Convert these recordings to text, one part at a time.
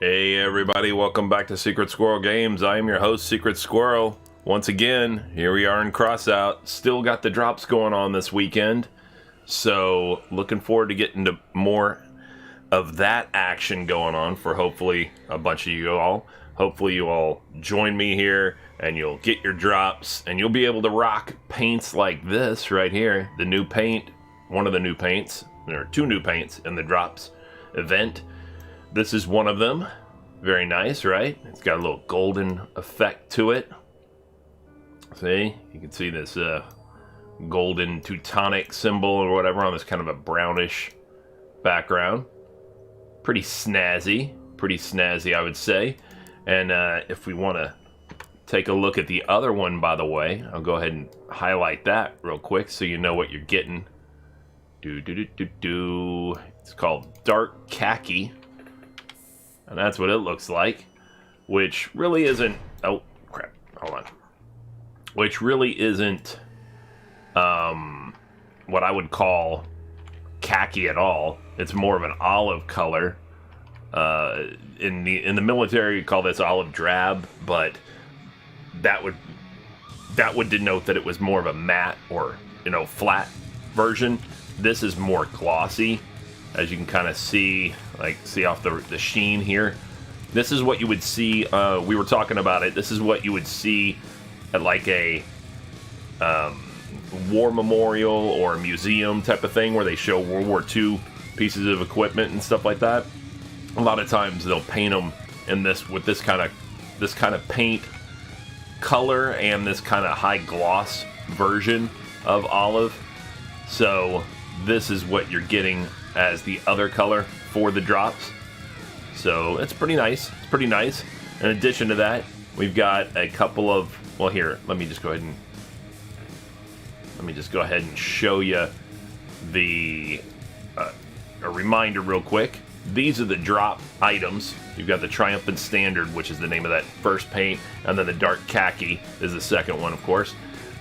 Hey everybody, welcome back to Secret Squirrel Games. I am your host, Secret Squirrel. Once again, here we are in Crossout. Still got the drops going on this weekend. So, looking forward to getting to more of that action going on for hopefully a bunch of you all. Hopefully you all join me here and you'll get your drops and you'll be able to rock paints like this right here. The new paint, one of the new paints. There are two new paints in the drops event. This is one of them. Very nice, right? It's got a little golden effect to it. See? You can see this golden Teutonic symbol or whatever on this kind of a brownish background. Pretty snazzy. Pretty snazzy, I would say. And if we want to take a look at the other one, by the way, I'll go ahead and highlight that real quick so you know what you're getting. It's called Dark Khaki. And that's what it looks like, which really isn't, oh crap, hold on, which really isn't what I would call khaki at all. It's more of an olive color. In the military, you call this olive drab, but that would denote that it was more of a matte or, flat version. This is more glossy. As you can kind of see off the sheen here. This is what you would see, we were talking about it, this is what you would see at like a war memorial or a museum type of thing where they show World War II pieces of equipment and stuff like that. A lot of times they'll paint them in with this kind of paint color and this kind of high gloss version of olive. So this is what you're getting as the other color for the drops. So it's pretty nice. It's pretty nice. In addition to that, we've got a couple of, well, here, let me just go ahead and show you the a reminder real quick. These are the drop items. You've got the Triumphant Standard, which is the name of that first paint, and then the Dark Khaki is the second one, of course.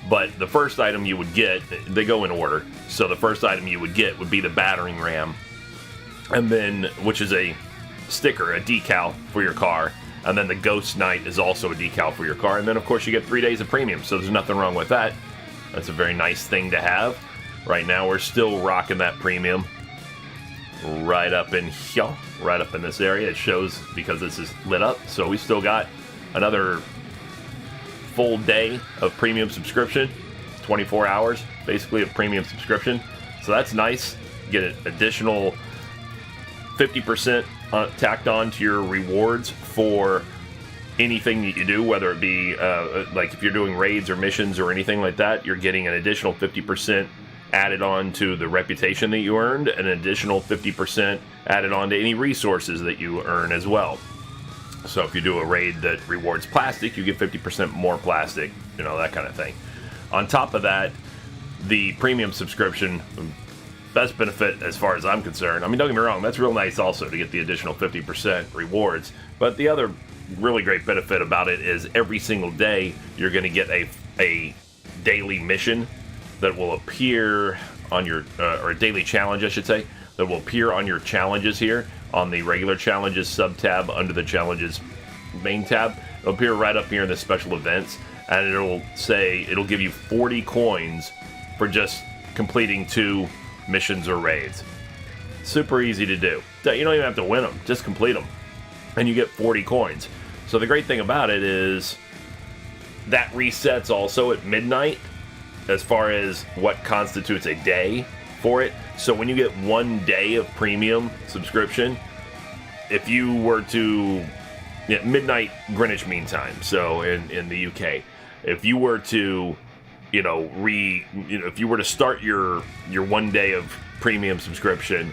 But the first item you would get, they go in order. So the first item you would get would be the battering ram, and then, which is a sticker, a decal for your car. And then the Ghost Knight is also a decal for your car. And then, of course, you get 3 days of premium. So there's nothing wrong with that. That's a very nice thing to have. Right now, we're still rocking that premium right up in here, right up in this area. It shows because this is lit up. So we still got another full day of premium subscription, 24 hours basically of premium subscription. So that's nice. Get an additional 50% tacked on to your rewards for anything that you do, whether it be like if you're doing raids or missions or anything like that, you're getting an additional 50% added on to the reputation that you earned, and an additional 50% added on to any resources that you earn as well. So if you do a raid that rewards plastic, you get 50% more plastic, that kind of thing. On top of that, the premium subscription, best benefit as far as I'm concerned. I mean, don't get me wrong, that's real nice also to get the additional 50% rewards. But the other really great benefit about it is every single day you're going to get a daily mission that will appear on your, or a daily challenge, I should say, that will appear on your challenges here. On the regular challenges sub-tab under the challenges main tab. It'll appear right up here in the special events, and it'll give you 40 coins for just completing 2 missions or raids. Super easy to do. You don't even have to win them, just complete them, and you get 40 coins. So the great thing about it is that resets also at midnight as far as what constitutes a day for it. So when you get 1 day of premium subscription, if you were to midnight Greenwich Mean Time, so in the UK, if you were to if you were to start your 1 day of premium subscription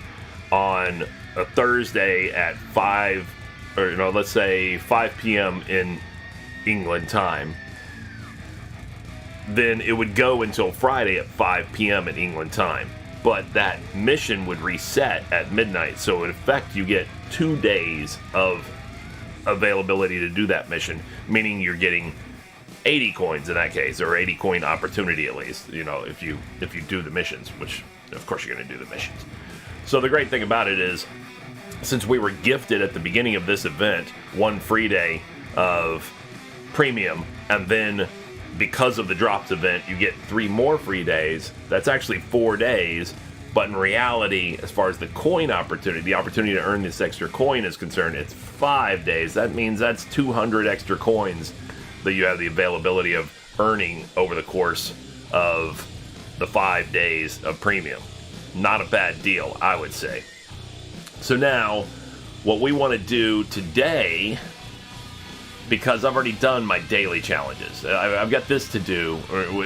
on a Thursday at 5, or let's say 5 p.m. in England time, then it would go until Friday at 5 p.m. in England time. But that mission would reset at midnight, so in effect you get 2 days of availability to do that mission, meaning you're getting 80 coins in that case, or 80 coin opportunity at least, if you do the missions, which of course you're going to do the missions. So the great thing about it is since we were gifted at the beginning of this event 1 free day of premium, and then because of the drops event you get 3 more free days, that's actually 4 days. But in reality, as far as the coin opportunity, the opportunity to earn this extra coin is concerned, it's 5 days. That means that's 200 extra coins that you have the availability of earning over the course of the 5 days of premium. Not a bad deal, I would say. So now, what we want to do today, because I've already done my daily challenges, I've got this to do,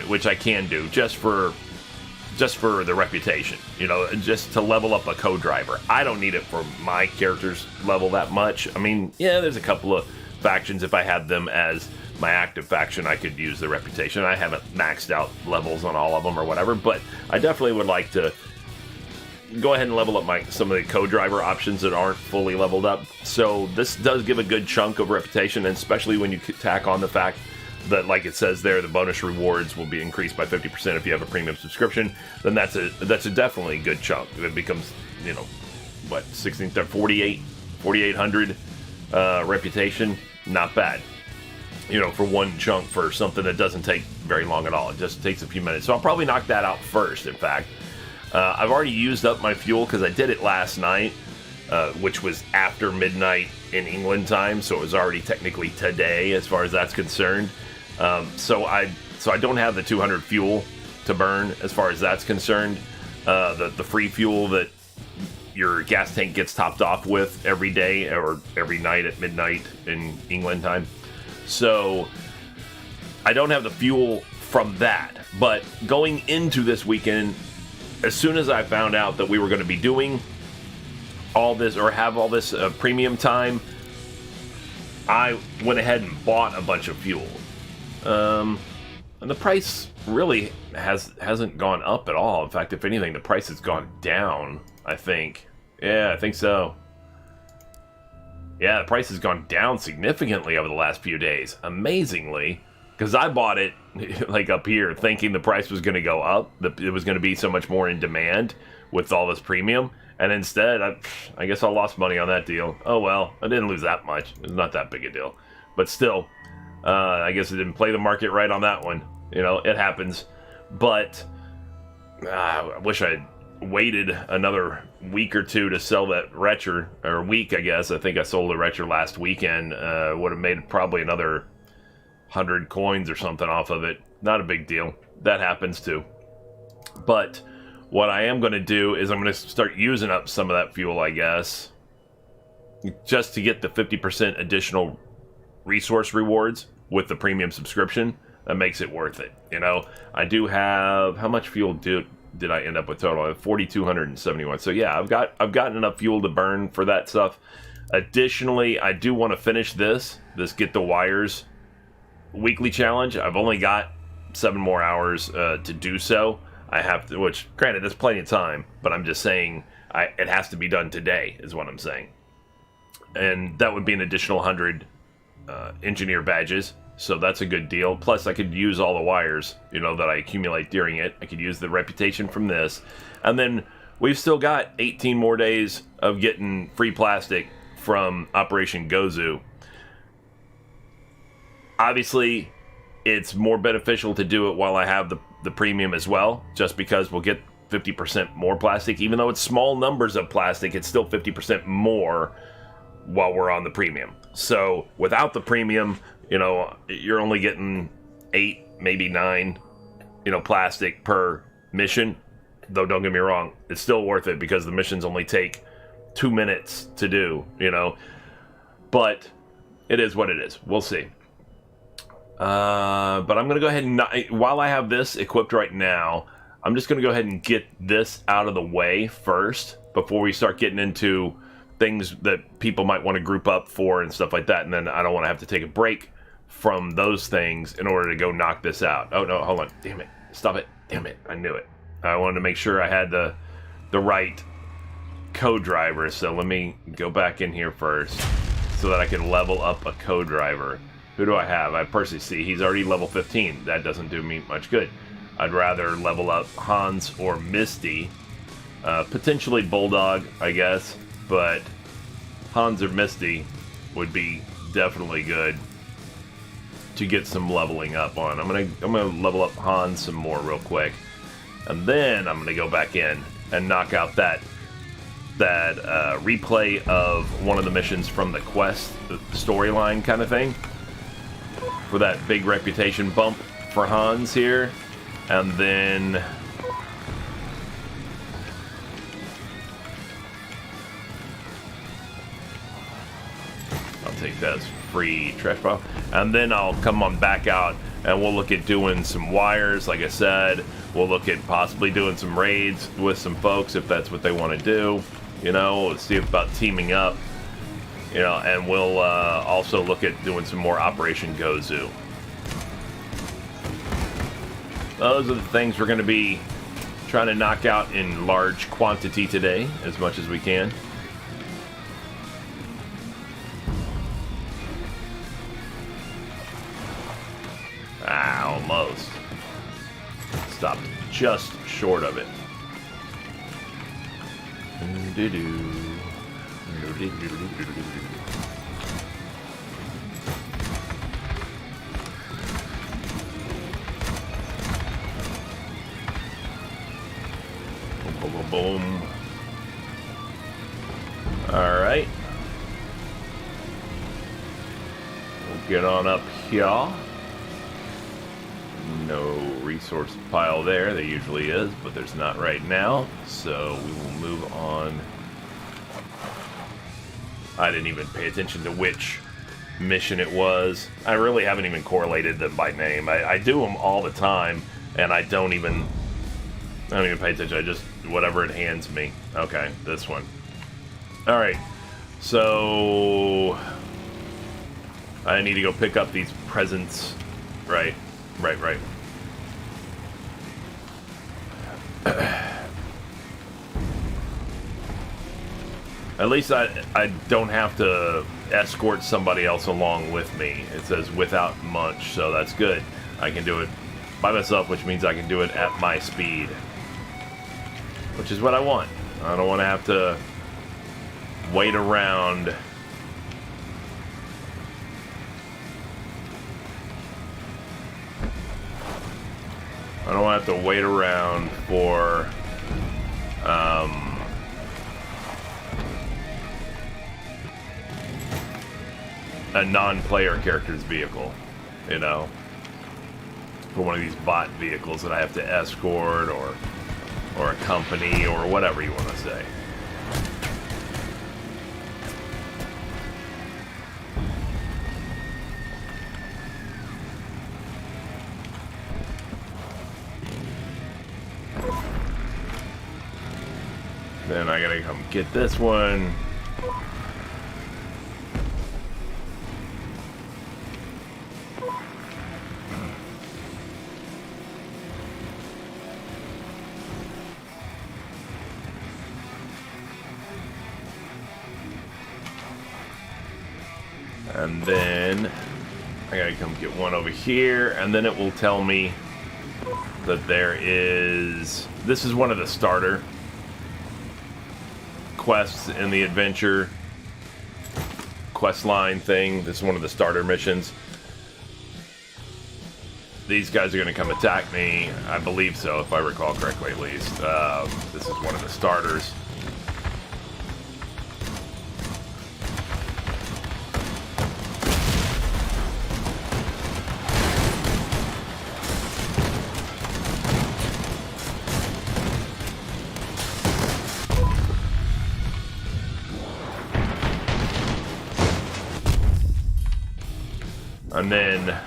which I can do, just for the reputation, just to level up a co-driver. I don't need it for my character's level that much. I mean, yeah, there's a couple of factions. If I had them as my active faction, I could use the reputation. I haven't maxed out levels on all of them or whatever, but I definitely would like to go ahead and level up some of the co-driver options that aren't fully leveled up. So this does give a good chunk of reputation, and especially when you tack on the fact that, like it says there, the bonus rewards will be increased by 50% if you have a premium subscription. Then that's a definitely good chunk. It becomes 4,800 reputation. Not bad, for one chunk for something that doesn't take very long at all. It just takes a few minutes. So I'll probably knock that out first. In fact, I've already used up my fuel because I did it last night, which was after midnight in England time, so it was already technically today as far as that's concerned. So I don't have the 200 fuel to burn as far as that's concerned. The free fuel that your gas tank gets topped off with every day or every night at midnight in England time. So I don't have the fuel from that. But going into this weekend, as soon as I found out that we were going to be doing all this or have all this premium time, I went ahead and bought a bunch of fuel. And the price really hasn't gone up at all. In fact, if anything, the price has gone down, I think. Yeah, I think so. Yeah, the price has gone down significantly over the last few days. Amazingly. Because I bought it, like up here, thinking the price was going to go up. It was going to be so much more in demand with all this premium. And instead, I guess I lost money on that deal. Oh well, I didn't lose that much. It's not that big a deal. But still, I guess I didn't play the market right on that one. It happens. But I wish I had waited another week or two to sell that Retcher, or a week, I guess. I think I sold the Retcher last weekend. Would have made probably another 100 coins or something off of it. Not a big deal. That happens too. But what I am going to do is I'm going to start using up some of that fuel, I guess, just to get the 50% additional resource rewards with the premium subscription. That makes it worth it. I do have, how much fuel did I end up with total? I have 4,271. So yeah, I've gotten enough fuel to burn for that stuff. Additionally, I do want to finish this Get the Wires weekly challenge. I've only got 7 more hours to do so. I have to, which granted, there's plenty of time, but I'm just saying it has to be done today, is what I'm saying. And that would be an additional 100 engineer badges, so that's a good deal. Plus, I could use all the wires, that I accumulate during it. I could use the reputation from this, and then we've still got 18 more days of getting free plastic from Operation Gozu. Obviously, it's more beneficial to do it while I have the premium as well, just because we'll get 50% more plastic. Even though it's small numbers of plastic, it's still 50% more while we're on the premium. So without the premium, you're only getting 8, maybe 9, plastic per mission. Though don't get me wrong, it's still worth it because the missions only take 2 minutes to do, But it is what it is. We'll see. But I'm going to go ahead and, while I have this equipped right now, I'm just going to go ahead and get this out of the way first before we start getting into things that people might want to group up for and stuff like that. And then I don't want to have to take a break from those things in order to go knock this out. Oh, no, hold on. Damn it. Stop it. Damn it. I knew it. I wanted to make sure I had the right co-driver. So let me go back in here first so that I can level up a co-driver. Who do I have? I Percy. See, he's already level 15. That doesn't do me much good. I'd rather level up Hans or Misty. Potentially Bulldog, I guess. But Hans or Misty would be definitely good to get some leveling up on. I'm gonna level up Hans some more real quick, and then I'm gonna go back in and knock out that replay of one of the missions from the quest, the storyline kind of thing, for that big reputation bump for Hans here, and then I'll take that as free trash pile, and then I'll come on back out and we'll look at doing some wires. Like I said, we'll look at possibly doing some raids with some folks if that's what they want to do. You know, we'll see about teaming up. You know, and we'll also look at doing some more Operation Gozu. Those are the things we're going to be trying to knock out in large quantity today, as much as we can. Almost. Stopped just short of it. Boom, boom, boom. All right. We'll get on up here. No resource pile there. There usually is, but there's not right now. So we will move on. I didn't even pay attention to which mission it was. I really haven't even correlated them by name. I do them all the time, and I don't even pay attention. I just, whatever it hands me. Okay, this one. All right. So I need to go pick up these presents. Right. At least I don't have to escort somebody else along with me. It says without munch, so that's good. I can do it by myself, which means I can do it at my speed, which is what I want. I don't want to have to wait around. I don't want to have to wait around for a non-player character's vehicle, you know, for one of these bot vehicles that I have to escort or accompany or whatever you want to say. Then I gotta come get this one. And then I gotta come get one over here, and then it will tell me that there is... This is one of the starter quests in the adventure quest line thing. This is one of the starter missions. These guys are going to come attack me. I believe so, if I recall correctly, at least. This is one of the starters. And then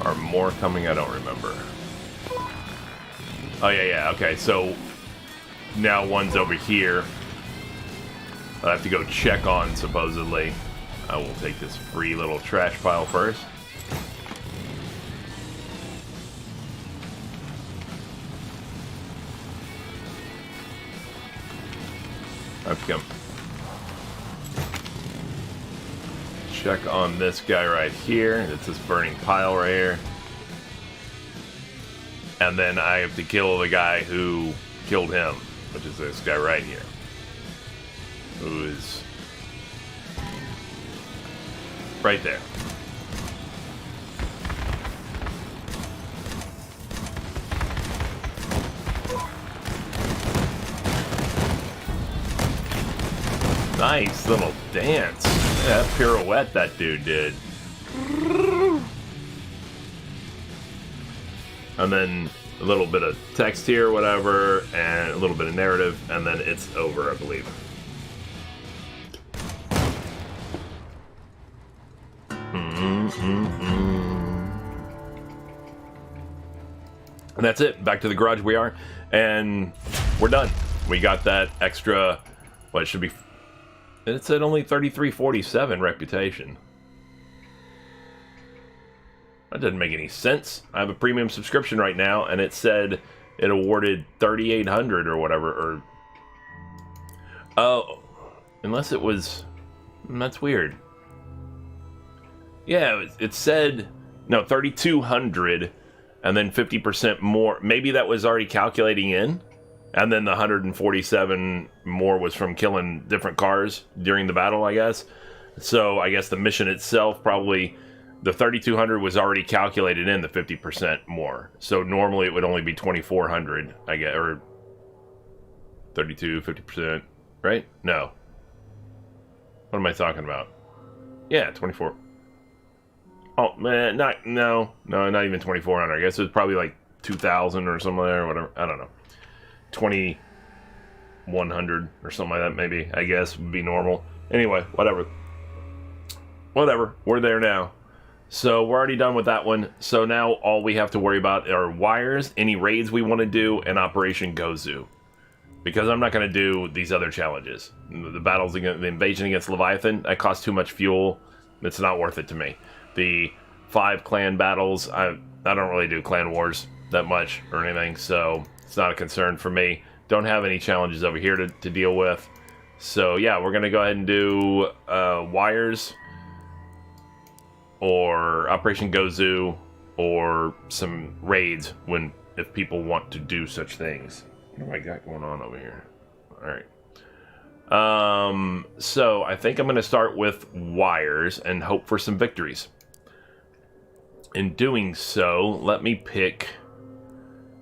are more coming? I don't remember. Oh yeah, okay, so now one's over here I have to go check on, supposedly. I will take this free little trash pile first. I have to come check on this guy right here. It's this burning pile right here. and then I have to kill the guy who killed him, which is this guy right here, who is right there. Nice little dance. Yeah, that pirouette that dude did. And then a little bit of text here, whatever, and a little bit of narrative, and then it's over, I believe. And that's it. Back to the garage we are, and we're done. We got that extra, what it should be. It said only 3347 reputation. That doesn't make any sense. I have a premium subscription right now, and it said it awarded 3,800 or whatever. Or oh, unless it was. That's weird. Yeah, it said no 3,200, and then 50% more. Maybe that was already calculating in. And then the 147 more was from killing different cars during the battle, I guess. So I guess the mission itself, probably the 3,200 was already calculated in the 50% more. So normally it would only be 2,400, I guess, or 32, 50%, right? No. What am I talking about? Yeah, 24. Oh, man, not even 2,400. I guess it was probably like 2,000 or something there, or whatever. I don't know. 2,100 or something like that, maybe, I guess, would be normal. Anyway, whatever. We're there now. So we're already done with that one. So now all we have to worry about are wires, any raids we want to do, and Operation Gozu. Because I'm not going to do these other challenges. The battles against the invasion against Leviathan, that costs too much fuel. It's not worth it to me. The 5 clan battles, I don't really do clan wars that much or anything, so it's not a concern for me. Don't have any challenges over here to deal with. So yeah, we're going to go ahead and do wires or Operation Gozu or some raids if people want to do such things. What do I got going on over here? Alright. So I think I'm going to start with wires and hope for some victories. In doing so, let me pick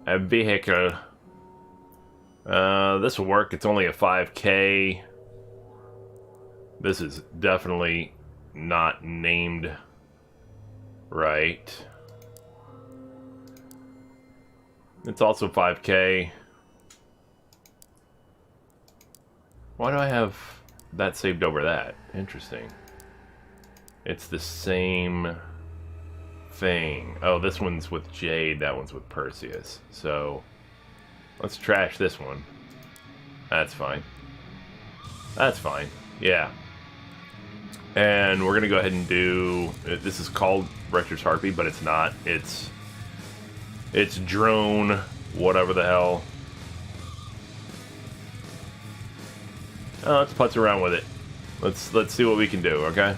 a vehicle. This will work. It's only a 5K. This is definitely not named right. It's also 5K. Why do I have that saved over that? Interesting. It's the same thing. Oh, this one's with Jade, that one's with Perseus. So let's trash this one. That's fine. That's fine. Yeah. And we're gonna go ahead and do. This is called Rector's Harpy, but it's not. It's drone, whatever the hell. Let's putz around with it. Let's see what we can do. Okay.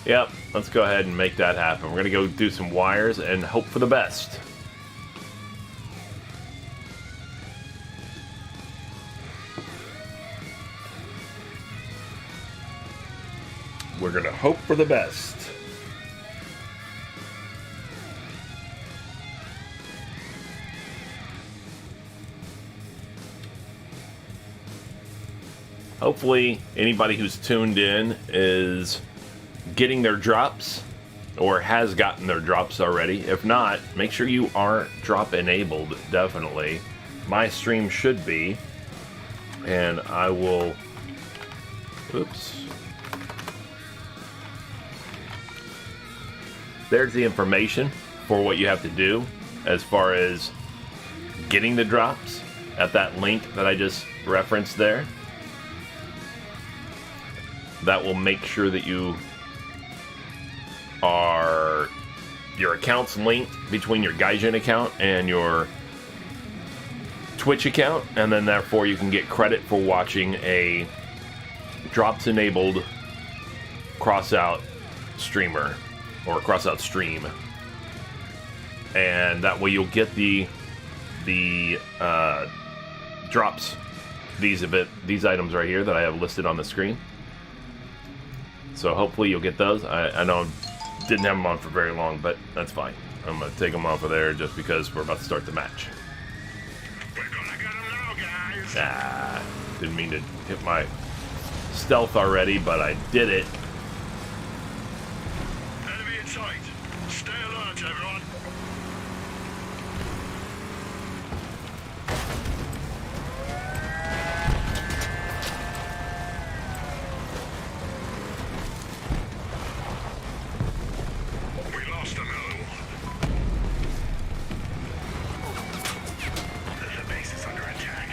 Yep. Let's go ahead and make that happen. We're gonna go do some wires and hope for the best. We're gonna hope for the best. Hopefully, anybody who's tuned in is getting their drops or has gotten their drops already. If not, make sure you are drop enabled, definitely. My stream should be. And I will... Oops. There's the information for what you have to do as far as getting the drops at that link that I just referenced there. That will make sure that your account's linked between your Gaijin account and your Twitch account, and then therefore you can get credit for watching a drops enabled crossout streamer or crossout stream. and that way you'll get the drops. These items right here that I have listed on the screen. So hopefully you'll get those. I know I didn't have them on for very long, but that's fine. I'm gonna take them off of there just because we're about to start the match. We're gonna get them now, guys. Ah, didn't mean to hit my stealth already, but I did it. Enemy in sight. Stay alert, everyone. We lost another one. The base is under attack.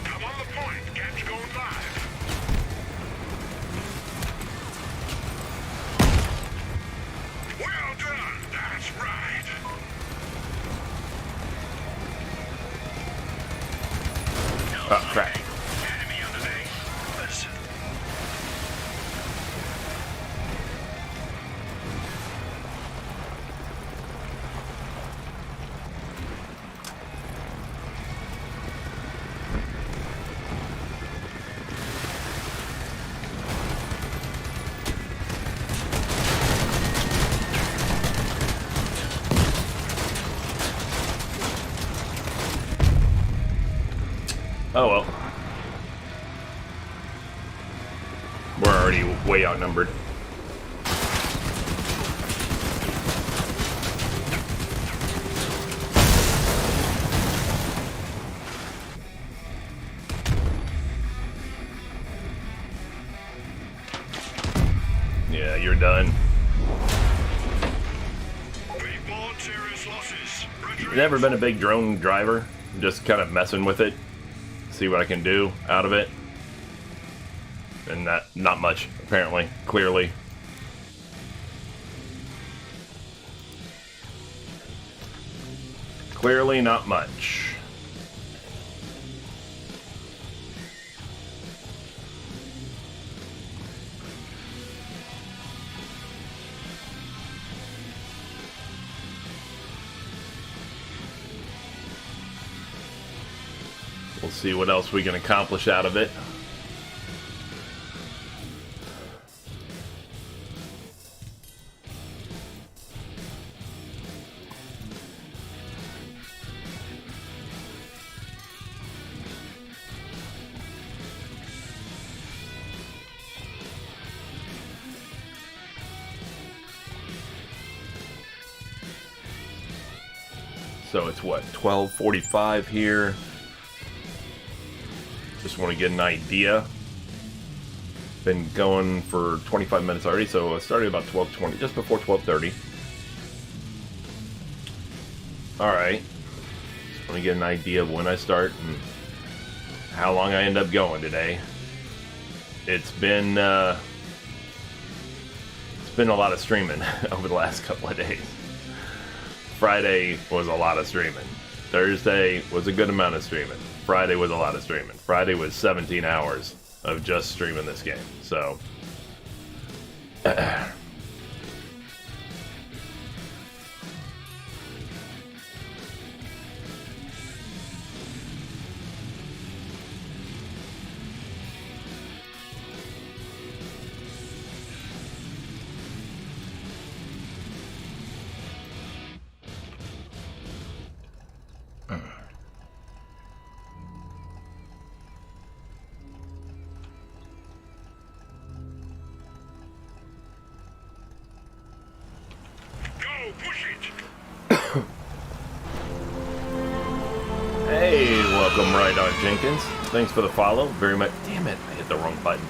I'm on the point. Catch going live. Well done. That's right. Oh, crap. Enemy on the base. Listen. Oh well. We're already way outnumbered. Yeah, you're done. We bought serious losses. Never been a big drone driver. Just kind of messing with it. See what I can do out of it. And not much, apparently, clearly. Clearly not much. We'll see what else we can accomplish out of it. So it's what, 12:45 here. Just want to get an idea. Been going for 25 minutes already, so I started about 12:20, just before 12:30. Alright. Just want to get an idea of when I start and how long I end up going today. It's been a lot of streaming over the last couple of days. Friday was a lot of streaming. Thursday was a good amount of streaming. Friday was a lot of streaming. Friday was 17 hours of just streaming this game. So, Go, push it. hey, welcome right on, Jenkins. Thanks for the follow. Very much. Damn it, I hit the wrong button.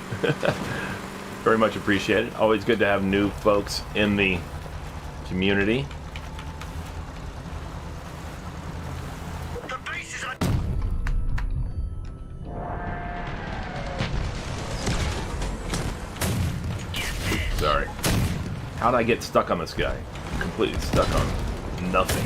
Very much appreciated. Always good to have new folks in the community. The base is on. Sorry. How'd I get stuck on this guy? Completely stuck on nothing.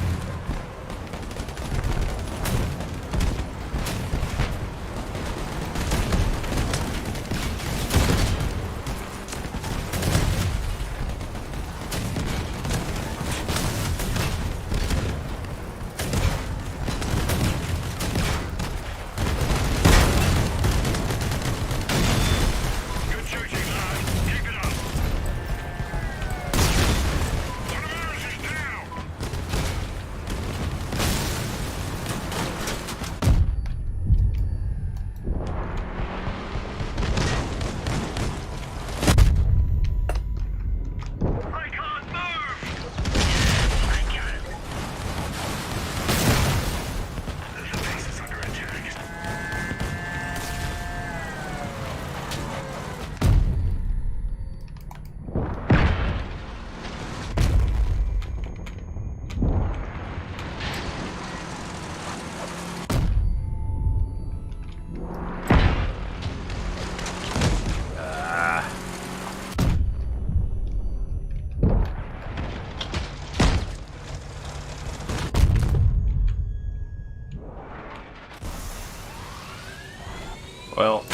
Well,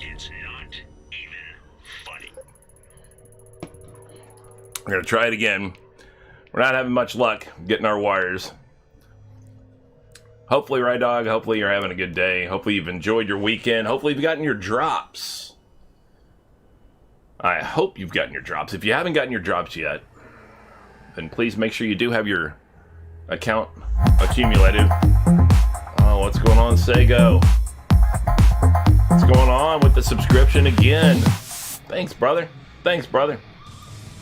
It's not even funny. we're going to try it again. We're not having much luck getting our wires. Hopefully, right, dog? Hopefully you're having a good day. Hopefully you've enjoyed your weekend. Hopefully you've gotten your drops. I hope you've gotten your drops. If you haven't gotten your drops yet, then please make sure you do have your account accumulated. Oh, what's going on, Sego? What's going on with the subscription again? Thanks, brother. Thanks, brother.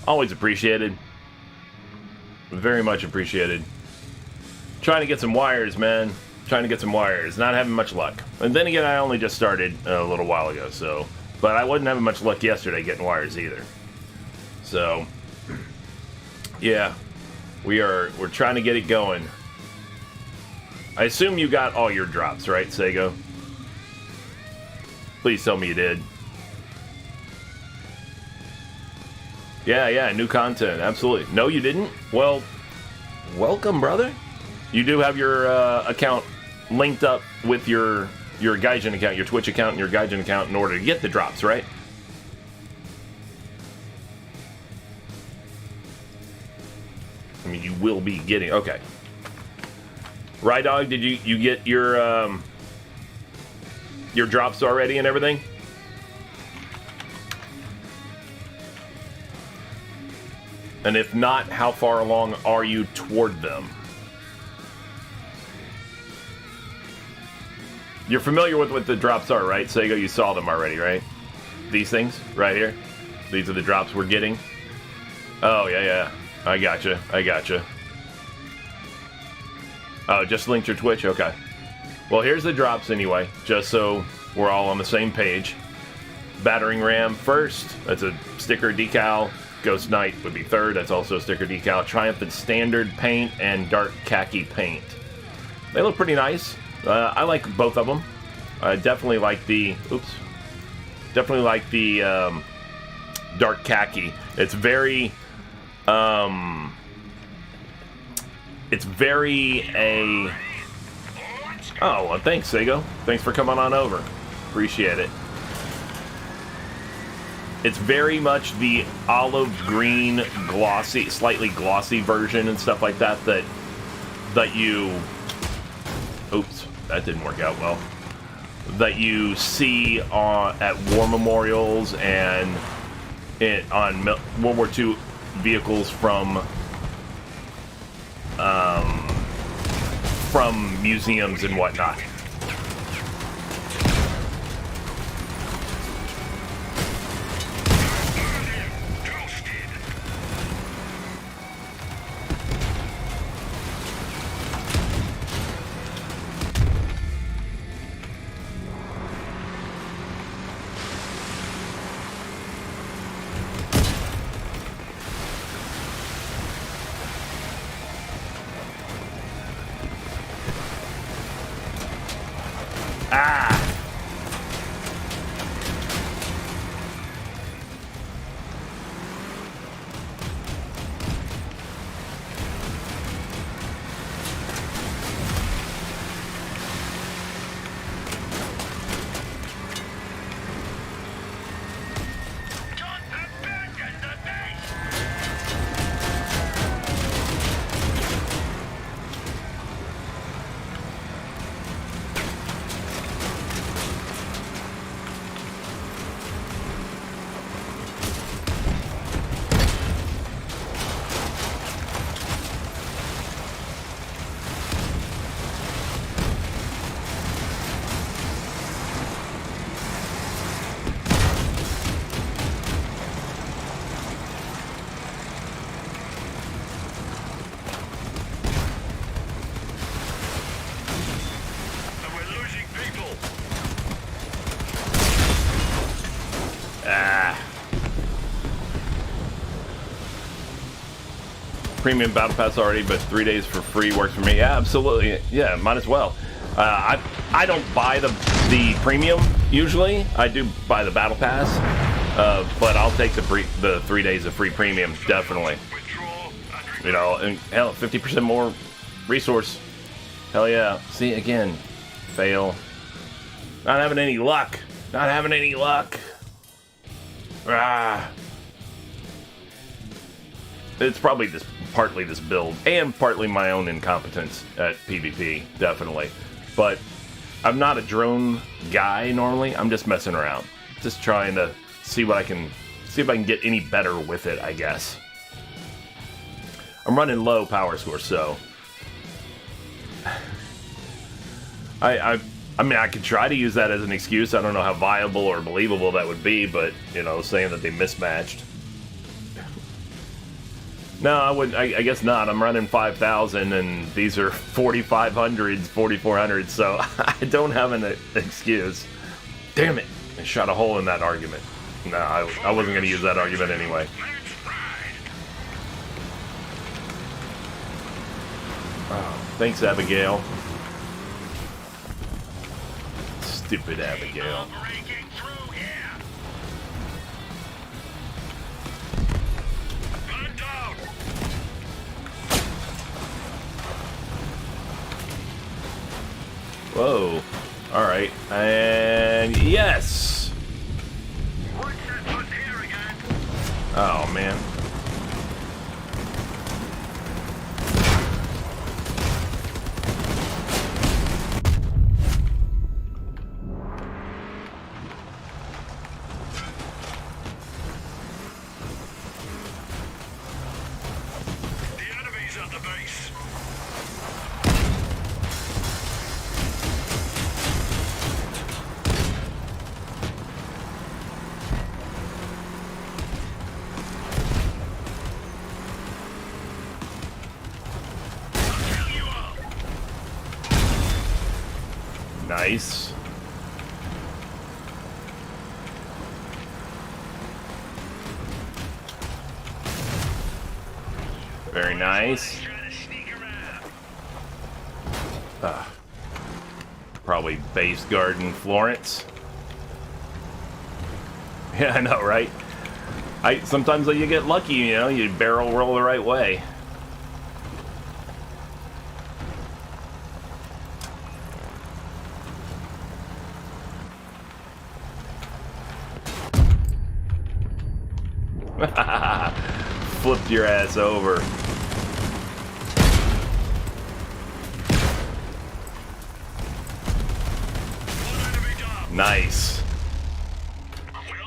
Always appreciated. Very much appreciated. Trying to get some wires, man. Trying to get some wires. Not having much luck. And then again, I only just started a little while ago, so... But I wasn't having much luck yesterday getting wires either. So... Yeah. We're trying to get it going. I assume you got all your drops, right, Sego? Please tell me you did. Yeah, new content. Absolutely. No, you didn't? Well, welcome, brother. You do have your account linked up with your Gaijin account, your Twitch account, and your Gaijin account in order to get the drops, right? I mean, you will be getting... Okay. Right, dog? Did you get your drops already and everything? And if not, how far along are you toward them? You're familiar with what the drops are, right? Sego, you saw them already, right? These things right here? These are the drops we're getting? Oh, yeah. I gotcha. Oh, just linked your Twitch? Okay. Well, here's the drops anyway, just so we're all on the same page. Battering ram first. That's a sticker decal. Ghost Knight would be third. That's also a sticker decal. Triumphant Standard paint and Dark Khaki paint. They look pretty nice. I like both of them. I definitely like the... Oops. Definitely like the Dark Khaki. It's very... It's very a... Oh, well, thanks, Sego. Thanks for coming on over. Appreciate it. It's very much the olive green, glossy, slightly glossy version and stuff like that that you... Oops, that didn't work out well. That you see at war memorials and on World War II vehicles from museums and whatnot. Premium battle pass already, but 3 days for free works for me. Yeah, absolutely. Yeah, might as well. I don't buy the premium usually. I do buy the battle pass, but I'll take the 3 days of free premium definitely. You know, and hell, 50% more resource. Hell yeah. See again, fail. Not having any luck. Not having any luck. Ah. It's probably just partly this build, and partly my own incompetence at PvP, definitely. But I'm not a drone guy normally. I'm just messing around. Just trying to see what I can... see if I can get any better with it, I guess. I'm running low power score, so... I mean, I could try to use that as an excuse. I don't know how viable or believable that would be, but, you know, saying that they mismatched. No, I guess not. I'm running 5,000, and these are 4,500s, 4,400s, so I don't have an excuse. Damn it! I shot a hole in that argument. No, I wasn't going to use that argument anyway. Oh, thanks, Abigail. Stupid Abigail. Whoa. Alright. And yes! Oh, man. Nice. Very nice. Probably base garden Florence. Yeah, I know, right? Sometimes you get lucky, you know, you barrel roll the right way. Flipped your ass over. Nice.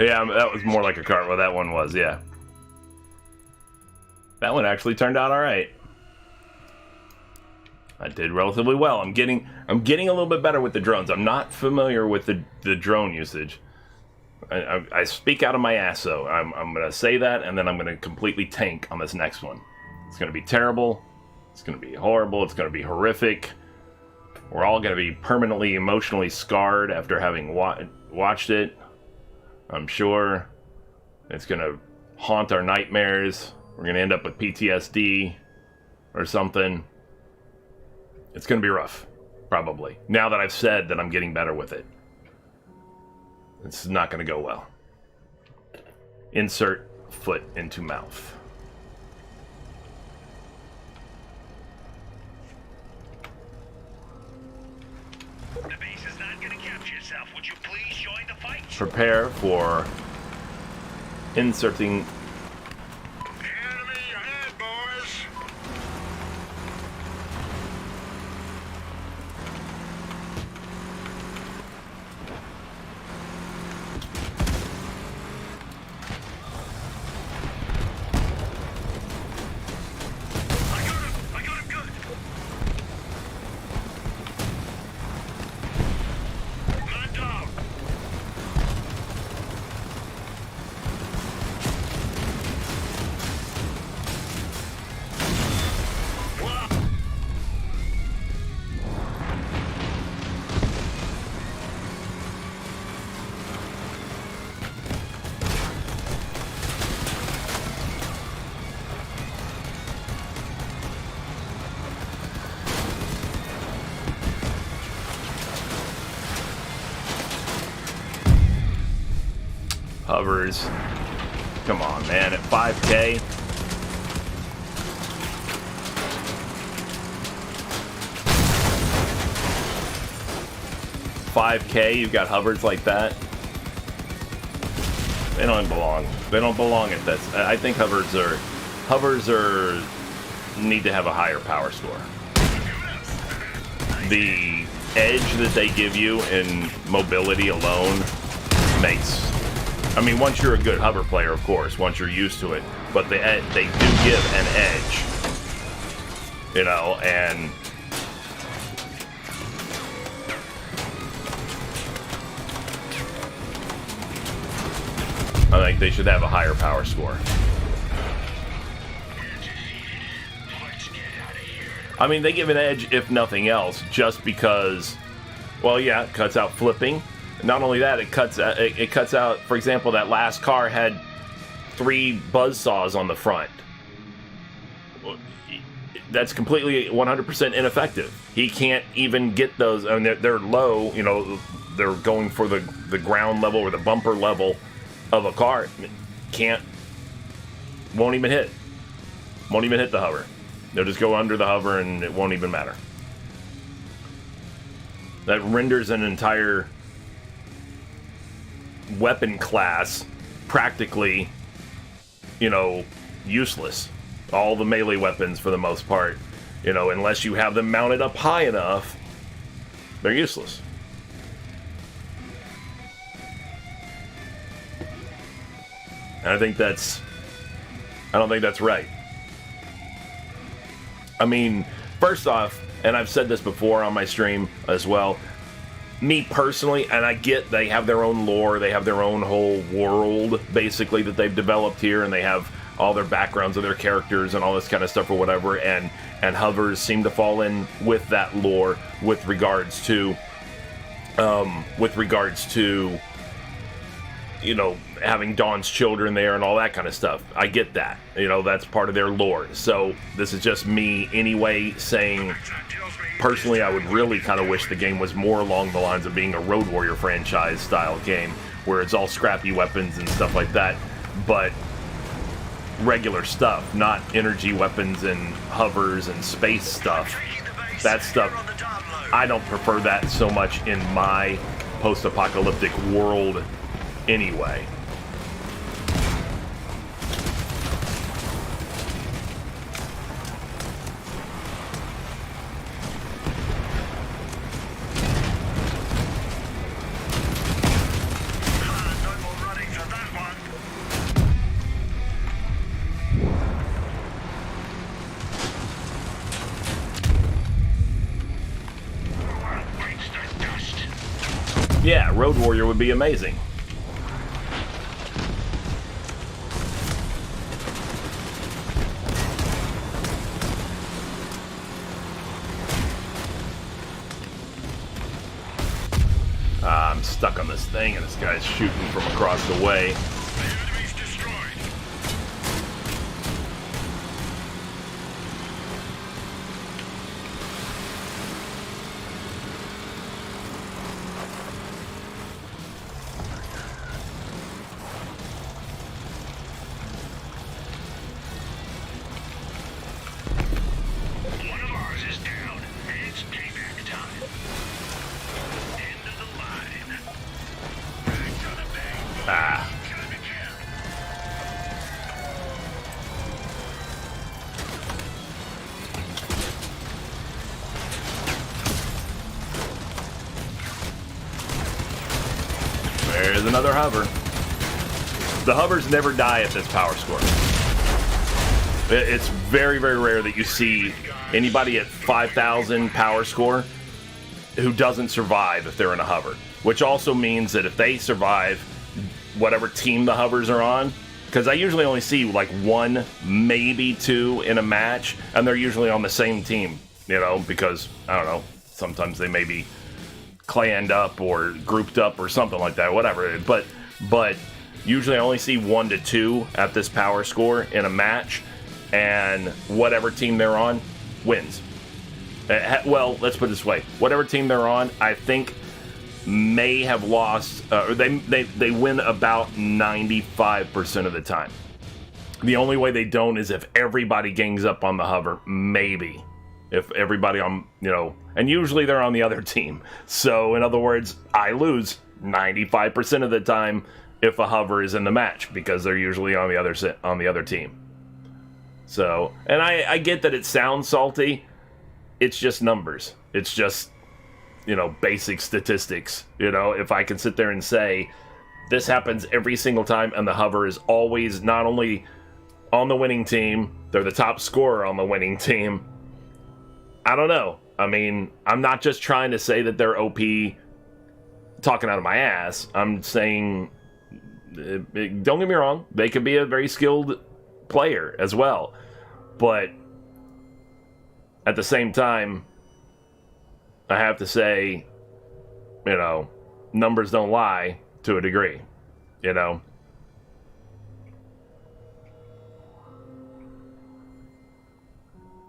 Yeah, that was more like a cart. Well, that one was, yeah. That one actually turned out all right. I did relatively well. I'm getting a little bit better with the drones. I'm not familiar with the drone usage. I speak out of my ass, though. I'm going to say that, and then I'm going to completely tank on this next one. It's going to be terrible. It's going to be horrible. It's going to be horrific. We're all going to be permanently emotionally scarred after having watched it. I'm sure. It's going to haunt our nightmares. We're going to end up with PTSD or something. It's going to be rough, probably. Now that I've said that I'm getting better with it. It's not going to go well. Insert foot into mouth. The base is not going to capture yourself. Would you please join the fight? Prepare for inserting. Enemy ahead, boys. I got him good. Man down. Hovers. Come on, man. At 5K. 5K, you've got hovers like that. They don't belong. They don't belong at this. I think hovers are need to have a higher power score. The edge that they give you in mobility alone makes. I mean, once you're a good hover player, of course, once you're used to it, but they do give an edge, you know, and I think they should have a higher power score. I mean, they give an edge, if nothing else, just because, well, yeah, it cuts out flipping. Not only that, it cuts out, for example, that last car had 3 buzzsaws on the front. That's completely 100% ineffective. He can't even get those. I mean, they're low, you know, they're going for the ground level or the bumper level of a car. Won't even hit the hover. They'll just go under the hover and it won't even matter. That renders an entire weapon class practically, you know, useless. All the melee weapons, for the most part, you know, unless you have them mounted up high enough, they're useless. And I don't think that's right. I mean, first off, and I've said this before on my stream as well, me personally, and I get they have their own lore, they have their own whole world, basically, that they've developed here, and they have all their backgrounds of their characters and all this kind of stuff or whatever, and hovers seem to fall in with that lore with regards to, you know, having Dawn's children there and all that kind of stuff. I get that. You know, that's part of their lore. So this is just me anyway saying, personally, I would really kind of wish the game was more along the lines of being a Road Warrior franchise style game where it's all scrappy weapons and stuff like that, but regular stuff, not energy weapons and hovers and space stuff. That stuff, I don't prefer that so much in my post-apocalyptic world anyway. Yeah, Road Warrior would be amazing. I'm stuck on this thing and this guy's shooting from across the way. There's another hover. The hovers never die at this power score. It's very, very rare that you see anybody at 5,000 power score who doesn't survive if they're in a hover. Which also means that if they survive, whatever team the hovers are on, because I usually only see like 1, maybe 2 in a match, and they're usually on the same team, you know, because, I don't know, sometimes they may be clanned up or grouped up or something like that, whatever. But usually I only see 1 to 2 at this power score in a match, and whatever team they're on wins. Well, let's put it this way: whatever team they're on, I think may have lost, or they win about 95% of the time. The only way they don't is if everybody gangs up on the hover, maybe. if everybody on, and usually they're on the other team. So in other words, I lose 95% of the time if a hover is in the match because they're usually on the other team. So, and I get that it sounds salty. It's just numbers. It's just, basic statistics. If I can sit there and say this happens every single time and the hover is always not only on the winning team, they're the top scorer on the winning team. I don't know. I mean, I'm not just trying to say that they're OP talking out of my ass. I'm saying, don't get me wrong, they could be a very skilled player as well. But at the same time, I have to say, numbers don't lie to a degree, And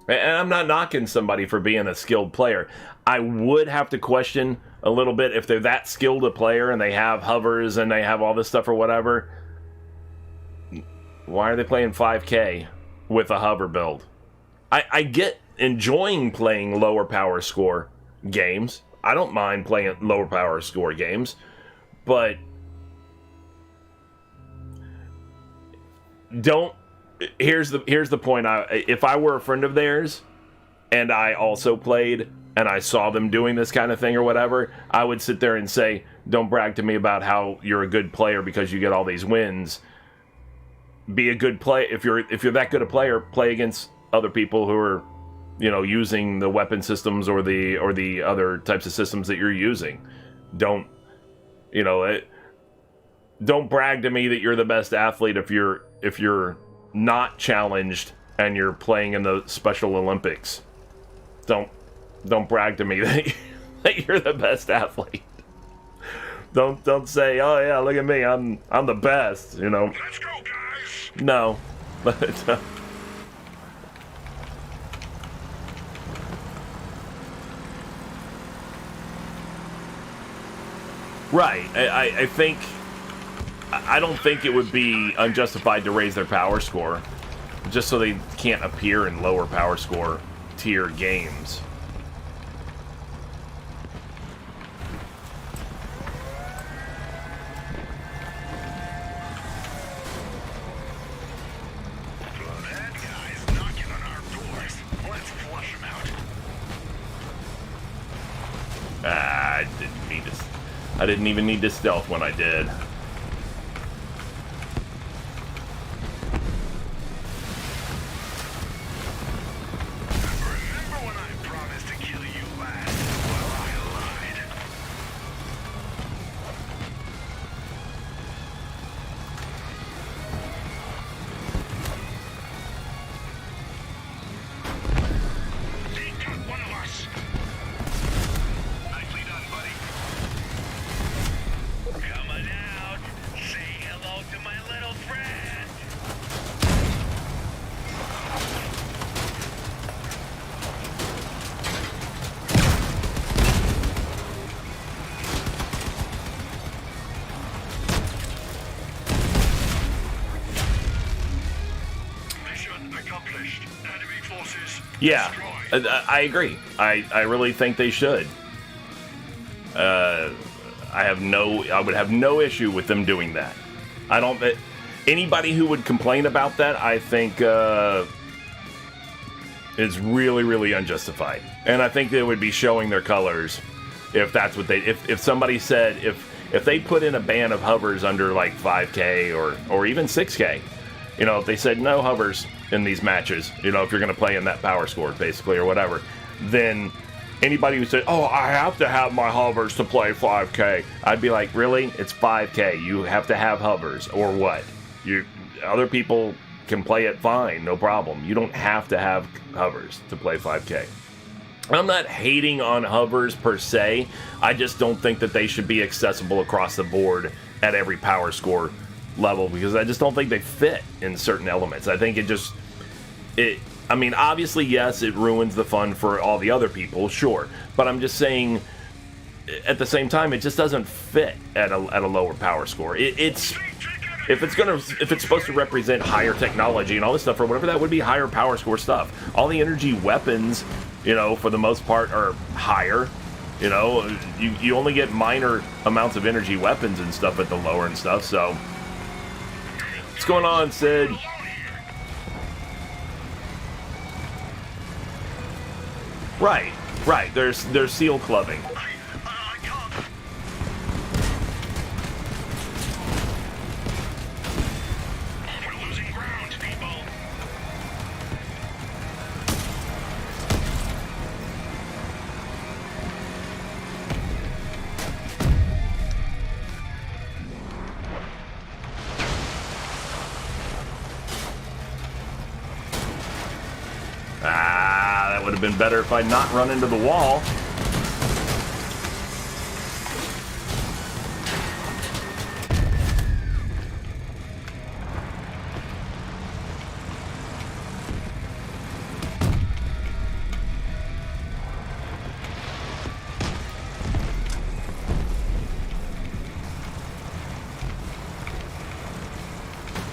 I'm not knocking somebody for being a skilled player. I would have to question a little bit if they're that skilled a player and they have hovers and they have all this stuff or whatever. Why are they playing 5K with a hover build? I get enjoying playing lower power score games. I don't mind playing lower power score games, but don't. Here's the point. If I were a friend of theirs and I also played and I saw them doing this kind of thing or whatever, I would sit there and say, don't brag to me about how you're a good player because you get all these wins. Be a good play. If you're that good a player, play against other people who are, using the weapon systems or the other types of systems that you're using. Don't brag to me that you're the best athlete if you're not challenged and you're playing in the Special Olympics. Don't brag to me that you're the best athlete. Don't say, oh yeah, look at me, I'm the best. Let's go, guys. No, right. I don't think it would be unjustified to raise their power score just so they can't appear in lower power score tier games. That guy's knocking on our doors. Let's flush him out. I didn't even need to stealth when I did. Yeah, I agree. I really think they should. I would have no issue with them doing that. I don't. Anybody who would complain about that, I think, is really, really unjustified. And I think they would be showing their colors if that's what they. If somebody said if they put in a ban of hovers under like 5K or even 6K, if they said no hovers in these matches, if you're going to play in that power score, basically, or whatever, then anybody who said, oh, I have to have my hovers to play 5K, I'd be like, really? It's 5K. You have to have hovers, or what? Other people can play it fine, no problem. You don't have to have hovers to play 5K. I'm not hating on hovers per se. I just don't think that they should be accessible across the board at every power score level, because I just don't think they fit in certain elements. I think obviously, yes, it ruins the fun for all the other people, sure, but I'm just saying, at the same time, it just doesn't fit at a lower power score. It's if it's supposed to represent higher technology and all this stuff or whatever, that would be higher power score stuff. All the energy weapons, you know, for the most part, are higher. You know, you only get minor amounts of energy weapons and stuff at the lower and stuff. So, what's going on, Sid? Right. There's seal clubbing. That would have been better if I'd not run into the wall.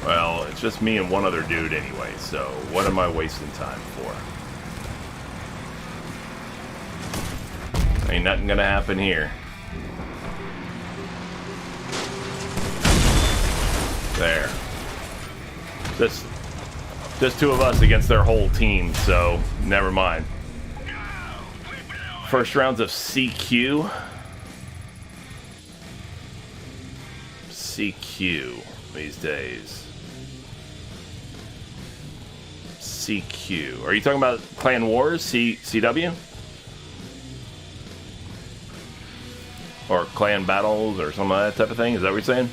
Well, it's just me and one other dude anyway, so what am I wasting time for? Ain't nothing gonna happen here. There. Just two of us against their whole team, so never mind. First rounds of CQ. CQ these days. CQ. Are you talking about Clan Wars? CW? Or clan battles or some of that type of thing? Is that what you're saying?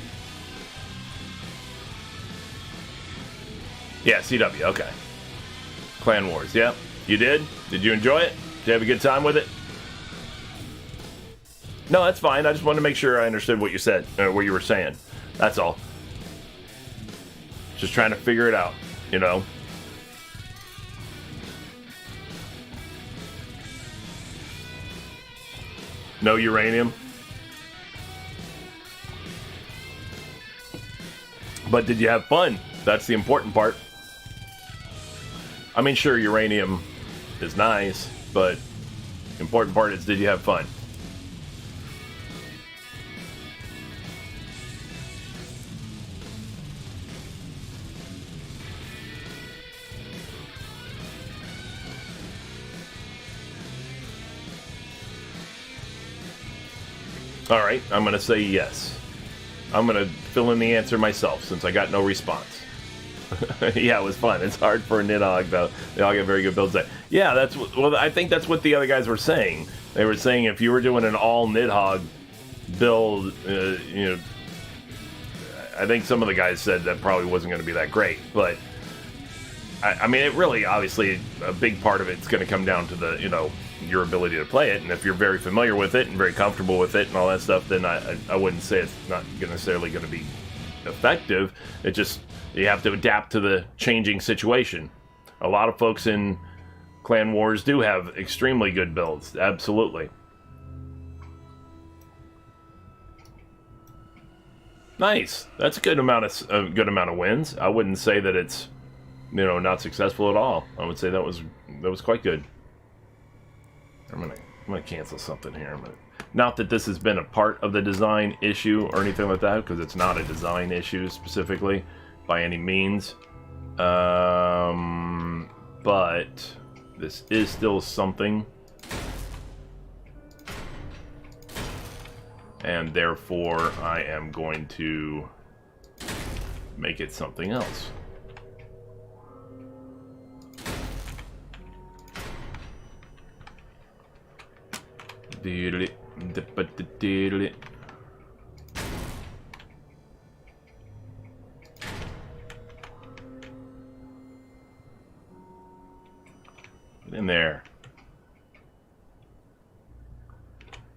Yeah, CW, okay. Clan Wars, yeah. You did? Did you enjoy it? Did you have a good time with it? No, that's fine. I just wanted to make sure I understood what you said, or what you were saying. That's all. Just trying to figure it out, you know? No uranium? But did you have fun? That's the important part. I mean, sure, uranium is nice, but the important part is, did you have fun? All right, I'm going to say yes. I'm going to fill in the answer myself since I got no response. Yeah, it was fun. It's hard for a Nidhogg, though. They all get very good builds. Yeah, I think that's what the other guys were saying. They were saying if you were doing an all Nidhogg build, you know, I think some of the guys said that probably wasn't going to be that great. But, I mean, it really, obviously, a big part of it's going to come down to the, you know, your ability to play it, and if you're very familiar with it and very comfortable with it and all that stuff, then I wouldn't say it's not necessarily going to be effective. It just, you have to adapt to the changing situation. A lot of folks in Clan Wars do have extremely good builds, absolutely. Nice. That's a good amount of wins. I wouldn't say that it's, you know, not successful at all. I would say that was quite good. I'm gonna cancel something here. Not that this has been a part of the design issue or anything like that, because it's not a design issue specifically by any means. But this is still something, and therefore I am going to make it something else. Get in there.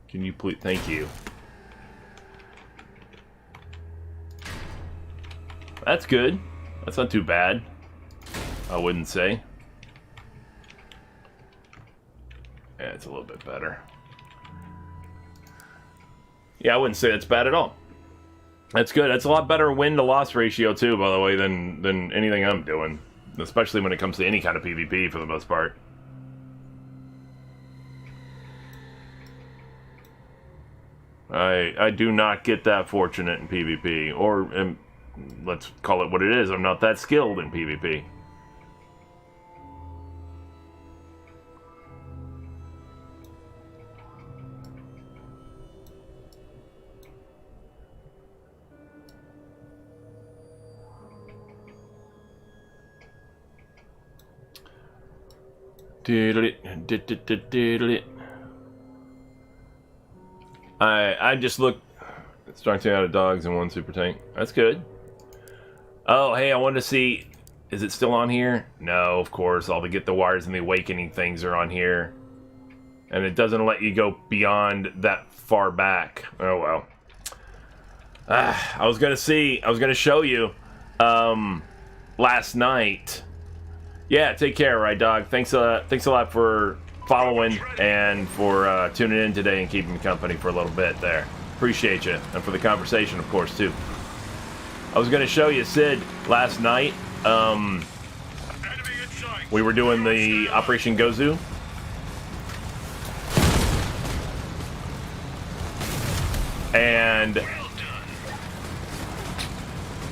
Can you please? Thank you. That's good. That's not too bad, I wouldn't say. Yeah, it's a little bit better. Yeah, I wouldn't say that's bad at all. That's good. That's a lot better win to loss ratio too, by the way, than anything I'm doing, especially when it comes to any kind of PvP for the most part. I do not get that fortunate in PvP, or let's call it what it is. I'm not that skilled in PvP. I just looked. Starting out of dogs and 1 super tank. That's good. Oh, hey, I wanted to see. Is it still on here? No, of course. All the get the wires and the awakening things are on here, and it doesn't let you go beyond that far back. Oh well. I was gonna show you last night. Yeah, take care, right, dog. Thanks a lot for following and for tuning in today and keeping me company for a little bit there. Appreciate you, and for the conversation, of course, too. I was going to show you Sid last night. We were doing the Operation Gozu. And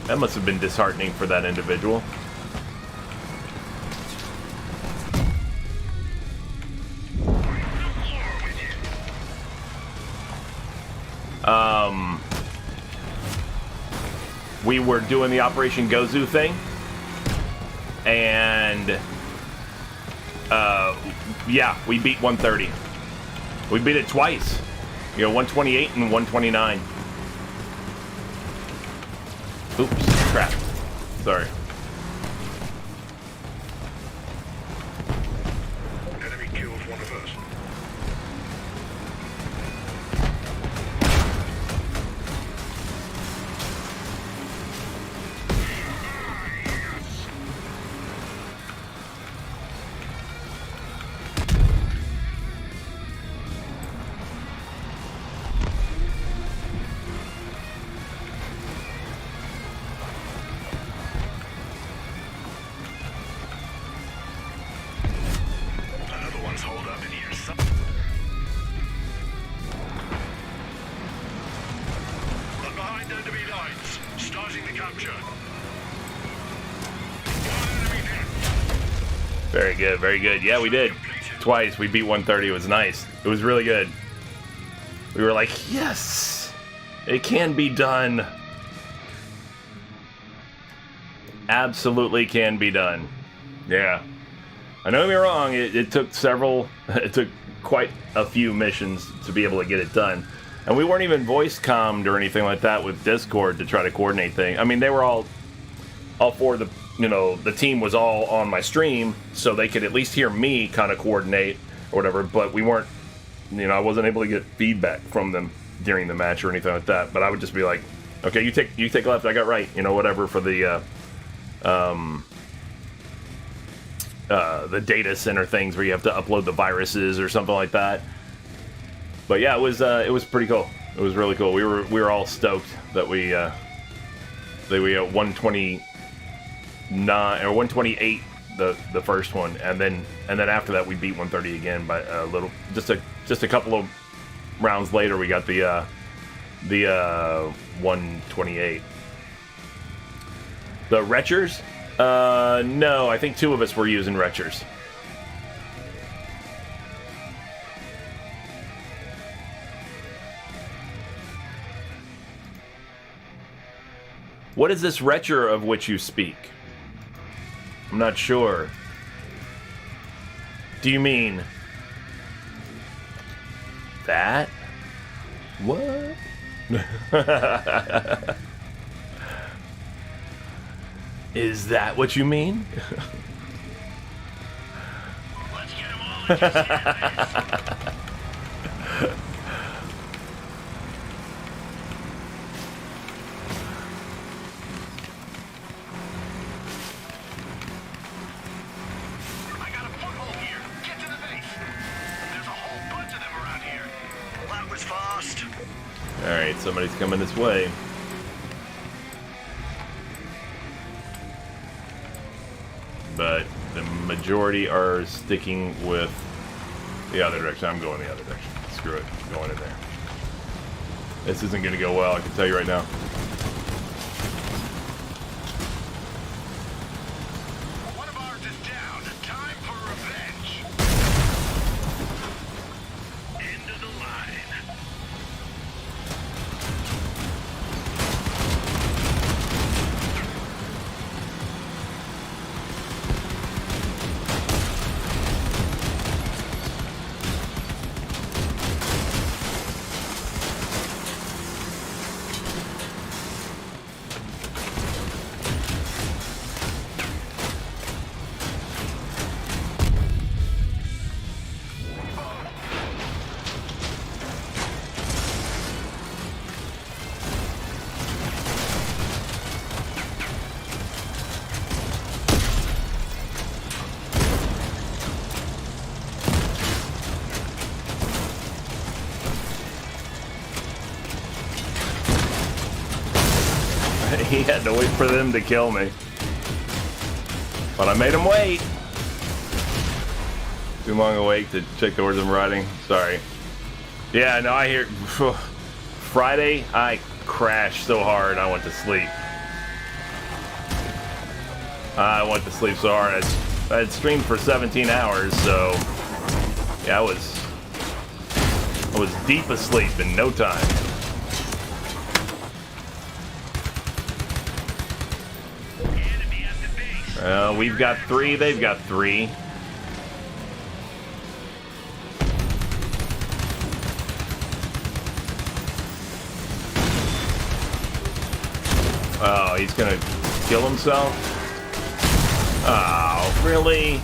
that must have been disheartening for that individual. We were doing the Operation Gozu thing, and yeah, we beat 130. We beat it twice. 128 and 129. Oops, crap. Sorry. Enemy killed one of us. Very good, very good. Yeah, we did. Twice. We beat 130. It was nice. It was really good. We were like, yes! It can be done. Absolutely can be done. Yeah. I know you're wrong. It took it took quite a few missions to be able to get it done. And we weren't even voice commed or anything like that with Discord to try to coordinate things. I mean, they were all four of the, the team was all on my stream, so they could at least hear me kind of coordinate or whatever, but we weren't, I wasn't able to get feedback from them during the match or anything like that. But I would just be like, okay, you take left, I got right, whatever for the data center things where you have to upload the viruses or something like that. But yeah, it was pretty cool. It was really cool. We were all stoked that we 129 or 128 the first one, and then after that we beat 130 again by a little, just a couple of rounds later we got the 128. The retchers? No, I think two of us were using retchers. What is this retcher of which you speak? I'm not sure. Do you mean that? What? Is that what you mean? Let's get them all in this. I got a foothold here. Get to the base. There's a whole bunch of them around here. That was fast. Alright, somebody's coming this way. but the majority are sticking with the other direction. I'm going the other direction. Screw it. I'm going in there. This isn't going to go well, I can tell you right now. One of ours is down. Time for revenge. End of the line. He had to wait for them to kill me. But I made him wait. Too long awake to check the words I'm writing. Sorry. Yeah, no, I hear... Friday, I crashed so hard I went to sleep. I went to sleep so hard. I had streamed for 17 hours, so... Yeah, I was deep asleep in no time. We've got 3, they've got 3. Oh, he's gonna kill himself? Oh, really?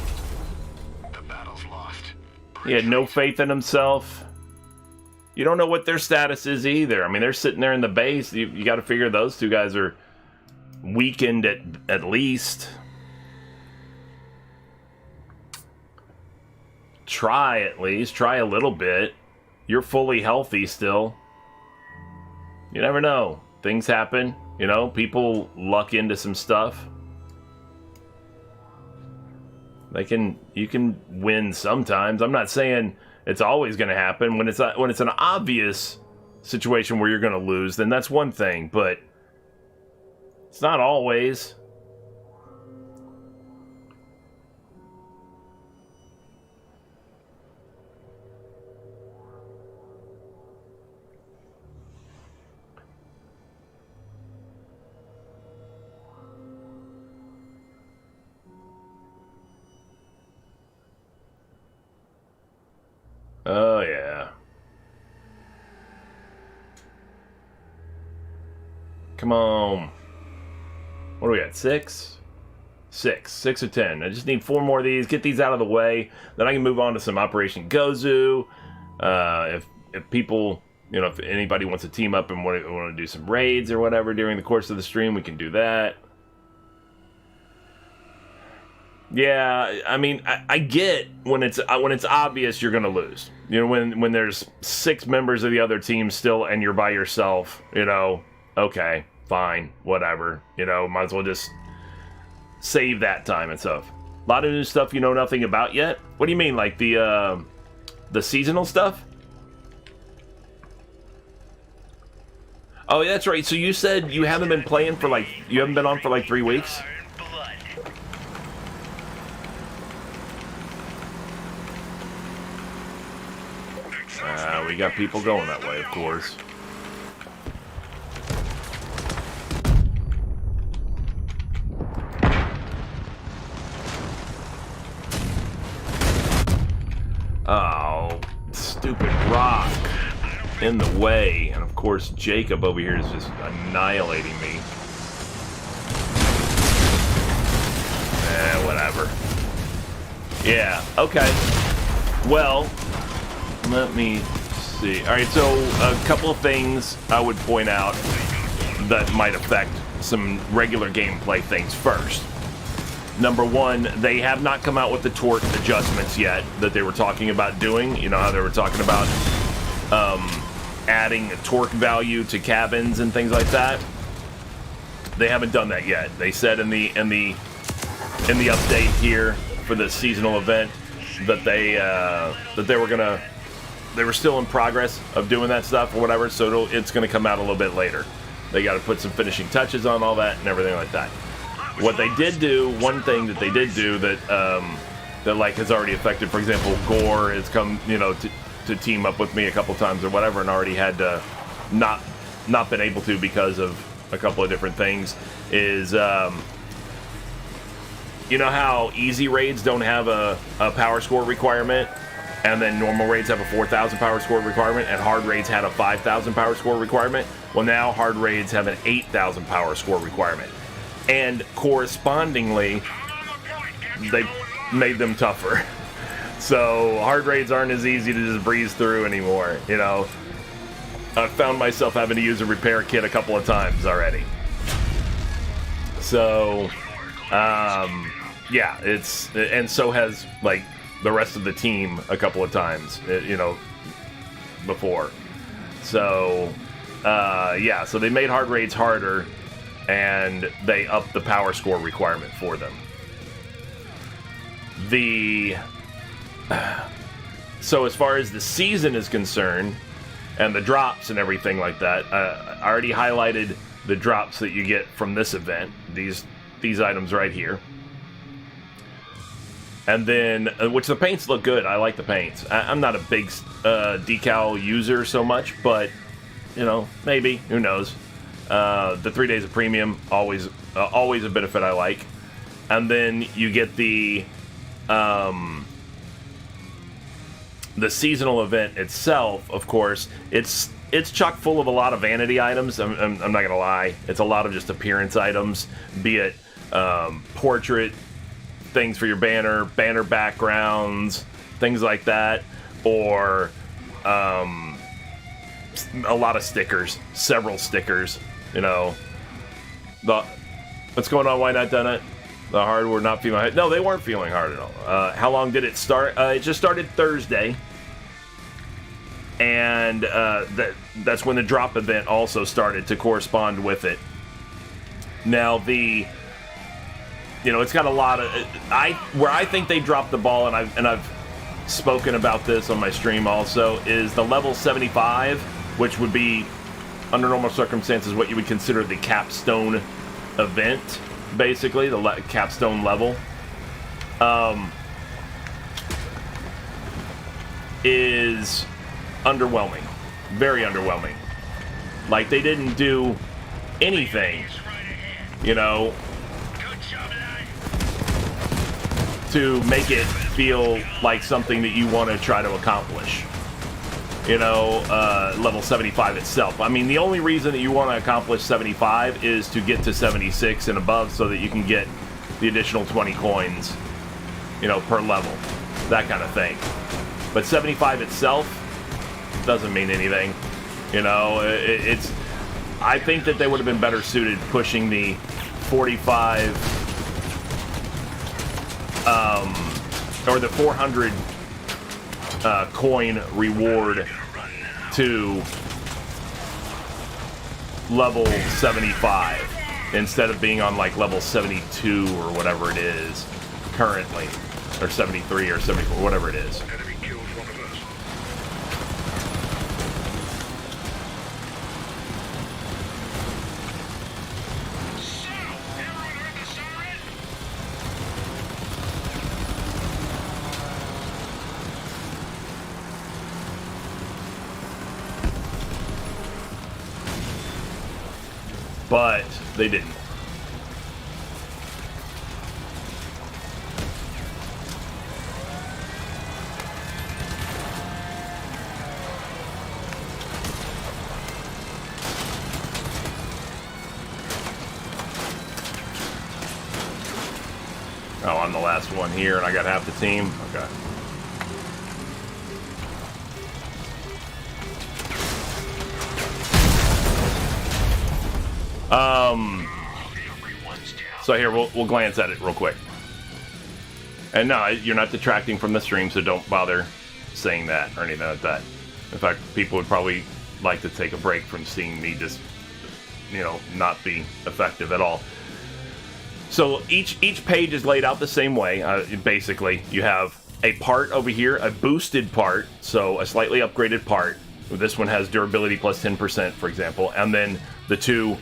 The battle's lost. He had no faith in himself. You don't know what their status is either. I mean, they're sitting there in the base. You got to figure those two guys are weakened at least. Try at least. Try a little bit. You're fully healthy still. You never know. Things happen. You know, people luck into some stuff. You can win sometimes. I'm not saying it's always going to happen. When it's an obvious situation where you're going to lose, then that's one thing. But it's not always. Oh, yeah. Come on. What do we got? 6? 6 or 10. I just need 4 more of these. Get these out of the way. Then I can move on to some Operation Gozu. If people, you know, if anybody wants to team up and want to do some raids or whatever during the course of the stream, we can do that. Yeah, I mean, I get when it's obvious you're gonna lose. You know, when there's 6 members of the other team still and you're by yourself. You know, okay, fine, whatever. You know, might as well just save that time and stuff. A lot of new stuff you know nothing about yet. What do you mean, like the seasonal stuff? Oh, yeah, that's right. So you said you haven't been playing for you haven't been on for 3 weeks. We got people going that way, of course. Oh, stupid rock in the way. And of course, Jacob over here is just annihilating me. Whatever. Yeah, okay. Well, let me see. Alright, so a couple of things I would point out that might affect some regular gameplay things first. Number one, they have not come out with the torque adjustments yet that they were talking about doing. You know how they were talking about adding a torque value to cabins and things like that? They haven't done that yet. They said in the in the update here for the seasonal event that they were still in progress of doing that stuff or whatever, so it's going to come out a little bit later. They got to put some finishing touches on all that and everything like that. What they did do, one thing that they did do that that like has already affected, for example, Gore has come, to team up with me a couple times or whatever, and already had not been able to because of a couple of different things, is you know how easy raids don't have a power score requirement, and then normal raids have a 4,000 power score requirement, and hard raids had a 5,000 power score requirement? Well, now hard raids have an 8,000 power score requirement. And correspondingly, they made them tougher. So hard raids aren't as easy to just breeze through anymore, I've found myself having to use a repair kit a couple of times already. So, yeah, and so has, like, the rest of the team a couple of times, before. So, yeah, so they made hard raids harder, and they upped the power score requirement for them. So as far as the season is concerned, and the drops and everything like that, I already highlighted the drops that you get from this event, these items right here. And then, which the paints look good. I like the paints. I'm not a big decal user so much, but, maybe. Who knows? The 3 days of premium, always a benefit I like. And then you get the seasonal event itself, of course. It's chock full of a lot of vanity items. I'm not going to lie. It's a lot of just appearance items, be it portrait things for your banner backgrounds, things like that, or a lot of stickers, several stickers, what's going on, why not done it? The hard were not feeling hard. No, they weren't feeling hard at all. How long did it start? It just started Thursday, and that's when the drop event also started to correspond with it. Now it's got a lot of where I think they dropped the ball, and I've spoken about this on my stream also, is the level 75, which would be under normal circumstances what you would consider the capstone event, basically the capstone level, is underwhelming, very underwhelming. Like, they didn't do anything, to make it feel like something that you want to try to accomplish. Level 75 itself. I mean, the only reason that you want to accomplish 75 is to get to 76 and above so that you can get the additional 20 coins, per level. That kind of thing. But 75 itself doesn't mean anything. I think that they would have been better suited pushing the 45 or the 400 coin reward to level 75 instead of being on like level 72 or whatever it is currently, or 73 or 74, whatever it is. But they didn't. Oh, I'm the last one here, and I got half the team? Okay. So here, we'll glance at it real quick. And no, you're not detracting from the stream, so don't bother saying that or anything like that. In fact, people would probably like to take a break from seeing me just, not be effective at all. So each page is laid out the same way. Basically, you have a part over here, a boosted part, so a slightly upgraded part. This one has durability plus 10%, for example, and then the two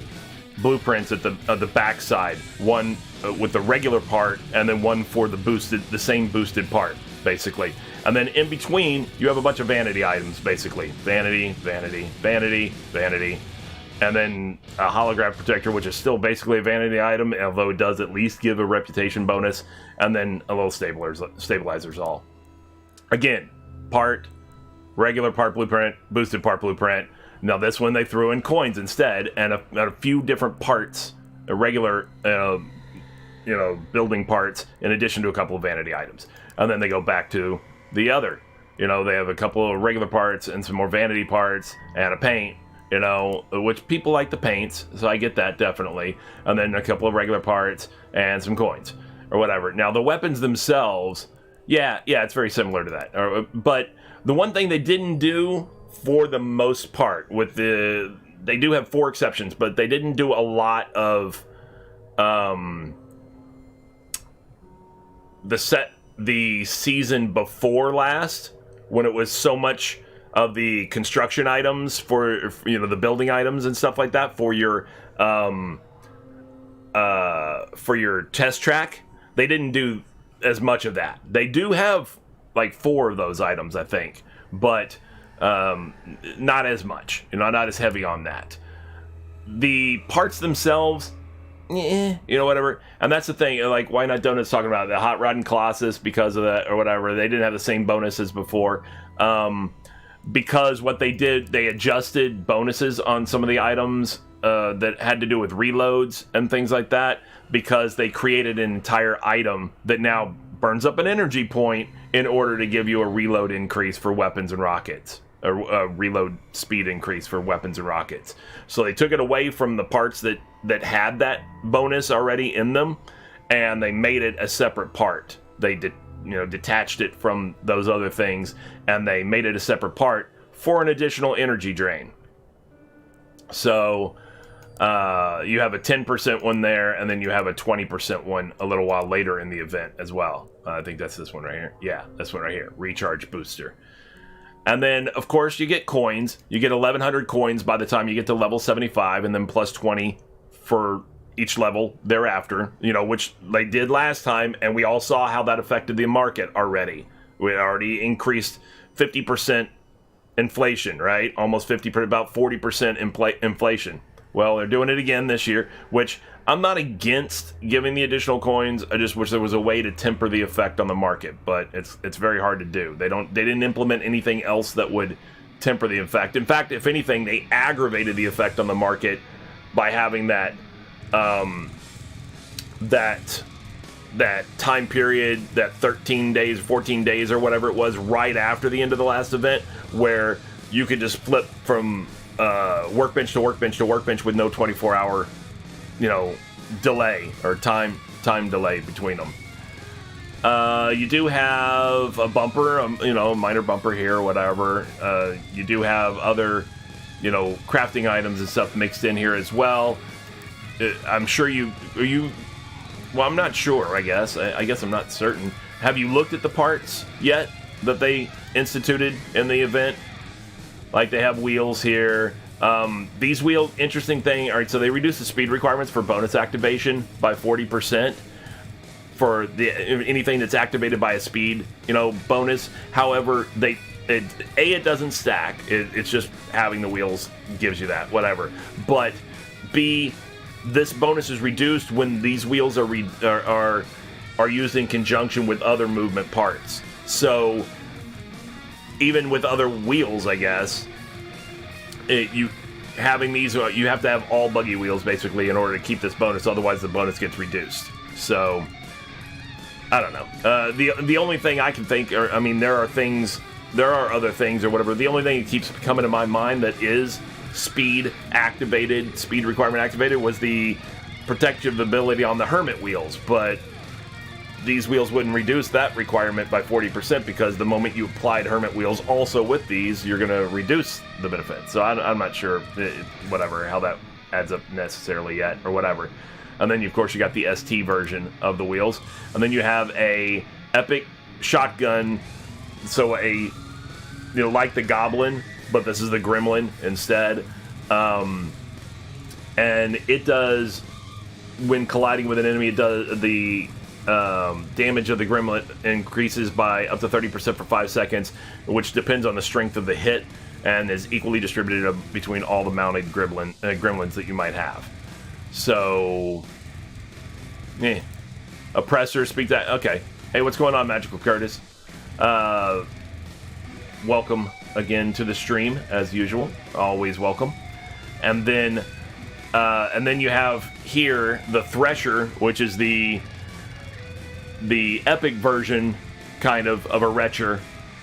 blueprints at the back side, one with the regular part, and then one for the same boosted part, basically. And then in between, you have a bunch of vanity items, basically. Vanity, vanity, vanity, vanity. And then a holograph protector, which is still basically a vanity item, although it does at least give a reputation bonus. And then a little stabilizers all. Again, part, regular part blueprint, boosted part blueprint. Now this one they threw in coins instead, and a few different parts, regular, building parts, in addition to a couple of vanity items. And then they go back to the other. They have a couple of regular parts and some more vanity parts and a paint. Which people like the paints, so I get that definitely. And then a couple of regular parts and some coins or whatever. Now the weapons themselves, yeah, it's very similar to that. But the one thing they didn't do for the most part they do have 4 exceptions, but they didn't do a lot of the season before last, when it was so much of the construction items for the building items and stuff like that for your test track. They didn't do as much of that. They do have like 4 of those items, I think, but not as much. Not as heavy on that. The parts themselves, whatever. And that's the thing. Like, Why Not Donuts talking about the Hot Rod and Colossus because of that or whatever. They didn't have the same bonuses before. Because what they did, they adjusted bonuses on some of the items that had to do with reloads and things like that, because they created an entire item that now burns up an energy point in order to give you a reload increase for weapons and rockets, or a reload speed increase for weapons and rockets. So they took it away from the parts that had that bonus already in them, and they made it a separate part. They detached it from those other things, and they made it a separate part for an additional energy drain. So you have a 10% one there, and then you have a 20% one a little while later in the event as well. I think that's this one right here. Yeah, this one right here. Recharge booster. And then, of course, you get coins. You get 1,100 coins by the time you get to level 75, and then plus 20 for each level thereafter, which they did last time, and we all saw how that affected the market already. We already increased 50% inflation, right? Almost 50%, about 40% inflation. Well, they're doing it again this year, which I'm not against giving the additional coins. I just wish there was a way to temper the effect on the market, but it's very hard to do. They didn't implement anything else that would temper the effect. In fact, if anything, they aggravated the effect on the market by having that time period, that 13 days, 14 days or whatever it was, right after the end of the last event, where you could just flip from workbench to workbench to workbench with no 24-hour, delay or time delay between them. You do have a bumper, a minor bumper here or whatever. You do have other, crafting items and stuff mixed in here as well. I'm sure well, I'm not sure, I guess. I guess I'm not certain. Have you looked at the parts yet that they instituted in the event? Like, they have wheels here. These wheels, interesting thing. All right, so they reduced the speed requirements for bonus activation by 40% for anything that's activated by a speed, bonus. However, it doesn't stack. It's just having the wheels gives you that, whatever. But B, this bonus is reduced when these wheels are used in conjunction with other movement parts. So even with other wheels, I guess, having these, you have to have all buggy wheels basically in order to keep this bonus. Otherwise, the bonus gets reduced. So I don't know. The only thing I can think, there are other things or whatever. The only thing that keeps coming to my mind that is speed requirement activated was the protective ability on the hermit wheels, but these wheels wouldn't reduce that requirement by 40% because the moment you applied hermit wheels also with these, you're going to reduce the benefit. So I'm not sure, how that adds up necessarily yet or whatever. And then, of course, you got the ST version of the wheels. And then you have a epic shotgun, so like the Goblin, but this is the Gremlin instead. And it does, when colliding with an enemy, it does the damage of the Gremlin increases by up to 30% for 5 seconds, which depends on the strength of the hit and is equally distributed between all the mounted gremlins that you might have. So, Oppressor, speak that. Okay. Hey, what's going on, Magical Curtis? Welcome again to the stream, as usual. Always welcome. And then you have here the Thresher, which is the epic version, kind of a Retcher.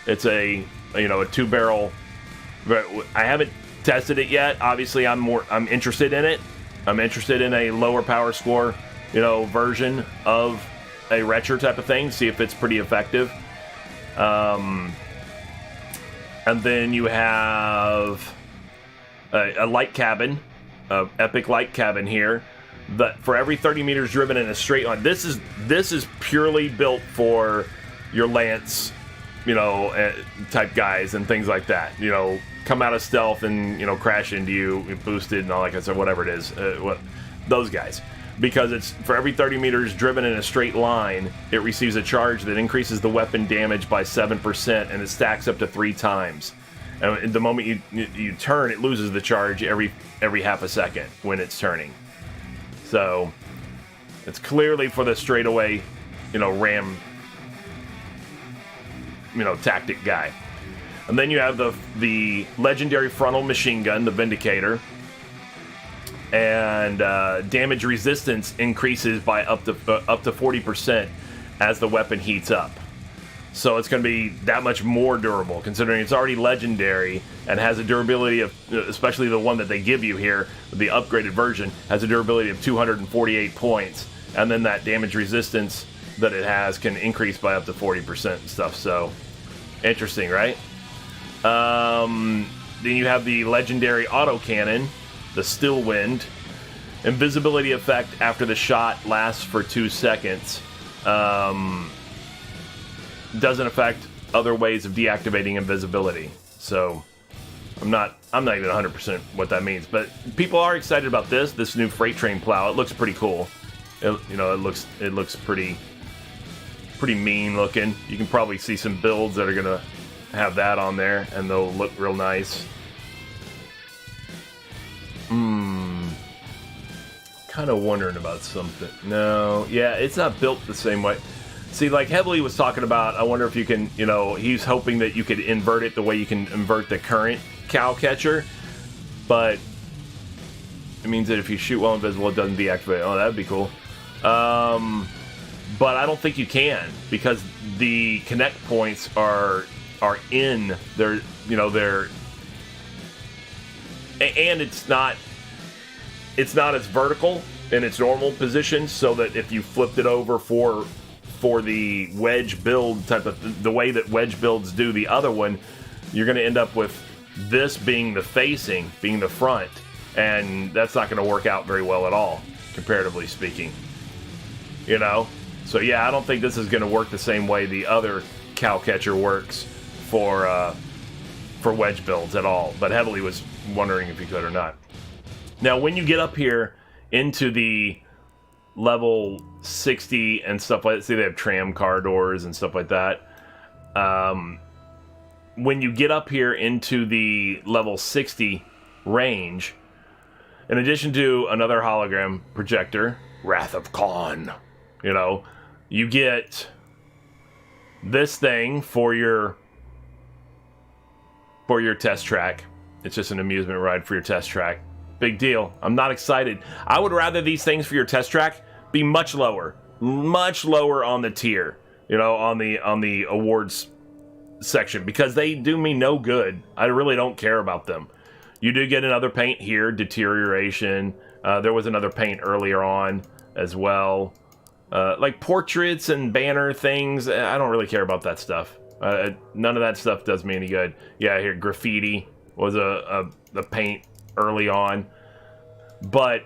It's a 2-barrel. I haven't tested it yet. Obviously, I'm interested in it. I'm interested in a lower power score, version of a Retcher type of thing. See if it's pretty effective. And then you have a light cabin, epic light cabin here. That for every 30 meters driven in a straight line. This is purely built for your Lance, type guys and things like that. Come out of stealth and crash into you, boosted and all that kind of stuff, whatever it is. Those guys, because it's for every 30 meters driven in a straight line, it receives a charge that increases the weapon damage by 7%, and it stacks up to 3 times. And the moment you turn, it loses the charge every half a second when it's turning. So it's clearly for the straightaway, ram, tactic guy. And then you have the legendary frontal machine gun, the Vindicator, and damage resistance increases by up to 40% as the weapon heats up. So it's going to be that much more durable, considering it's already legendary and has a durability of, especially the one that they give you here, the upgraded version, has a durability of 248 points. And then that damage resistance that it has can increase by up to 40% and stuff. So, interesting, right? Then you have the legendary autocannon, the Stillwind. Invisibility effect after the shot lasts for 2 seconds. Doesn't affect other ways of deactivating invisibility. So I'm not even 100% what that means, but people are excited about this new freight train plow. It looks pretty cool. It looks pretty mean looking. You can probably see some builds that are gonna have that on there, and they'll look real nice. Kind of wondering about something. No, yeah, it's not built the same way. See, like Heavily was talking about, I wonder if you can, he's hoping that you could invert it the way you can invert the current cow catcher, but it means that if you shoot while invisible, it doesn't deactivate. Oh, that'd be cool. But I don't think you can, because the connect points are in their, and it's not as vertical in its normal position, so that if you flipped it over for the wedge build type of, the way that wedge builds do the other one, you're going to end up with this being the front, and that's not going to work out very well at all, comparatively speaking. So yeah, I don't think this is going to work the same way the other cow catcher works for wedge builds at all. But Heavily was wondering if you could or not. Now, when you get up here into the level 60 and stuff like that, see they have tram car doors and stuff like that. When you get up here into the level 60 range, in addition to another hologram projector, Wrath of Khan, you get this thing for your test track. It's just an amusement ride for your test track. Big deal. I'm not excited. I would rather these things for your test track be much lower on the tier, on the awards section, because they do me no good. I really don't care about them. You do get another paint here, Deterioration. There was another paint earlier on as well. Like portraits and banner things, I don't really care about that stuff. None of that stuff does me any good. Yeah, here, Graffiti was a paint early on. But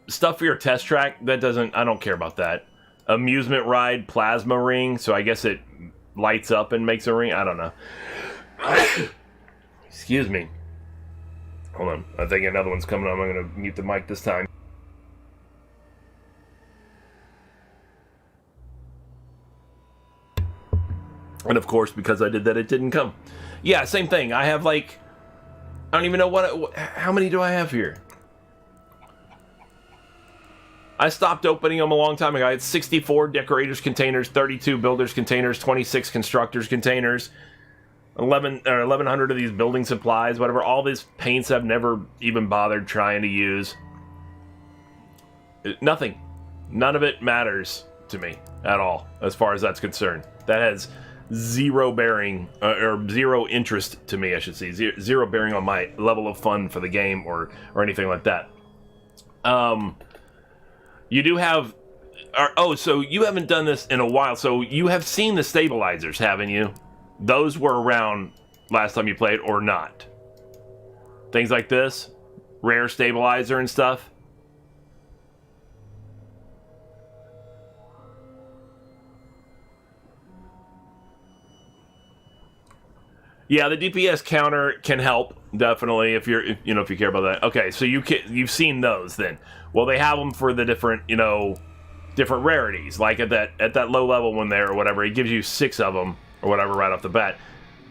stuff for your test track, I don't care about that. Amusement ride, plasma ring, so I guess it lights up and makes a ring. I don't know. Excuse me. Hold on. I think another one's coming on. I'm going to mute the mic this time. And of course, because I did that, it didn't come. Yeah, same thing. I have like, I don't even know how many do I have here? I stopped opening them a long time ago. I had 64 decorators containers, 32 builders containers, 26 constructors containers, 1,100 of these building supplies, whatever. All these paints I've never even bothered trying to use. Nothing. None of it matters to me at all, as far as that's concerned. That has zero bearing, or zero interest to me, I should say. Zero bearing on my level of fun for the game or anything like that. You do have... so you haven't done this in a while. So you have seen the stabilizers, haven't you? Those were around last time you played, or not? Things like this? Rare stabilizer and stuff? Yeah, the DPS counter can help, definitely, if you care about that. Okay, so you've seen those then. Well, they have them for the different rarities. Like at that low level one there or whatever, it gives you 6 of them or whatever right off the bat.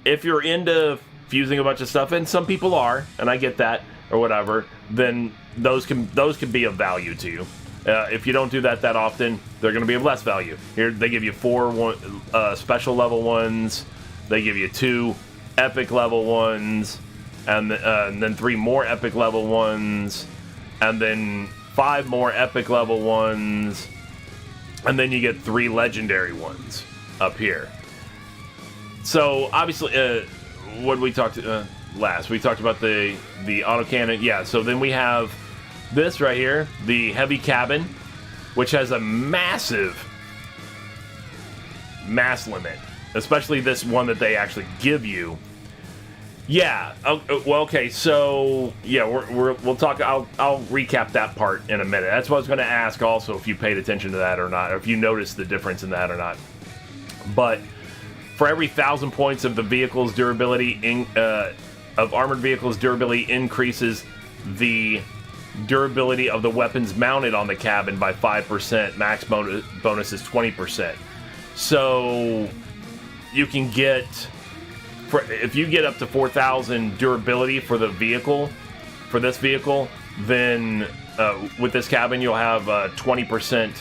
If you're into fusing a bunch of stuff, and some people are, and I get that or whatever, then those can be of value to you. If you don't do that often, they're going to be of less value. Here they give you 4 special level ones. They give you 2 epic level ones, and then 3 more epic level ones, and then 5 more epic level ones, and then you get 3 legendary ones up here. So obviously, what did we talk last? We talked about the autocannon. Yeah. So then we have this right here, the heavy cabin, which has a massive mass limit. Especially this one that they actually give you. Yeah. Well, okay. So yeah, we'll talk. I'll recap that part in a minute. That's what I was going to ask. Also, if you paid attention to that or not, or if you noticed the difference in that or not. But for every 1,000 points of the vehicle's durability of armored vehicles' durability increases the durability of the weapons mounted on the cabin by 5%. Max bonus is 20%. So you can get, if you get up to 4,000 durability for the vehicle, for this vehicle, then with this cabin you'll have 20%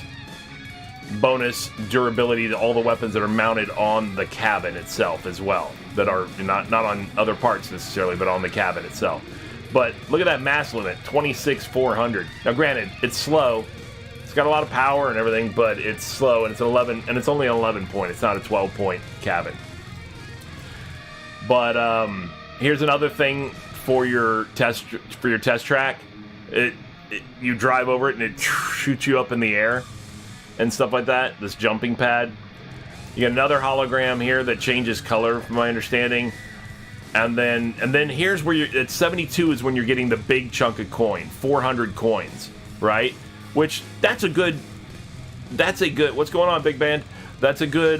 bonus durability to all the weapons that are mounted on the cabin itself as well, that are not on other parts necessarily, but on the cabin itself. But look at that mass limit, 26,400. Now granted, it's slow. It's got a lot of power and everything, but it's slow, and it's 11, and it's only an 11 point. It's not a 12 point cabin. But here's another thing for your test track. You drive over it and it shoots you up in the air and stuff like that. This jumping pad. You get another hologram here that changes color, from my understanding. And then here's where you're at 72 is when you're getting the big chunk of coin, 400 coins, right? Which that's a good. What's going on, Big Band? That's a good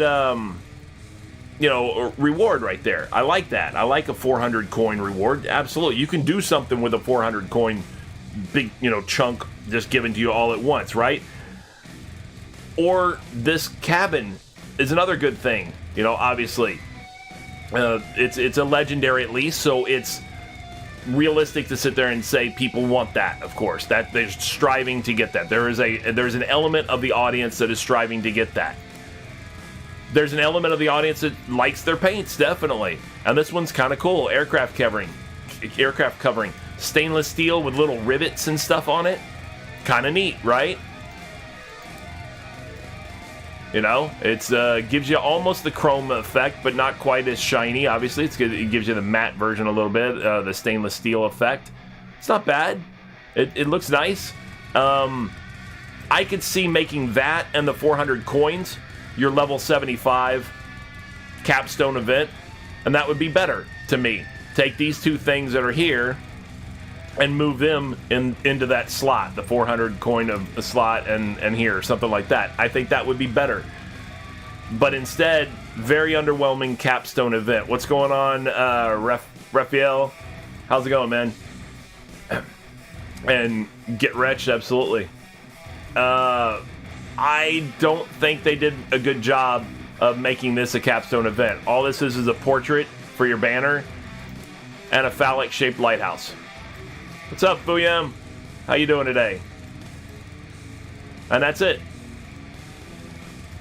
reward right there. I like that. I like a 400 coin reward. Absolutely. You can do something with a 400 coin big, chunk just given to you all at once, right? Or this cabin is another good thing. Obviously. It's a legendary at least, so it's realistic to sit there and say people want that. Of course, that they're striving to get that. There's an element of the audience that is striving to get that. There's an element of the audience that likes their paints, definitely. And this one's kind of cool. Aircraft covering, stainless steel with little rivets and stuff on it. Kind of neat, right? It's gives you almost the chrome effect, but not quite as shiny. Obviously, it gives you the matte version a little bit, the stainless steel effect. It's not bad. It looks nice. I could see making that and the 400 coins your level 75 capstone event, and that would be better to me. Take these two things that are here and move them into that slot, the 400 coin of the slot and here, something like that. I think that would be better. But instead, very underwhelming capstone event. What's going on, Raphael? How's it going, man? And get wretched, absolutely. I don't think they did a good job of making this a capstone event. All this is a portrait for your banner and a phallic-shaped lighthouse. What's up, Fuyam? How you doing today? And that's it.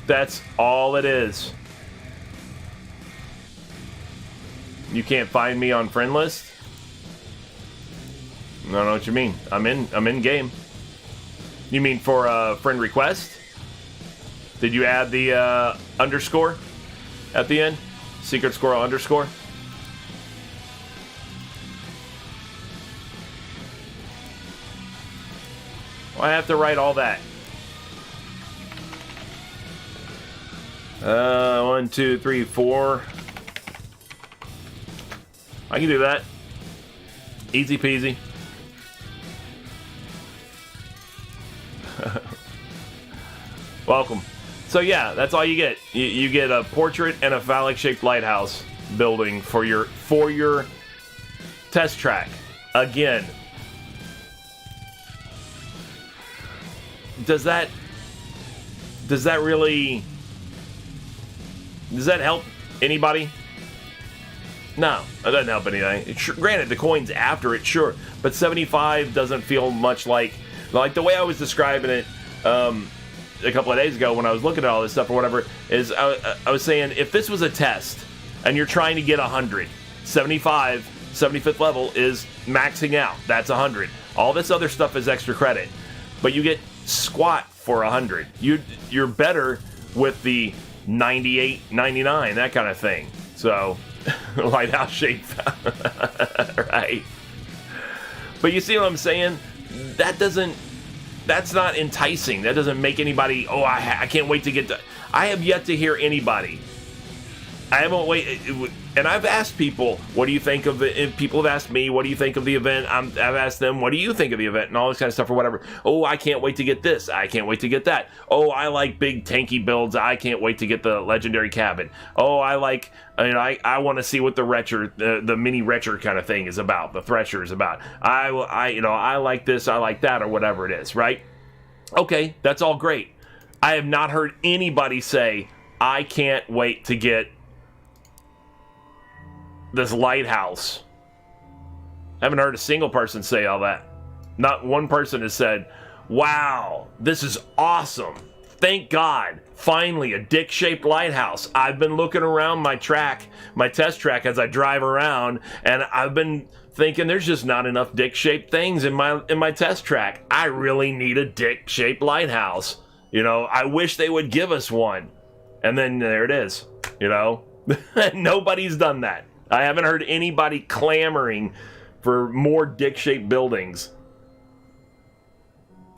That's all it is. You can't find me on friend list? I don't know what you mean. I'm in game. You mean for a friend request? Did you add the underscore at the end? Secret Squirrel underscore? Well, I have to write all that. 1, 2, 3, 4. I can do that. Easy peasy. Welcome. So yeah, that's all you get. You get a portrait and a phallic-shaped lighthouse building for your test track. Again, does that help anybody? No, it doesn't help anything. Granted, the coins after it, sure, but 75 doesn't feel much like the way I was describing it a couple of days ago when I was looking at all this stuff or whatever. Is I was saying, if this was a test and you're trying to get 100, 75, 75th level is maxing out. That's 100. All this other stuff is extra credit, but you get squat for 100. You're better with the 98, 99, that kind of thing. So, lighthouse shape, right? But you see what I'm saying? That's not enticing. That doesn't make anybody, I can't wait to get to. I have yet to hear anybody. I haven't waited. And I've asked people, what do you think of it? And people have asked me, what do you think of the event? I've asked them, what do you think of the event? And all this kind of stuff or whatever. Oh, I can't wait to get this. I can't wait to get that. Oh, I like big tanky builds. I can't wait to get the legendary cabin. Oh, I want to see what the Retcher, the mini Retcher kind of thing is about. The Thresher is about. I like this. I like that, or whatever it is, right? Okay, that's all great. I have not heard anybody say, I can't wait to get this lighthouse. I haven't heard a single person say all that. Not one person has said, wow, this is awesome. Thank God. Finally, a dick-shaped lighthouse. I've been looking around my test track as I drive around, and I've been thinking there's just not enough dick-shaped things in my test track. I really need a dick-shaped lighthouse. I wish they would give us one. And then there it is. Nobody's done that. I haven't heard anybody clamoring for more dick-shaped buildings.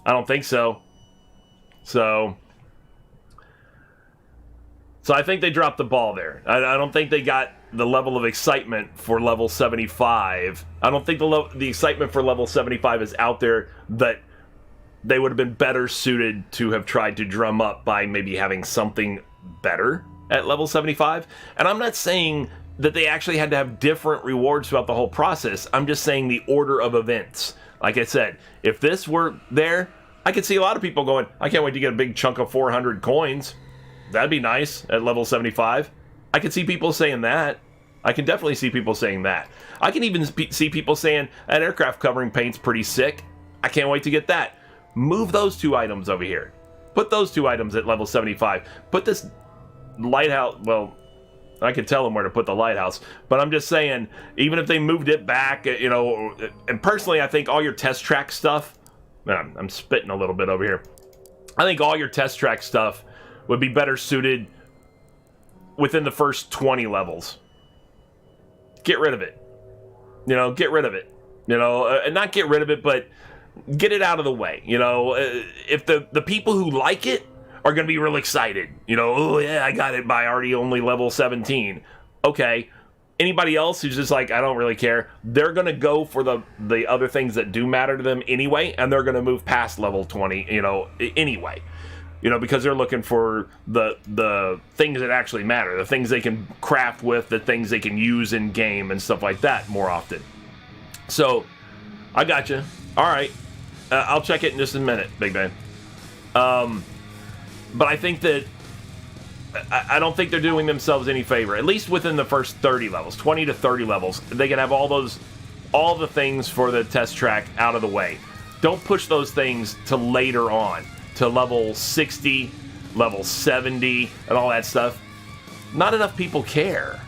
I don't think so. So I think they dropped the ball there. I don't think they got the level of excitement for level 75. I don't think the excitement for level 75 is out there that they would have been better suited to have tried to drum up by maybe having something better at level 75. And I'm not saying that they actually had to have different rewards throughout the whole process. I'm just saying the order of events. Like I said, if this were there, I could see a lot of people going, I can't wait to get a big chunk of 400 coins. That'd be nice at level 75. I could see people saying that. I can definitely see people saying that. I can even see people saying, that aircraft covering paint's pretty sick. I can't wait to get that. Move those two items over here. Put those two items at level 75. Put this lighthouse, well, I could tell them where to put the lighthouse, but I'm just saying, even if they moved it back, and personally, I think all your test track stuff, man, I'm spitting a little bit over here. I think all your test track stuff would be better suited within the first 20 levels. Get rid of it. Get rid of it. And not get rid of it, but get it out of the way. If the people who like it are going to be real excited. Oh yeah, I got it by already only level 17. Okay, anybody else who's just like, I don't really care, they're going to go for the other things that do matter to them anyway, and they're going to move past level 20, anyway. Because they're looking for the things that actually matter, the things they can craft with, the things they can use in game and stuff like that more often. So, I gotcha. All right. I'll check it in just a minute, Big Man. But I think that I don't think they're doing themselves any favor, at least within the first 30 levels, 20 to 30 levels. They can have all the things for the test track out of the way. Don't push those things to later on, to level 60, level 70, and all that stuff. Not enough people care.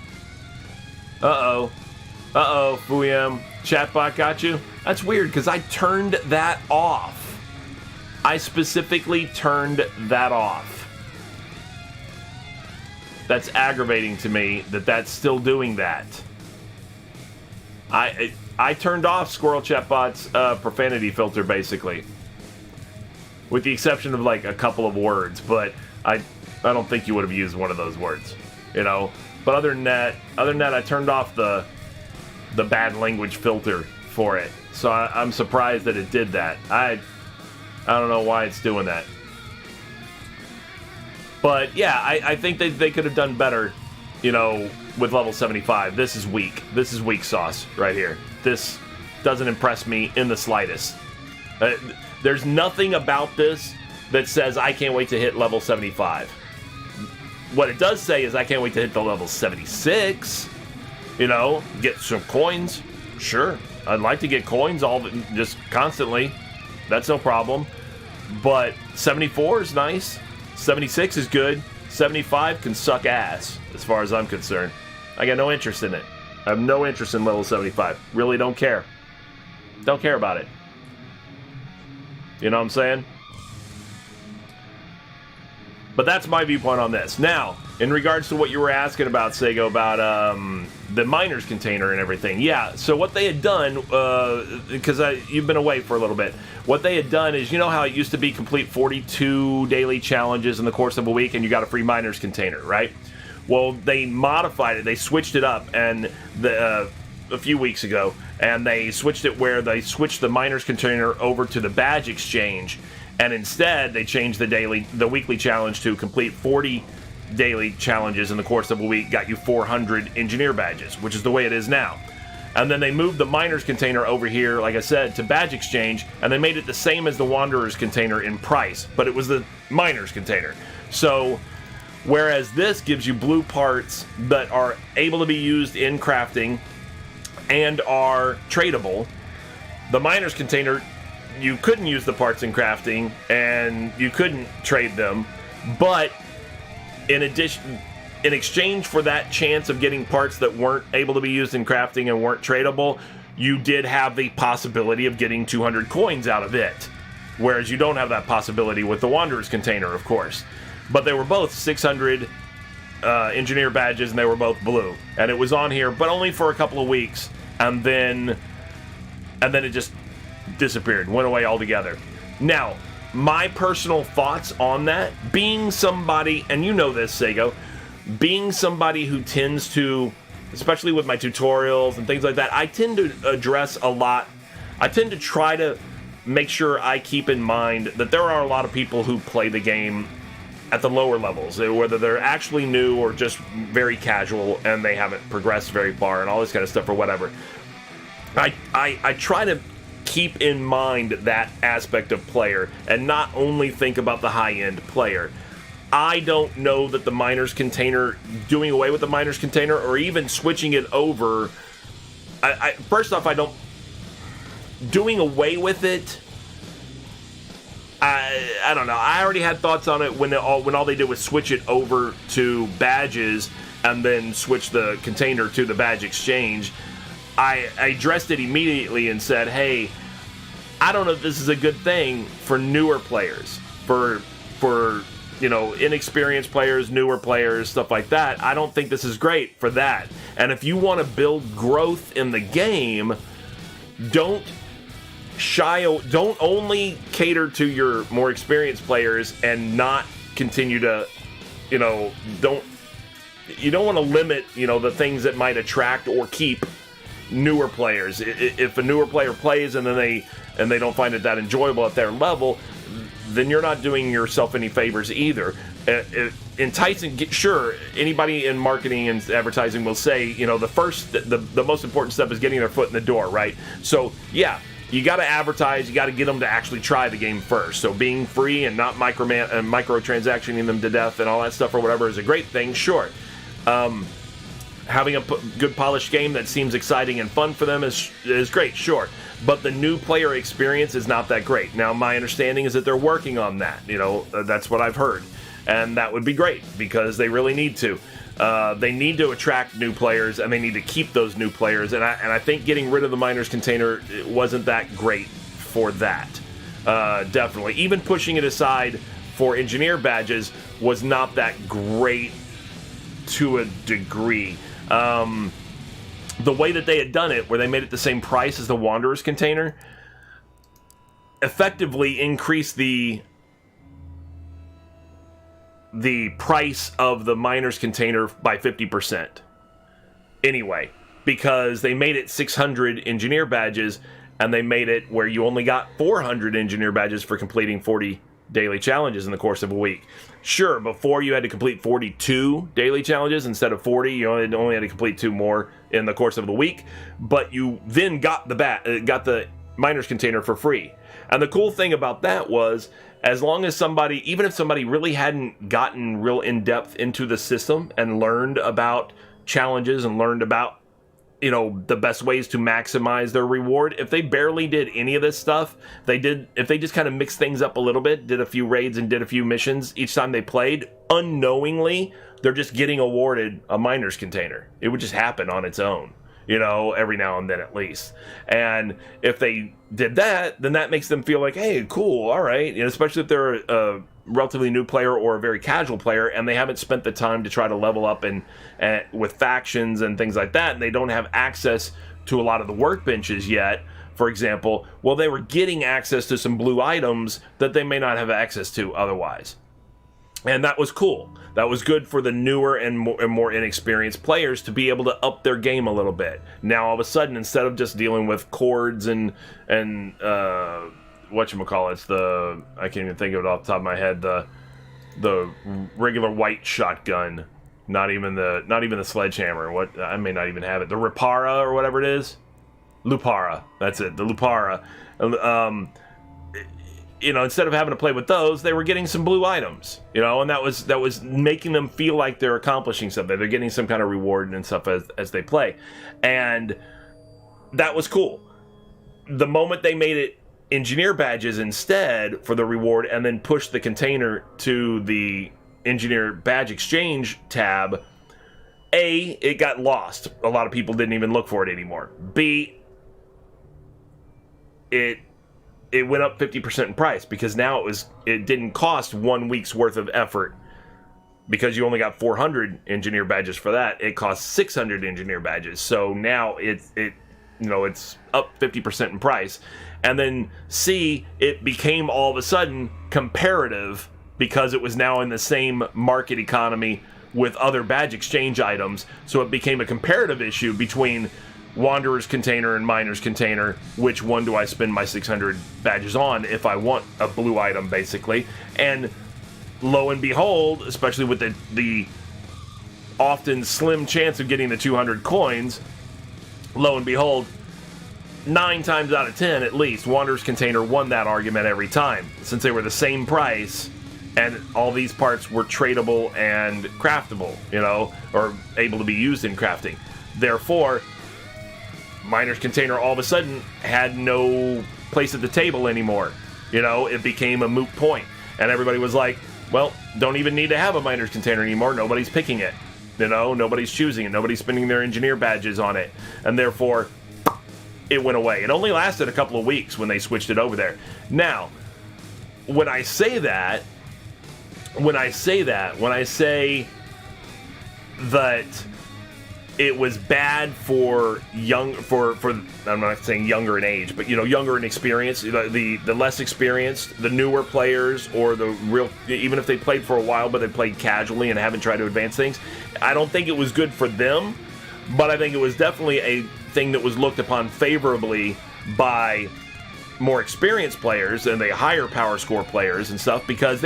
Uh-oh, Fuyam. Chatbot got you? That's weird, because I turned that off. I specifically turned that off. That's aggravating to me that's still doing that. I turned off Squirrel Chatbot's profanity filter, basically. With the exception of, like, a couple of words, but I don't think you would have used one of those words, But other than that, I turned off the bad language filter for it. So I'm surprised that it did that. I don't know why it's doing that. But yeah, I think they could have done better, with level 75. This is weak. This is weak sauce right here. This doesn't impress me in the slightest. There's nothing about this that says I can't wait to hit level 75. What it does say is I can't wait to hit the level 76. Get some coins. Sure, I'd like to get coins just constantly. That's no problem. But 74 is nice. 76 is good. 75 can suck ass, as far as I'm concerned. I got no interest in it. I have no interest in level 75. Really don't care. Don't care about it. You know what I'm saying? But that's my viewpoint on this. Now, in regards to what you were asking about, Sego, about the miner's container and everything. Yeah, so what they had done, because you've been away for a little bit, what they had done is, how it used to be complete 42 daily challenges in the course of a week and you got a free miner's container, right? Well, they modified it. They switched it up and a few weeks ago, and they switched it where they switched the miner's container over to the badge exchange, and instead they changed the weekly challenge to complete 40 daily challenges in the course of a week, got you 400 engineer badges, which is the way it is now. And then they moved the miner's container over here, like I said, to badge exchange, and they made it the same as the wanderer's container in price, but it was the miner's container. So whereas this gives you blue parts that are able to be used in crafting and are tradable, the miner's container, you couldn't use the parts in crafting and you couldn't trade them, but in exchange for that chance of getting parts that weren't able to be used in crafting and weren't tradable, you did have the possibility of getting 200 coins out of it. Whereas you don't have that possibility with the Wanderer's container, of course. But they were both 600 engineer badges, and they were both blue. And it was on here, but only for a couple of weeks. And then it just disappeared, went away altogether. Now, my personal thoughts on that, being somebody, and you know this, Sego, being somebody who tends to, especially with my tutorials and things like that, I tend to address a lot. I tend to try to make sure I keep in mind that there are a lot of people who play the game at the lower levels, whether they're actually new or just very casual and they haven't progressed very far and all this kind of stuff or whatever. I try to keep in mind that aspect of player and not only think about the high-end player. I don't know that the miner's container, doing away with the miner's container or even switching it over, first off, doing away with it, I don't know. I already had thoughts on it when all they did was switch it over to badges and then switch the container to the badge exchange. I addressed it immediately and said, hey, I don't know if this is a good thing for newer players, for inexperienced players, newer players, stuff like that. I don't think this is great for that. And if you want to build growth in the game, don't only cater to your more experienced players and not continue to, don't you don't want to limit, the things that might attract or keep newer players. If a newer player plays and then they don't find it that enjoyable at their level, then you're not doing yourself any favors either. Enticing, sure, anybody in marketing and advertising will say, the most important step is getting their foot in the door, right? So, yeah, you got to advertise, you got to get them to actually try the game first. So being free and not microtransactioning them to death and all that stuff or whatever is a great thing, sure. Having a good polished game that seems exciting and fun for them is great, sure. But the new player experience is not that great. Now, my understanding is that they're working on that. That's what I've heard. And that would be great because they really need to. They need to attract new players and they need to keep those new players. And I think getting rid of the miners container wasn't that great for that. Definitely. Even pushing it aside for engineer badges was not that great to a degree. The way that they had done it, where they made it the same price as the Wanderer's container, effectively increased the price of the Miner's container by 50%. Anyway, because they made it 600 engineer badges, and they made it where you only got 400 engineer badges for completing 40 daily challenges in the course of a week. Sure, before you had to complete 42 daily challenges instead of 40. You only had to complete 2 more in the course of the week, but you then got the Miner's container for free. And the cool thing about that was, as long as even if somebody really hadn't gotten real in-depth into the system and learned about challenges and learned about, the best ways to maximize their reward, if they barely did any of this stuff, if they just kind of mixed things up a little bit, did a few raids and did a few missions each time they played, unknowingly, they're just getting awarded a Miner's container. It would just happen on its own. Every now and then at least. And if they did that, then that makes them feel like, hey, cool, all right. Especially if they're a relatively new player or a very casual player and they haven't spent the time to try to level up and with factions and things like that, and they don't have access to a lot of the workbenches yet, for example, well, they were getting access to some blue items that they may not have access to otherwise. And that was cool. That was good for the newer and more inexperienced players to be able to up their game a little bit. Now, all of a sudden, instead of just dealing with cords and whatchamacallit, I can't even think of it off the top of my head, the regular white shotgun, not even the sledgehammer. What, I may not even have it. The Ripara or whatever it is, Lupara. That's it. The Lupara. Instead of having to play with those, they were getting some blue items, and that was making them feel like they're accomplishing something. They're getting some kind of reward and stuff as they play. And that was cool. The moment they made it engineer badges instead for the reward and then pushed the container to the engineer badge exchange tab, A, it got lost. A lot of people didn't even look for it anymore. B, it went up 50% in price because now it didn't cost 1 week's worth of effort because you only got 400 engineer badges for that. It cost 600 engineer badges. So now it's up 50% in price. And then C, it became all of a sudden comparative because it was now in the same market economy with other badge exchange items. So it became a comparative issue between Wanderer's container and Miner's container. Which one do I spend my 600 badges on if I want a blue item, basically? And lo and behold, especially with the often slim chance of getting the 200 coins, lo and behold, 9 times out of 10 at least, Wanderer's container won that argument every time, since they were the same price and all these parts were tradable and craftable, or able to be used in crafting. Therefore, Miner's container all of a sudden had no place at the table anymore. It became a moot point. And everybody was like, well, don't even need to have a Miner's container anymore. Nobody's picking it. Nobody's choosing it. Nobody's spending their engineer badges on it. And therefore, it went away. It only lasted a couple of weeks when they switched it over there. Now, when I say that it was bad for I'm not saying younger in age, but younger in experience, the less experienced, the newer players, or the real, even if they played for a while but they played casually and haven't tried to advance things. I don't think it was good for them, but I think it was definitely a thing that was looked upon favorably by more experienced players and the higher power score players and stuff, because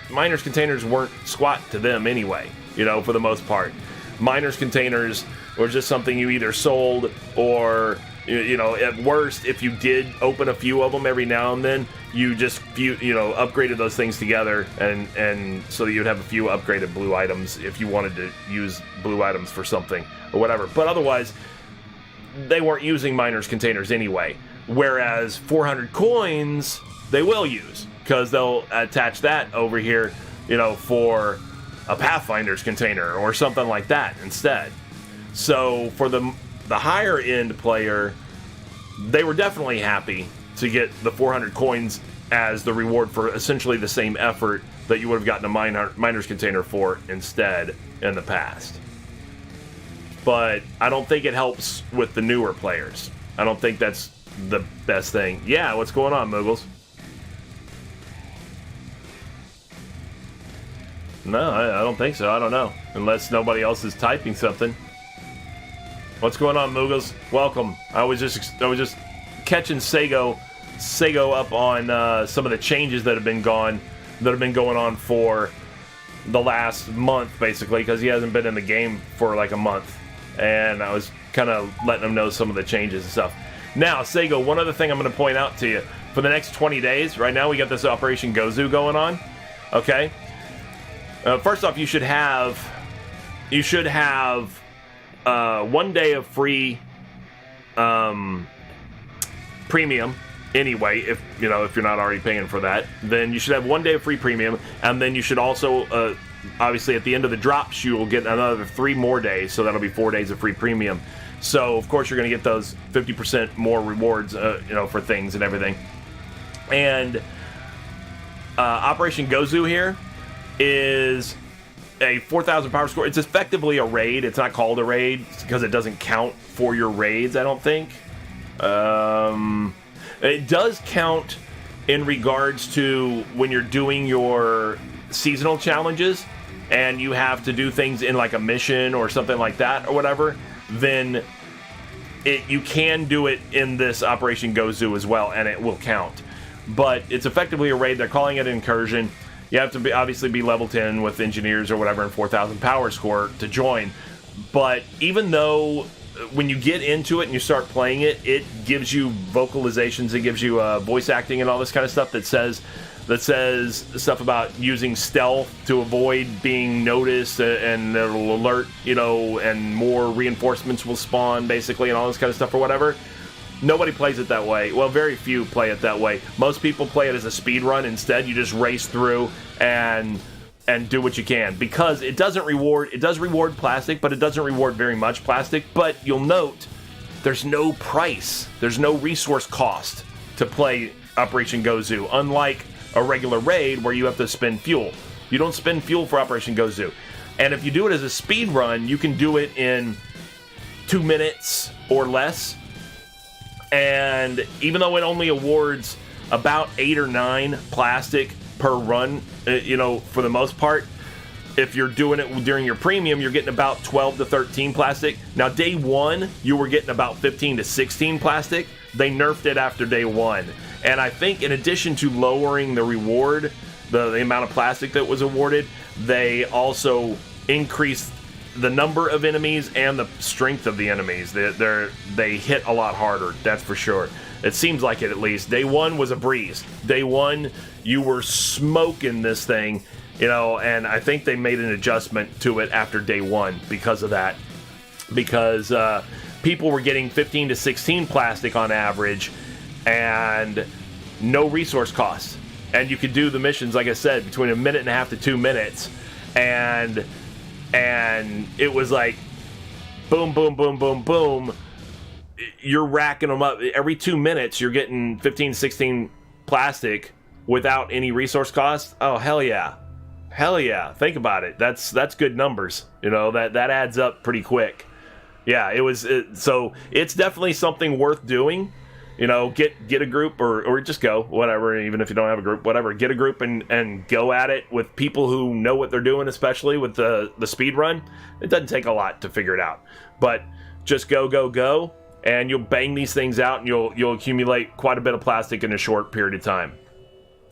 miners containers weren't squat to them anyway, for the most part. Miners containers were just something you either sold or, at worst, if you did open a few of them every now and then, you just upgraded those things together, and so you'd have a few upgraded blue items if you wanted to use blue items for something or whatever. But otherwise, they weren't using miners containers anyway. Whereas 400 coins, they will use, because they'll attach that over here, for a Pathfinder's container or something like that instead. So for the higher end player, they were definitely happy to get the 400 coins as the reward for essentially the same effort that you would have gotten a miner's container for instead in the past. But I don't think it helps with the newer players. I don't think that's the best thing. Yeah, what's going on, Moogles? No, I don't think so. I don't know. Unless nobody else is typing something. What's going on, Moogles? Welcome. I was just catching Sego up on some of the changes that have been going on for the last month, basically, because he hasn't been in the game for like a month. And I was kind of letting him know some of the changes and stuff. Now, Sego, one other thing I'm going to point out to you. For the next 20 days, right now we got this Operation Gozu going on. Okay? First off, you should have 1 day of free premium anyway. If you're not already paying for that, then you should have 1 day of free premium, and then you should also obviously at the end of the drops you will get another 3 more days, so that'll be 4 days of free premium. So of course you're going to get those 50% more rewards, for things and everything. And Operation Gozu here is a 4,000 power score. It's effectively a raid. It's not called a raid because it doesn't count for your raids, I don't think. It does count in regards to when you're doing your seasonal challenges and you have to do things in like a mission or something like that or whatever, then you can do it in this Operation Gozu as well, and it will count. But it's effectively a raid. They're calling it incursion. You have to obviously be level 10 with engineers or whatever and 4,000 power score to join. But even though when you get into it and you start playing it, it gives you vocalizations, it gives you voice acting and all this kind of stuff that says stuff about using stealth to avoid being noticed, and it'll alert, and more reinforcements will spawn, basically, and all this kind of stuff or whatever. Nobody plays it that way. Well, very few play it that way. Most people play it as a speed run instead. You just race through and do what you can, because it does reward plastic, but it doesn't reward very much plastic. But you'll note there's no price, there's no resource cost to play Operation Gozu, unlike a regular raid where you have to spend fuel. You don't spend fuel for Operation Gozu. And if you do it as a speed run, you can do it in 2 minutes or less. And even though it only awards about 8 or 9 plastic per run, for the most part, if you're doing it during your premium, you're getting about 12 to 13 plastic. Now, day 1, you were getting about 15 to 16 plastic. They nerfed it after day 1. And I think in addition to lowering the reward, the amount of plastic that was awarded, they also increased the number of enemies and the strength of the enemies. They hit a lot harder, that's for sure. It seems like it, at least. Day 1 was a breeze. Day 1, you were smoking this thing, and I think they made an adjustment to it after day 1 because of that. Because people were getting 15 to 16 plastic on average and no resource costs. And you could do the missions, like I said, between 1.5 minutes to 2 minutes. And it was like boom, boom, boom, boom, boom. You're racking them up. Every 2 minutes, you're getting 15, 16 plastic without any resource cost. Oh, hell yeah. Hell yeah. Think about it. That's good numbers. That adds up pretty quick. Yeah, so it's definitely something worth doing. You know, get a group or just go, whatever, even if you don't have a group, whatever. Get a group and go at it with people who know what they're doing, especially with the speed run. It doesn't take a lot to figure it out. But just go, and you'll bang these things out, and you'll accumulate quite a bit of plastic in a short period of time.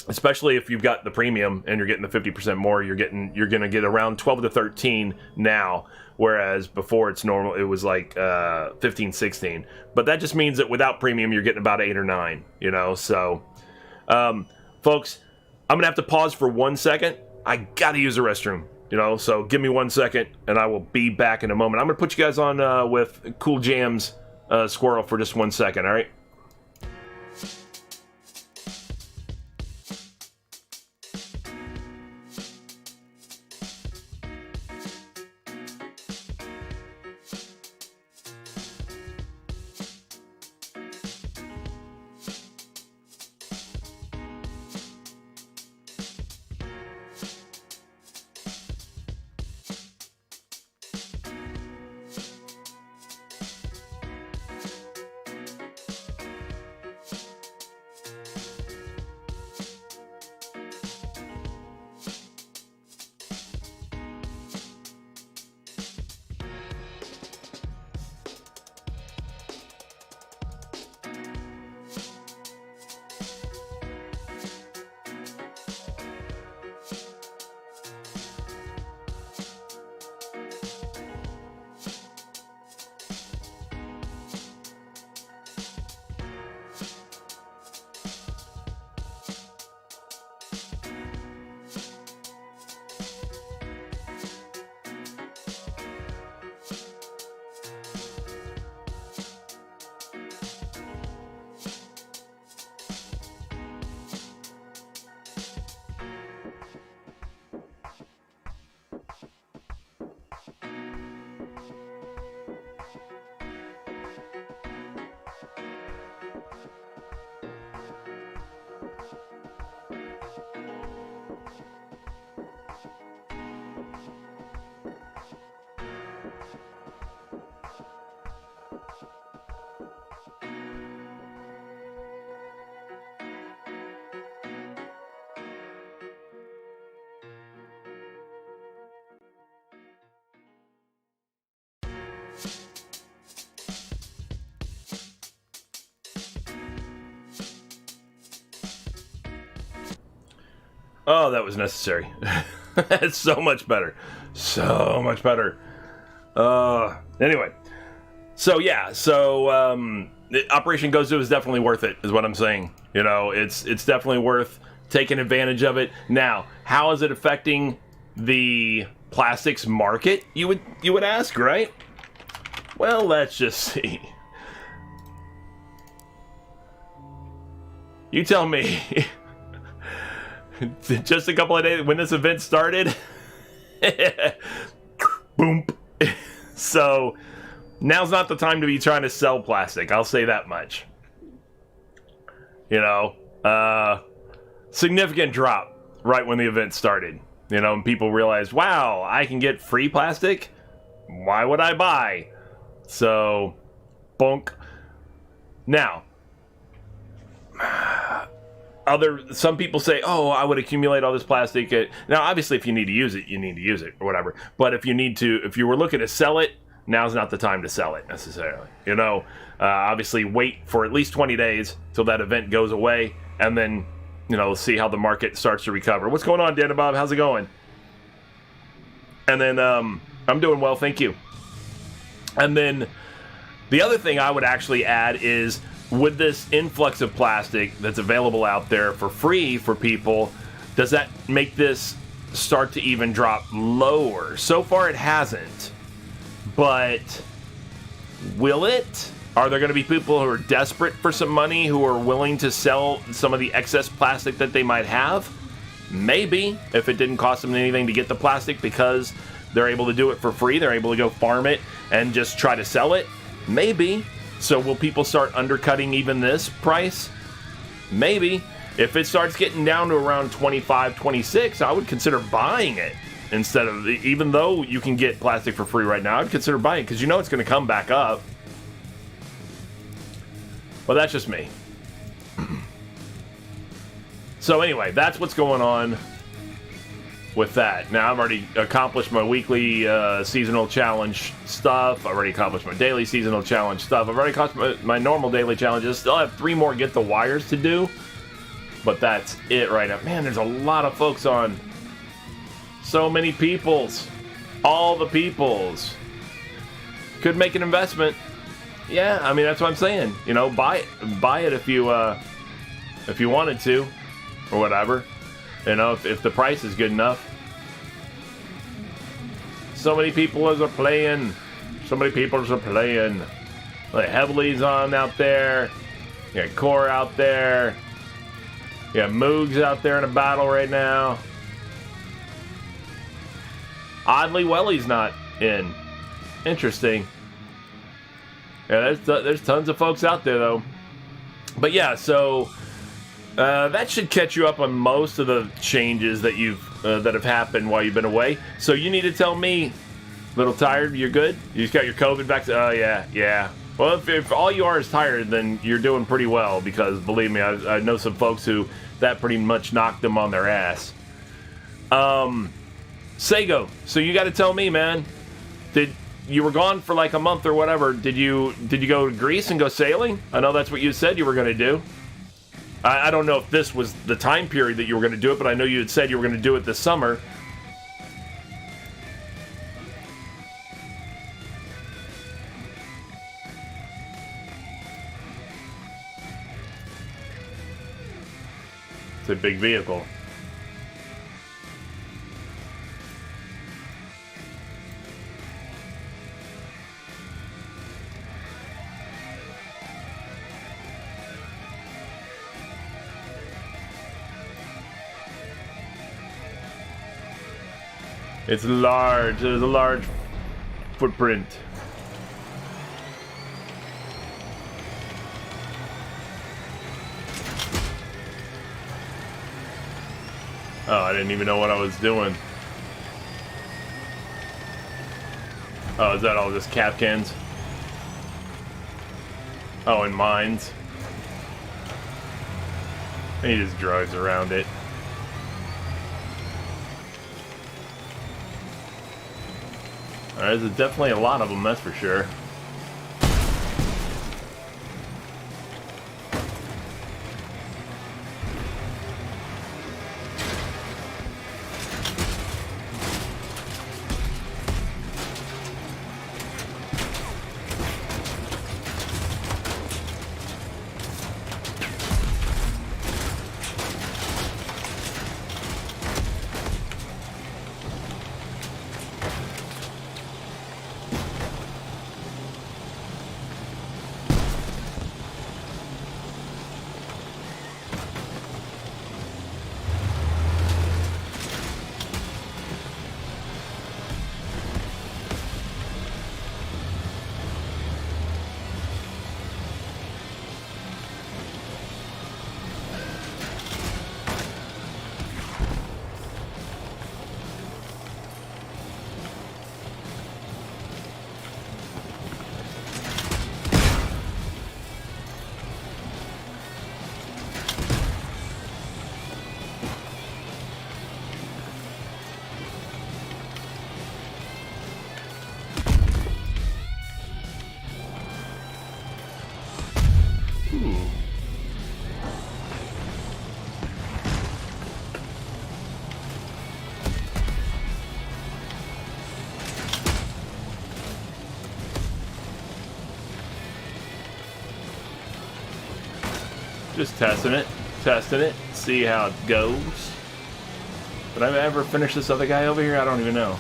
Especially if you've got the premium and you're getting the 50% more, you're going to get around 12 to 13 now, whereas before it was like 15, 16. But that just means that without premium, you're getting about 8 or 9, you know? So, folks, I'm going to have to pause for 1 second. I got to use the restroom, you know? So give me 1 second, and I will be back in a moment. I'm going to put you guys on with Cool Jams Squirrel for just 1 second, all right? Oh, that was necessary. It's so much better. So much better. Anyway. So, yeah. So, Operation Gozo is definitely worth it, is what I'm saying. You know, it's definitely worth taking advantage of it. Now, how is it affecting the plastics market, you would ask, right? Well, let's just see. You tell me. Just a couple of days when this event started, boom. So now's not the time to be trying to sell plastic. I'll say that much. You know, significant drop right when the event started. You know, and people realized, wow, I can get free plastic. Why would I buy? So, bonk. Now. Some people say, oh, I would accumulate all this plastic. Now, obviously, if you need to use it, you need to use it or whatever. But if you were looking to sell it, now's not the time to sell it necessarily. You know, obviously wait for at least 20 days till that event goes away, and then, you know, see how the market starts to recover. What's going on, Dan and Bob? How's it going? And then, I'm doing well, thank you. And then the other thing I would actually add is, with this influx of plastic that's available out there for free for people, does that make this start to even drop lower? So far it hasn't, but will it? Are there going to be people who are desperate for some money who are willing to sell some of the excess plastic that they might have? Maybe, if it didn't cost them anything to get the plastic because they're able to do it for free, they're able to go farm it and just try to sell it. Maybe. So will people start undercutting even this price? Maybe. If it starts getting down to around 25, 26, I would consider buying it. instead of, even though you can get plastic for free right now, I'd consider buying it because you know it's going to come back up. Well, that's just me. So anyway, that's what's going on with that. Now, I've already accomplished my weekly seasonal challenge stuff. I've already accomplished my daily seasonal challenge stuff. I've already accomplished my normal daily challenges. Still have 3 more get the wires to do. But that's it right now. Man, there's a lot of folks on. So many peoples. All the peoples. Could make an investment. Yeah, I mean, that's what I'm saying. You know, buy it if you wanted to. Or whatever. You know, if the price is good enough. So many people are playing. So many people are playing. Like Heavely's on out there. You got Core out there. You got Moogs out there in a battle right now. Oddly, Welly's not in. Interesting. Yeah, there's tons of folks out there, though. But yeah, so that should catch you up on most of the changes that that have happened while you've been away. So you need to tell me, little tired, you're good? You just got your COVID vaccine? Oh, yeah. Well, if all you are is tired, then you're doing pretty well, because believe me, I know some folks who that pretty much knocked them on their ass. Sago, so you got to tell me, man. You were gone for like a month or whatever. Did you go to Greece and go sailing? I know that's what you said you were going to do. I don't know if this was the time period that you were going to do it, but I know you had said you were going to do it this summer. It's a big vehicle. It's large. There's a large footprint. Oh, I didn't even know what I was doing. Oh, is that all just cap cans? Oh, and mines. And he just drives around it. There's definitely a lot of them, that's for sure. Just testing it, see how it goes. Did I ever finish this other guy over here? I don't even know.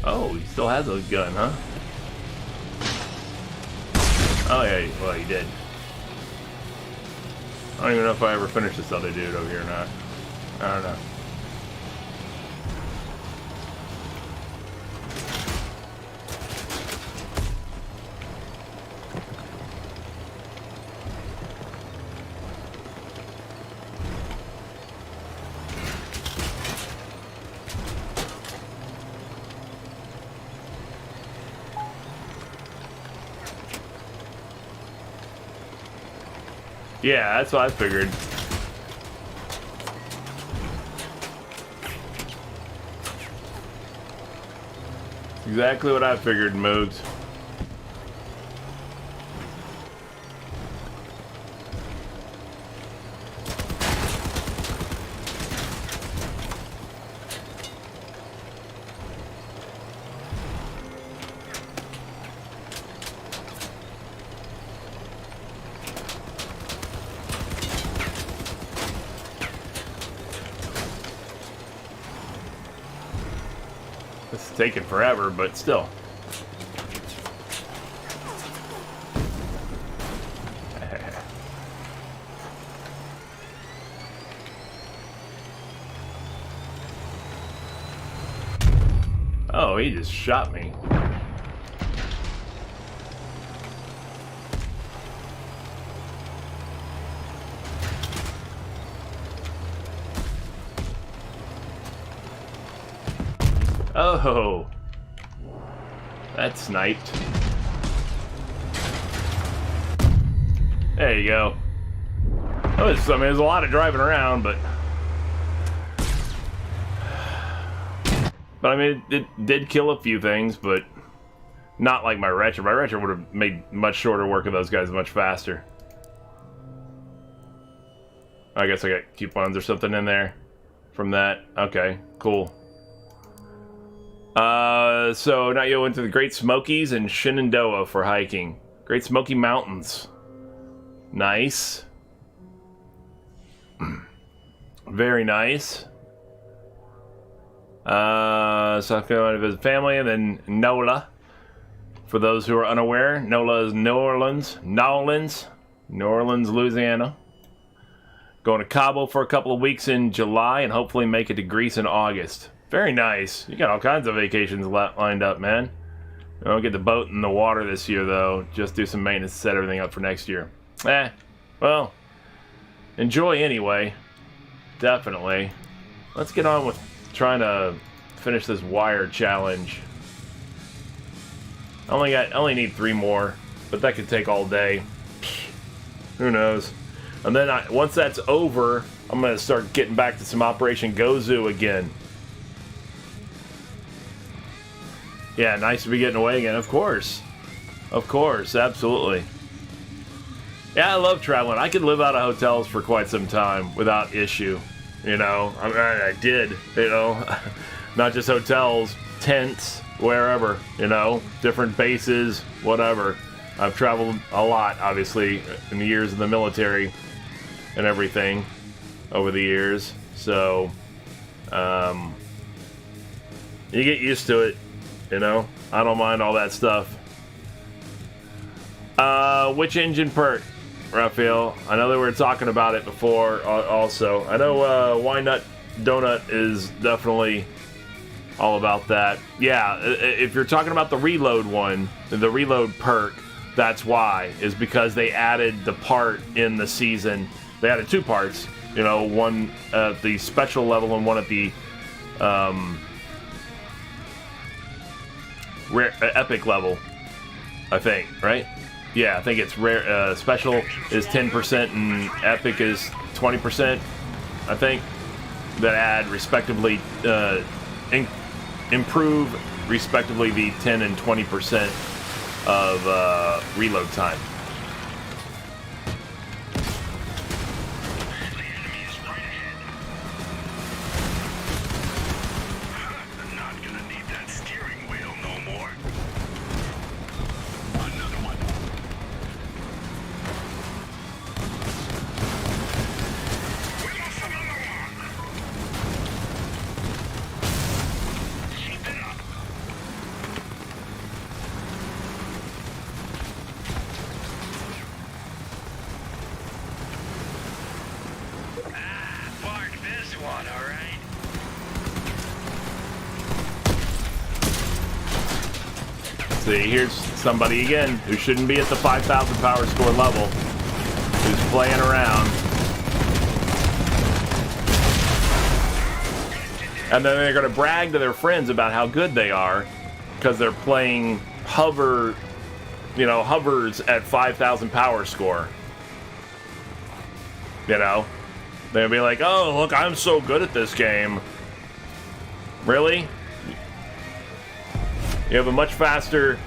Oh, he still has a gun, huh? Oh yeah, well he did. don't even know if I ever finished this other dude over here or not. I don't know. Yeah, that's what I figured. Exactly what I figured, Moogs. This is taking forever, but still. Oh, he just shot me. Oh, that's sniped. There you go. I mean, there's a lot of driving around, but I mean, it did kill a few things, but not like my Retcher. My Retcher would have made much shorter work of those guys much faster. I guess I got coupons or something in there from that. Okay, cool. So now you went to the Great Smokies and Shenandoah for hiking. Great Smoky Mountains. Nice. Very nice. South Carolina to visit family, and then NOLA. For those who are unaware, NOLA is New Orleans, Louisiana. Going to Cabo for a couple of weeks in July, and hopefully make it to Greece in August. Very nice. You got all kinds of vacations lined up, man. I don't get the boat in the water this year, though. Just do some maintenance to set everything up for next year. Well, enjoy anyway. Definitely. Let's get on with trying to finish this wire challenge. I only need 3 more, but that could take all day. Who knows? And then once that's over, I'm gonna start getting back to some Operation Gozu again. Yeah, nice to be getting away again. Of course, absolutely. Yeah, I love traveling. I could live out of hotels for quite some time without issue. You know, I did. You know, not just hotels, tents, wherever. You know, different bases, whatever. I've traveled a lot, obviously, in the years in the military and everything over the years. So, you get used to it. You know, I don't mind all that stuff. Which engine perk, Raphael? I know that we were talking about it before also. I know Why Nut Donut is definitely all about that. Yeah, if you're talking about the reload one, the reload perk, that's why. Is because they added the part in the season. They added 2 parts. You know, one at the special level and one at the rare, epic level, I think, right? Yeah, I think it's rare. Special is 10% and epic is 20%. I think that add respectively, improve respectively the 10 and 20% of reload time. See, here's somebody again who shouldn't be at the 5,000 power score level, who's playing around. And then they're going to brag to their friends about how good they are because they're playing hovers at 5,000 power score. You know? They'll be like, oh, look, I'm so good at this game. Really? You have a much faster,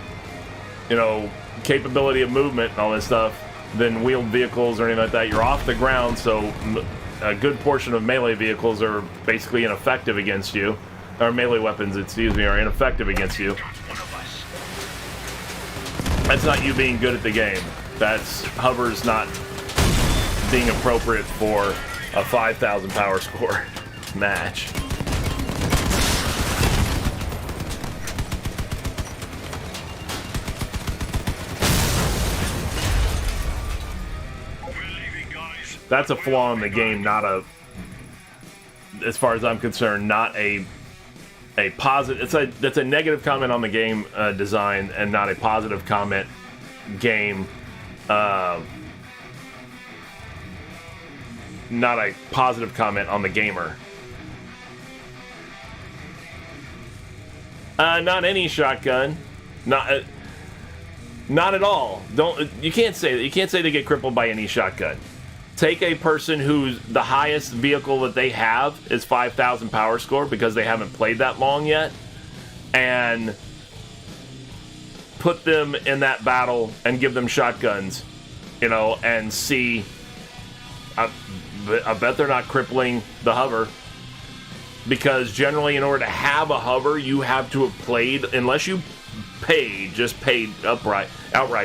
capability of movement and all this stuff than wheeled vehicles or anything like that. You're off the ground, so a good portion of melee vehicles are basically ineffective against you. Or melee weapons, are ineffective against you. That's not you being good at the game. That's hovers not being appropriate for a 5,000 power score match. That's a flaw in the game, not a, as far as I'm concerned, not a positive. That's a negative comment on the game design, and not a positive comment game. Not a positive comment on the gamer. Not any shotgun. Not at all. You can't say that. You can't say they get crippled by any shotgun. Take a person who's the highest vehicle that they have is 5,000 power score because they haven't played that long yet, and put them in that battle and give them shotguns, and see. I bet they're not crippling the hover, because generally in order to have a hover, you have to have played, unless you paid outright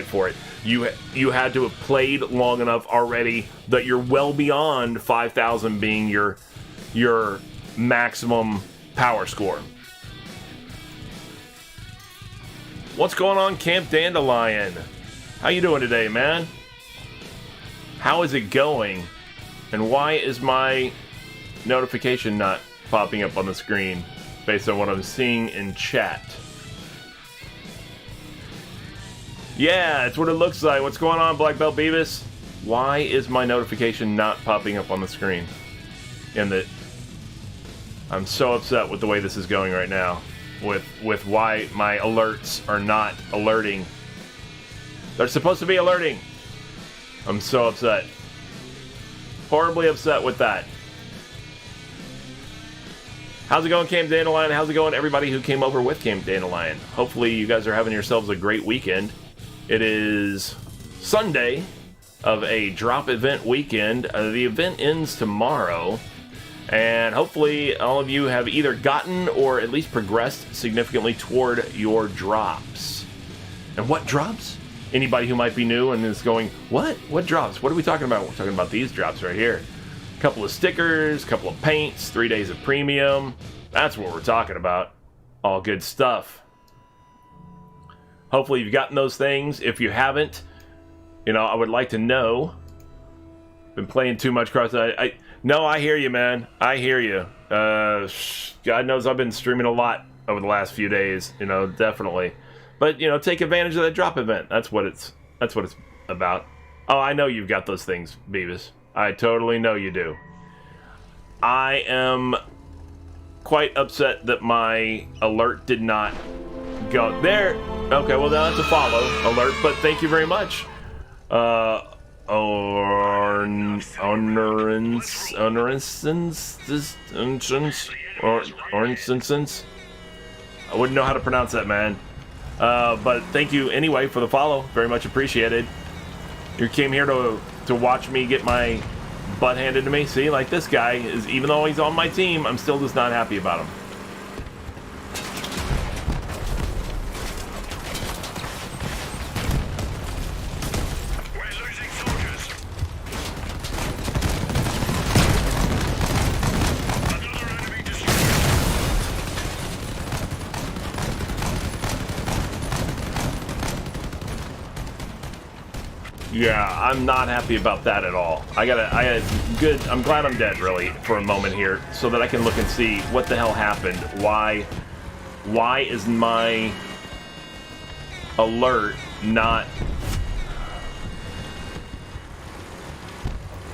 for it. You had to have played long enough already that you're well beyond 5,000 being your maximum power score. What's going on, Camp Dandelion? How you doing today, man? How is it going? And why is my notification not popping up on the screen based on what I'm seeing in chat? Yeah, it's what it looks like. What's going on, Black Belt Beavis? Why is my notification not popping up on the screen? I'm so upset with the way this is going right now. With why my alerts are not alerting. They're supposed to be alerting. I'm so upset. Horribly upset with that. How's it going, Camp Dandelion? How's it going, everybody who came over with Camp Dandelion? Hopefully you guys are having yourselves a great weekend. It is Sunday of a drop event weekend. The event ends tomorrow, and hopefully all of you have either gotten or at least progressed significantly toward your drops. And what drops? Anybody who might be new and is going, what? What drops? What are we talking about? We're talking about these drops right here. A couple of stickers, a couple of paints, 3 days of premium. That's what we're talking about. All good stuff. Hopefully you've gotten those things. If you haven't, I would like to know. Been playing too much cross. No, I hear you, man. I hear you. God knows I've been streaming a lot over the last few days. Definitely. But take advantage of that drop event. That's what it's about. Oh, I know you've got those things, Beavis. I totally know you do. I am quite upset that my alert did not go there. Okay, well now that's a follow alert, but thank you very much. Ornstensens. I wouldn't know how to pronounce that, man. But thank you anyway for the follow. Very much appreciated. You came here to watch me get my butt handed to me. See, like this guy is, even though he's on my team, I'm still just not happy about him. Yeah, I'm not happy about that at all. I'm glad I'm dead, really, for a moment here, so that I can look and see what the hell happened. Why is my alert, not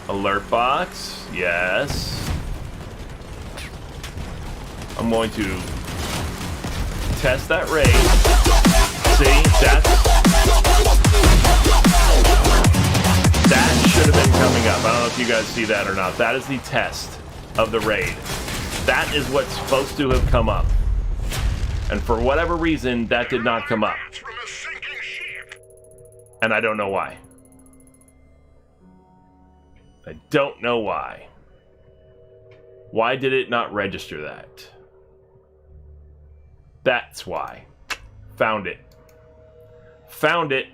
alert box. Yes. I'm going to test that raid. See, that should have been coming up. I don't know if you guys see that or not. That is the test of the raid. That is what's supposed to have come up. And for whatever reason, that did not come up. And I don't know why. I don't know why. Why did it not register that? That's why. Found it. Found it.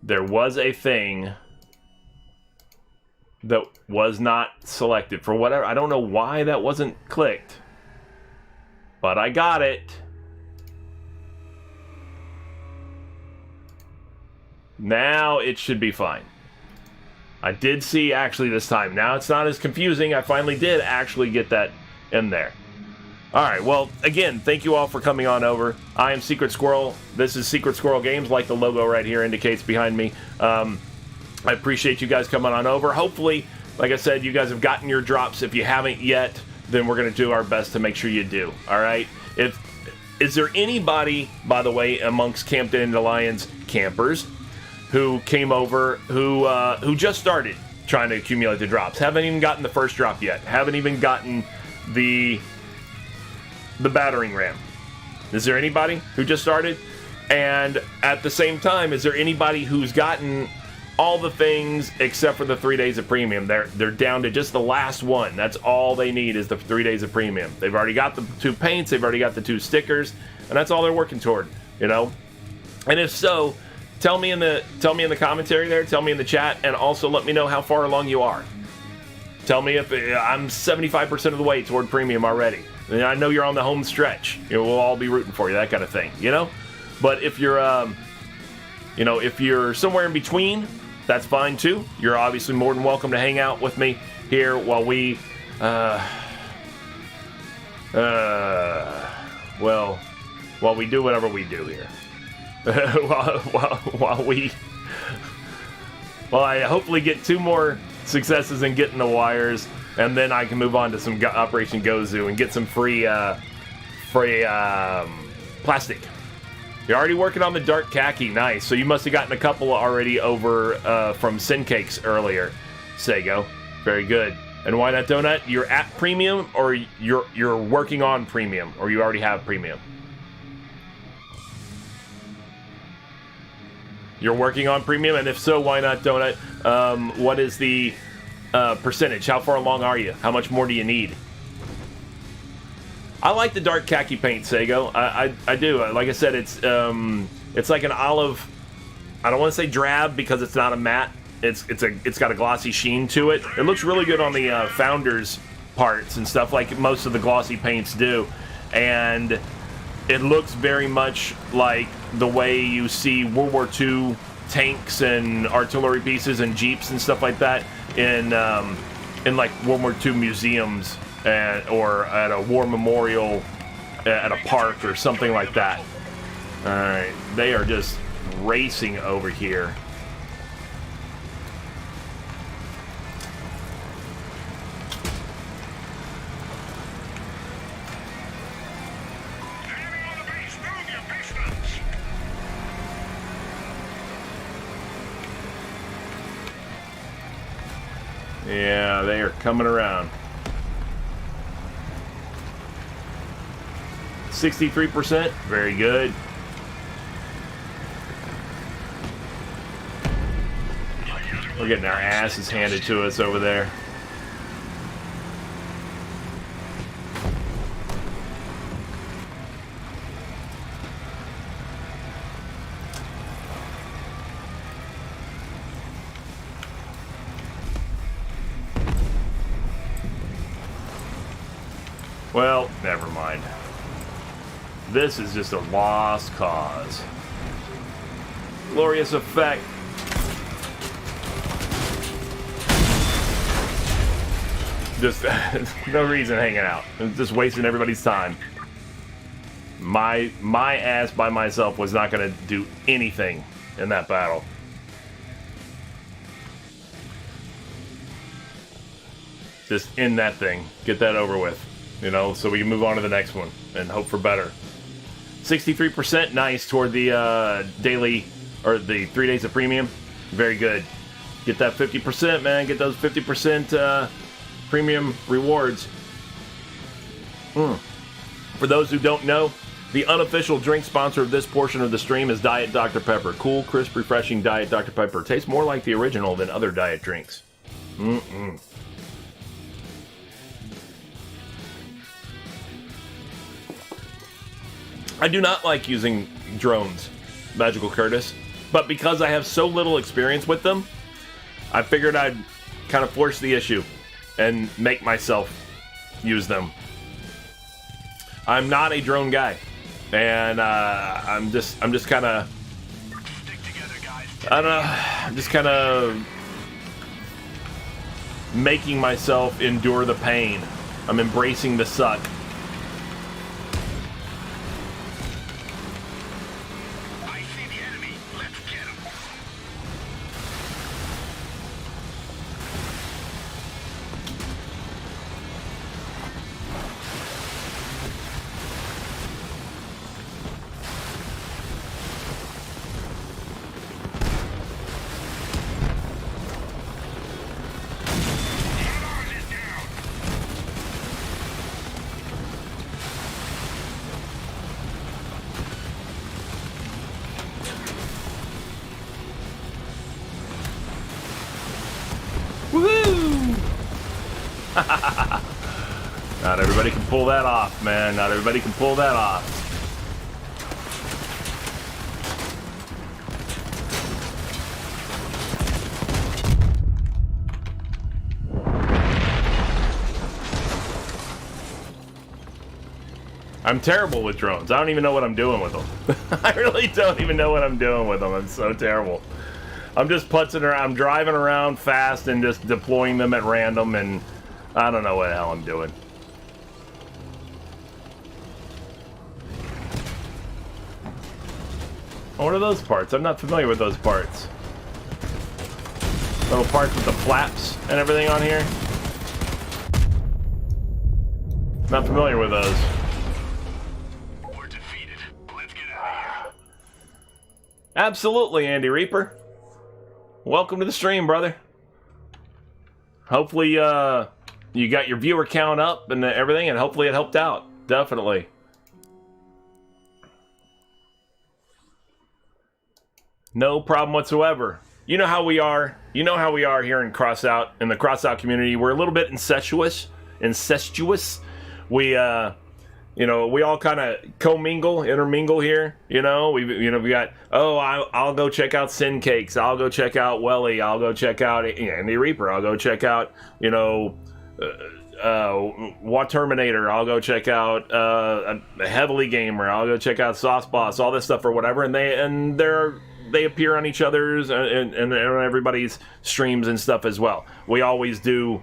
There was a thing that was not selected for whatever. I don't know why that wasn't clicked. But I got it. Now it should be fine. I did see actually this time. Now it's not as confusing. I finally did actually get that in there. Alright, well, again, thank you all for coming on over. I am Secret Squirrel. This is Secret Squirrel Games, like the logo right here indicates behind me. I appreciate you guys coming on over. Hopefully, like I said, you guys have gotten your drops. If you haven't yet, then we're going to do our best to make sure you do. Alright? Is there anybody, by the way, amongst Camp Dandelions campers who came over who just started trying to accumulate the drops? Haven't even gotten the first drop yet. Haven't even gotten the battering ram. Is there anybody who just started? And at the same time, is there anybody who's gotten all the things except for the 3 days of premium? They're down to just the last one. That's all they need is the 3 days of premium. They've already got the 2 paints, they've already got the 2 stickers, and that's all they're working toward, you know? And if so, tell me in the commentary there, tell me in the chat, and also let me know how far along you are. Tell me if I'm 75% of the way toward premium already. And I know you're on the home stretch. You know, we'll all be rooting for you, that kind of thing, you know? But if you're, if you're somewhere in between, that's fine too. You're obviously more than welcome to hang out with me here while we, while we do whatever we do here. while I hopefully get 2 more successes in getting the wires, and then I can move on to some Operation Gozu and get some free plastic. You're already working on the dark khaki. Nice. So you must have gotten a couple already over from Sin Cakes earlier, Sego. Very good. And why not donut? You're at premium, or you're working on premium, or you already have premium? You're working on premium, and if so, why not donut? What is the percentage? How far along are you? How much more do you need? I like the dark khaki paint, Sego. I do. Like I said, it's like an olive. I don't want to say drab because it's not a matte. It's got a glossy sheen to it. It looks really good on the Founders parts and stuff, like most of the glossy paints do, and it looks very much like the way you see World War II tanks and artillery pieces and jeeps and stuff like that in like World War II museums or at a war memorial at a park or something like that. All right, they are just racing over here. Yeah, they are coming around. 63%, very good. We're getting our asses handed to us over there. Well, never mind. This is just a lost cause. Glorious effect. Just no reason hanging out. Just wasting everybody's time. My ass by myself was not going to do anything in that battle. Just end that thing. Get that over with. You know, so we can move on to the next one and hope for better. 63%, nice, toward the daily, or the 3 days of premium. Very good. Get that 50%, man. Get those 50% premium rewards. For those who don't know, the unofficial drink sponsor of this portion of the stream is Diet Dr. Pepper. Cool, crisp, refreshing Diet Dr. Pepper. Tastes more like the original than other diet drinks. I do not like using drones, Magical Curtis, but because I have so little experience with them, I figured I'd kind of force the issue and make myself use them. I'm not a drone guy, and I'm just kind of, I don't know, I'm just kind of making myself endure the pain. I'm embracing the suck. Not everybody can pull that off, man. Not everybody can pull that off. I'm terrible with drones. I don't even know what I'm doing with them. I really don't even know what I'm doing with them. I'm so terrible. I'm just putzing around. I'm driving around fast and just deploying them at random, and I don't know what the hell I'm doing. What are those parts? I'm not familiar with those parts. Little parts with the flaps and everything on here. Not familiar with those. We're defeated. Let's get out of here. Absolutely, Andy Reaper. Welcome to the stream, brother. Hopefully, you got your viewer count up and everything, and hopefully it helped out. Definitely. No problem whatsoever. You know how we are. You know how we are here in the Crossout community. We're a little bit incestuous. We, you know, we all kind of intermingle here. You know, we got, I'll go check out Sin Cakes. I'll go check out Welly. I'll go check out Andy Reaper. I'll go check out, What Terminator. I'll go check out Heavily Gamer. I'll go check out Sauce Boss. All this stuff or whatever, and they appear on each other's and everybody's streams and stuff as well. We always do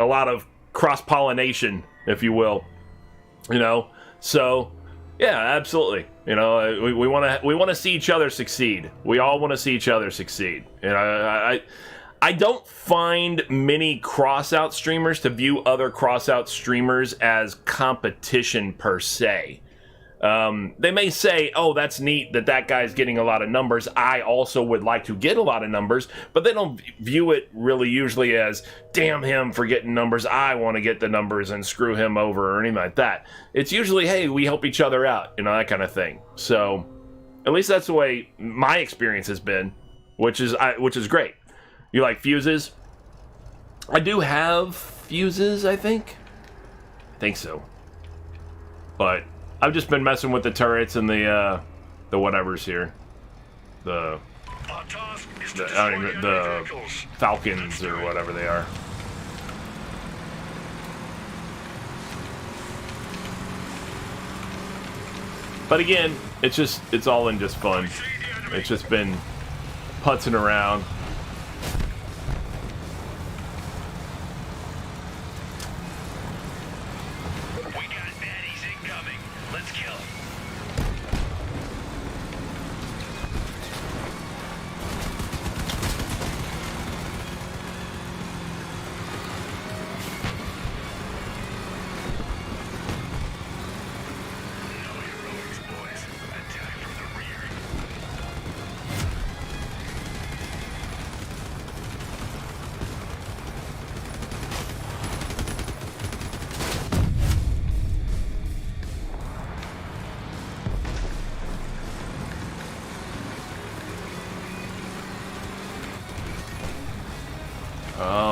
a lot of cross-pollination, if you will. You know, so yeah, absolutely. You know, we want to see each other succeed. We all want to see each other succeed. And I don't find many crossout streamers to view other crossout streamers as competition per se. They may say, oh, that's neat that guy's getting a lot of numbers. I also would like to get a lot of numbers, but they don't view it really usually as, damn him for getting numbers. I want to get the numbers and screw him over or anything like that. It's usually, hey, we help each other out, you know, that kind of thing. So at least that's the way my experience has been, which is great. You like fuses? I do have fuses, I think so. But I've just been messing with the turrets and the whatevers here. The Falcons or whatever they are. But again, it's all in just fun. It's just been putzing around. We got baddies incoming. Let's kill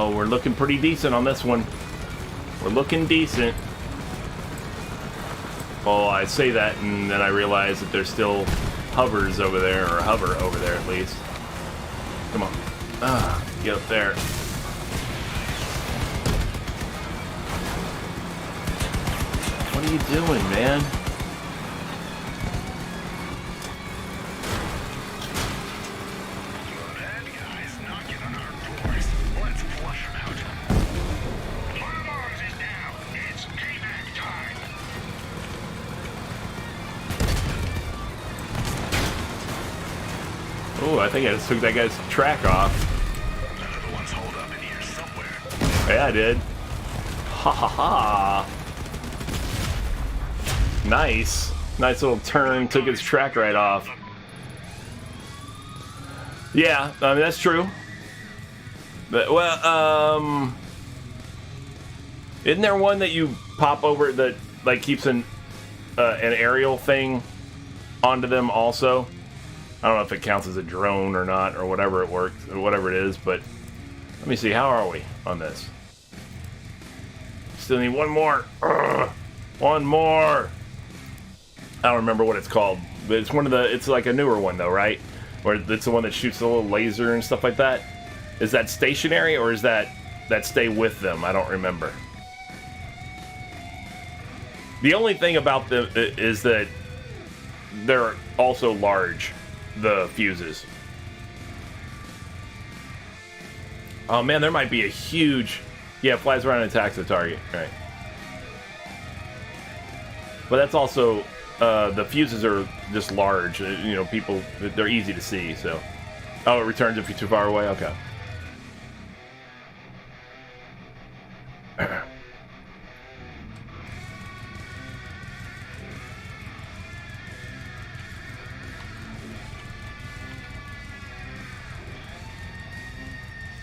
Oh, we're looking pretty decent on this one. We're looking decent. Well, I say that, and then I realize that there's still hovers over there, or hover over there at least. Come on. Get up there. What are you doing, man? Bad guys knocking on our doors. Let's flush them out. One of ours is down. It's payback time. Oh, I think I just took that guy's track off. Another one's holed up in here somewhere. Yeah, I did. Ha ha ha. Nice. Nice little turn. Took his track right off. Yeah, I mean, that's true. But, well, isn't there one that you pop over that, like, keeps an aerial thing onto them also? I don't know if it counts as a drone or not, or whatever it works, or whatever it is, but let me see, how are we on this? Still need one more. Ugh, one more. I don't remember what it's called, but it's one of the, it's like a newer one though, right? Where it's the one that shoots a little laser and stuff like that. Is that stationary, or is that stay with them? I don't remember. The only thing about them is that they're also large, the fuses. Oh man, there might be a huge... Yeah, flies around and attacks the target. Right. But that's also... the fuses are just large. You know, people... They're easy to see, so... Oh, it returns if you're too far away? Okay.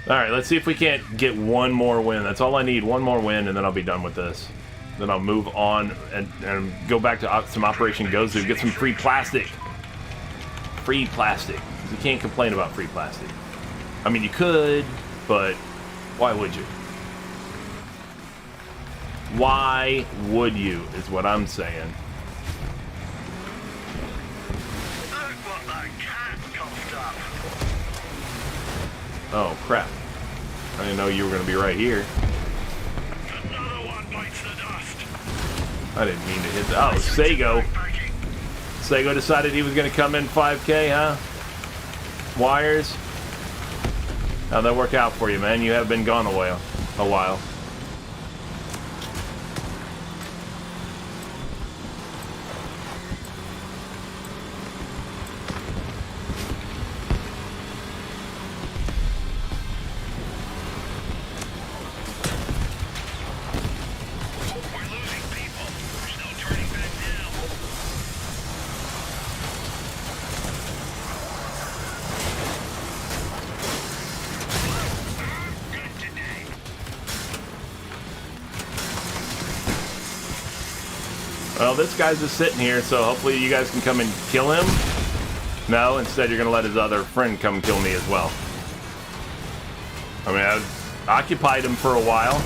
Alright, let's see if we can't get one more win. That's all I need, one more win, and then I'll be done with this. Then I'll move on and go back to some Operation Gozu, get some free plastic. Free plastic. You can't complain about free plastic. I mean, you could, but why would you? Why would you, is what I'm saying. Look what the cat coughed up. Oh, crap. I didn't know you were going to be right here. Another one bites the dust. I didn't mean to hit that. Oh, Sago. Sago decided he was going to come in 5K, huh? Wires. How'd that work out for you, man? You have been gone a while. We're losing people. There's no turning back now. Good today. Well, this guy's just sitting here, so hopefully you guys can come and kill him. No, instead you're going to let his other friend come kill me as well. I mean, I've occupied him for a while.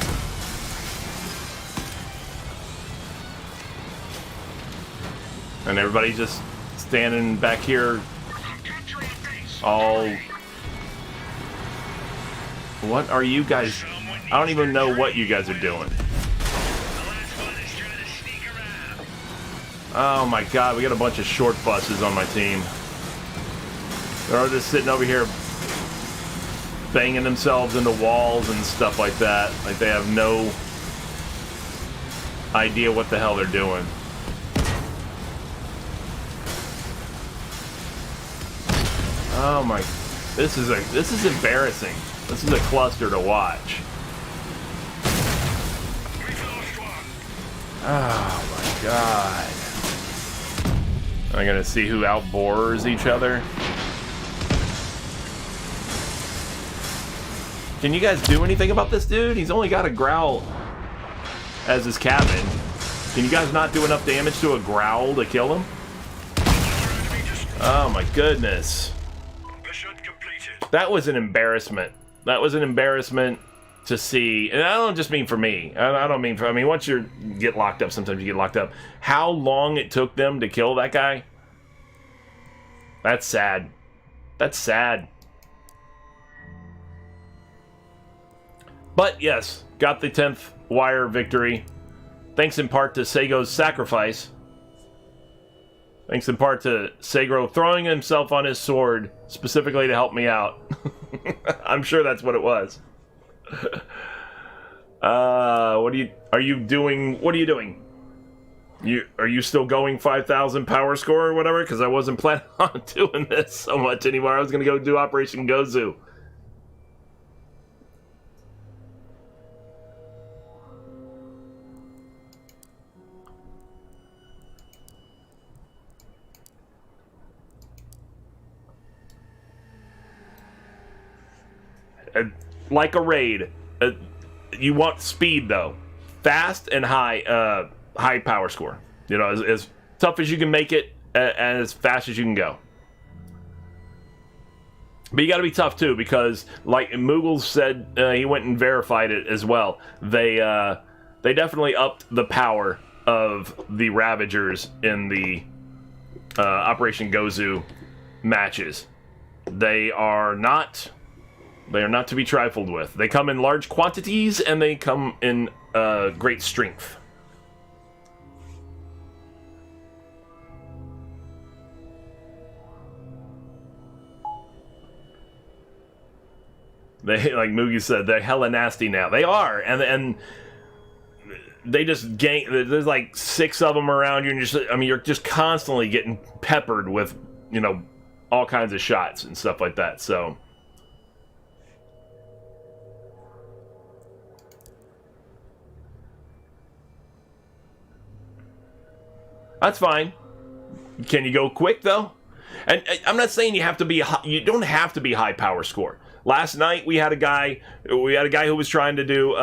And everybody's just standing back here all... What are you guys... I don't even know what you guys are doing. Oh my god, we got a bunch of short buses on my team. They're all just sitting over here banging themselves into walls and stuff like that. Like they have no idea what the hell they're doing. Oh my, this is embarrassing. This is a cluster to watch. Oh my god. I'm gonna see who outbores each other. Can you guys do anything about this dude? He's only got a growl as his cabin. Can you guys not do enough damage to a growl to kill him? Oh my goodness. Mission completed. That was an embarrassment. That was an embarrassment. to see, and I don't just mean for me. I don't mean for. I mean, once you get locked up, sometimes you get locked up. How long it took them to kill that guy? That's sad. That's sad. But yes, got the 10th wire victory. Thanks in part to Seigo's sacrifice. Thanks in part to Seigo throwing himself on his sword specifically to help me out. I'm sure that's what it was. What are you doing? Are you still going 5,000 power score or whatever? Because I wasn't planning on doing this so much anymore. I was going to go do Operation Gozu. Like a raid, you want speed though, fast and high power score. You know, as tough as you can make it, and as fast as you can go. But you got to be tough too, because like Moogle said, he went and verified it as well. They definitely upped the power of the Ravagers in the Operation Gozu matches. They are not to be trifled with. They come in large quantities, and they come in great strength. They, like Moogie said, they're hella nasty now. They are, and they just gang. There's like 6 of them around you, and you're just constantly getting peppered with, you know, all kinds of shots and stuff like that. So. That's fine. Can you go quick though? And I'm not saying you have to be. You don't have to be high power score. Last night we had a guy who was trying to do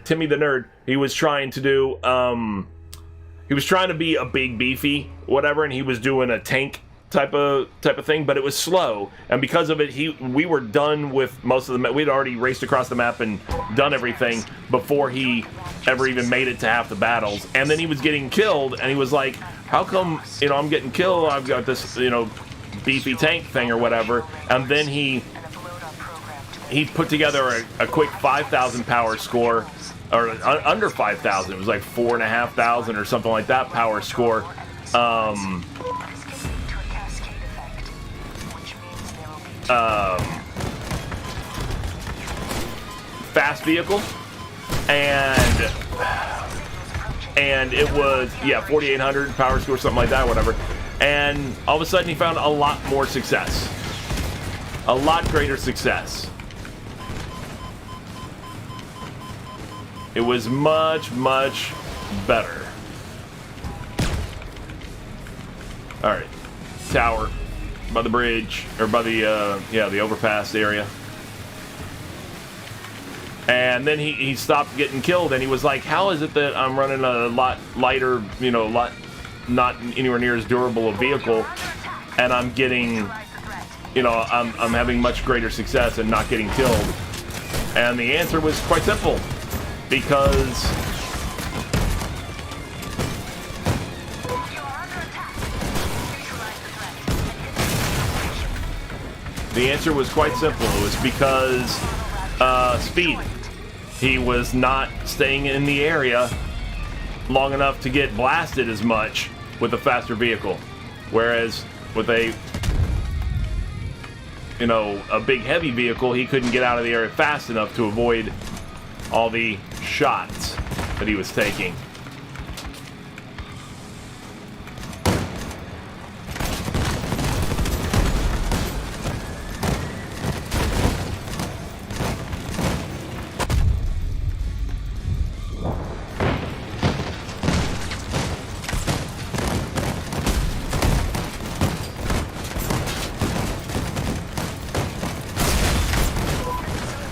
Timmy the Nerd. He was trying to do. He was trying to be a big beefy whatever, and he was doing a tank type of thing, but it was slow, and because of it, we were done with most of the. We'd already raced across the map and done everything before he ever even made it to half the battles, and then he was getting killed, and he was like, "How come I'm getting killed? I've got this beefy tank thing or whatever," and then he put together a quick 5,000 power score, or under 5,000. It was like 4,500 or something like that power score. Fast vehicle, and it was 4,800 power score, something like that, whatever. And all of a sudden he found a lot more success, a lot greater success. It was much better. All right, tower by the bridge, or by the the overpass area. And then he stopped getting killed, and he was like, "How is it that I'm running a lot lighter, not anywhere near as durable a vehicle, and I'm getting, I'm having much greater success and not getting killed?" And the answer was quite simple, because it was because speed. He was not staying in the area long enough to get blasted as much with a faster vehicle, whereas with a big heavy vehicle, he couldn't get out of the area fast enough to avoid all the shots that he was taking.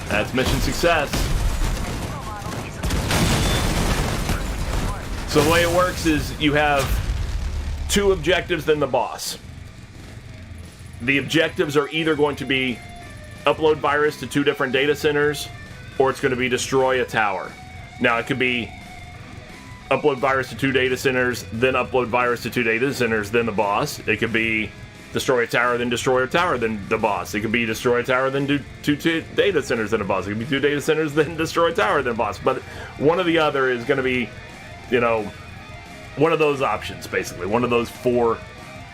That's mission success. So the way it works is you have 2 objectives, then the boss. The objectives are either going to be upload virus to 2 different data centers, or it's going to be destroy a tower. Now, it could be upload virus to 2 data centers, then upload virus to 2 data centers, then the boss. It could be destroy a tower, then destroy a tower, then the boss. It could be destroy a tower, then do two data centers, then a boss. It could be 2 data centers, then destroy a tower, then a boss. But one or the other is going to be, you know, one of those options, basically. One of those 4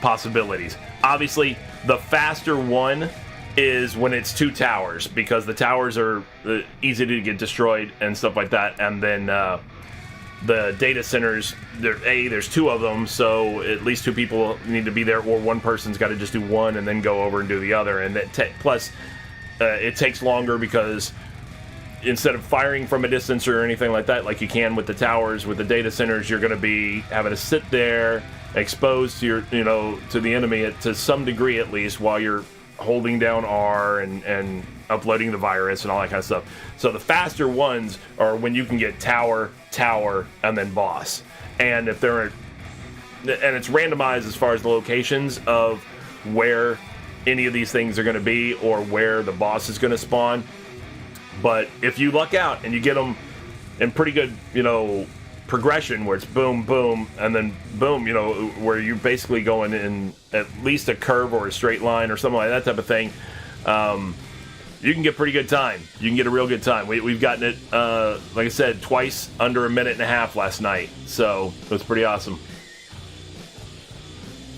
possibilities. Obviously, the faster one is when it's 2 towers, because the towers are easy to get destroyed and stuff like that. And then the data centers, there's 2 of them, so at least 2 people need to be there, or one person's got to just do one and then go over and do the other. And plus, it takes longer because instead of firing from a distance or anything like that, like you can with the towers, with the data centers, you're going to be having to sit there exposed to to the enemy to some degree at least, while you're holding down R and uploading the virus and all that kind of stuff. So the faster ones are when you can get tower, and then boss. And if they're, and it's randomized as far as the locations of where any of these things are going to be or where the boss is going to spawn. But if you luck out and you get them in pretty good, progression, where it's boom, boom, and then boom, where you're basically going in at least a curve or a straight line or something like that type of thing, you can get pretty good time. You can get a real good time. We've gotten it, like I said, twice under a minute and a half last night, so it was pretty awesome.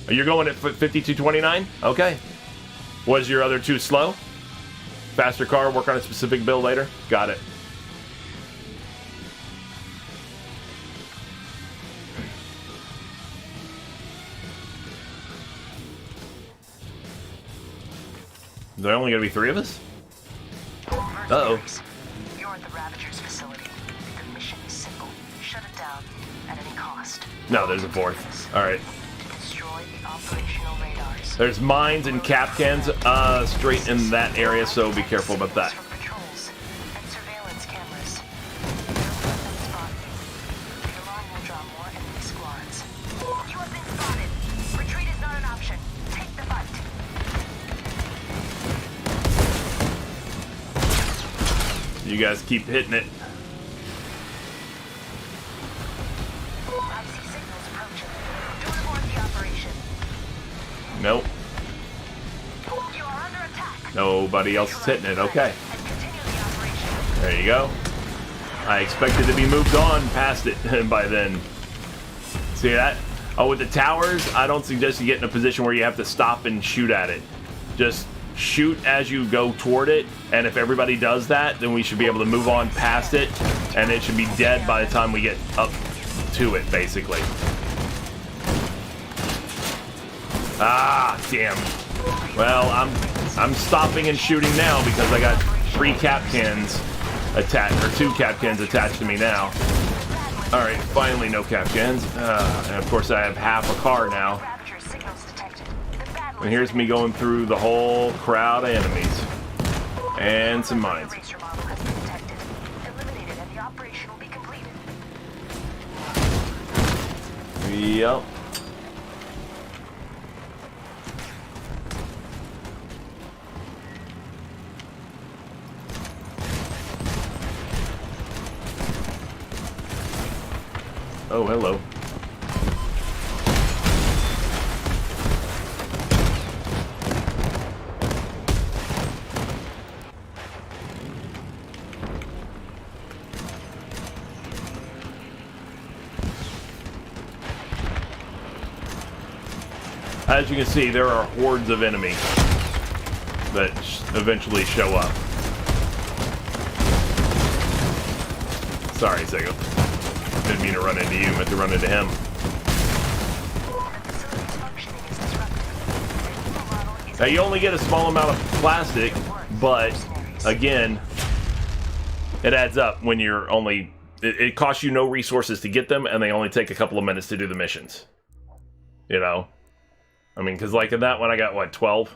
You're going at 52.29? Okay. Was your other 2 slow? Faster car, work on a specific build later? Got it. Is there only going to be 3 of us? Uh-oh. You're at the Ravager's facility. The mission is simple. Shut it down at any cost. No, there's a 4th. Alright. Destroy the operational radars. There's mines and cap cans straight in that area, so be careful about that. From patrols and surveillance cameras. Don't let them spot you. The alarm will draw more enemy squads. You have been spotted. Retreat is not an option. Take the fight. You guys keep hitting it. I see signals approaching. Don't abort the operation. Nope. You are under attack. Nobody else is hitting it. Okay. And continue the operation. There you go. I expected to be moved on past it by then. See that? Oh, with the towers, I don't suggest you get in a position where you have to stop and shoot at it. Just shoot as you go toward it, and if everybody does that, then we should be able to move on past it, and it should be dead by the time we get up to it, basically. Ah, damn. Well, I'm stopping and shooting now because I got 3 cap cans attached, or 2 cap cans attached to me now. All right, finally no cap cans, and of course I have half a car now. Ravager signals detected. The battle And here's me going through the whole crowd of enemies. And some mines. Racer model has been detected. Eliminated and the operation will be completed. Yep. Oh, hello. As you can see, there are hordes of enemies that eventually show up. Sorry, Sego. Didn't mean to run into you, meant to run into him. The facility's functioning is disrupted. The new model is Now, you only get a small amount of plastic, but, again, it adds up when you're only... It costs you no resources to get them, and they only take a couple of minutes to do the missions. You know? I mean, because like in that one, I got, what, 12?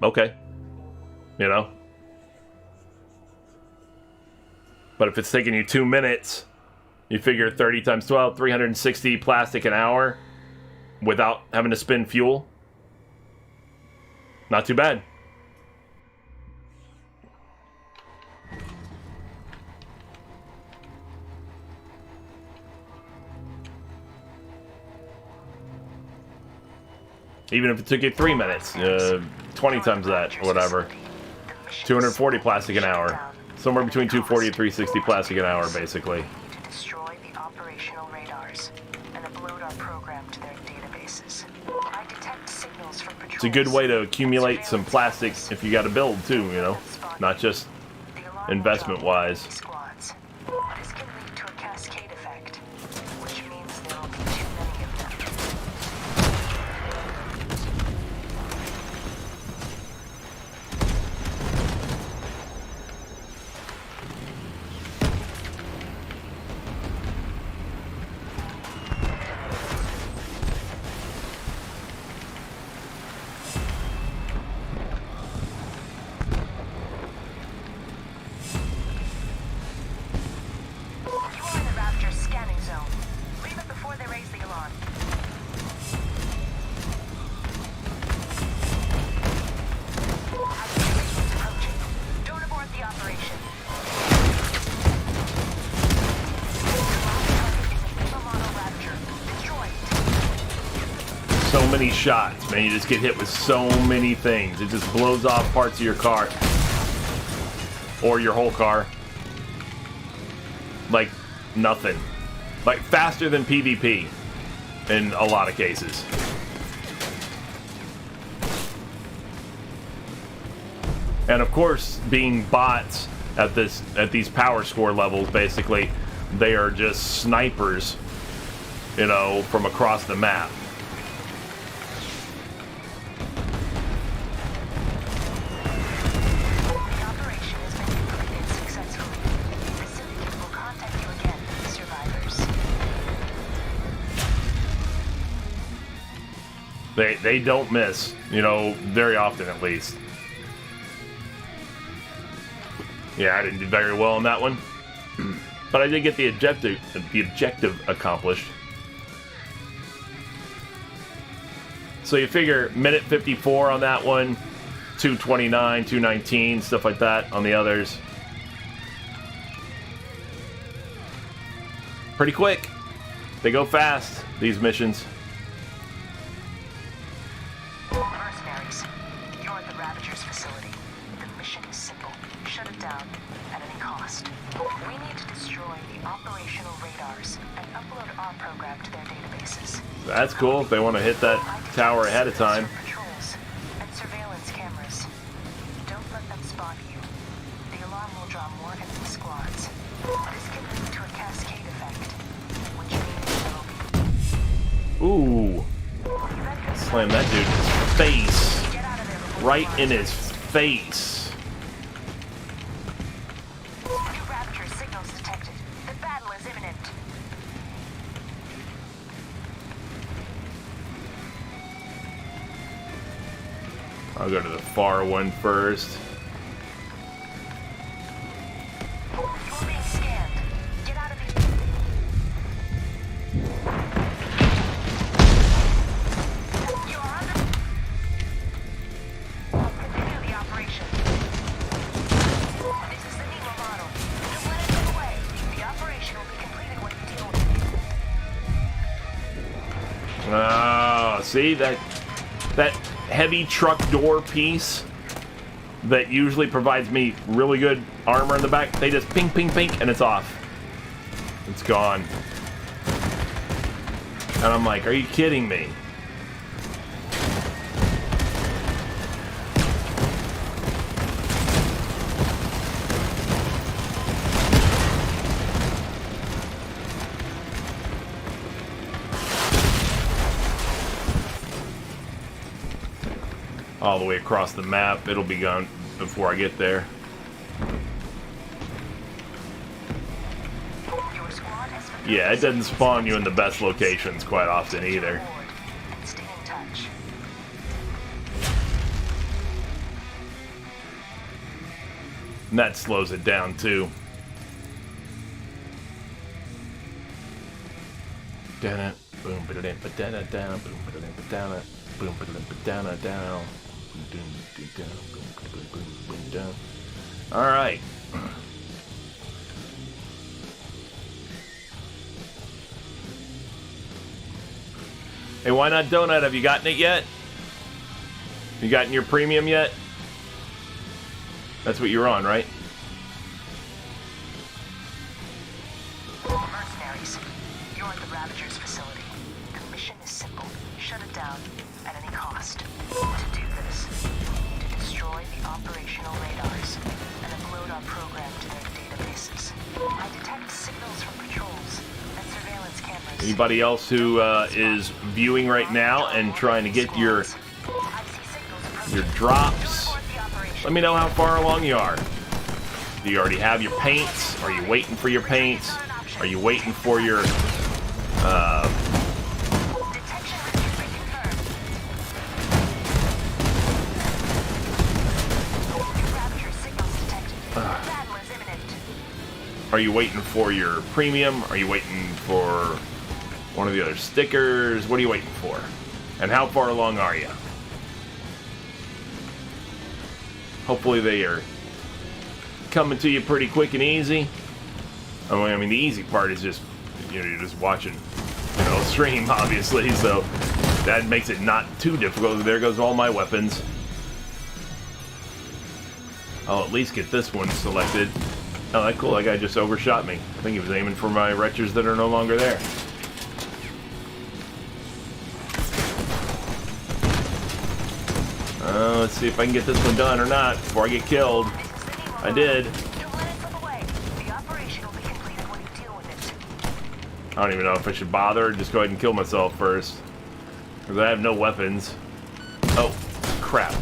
Okay. You know? But if it's taking you 2 minutes, you figure 30 times 12, 360 plastic an hour without having to spend fuel. Not too bad. Even if it took you 3 minutes, 20 times that, or whatever. 240 plastic an hour. Somewhere between 240 and 360 plastic an hour, basically. To destroy the operational radars and upload our program to their databases. I detect signals from patrols. It's a good way to accumulate some plastic if you got to build too, you know, not just investment-wise. Squads. This can lead to a cascade effect, which means there will be too many of them. You are in the Raptor's scanning zone. Leave it before they raise the alarm. Activation's approaching. Don't abort the operation. Your last target is a Viva model Raptor. Destroy it. So many shots, man. You just get hit with so many things. It just blows off parts of your car. Or your whole car. Like nothing. Like faster than PvP in a lot of cases. And of course, being bots at these power score levels, basically, they are just snipers, you know, from across the map. The operation has been completed successfully. The syndicate will contact you again, survivors. They don't miss, you know, very often at least. Yeah, I didn't do very well on that one, but I did get the objective accomplished. So you figure minute 54 on that one, 229, 219, stuff like that on the others. Pretty quick. They go fast, these missions. Mercenaries, you're at the Ravager's facility. The mission is simple. Shut it down at any cost. We need to destroy the operational radars and upload our program to their databases. That's cool if they want to hit that tower ahead of time. Patrols and surveillance cameras. Don't let them spot you. The alarm will draw more enemy squads. This can lead to a cascade effect, which means there will be. Ooh. Slam that dude in his face. Get out of there before Right in his face. New Raptor signals detected. The battle is imminent. I'll go to the far one first. You're being scanned. Get out of here. You're under. Continue the operation. This is the Nemo model. Don't let it get away. The operation will be completed when you deal with it. Oh, see that heavy truck door piece that usually provides me really good armor in the back. They just ping, ping, ping, and it's off. It's gone. And I'm like, are you kidding me? All the way across the map. It'll be gone before I get there. Your squad has fulfilled Yeah, it the doesn't spawn you in the best locations quite often either. and stay in touch. And that slows it down too. Boom, boom, ba-da-dam, boom, ba-da-dam, boom, ba-da-dam, all right. Hey, why not donut? Have you gotten it yet? You gotten your premium yet? That's what you're on, right? Mercenaries, you're at the Ravager's facility. The mission is simple. Shut it down at any cost. To do this, we need to destroy the operational radars and upload our program to their databases. I detect signals from patrols and surveillance cameras. Anybody else who is viewing right now and trying to get your drops, let me know how far along you are. Do you already have your paints? Are you waiting for your paints? Are you waiting for your are you waiting for your premium? Are you waiting for one of the other stickers? What are you waiting for? And how far along are you? Hopefully they are coming to you pretty quick and easy. I mean, the easy part is just, you know, you're just watching, you know, stream, obviously, so that makes it not too difficult. There goes all my weapons. I'll at least get this one selected. Oh, that's cool. That guy just overshot me. I think he was aiming for my wretches that are no longer there. Let's see if I can get this one done or not before I get killed. I did. I don't even know if I should bother or just go ahead and kill myself first. Because I have no weapons. Oh, crap.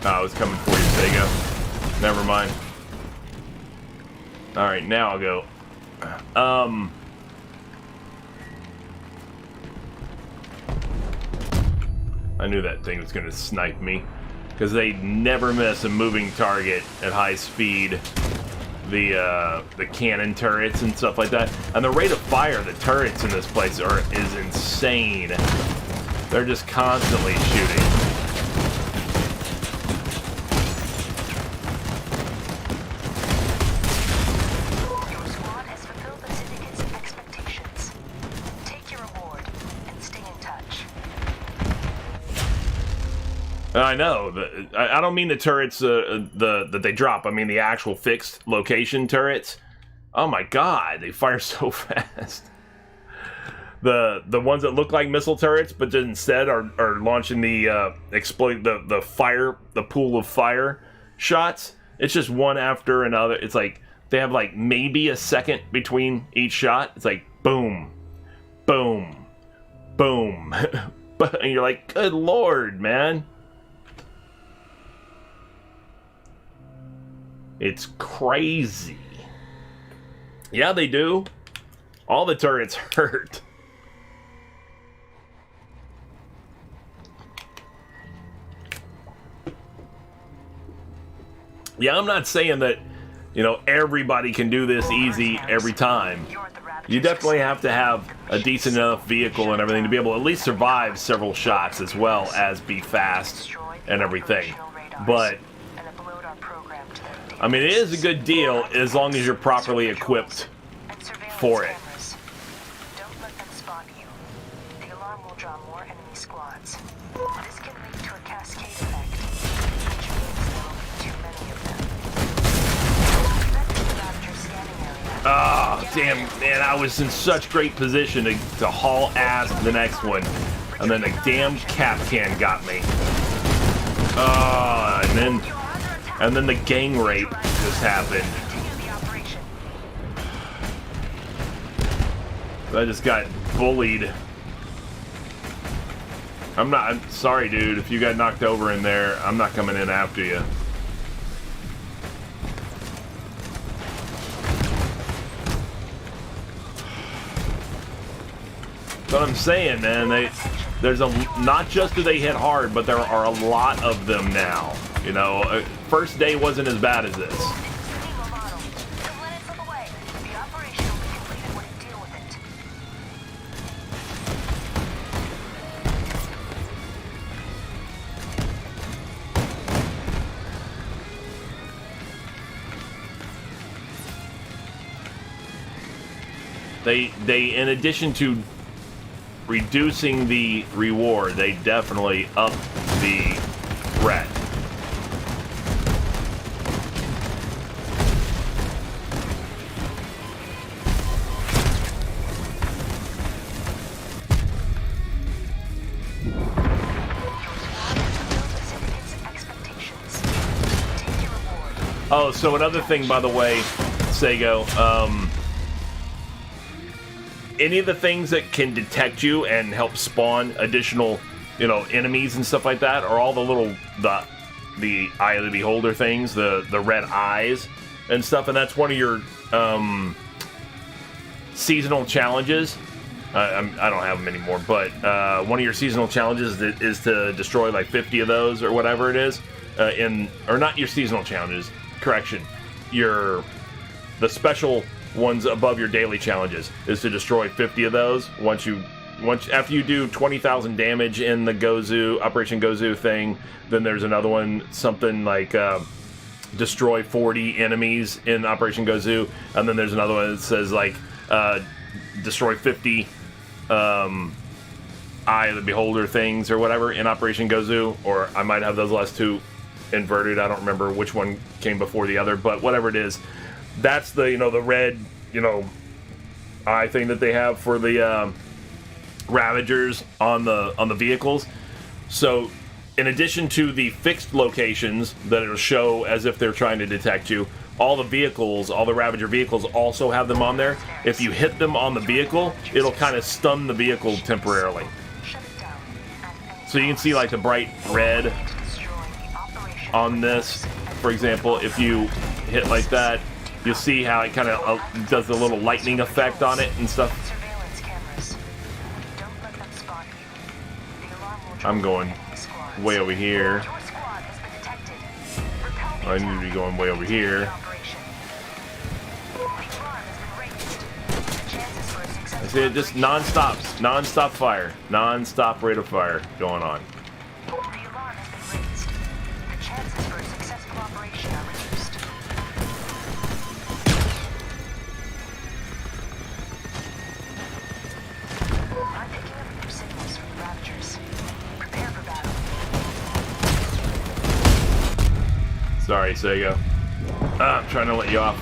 Oh, I was coming for you, Sega. Never mind. Alright, now I'll go. I knew that thing was going to snipe me. Because they never miss a moving target at high speed. The cannon turrets and stuff like that. And the rate of fire the turrets in this place is insane. They're just constantly shooting. Your squad has fulfilled the syndicate's expectations. Take your reward and stay in touch. I know. I don't mean the turrets that they drop. I mean the actual fixed location turrets. Oh my god, they fire so fast. The ones that look like missile turrets, but instead are launching the the pool of fire shots. It's just one after another. It's like they have like maybe a second between each shot. It's like boom, boom, boom, and you're like, good lord, man. It's crazy. Yeah, they do. All the turrets hurt. Yeah, I'm not saying that, you know, everybody can do this easy every time. You definitely have to have a decent enough vehicle and everything to be able to at least survive several shots as well as be fast and everything. But I mean, it is a good deal as long as you're properly equipped for it. Don't let them spot you. The alarm will draw more enemy squads. This can lead to a cascade effect, which means there will be too many of them. Ravager scanning area. Ah, damn, man, I was in such great position to haul ass to the next one. And then the damn cap can got me. And then the gang rape just happened. I just got bullied. I'm sorry, dude. If you got knocked over in there, I'm not coming in after you. That's what I'm saying, man. There's not just do they hit hard, but there are a lot of them now. You know, first day wasn't as bad as this. They in addition to reducing the reward, they definitely up the threat. Oh, so another thing, by the way, Sego, any of the things that can detect you and help spawn additional, enemies and stuff like that, are all the little, the Eye of the Beholder things, the red eyes and stuff, and that's one of your, seasonal challenges. I don't have them anymore, but, one of your seasonal challenges is to destroy like 50 of those or whatever it is, or not your seasonal challenges. Correction, the special ones above your daily challenges is to destroy 50 of those. After you do 20,000 damage in the Operation Gozu thing, then there's another one, something like destroy 40 enemies in Operation Gozu, and then there's another one that says like destroy 50 Eye of the Beholder things or whatever in Operation Gozu, or I might have those last two inverted. I don't remember which one came before the other, but whatever it is, that's the the red eye thing that they have for the Ravagers on the vehicles. So in addition to the fixed locations that it'll show as if they're trying to detect you, all the Ravager vehicles also have them on there. If you hit them on the vehicle, it'll kind of stun the vehicle temporarily. So you can see like the bright red on this, for example. If you hit like that, you'll see how it kind of does the little lightning effect on it and stuff. I'm going way over here. I need to be going way over here. I see it, just non-stop fire, non-stop rate of fire going on. Sorry, Sego. I'm trying to let you off.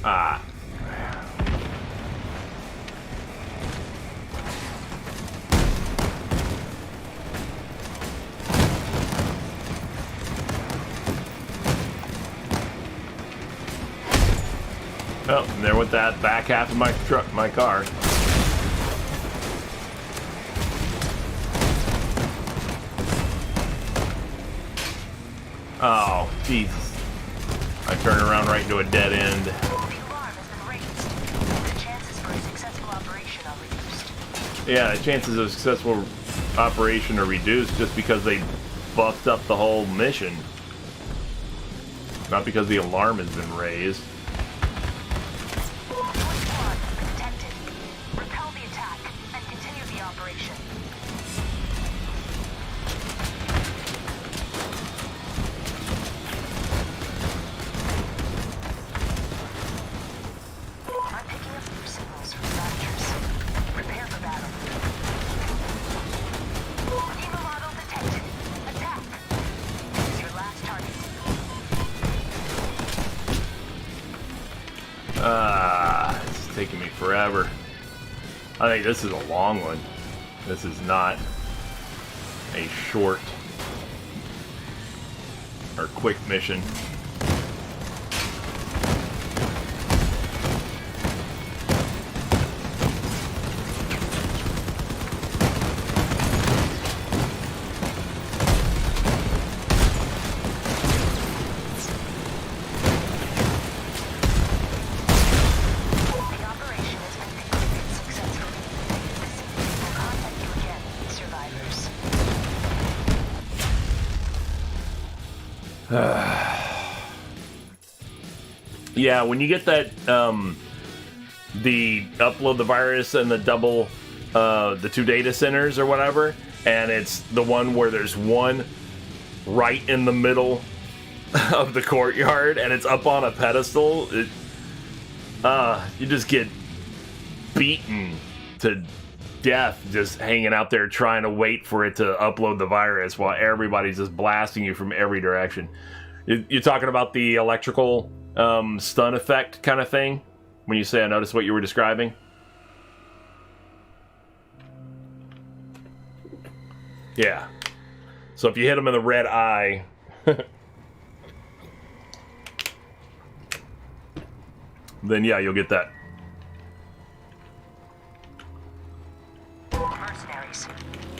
Ah. Oh, and there went that back half of my car. Oh, Jesus. I turned around right into a dead end. Yeah, the chances of successful operation are reduced just because they buffed up the whole mission. Not because the alarm has been raised. It's taking me forever. I think this is a long one. This is not a short or quick mission. Yeah, when you get that, the upload the virus and the double, the 2 data centers or whatever, and it's the one where there's one right in the middle of the courtyard and it's up on a pedestal, you just get beaten to death just hanging out there trying to wait for it to upload the virus while everybody's just blasting you from every direction. You're talking about the electrical stun effect kind of thing when you say I noticed what you were describing? Yeah. So if you hit them in the red eye... then yeah, you'll get that. Mercenaries,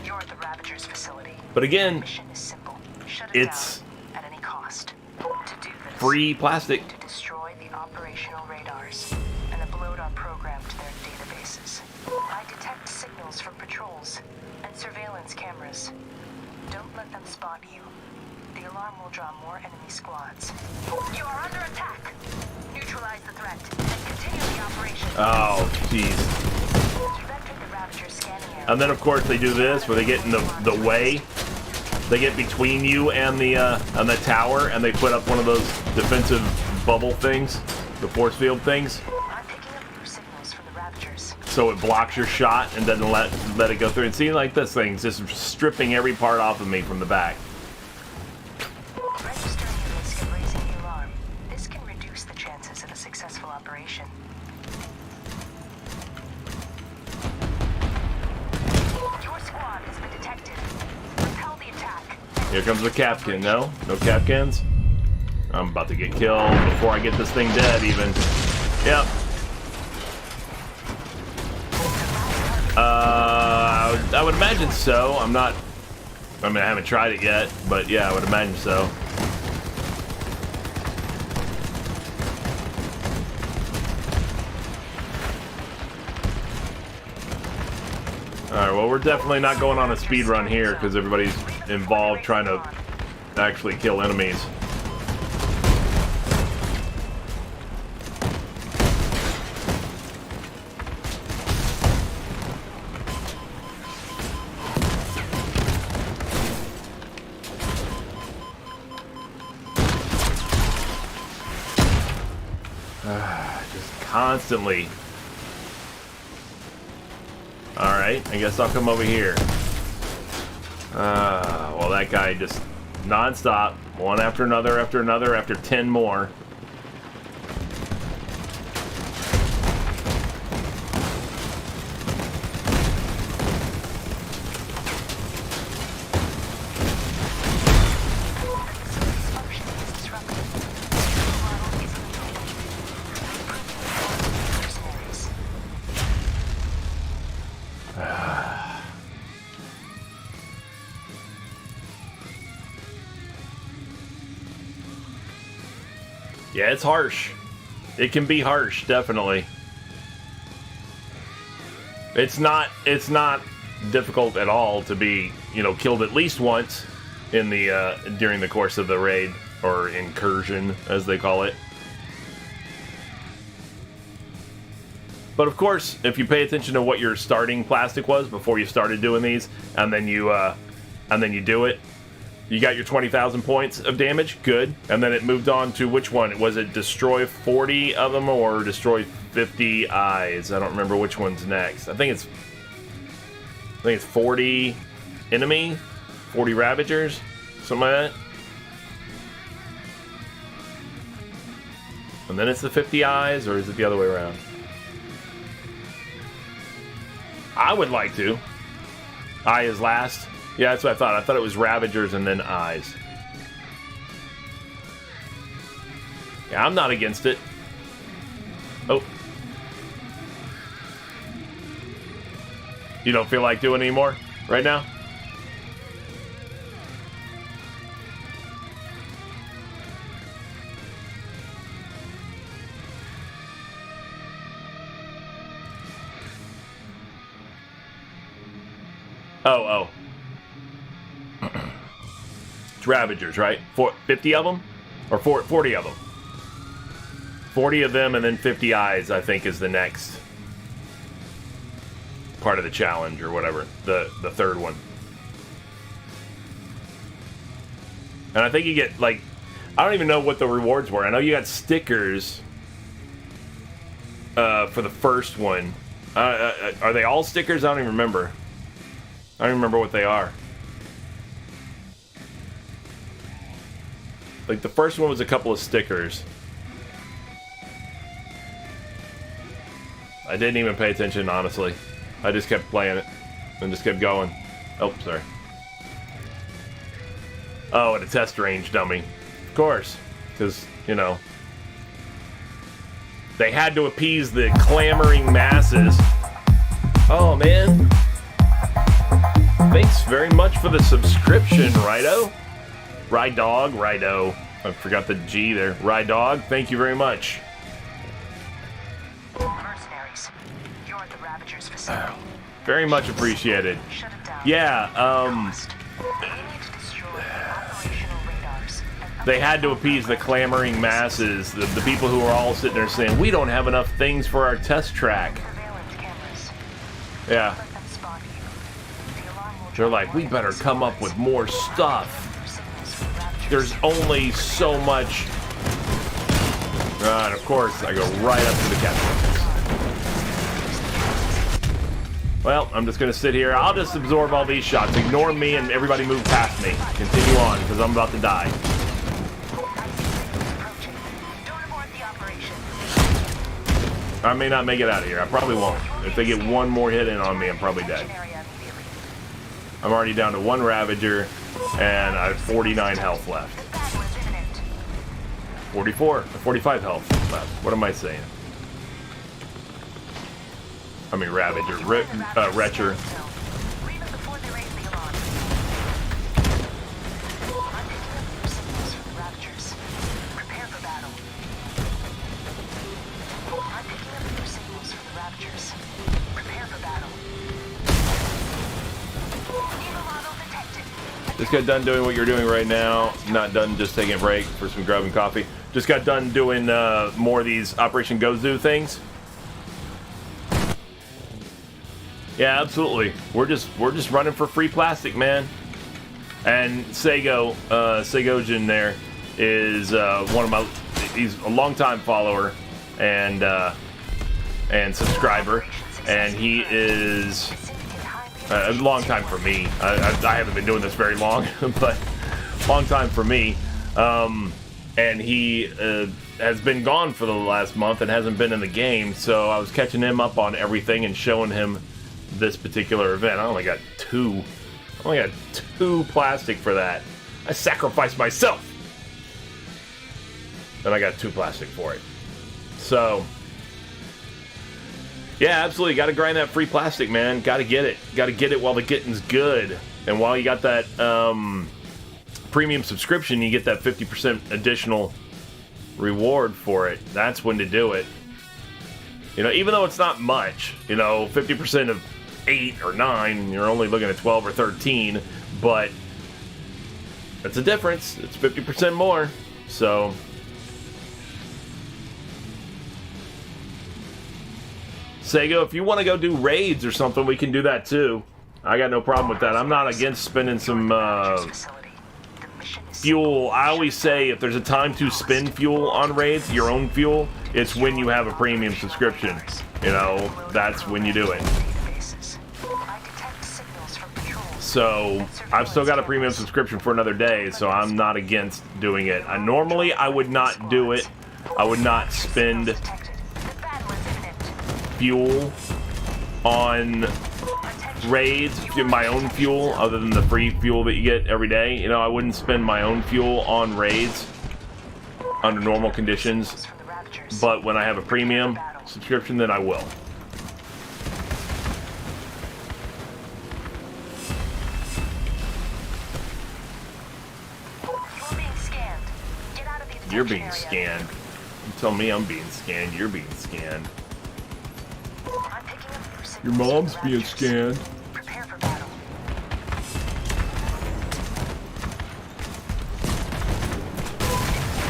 you're at the Ravager's facility. But again, Mission is simple. Shut it it's down at any cost. To do this, free plastic. to destroy the operational radars and upload our program to their databases. I detect signals from patrols and surveillance cameras. Don't let them spot you. The alarm will draw more enemy squads. You are under attack. Neutralize the threat and continue the operation. Oh, jeez. You've entered the Ravager scanning area. And then, of course, they do this where they get in the way. They get between you and the tower, and they put up one of those defensive bubble things, the force field things, I'm picking up new signals from the Ravagers. so it blocks your shot and doesn't let it go through. And see, like this thing's just stripping every part off of me from the back. Registering the risk of raising the alarm. This can reduce the chances of a successful operation. Your squad has been detected. Repel the attack. Here comes the Capcan. No Capcans. I'm about to get killed before I get this thing dead, even. Yep. I would imagine so. I haven't tried it yet, but yeah, I would imagine so. Alright, well, we're definitely not going on a speed run here because everybody's involved trying to actually kill enemies. Just constantly. Alright, I guess I'll come over here. Well, that guy just non-stop, one after another, after 10 more. Yeah, it's harsh. It can be harsh, definitely. It's not difficult at all to be, killed at least once in the during the course of the raid or incursion, as they call it. But of course, if you pay attention to what your starting plastic was before you started doing these, and then you do it, you got your 20,000 points of damage, good. And then it moved on to which one? Was it destroy 40 of them or destroy 50 eyes? I don't remember which one's next. I think it's 40 enemy, 40 Ravagers, something like that. And then it's the 50 eyes, or is it the other way around? I would like to. Eye is last. Yeah, that's what I thought. I thought it was Ravagers and then eyes. Yeah, I'm not against it. Oh. You don't feel like doing any more right now? Oh. It's Ravagers, right? 50 of them? Or 40 of them? 40 of them and then 50 eyes, I think, is the next part of the challenge or whatever. The third one. And I think you get, I don't even know what the rewards were. I know you got stickers for the first one. Are they all stickers? I don't even remember. I don't even remember what they are. Like, the first one was a couple of stickers. I didn't even pay attention, honestly. I just kept playing it and just kept going. Oh, sorry. Oh, at a test range dummy. Of course. Because, you know, they had to appease the clamoring masses. Oh, man. Thanks very much for the subscription, Rido. Rido. I forgot the G there. Rydog, thank you very much. Mercenaries, you're at the Ravager's facility. Very much appreciated. Shut it down. Yeah, They need to destroy operational radars and they had to appease the clamoring masses, the people who are all sitting there saying, we don't have enough things for our test track. surveillance cameras. Yeah, Let them spot you. The alarm will they're like, we better come up with more stuff. signals from the Ravager's. There's only so much. And of course, I go right up to the captain. Well, I'm just going to sit here. I'll just absorb all these shots. Ignore me and everybody move past me. Continue on, because I'm about to die. Approaching. Don't abort the operation. I may not make it out of here. I probably won't. If they get one more hit in on me, I'm probably dead. Area immediately. I'm already down to one Ravager, and I have 49 health left. The battle is imminent. 45 health left. What am I saying? I mean Ravager, Retcher. Leave it before they raise the alarm. I'm picking up your signals from the Ravagers. Prepare for battle. I'm picking up your signals from the Ravagers. Prepare for battle. Evil model detected. Just got done doing what you're doing right now. Not done, just taking a break for some grub and coffee. Just got done doing more of these Operation Gozu things. Yeah, absolutely. We're just running for free plastic, man. And Segojin there is one of my. He's a longtime follower and subscriber, and he is a long time for me. I haven't been doing this very long, but long time for me. And he has been gone for the last month and hasn't been in the game, so I was catching him up on everything and showing him this particular event. I only got two plastic for that. I sacrificed myself, and I got 2 plastic for it. So yeah, absolutely, got to grind that free plastic, man. Got to get it while the getting's good. And while you got that premium subscription, you get that 50% additional reward for it. That's when to do it. You know, even though it's not much, you know, 50% of 8 or 9, you're only looking at 12 or 13, but that's a difference. It's 50% more. So Sego, if you want to go do raids or something, we can do that too. I got no problem with that. I'm not against spending some fuel. I always say if there's a time to spend fuel on raids, your own fuel, it's when you have a premium subscription. You know, that's when you do it. So I've still got a premium subscription for another day, so I'm not against doing it. Normally I would not do it. I would not spend fuel on raids, my own fuel, other than the free fuel that you get every day. You know, I wouldn't spend my own fuel on raids under normal conditions, but when I have a premium subscription, then I will. You're being scanned. You tell me I'm being scanned, you're being scanned. Your mom's being scanned. Prepare for battle.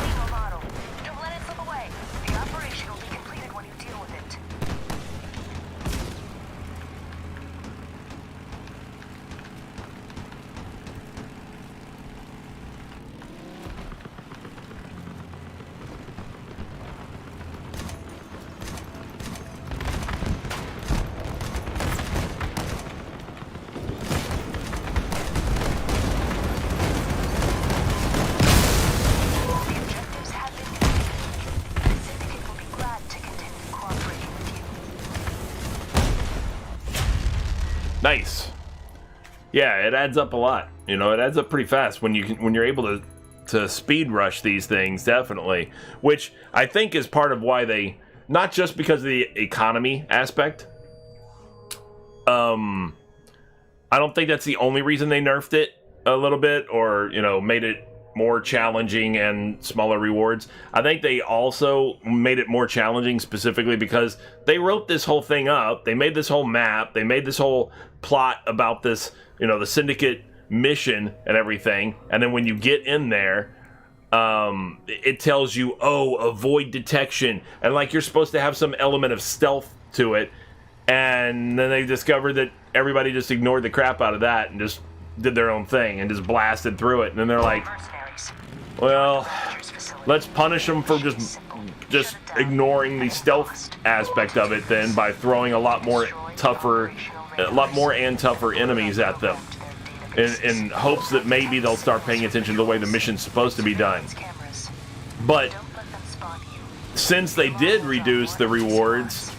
Single model. Don't let it slip away. The operation will be completed when you deal with it. Nice. Yeah, it adds up a lot. You know, it adds up pretty fast when you're able to speed rush these things, definitely. Which I think is part of why they, not just because of the economy aspect. I don't think that's the only reason they nerfed it a little bit, or, you know, made it more challenging and smaller rewards. I think they also made it more challenging specifically because they wrote this whole thing up. They made this whole map. They made this whole plot about this, you know, the Syndicate mission and everything. And then when you get in there, it tells you, oh, avoid detection. And like you're supposed to have some element of stealth to it. And then they discovered that everybody just ignored the crap out of that and just did their own thing and just blasted through it. And then they're like, well, let's punish them for just ignoring the stealth aspect of it then by throwing a lot more and tougher enemies at them in hopes that maybe they'll start paying attention to the way the mission's supposed to be done. But since they did reduce the rewards,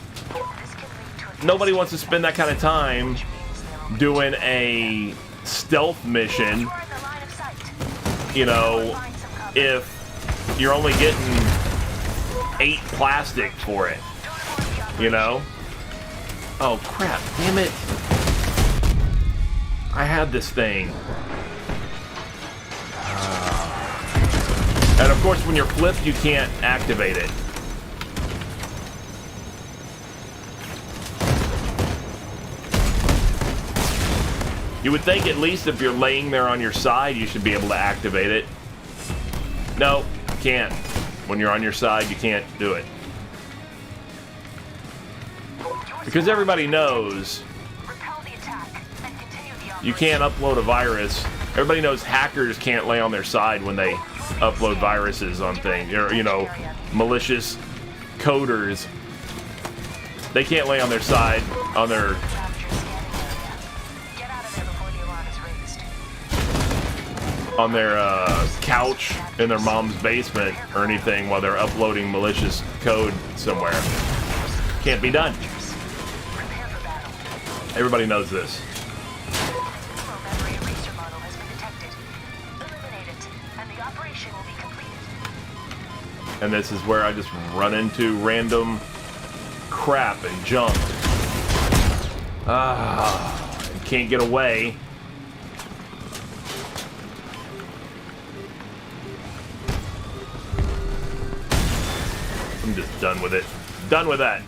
nobody wants to spend that kind of time doing a stealth mission, you know, if you're only getting 8 plastic for it, you know? Oh crap, damn it. I had this thing. And of course when you're flipped you can't activate it. You would think at least if you're laying there on your side, you should be able to activate it. No, can't. When you're on your side, you can't do it. Because everybody knows you can't upload a virus. Everybody knows hackers can't lay on their side when they upload viruses on things. Or, you know, malicious coders. They can't lay on their side, on their couch in their mom's basement or anything while they're uploading malicious code somewhere. Can't be done. Everybody knows this. And this is where I just run into random crap and junk. Can't get away. I'm just done with it. Done with that.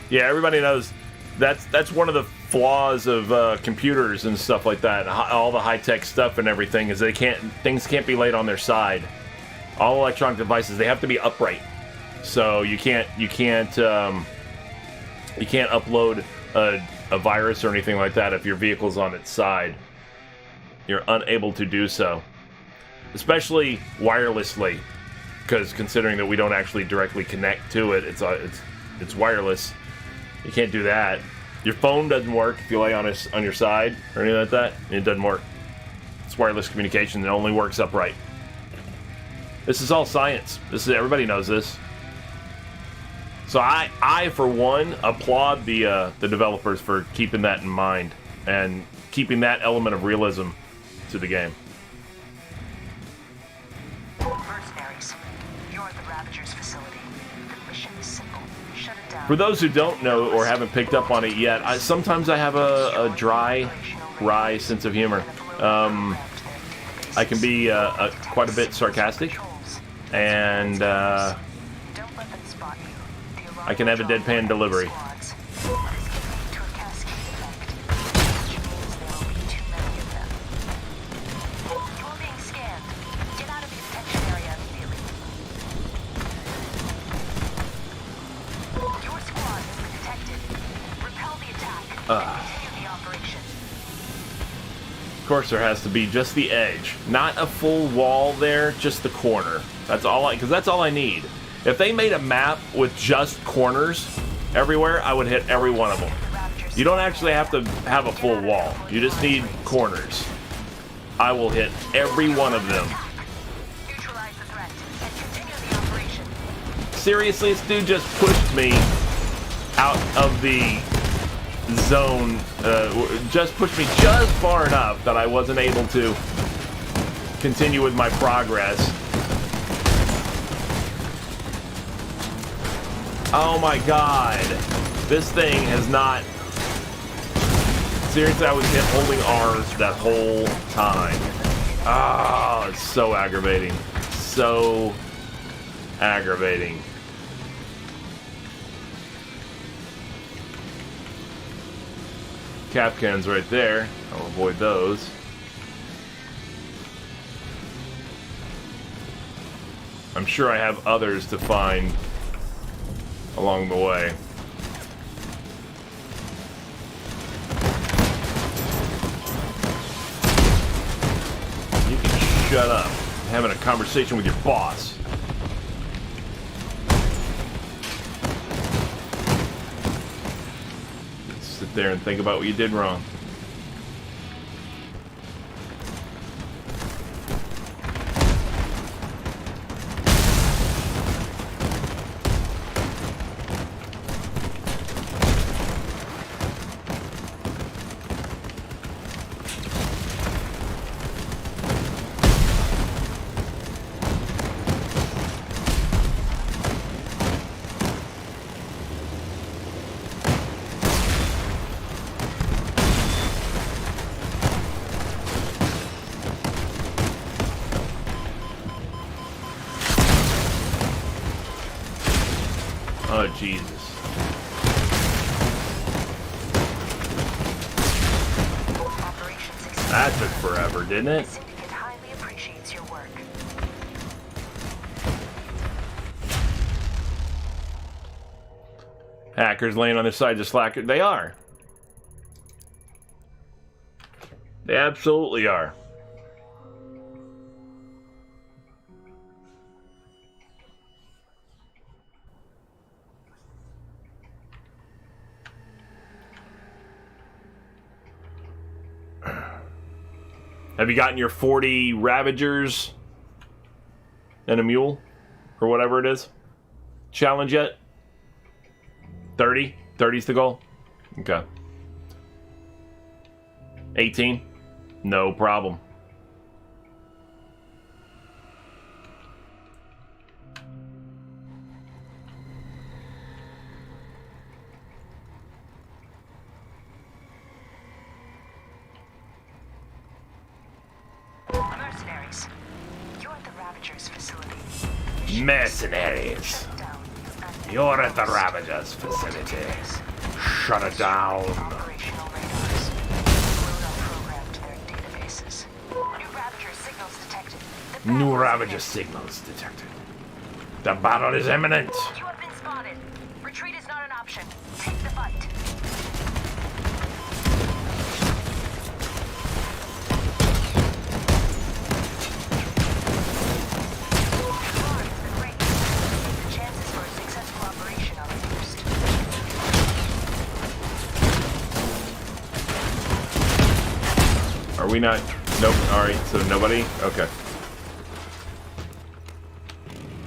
Yeah, everybody knows that's one of the flaws of computers and stuff like that. All the high-tech stuff and everything is things can't be laid on their side. All electronic devices, they have to be upright. So you can't upload a virus or anything like that if your vehicle's on its side. You're unable to do so, especially wirelessly, because considering that we don't actually directly connect to it, it's wireless. You can't do that. Your phone doesn't work if you lay on your side or anything like that. It doesn't work. It's wireless communication. It only works upright. This is all science. Everybody knows this. So I for one applaud the developers for keeping that in mind and keeping that element of realism to the game. Mercenaries, you're at the Ravager's facility. The mission is simple. Shut it down. For those who don't know or haven't picked up on it yet, sometimes I have a dry, wry sense of humor. I can be quite a bit sarcastic, and I can have a deadpan delivery. Of course, there has to be just the edge. Not a full wall there, just the corner. That's all because that's all I need. If they made a map with just corners everywhere, I would hit every one of them. You don't actually have to have a full wall. You just need corners. I will hit every one of them. Neutralize the threat and continue the operation. Seriously, this dude just pushed me out of the zone, just pushed me just far enough that I wasn't able to continue with my progress. Oh my god. This thing has not... Seriously, I was holding R that whole time. Ah, it's so aggravating. So aggravating. Cap cans right there. I'll avoid those. I'm sure I have others to find along the way. You can shut up. I'm having a conversation with your boss. Sit there and think about what you did wrong. Oh, Jesus. That took forever, didn't it? The Syndicate highly appreciates your work. Hackers laying on their side just slacker. They are. They absolutely are. Have you gotten your 40 Ravagers and a mule? Or whatever it is? Challenge yet? 30? 30's the goal? Okay. 18? No problem. Mercenaries. You're at the Ravagers facility. Mercenaries. You're at the Ravagers facility. Shut it down. Operational radars. Load unprogrammed to their databases. New Ravager signals detected. The New battle is Ravager imminent. signals detected. The battle is imminent. You have been spotted. Retreat is not an option. Take the fight. The chances for a successful operation are reduced. Are we not? Nope. Alright, so nobody? Okay.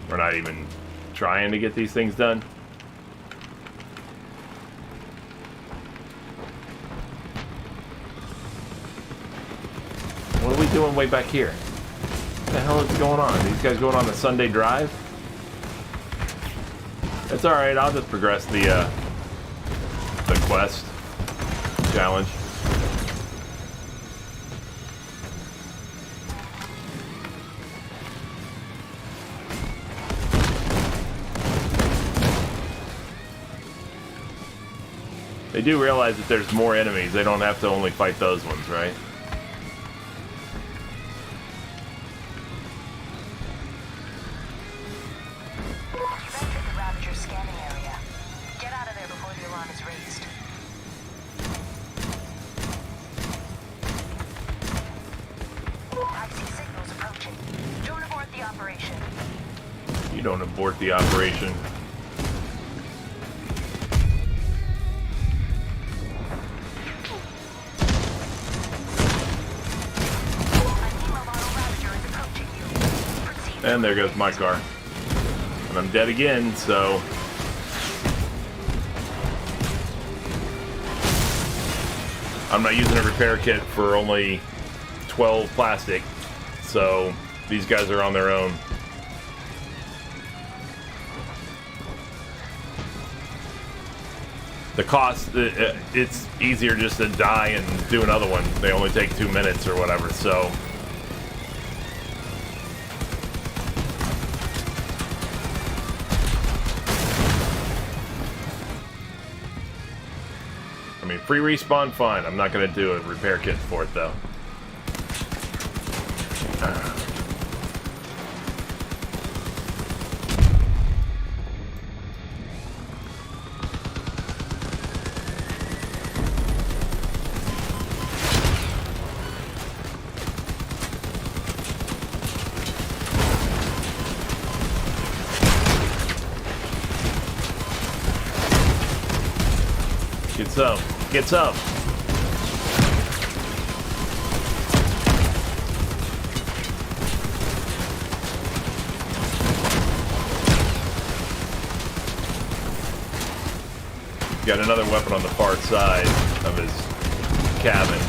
We're not even trying to get these things done. What are we doing way back here? What the hell is going on? These guys going on a Sunday drive? That's alright, I'll just progress the quest challenge. They do realize that there's more enemies. They don't have to only fight those ones, right? You've entered the Ravager scanning area. Get out of there before the alarm is raised. don't abort the operation. And there goes my car. And I'm dead again, so... I'm not using a repair kit for only 12 plastic, so these guys are on their own. The cost, it's easier just to die and do another one. They only take 2 minutes or whatever, so... I mean, free respawn, fine. I'm not going to do a repair kit for it, though. Get some. Get some. Got another weapon on the far side of his cabin.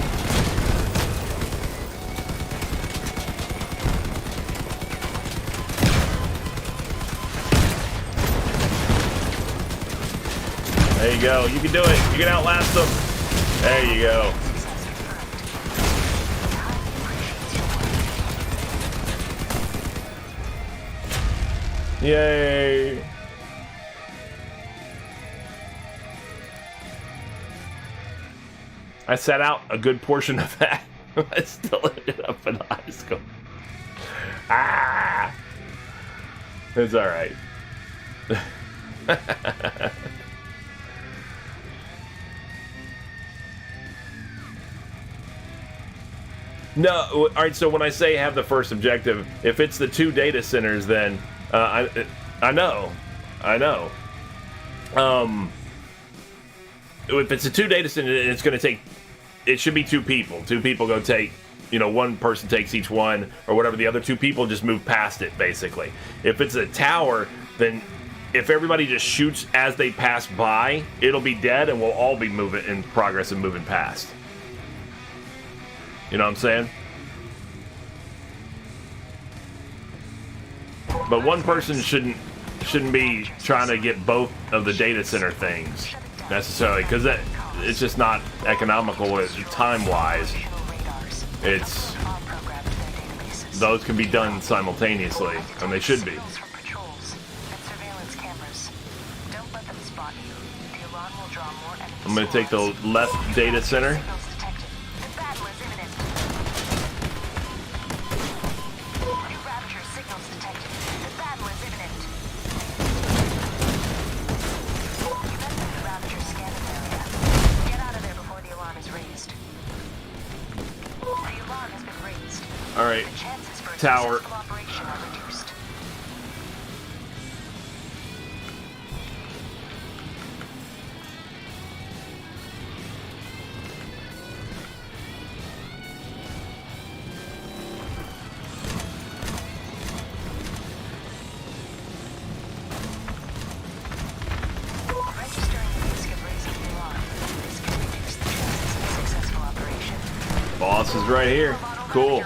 There you go. You can do it. You can outlast them. There you go. Yay. I sat out a good portion of that. I still ended up in high school. Ah! It's alright. No, alright, so when I say have the first objective, if it's the 2 data centers, then I know. If it's a 2 data center, it's going to take, it should be 2 people. 2 people go take, you know, 1 person takes each one, or whatever. The other 2 people just move past it, basically. If it's a tower, then if everybody just shoots as they pass by, it'll be dead, and we'll all be moving in progress and moving past. You know what I'm saying? But 1 person shouldn't be trying to get both of the data center things necessarily, because it's just not economical time-wise. It's those can be done simultaneously, and they should be. I'm going to take the left data center. Alright, tower. Boss is right here. Cool.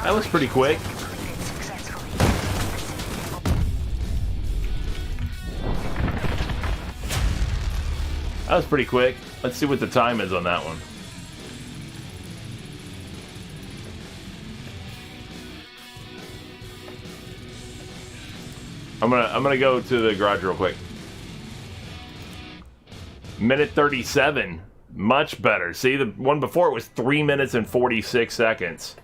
That was pretty quick. That was pretty quick. Let's see what the time is on that one. I'm gonna go to the garage real quick. Minute 37. Much better. See, the one before it was 3 minutes and 46 seconds.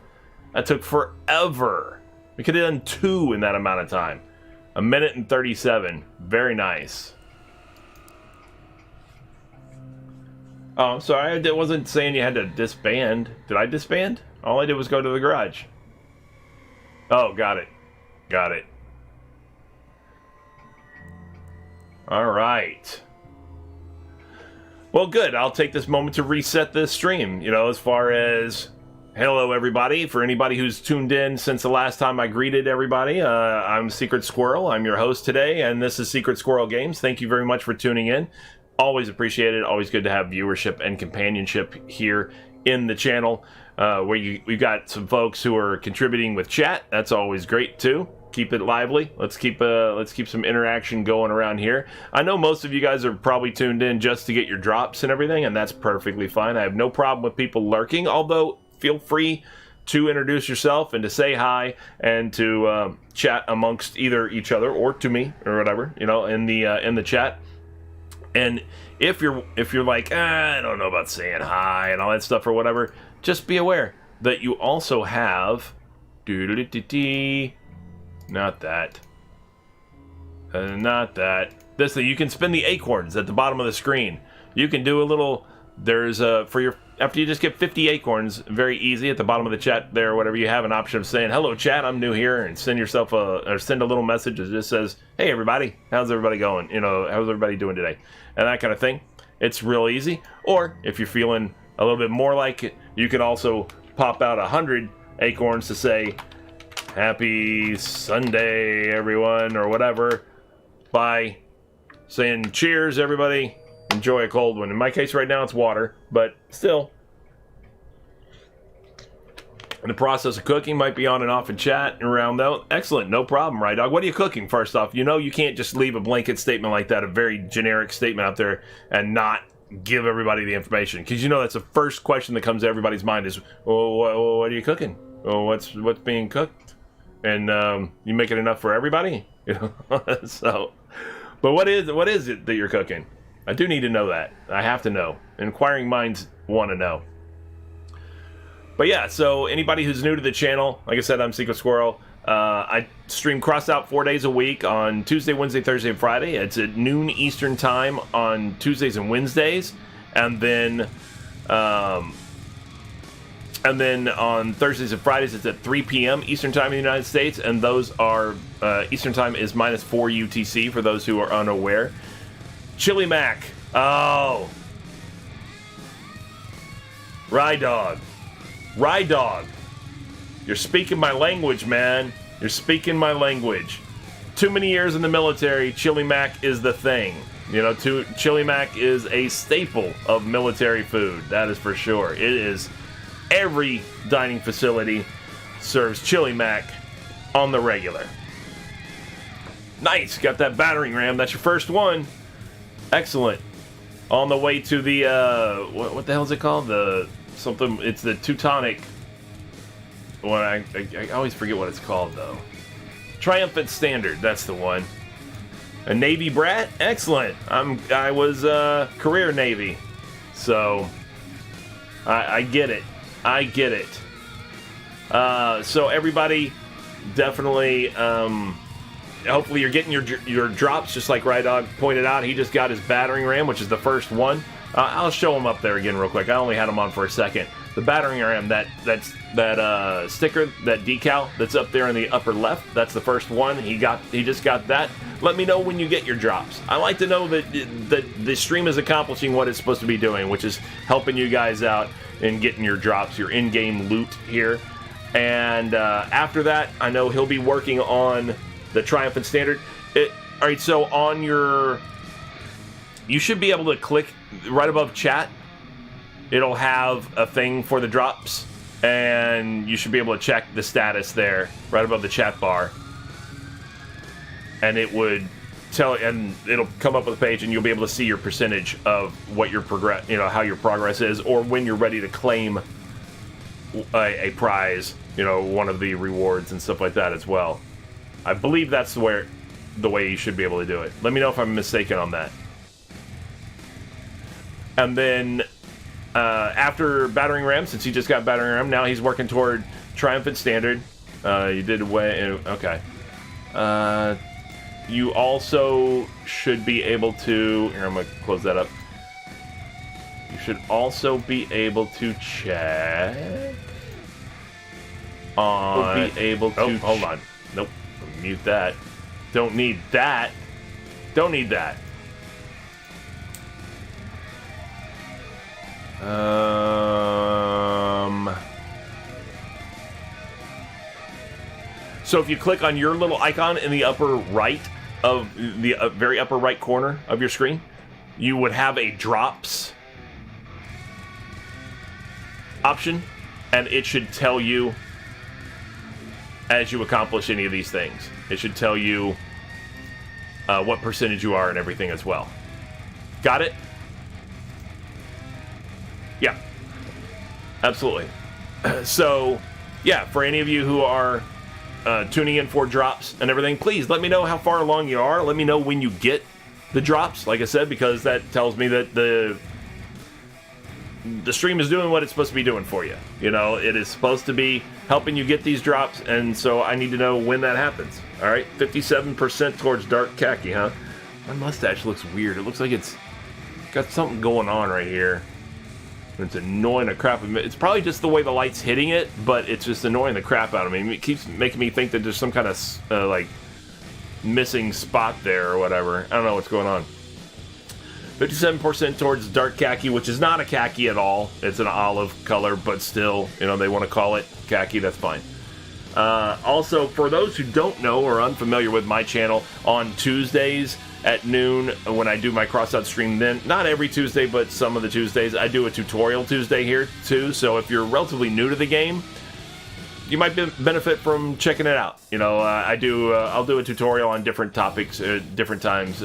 That took forever. We could have done 2 in that amount of time. 1 minute and 37. Very nice. Oh, I'm sorry. I wasn't saying you had to disband. Did I disband? All I did was go to the garage. Oh, got it. Got it. All right. Well, good. I'll take this moment to reset this stream. You know, as far as... Hello, everybody. For anybody who's tuned in since the last time I greeted everybody, I'm Secret Squirrel. I'm your host today, and this is Secret Squirrel Games. Thank you very much for tuning in. Always appreciate it. Always good to have viewership and companionship here in the channel. We've got some folks who are contributing with chat. That's always great too. Keep it lively. Let's keep some interaction going around here. I know most of you guys are probably tuned in just to get your drops and everything, and that's perfectly fine. I have no problem with people lurking, although feel free to introduce yourself and to say hi and to chat amongst either each other or to me or whatever, you know, in the chat. And if you're like, I don't know about saying hi and all that stuff or whatever, just be aware that you also have not that. Not that. This thing, you can spin the acorns at the bottom of the screen. You can do a little, there's after you just get 50 acorns, very easy at the bottom of the chat there, whatever, you have an option of saying, hello chat, I'm new here, and send yourself send a little message that just says, hey everybody, how's everybody going? You know, how's everybody doing today? And that kind of thing. It's real easy. Or if you're feeling a little bit more like it, you can also pop out 100 acorns to say, happy Sunday everyone, or whatever, by saying cheers everybody, enjoy a cold one. In my case right now it's water, but still, and the process of cooking might be on and off in chat and around though. Excellent, no problem, right dog? What are you cooking? First off, you know you can't just leave a blanket statement like that, a very generic statement out there, and not give everybody the information, because you know that's the first question that comes to everybody's mind is, well, what are you cooking? Well, what's being cooked? And you make it enough for everybody, you know? So, but what is it that you're cooking? I do need to know that. I have to know. Inquiring minds want to know. But yeah, so anybody who's new to the channel, like I said, I'm Secret Squirrel. I stream crossed out 4 days a week on Tuesday, Wednesday, Thursday, and Friday. It's at noon Eastern time on Tuesdays and Wednesdays, and then on Thursdays and Fridays it's at 3 p.m. Eastern time in the United States, and those are Eastern time is -4 UTC for those who are unaware. Chili Mac, oh, Rye Dog, you're speaking my language, man. You're speaking my language. Too many years in the military, Chili Mac is the thing. You know, Chili Mac is a staple of military food. That is for sure. It is. Every dining facility serves Chili Mac on the regular. Nice, got that battering ram. That's your first one. Excellent. On the way to the what the hell is it called? It's the Teutonic. Well, I always forget what it's called though. Triumphant Standard. That's the one. A Navy brat. Excellent. I was career Navy, so I get it. I get it. So everybody, definitely. Hopefully you're getting your drops, just like Rydog pointed out. He just got his battering ram, which is the first one. I'll show him up there again real quick. I only had him on for a second. The battering ram, that sticker, that decal that's up there in the upper left, that's the first one. He just got that. Let me know when you get your drops. I like to know that the stream is accomplishing what it's supposed to be doing, which is helping you guys out in getting your drops, your in-game loot here. And after that, I know he'll be working on the Triumphant Standard. Alright, so on you should be able to click right above chat. It'll have a thing for the drops, and you should be able to check the status there, right above the chat bar. And it would tell, and it'll come up with a page, and you'll be able to see your percentage of what your how your progress is, or when you're ready to claim a prize, one of the rewards and stuff like that as well. I believe that's the way you should be able to do it. Let me know if I'm mistaken on that. And then after battering ram, since he just got battering ram, now he's working toward Triumphant Standard. You did away. Okay. You also should be able to. Here, I'm gonna close that up. You should also be able to check. Be able to. Oh, hold on. Nope. Mute that. Don't need that. Don't need that. So if you click on your little icon in the upper right of the very upper right corner of your screen, you would have a drops option, and it should tell you as you accomplish any of these things. It should tell you what percentage you are and everything as well. Got it? Yeah. Absolutely. So, yeah, for any of you who are tuning in for drops and everything, please let me know how far along you are. Let me know when you get the drops, like I said, because that tells me that the stream is doing what it's supposed to be doing for you. You know, it is supposed to be helping you get these drops, and so I need to know when that happens. All right, 57% towards dark khaki, huh? My mustache looks weird. It looks like it's got something going on right here. It's annoying the crap. It's probably just the way the light's hitting it, but it's just annoying the crap out of me. It keeps making me think that there's some kind of like missing spot there or whatever. I don't know what's going on. 57% towards dark khaki, which is not a khaki at all. It's an olive color, but still, you know, they want to call it khaki. That's fine. Also, for those who don't know or are unfamiliar with my channel, on Tuesdays at noon when I do my crossout stream, then not every Tuesday, but some of the Tuesdays, I do a tutorial Tuesday here too. So if you're relatively new to the game, you might benefit from checking it out. You know, I'll do a tutorial on different topics at different times.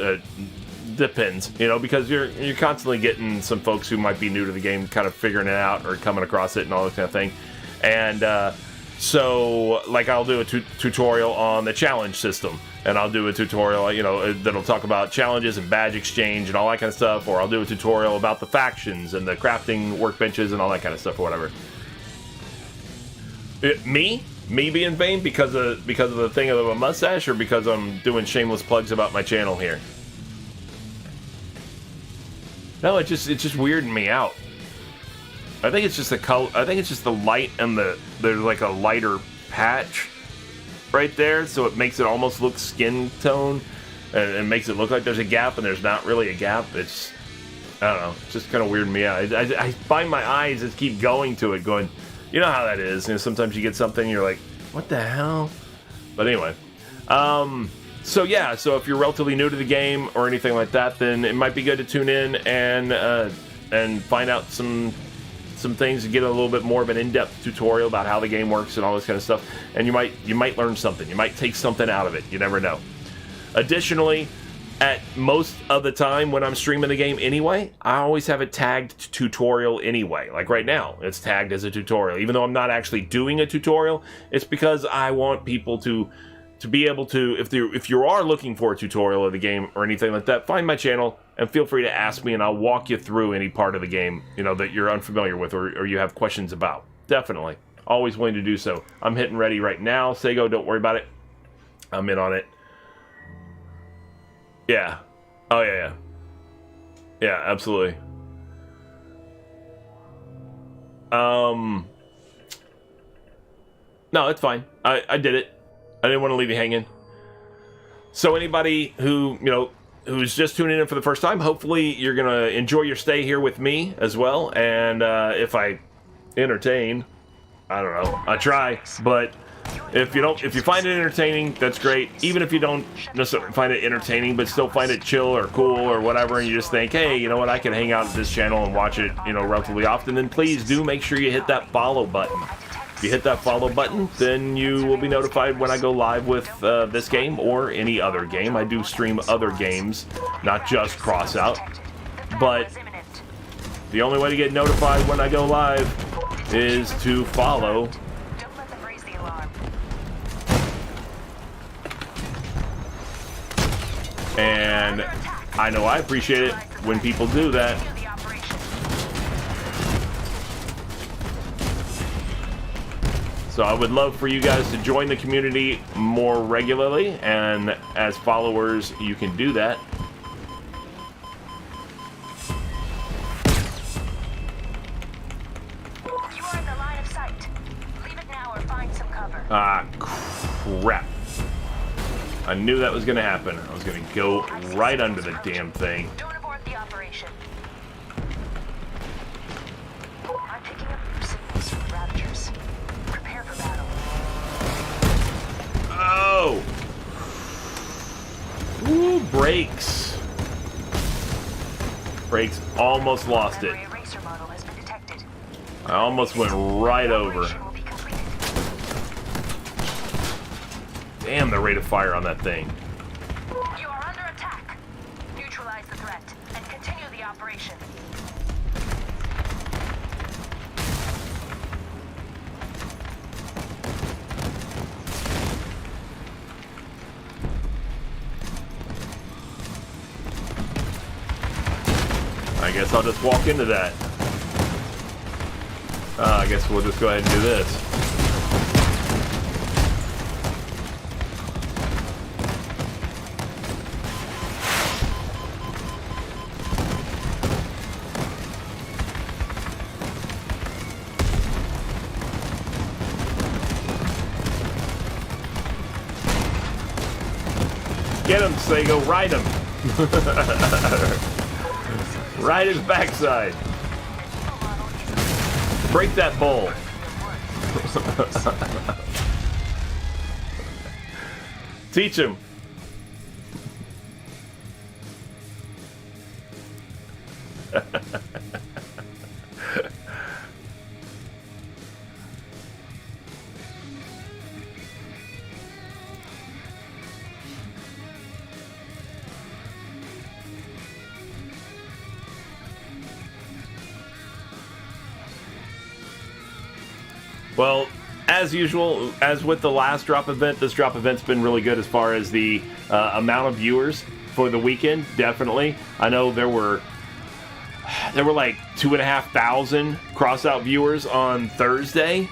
Depends, you know, because you're constantly getting some folks who might be new to the game kind of figuring it out or coming across it and all that kind of thing. And so, like, I'll do a tutorial on the challenge system, and I'll do a tutorial, you know, that'll talk about challenges and badge exchange and all that kind of stuff, or I'll do a tutorial about the factions and the crafting workbenches and all that kind of stuff or whatever. Me being vain because of the thing of a mustache, or because I'm doing shameless plugs about my channel here? No, it's just weirding me out. I think it's just the color. I think it's just the light, and there's like a lighter patch right there, so it makes it almost look skin tone, and makes it look like there's a gap, and there's not really a gap. It's, I don't know, it's just kind of weirding me out. I find my eyes just keep going to it, going, you know how that is. You know, sometimes you get something, you're like, what the hell? But anyway, so yeah, so if you're relatively new to the game or anything like that, then it might be good to tune in and find out some things, and get a little bit more of an in-depth tutorial about how the game works and all this kind of stuff. And you might learn something. You might take something out of it. You never know. Additionally, at most of the time when I'm streaming the game anyway, I always have it tagged tutorial anyway. Like right now, it's tagged as a tutorial. Even though I'm not actually doing a tutorial, it's because I want people to be able to, if you are looking for a tutorial of the game or anything like that, find my channel and feel free to ask me, and I'll walk you through any part of the game, you know, that you're unfamiliar with or you have questions about. Definitely. Always willing to do so. I'm hitting ready right now. Sego, don't worry about it. I'm in on it. Yeah. Oh, yeah. Yeah, absolutely. No, it's fine. I did it. I didn't want to leave you hanging. So anybody who, you know, who's just tuning in for the first time, hopefully you're going to enjoy your stay here with me as well. And if I entertain, I don't know, I try. But if you find it entertaining, that's great. Even if you don't necessarily find it entertaining, but still find it chill or cool or whatever, and you just think, hey, you know what, I can hang out at this channel and watch it, you know, relatively often, then please do make sure you hit that follow button. If you hit that follow button, then you will be notified when I go live with this game or any other game. I do stream other games, not just Crossout. But the only way to get notified when I go live is to follow. Don't let them raise the alarm. And I know I appreciate it when people do that. The operation. So I would love for you guys to join the community more regularly, and as followers, you can do that. You are in the line of sight. Leave it now or find some cover. Ah, crap. I knew that was going to happen. I was going to go right under the damn thing. Don't abort the operation. I'm picking up signals from the Ravagers. Prepare for battle. Oh! Ooh, brakes. Brakes, almost lost it. Memory eraser model has been detected. I almost went right over. Operation will be completed. Damn, the rate of fire on that thing. You are under attack. Neutralize the threat and continue the operation. I guess I'll just walk into that. I guess we'll just go ahead and do this. Get him, Sago, ride him. Ride his backside. Break that bowl. Teach him. Well, as usual, as with the last drop event, this drop event's been really good as far as the amount of viewers for the weekend. Definitely, I know there were like 2,500 cross-out viewers on Thursday,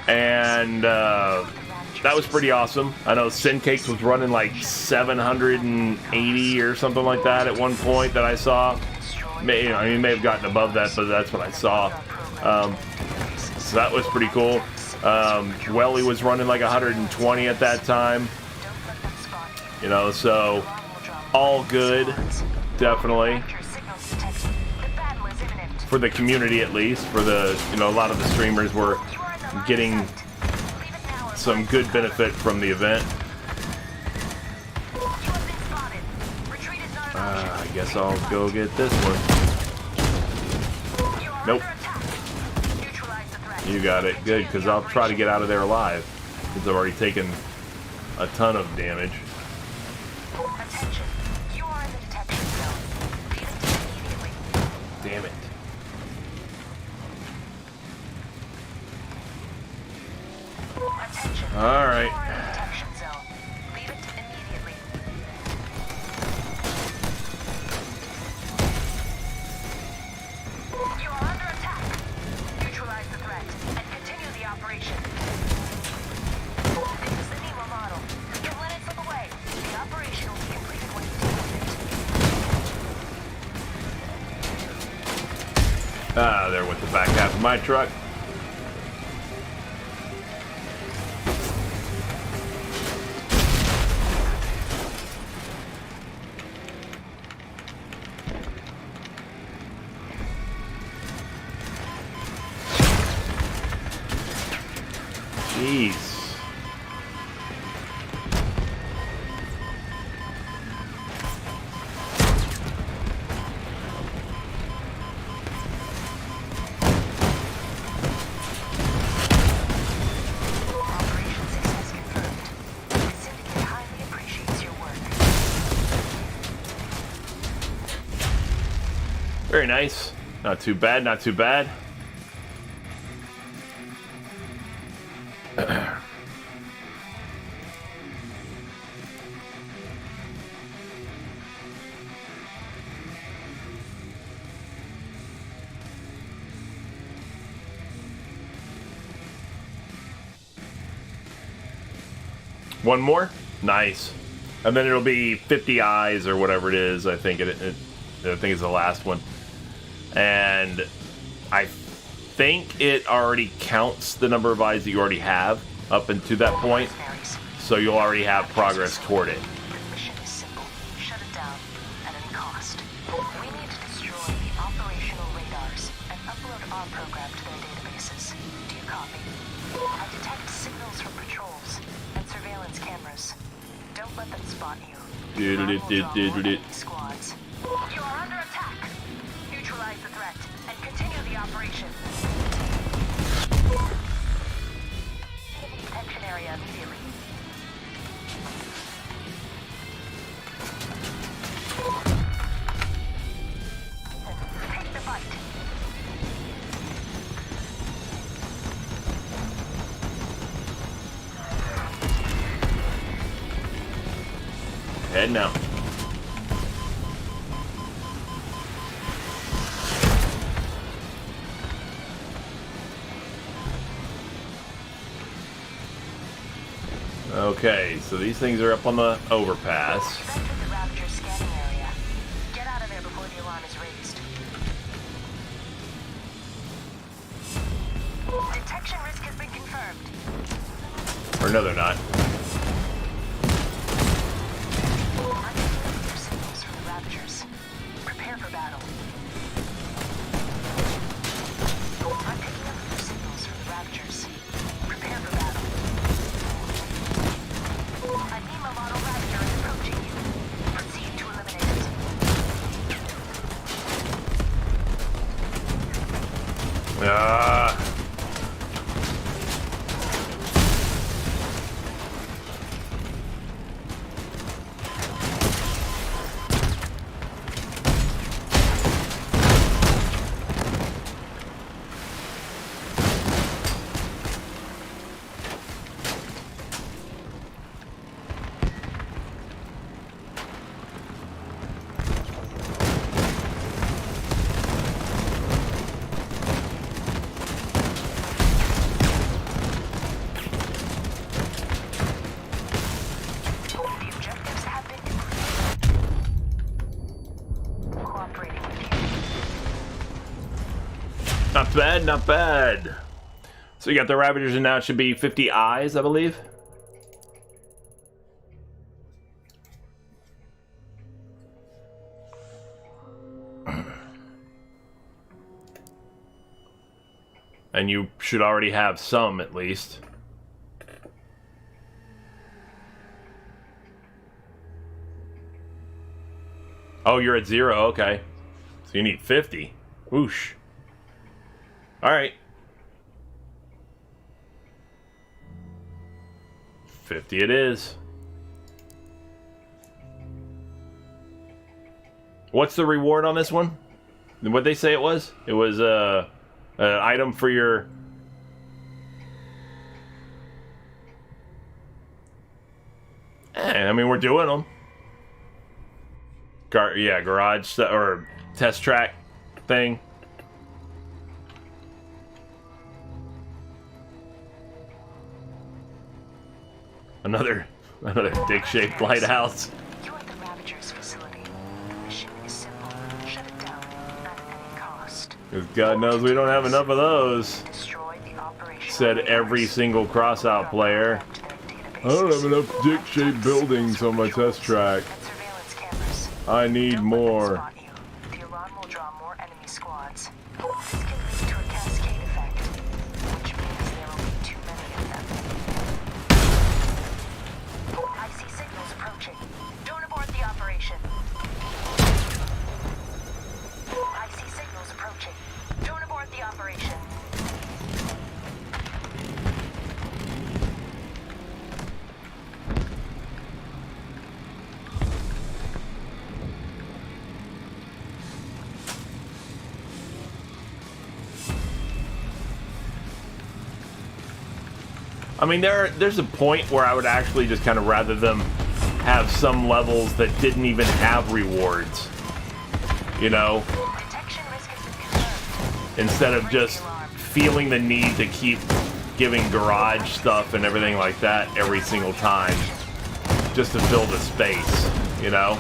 and that was pretty awesome. I know Sin Cakes was running like 780 or something like that at one point that I saw. I mean, he may have gotten above that, but that's what I saw. So that was pretty cool. Welly was running like 120 at that time. You know, so all good, definitely. For the community at least, for the, you know, a lot of the streamers were getting some good benefit from the event. I guess I'll go get this one. Nope. You got it. Good, because I'll try to get out of there alive, because I've already taken a ton of damage. Attention. You are in the detection zone. Leave it immediately. Damn it. Attention. All right. You are in the detection zone. Leave it immediately. You are under attack. Neutralize the threat and continue the operation. This is the Nemo model. Don't let it slip away. The operation will be completed when you deal with it. Ah, there went the back half of my truck. Jeez. Operation success confirmed. The Syndicate highly appreciates your work. Very nice. Not too bad, not too bad. One more? Nice. And then it'll be 50 eyes or whatever it is. I think I think it's the last one. And I think it already counts the number of eyes that you already have up into that point. So you'll already have progress toward it. The mission is simple. Shut it down at any cost. We need to destroy the operational radars and upload our program to their databases. Do you copy? I detect signals from patrols and surveillance cameras. Don't let them spot you. Squads. You are under attack. Neutralize the threat and continue the operation. Detection area immediately. Take the fight. Head now. Okay, so these things are up on the overpass. You've entered the Rapture scanning area. Get out of there before the alarm is raised. Detection risk has been confirmed. Or no, they're not. I'm picking up your signals from the Raptures. Prepare for battle. I'm picking up your signals from the Raptures. Prepare for battle. A Nemo model Raptor is approaching you. Proceed to eliminate it. Ah. The objectives have been completed. Cooperating with you. Not bad, not bad. So you got the Ravagers, and now it should be 50 eyes, I believe. And you should already have some, at least. Oh, you're at 0, okay. So you need 50. Whoosh. Alright. 50 it is. What's the reward on this one? What'd they say it was? It was an item for your... I mean, we're doing them. Yeah, garage or test track thing. Another dick-shaped lighthouse. You're at the Ravagers facility. The mission is simple. Shut it down at any cost. Because God knows we don't have enough of those, Destroy the operation. said every single crossout player. I don't have enough dick-shaped buildings on my test track. And surveillance cameras. I need Don't let them more. spot you. The alarm will draw more enemy squads. This can lead to a cascade effect, which means there will be too many of them. I see signals approaching. Don't abort the operation. I see signals approaching. Don't abort the operation. I mean, there's a point where I would actually just kind of rather them have some levels that didn't even have rewards. You know? Detection risk has been confirmed. Instead of just feeling the need to keep giving garage stuff and everything like that every single time. just to fill the space, you know?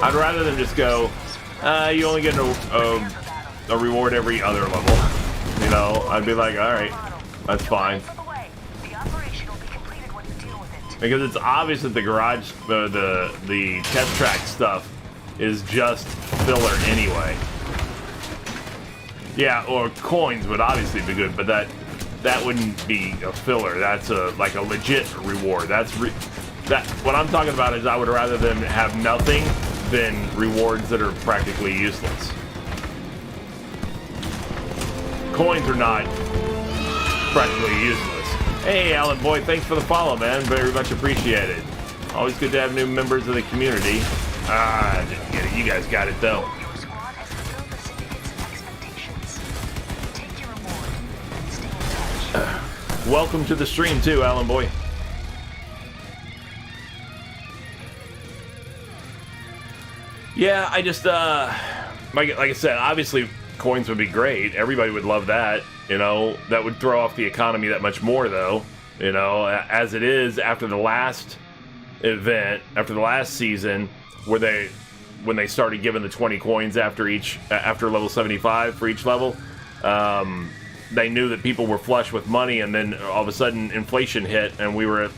I'd rather than just go, you only get a reward every other level. You know, I'd be like, alright, that's fine. Because it's obvious that the garage, the test track stuff is just filler anyway. Yeah, or coins would obviously be good, but that wouldn't be a filler. That's like a legit reward. What I'm talking about is I would rather them have nothing than rewards that are practically useless. Coins are not practically useless. Hey, Alan Boyd, thanks for the follow, man. Very much appreciated. Always good to have new members of the community. I didn't get it. You guys got it, though. Your squad has fulfilled the syndicate's expectations. Take your reward and stay in touch. Welcome to the stream, too, Alan Boyd. Yeah, I just, like I said, obviously coins would be great. Everybody would love that. You know, that would throw off the economy that much more, though. You know, as it is after the last event, after the last season, when they started giving the 20 coins after level 75 for each level, they knew that people were flush with money, and then all of a sudden inflation hit, and we're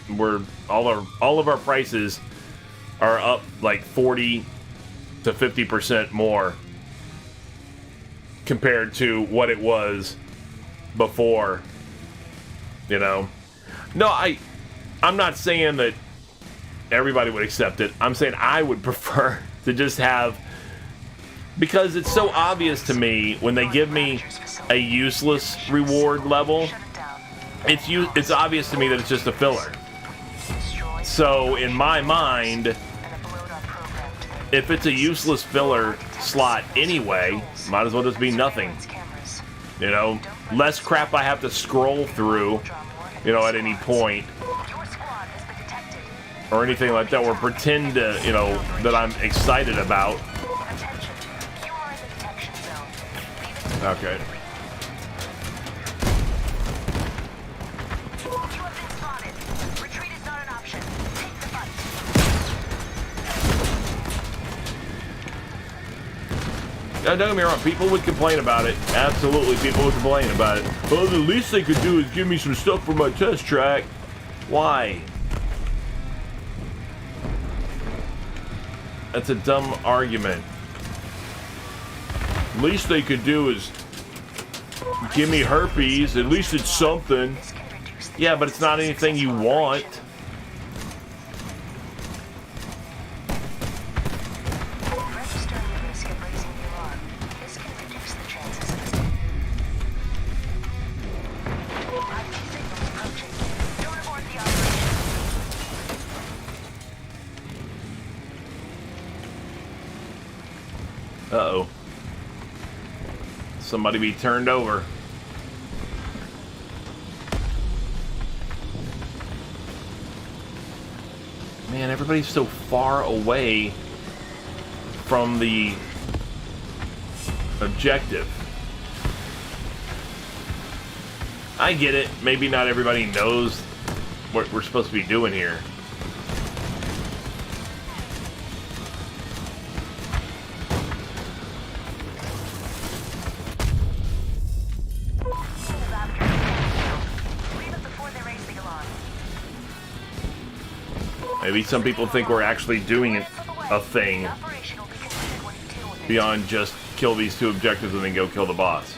all of our prices are up like 40 to 50% more compared to what it was before. You know, no, I'm not saying that everybody would accept it. I'm saying I would prefer to just have, because it's so obvious to me when they give me a useless reward level, it's obvious to me that it's just a filler. So in my mind, if it's a useless filler slot anyway, might as well just be nothing. You know, less crap I have to scroll through, you know, at any point, or anything like that, or pretend to, you know, that I'm excited about. Okay. Don't get me wrong, people would complain about it. Absolutely, people would complain about it. Well, the least they could do is give me some stuff for my test track. Why? That's a dumb argument. Least they could do is give me herpes. At least it's something. Yeah, but it's not anything you want. Uh-oh. Somebody be turned over. Man, everybody's so far away from the objective. I get it. Maybe not everybody knows what we're supposed to be doing here. Maybe some people think we're actually doing a thing beyond just kill these two objectives and then go kill the boss.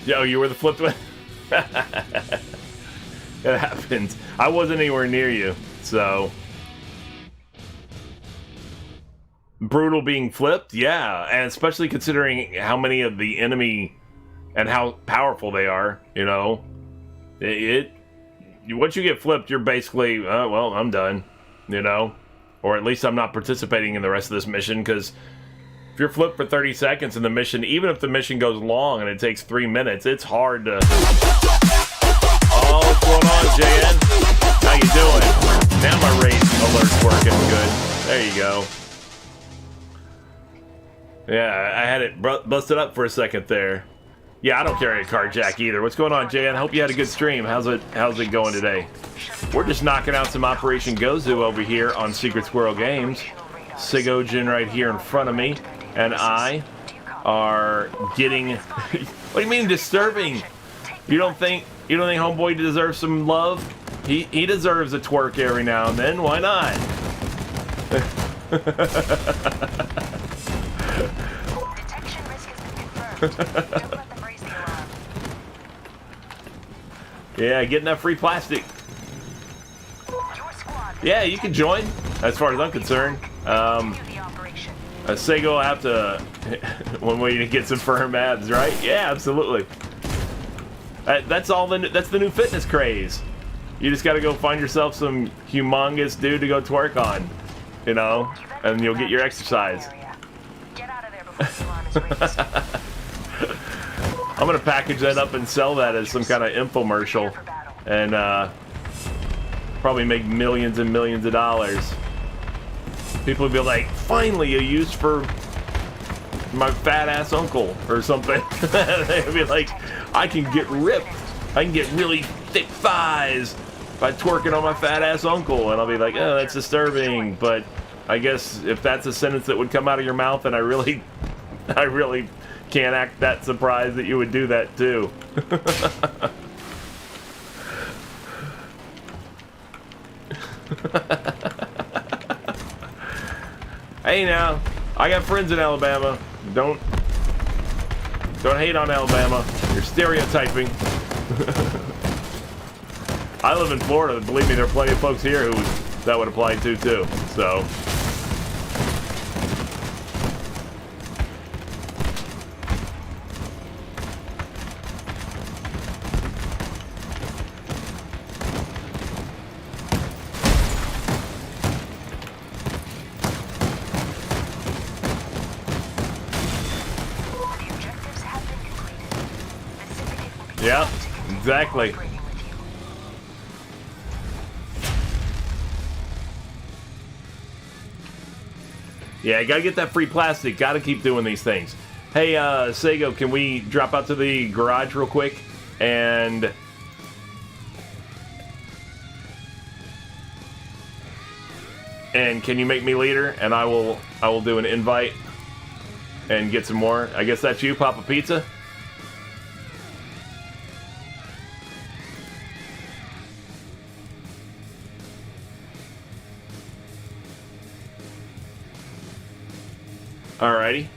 Yo, you were the flipped one? It happens. I wasn't anywhere near you, so... Brutal being flipped? Yeah, and especially considering how many of the enemy and how powerful they are, you know? Once you get flipped, you're basically, well, I'm done, you know? Or at least I'm not participating in the rest of this mission, because if you're flipped for 30 seconds in the mission, even if the mission goes long and it takes 3 minutes, it's hard to... Oh, what's going on, JN? How you doing? Now my raid alert's working good. There you go. Yeah, I had it busted up for a second there. Yeah, I don't carry a card jack either. What's going on, JN? Hope you had a good stream. How's it going today? We're just knocking out some Operation Gozu over here on Secret Squirrel Games. Sigojin right here in front of me, and I are getting... What do you mean disturbing? You don't think Homeboy deserves some love? He deserves a twerk every now and then. Why not? Detection risk has been confirmed. Don't let them raise the alarm. Yeah, getting that free plastic. Your squad. Yeah, you can join, as far as I'm concerned. Continue the operation. Sego will have to... one way to get some firm abs, right? Yeah, absolutely. That's the new fitness craze. You just got to go find yourself some humongous dude to go twerk on, you know, and you'll get your exercise. Get out of there before the alarm is raised. I'm gonna package that up and sell that as some kind of infomercial, and probably make millions and millions of dollars. People would be like, "Finally, a use for my fat ass uncle or something." They'd be like, "I can get ripped. I can get really thick thighs by twerking on my fat ass uncle," and I'll be like, "Oh, that's disturbing." But I guess if that's a sentence that would come out of your mouth, and I really can't act that surprised that you would do that too. Hey now, I got friends in Alabama. Don't hate on Alabama. You're stereotyping. I live in Florida. Believe me, there are plenty of folks here who that would apply to too. So. Yeah, exactly. Yeah, you gotta get that free plastic. Gotta keep doing these things. Hey, Sego, can we drop out to the garage real quick? And can you make me leader? And I will do an invite and get some more. I guess that's you, Papa Pizza. Alrighty.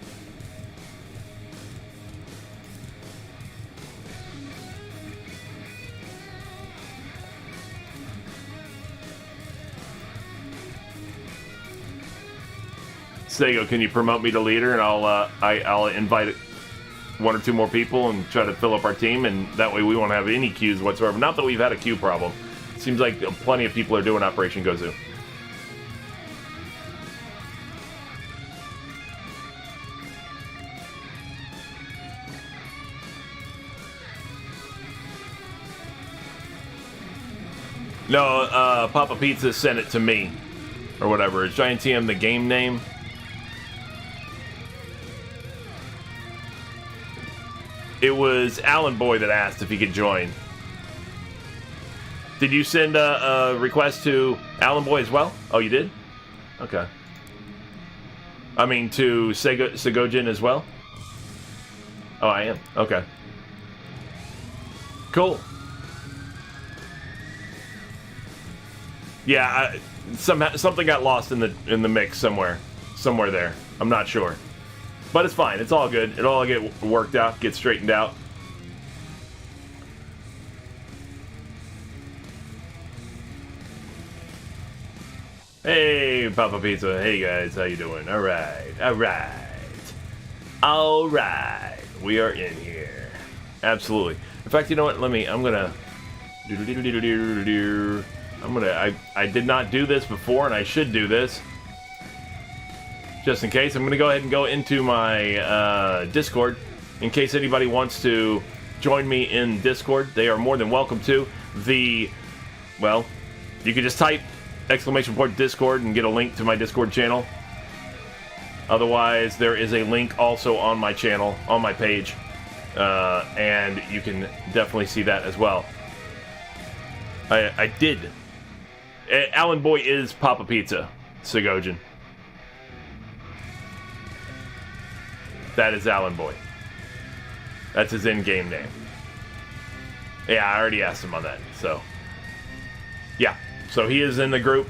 Sego, can you promote me to leader, and I'll invite one or two more people and try to fill up our team, and that way we won't have any queues whatsoever. Not that we've had a queue problem. Seems like plenty of people are doing Operation Gozu. No, Papa Pizza sent it to me, or whatever. Is Giant TM the game name? It was Alan Boy that asked if he could join. Did you send a request to Alan Boy as well? Oh, you did? Okay. I mean, to Segojin as well? Oh, I am. Okay. Cool. Yeah, something got lost in the mix somewhere there. I'm not sure, but it's fine. It's all good. It'll all get worked out, get straightened out. Hey, Papa Pizza. Hey, guys. How you doing? All right. All right. All right. We are in here. Absolutely. In fact, you know what? I'm gonna... I did not do this before, and I should do this. Just in case. I'm gonna go ahead and go into my Discord. In case anybody wants to join me in Discord, they are more than welcome to. Well, you can just type !Discord and get a link to my Discord channel. Otherwise, there is a link also on my channel, on my page, and you can definitely see that as well. I did. Alan Boy is Papa Pizza, Sigojin. That is Alan Boy. That's his in-game name. Yeah, I already asked him on that, so... Yeah, so he is in the group.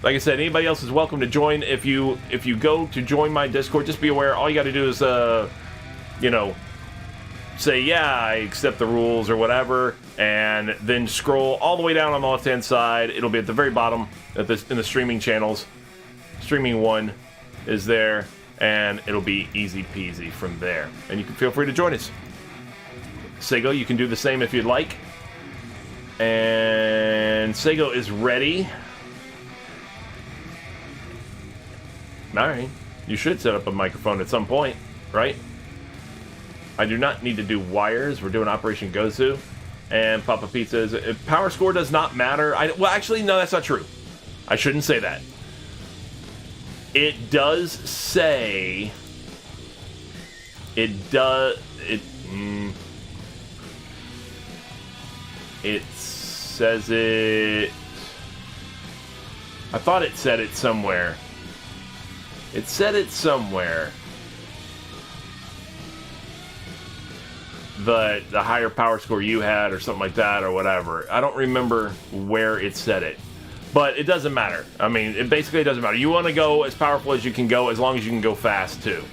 Like I said, anybody else is welcome to join. If you go to join my Discord, just be aware, all you got to do is, say, yeah, I accept the rules or whatever, and then scroll all the way down on the left-hand side. It'll be at the very bottom in the streaming channels. Streaming 1 is there, and it'll be easy peasy from there. And you can feel free to join us. Sego, you can do the same if you'd like. And Sego is ready. Alright. You should set up a microphone at some point, right? I do not need to do wires. We're doing Operation Gozu. And Papa Pizza is... Power score does not matter. Well, actually, no, that's not true. I shouldn't say that. It does say... It says it... I thought it said it somewhere. It said it somewhere. The higher power score you had or something like that or whatever. I don't remember where it said it. But it doesn't matter. I mean, it basically doesn't matter. You want to go as powerful as you can go, as long as you can go fast, too.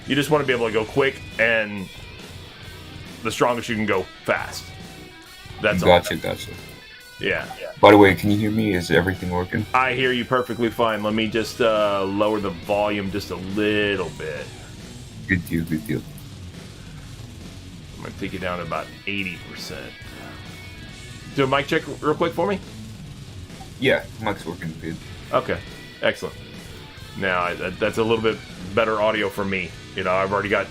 You just want to be able to go quick, and the strongest you can go fast. That's all. Gotcha. Yeah. By the way, can you hear me? Is everything working? I hear you perfectly fine. Let me just lower the volume just a little bit. Good deal. I'm going to take it down to about 80%. Do a mic check real quick for me? Yeah, mic's working good. Okay, excellent. Now, that's a little bit better audio for me. You know, I've already got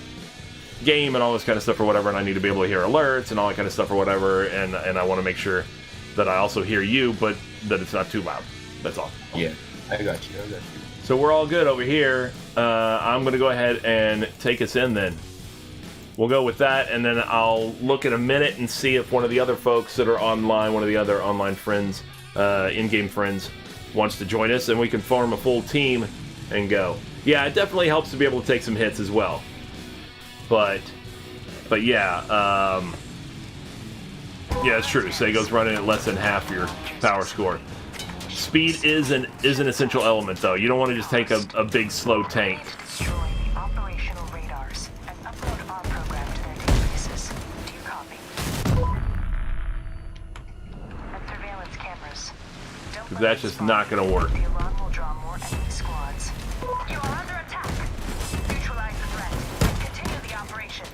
game and all this kind of stuff or whatever, and I need to be able to hear alerts and all that kind of stuff or whatever, and I want to make sure that I also hear you, but that it's not too loud. That's all. Yeah, I got you. So we're all good over here. I'm going to go ahead and take us in then. We'll go with that, and then I'll look in a minute and see if one of the other folks that are online, one of the other online friends, in-game friends, wants to join us, and we can form a full team and go. Yeah, it definitely helps to be able to take some hits as well. But yeah, yeah, it's true. Sego's running at less than half your power score. Speed is an essential element, though. You don't want to just take a big, slow tank. Destroy the operational radars and upload our program to their databases. Do you copy? And surveillance cameras. Don't let That's them just spot not going to work. you. The alarm will draw more enemy squads. You are under attack. Neutralize the threat. Continue the operation.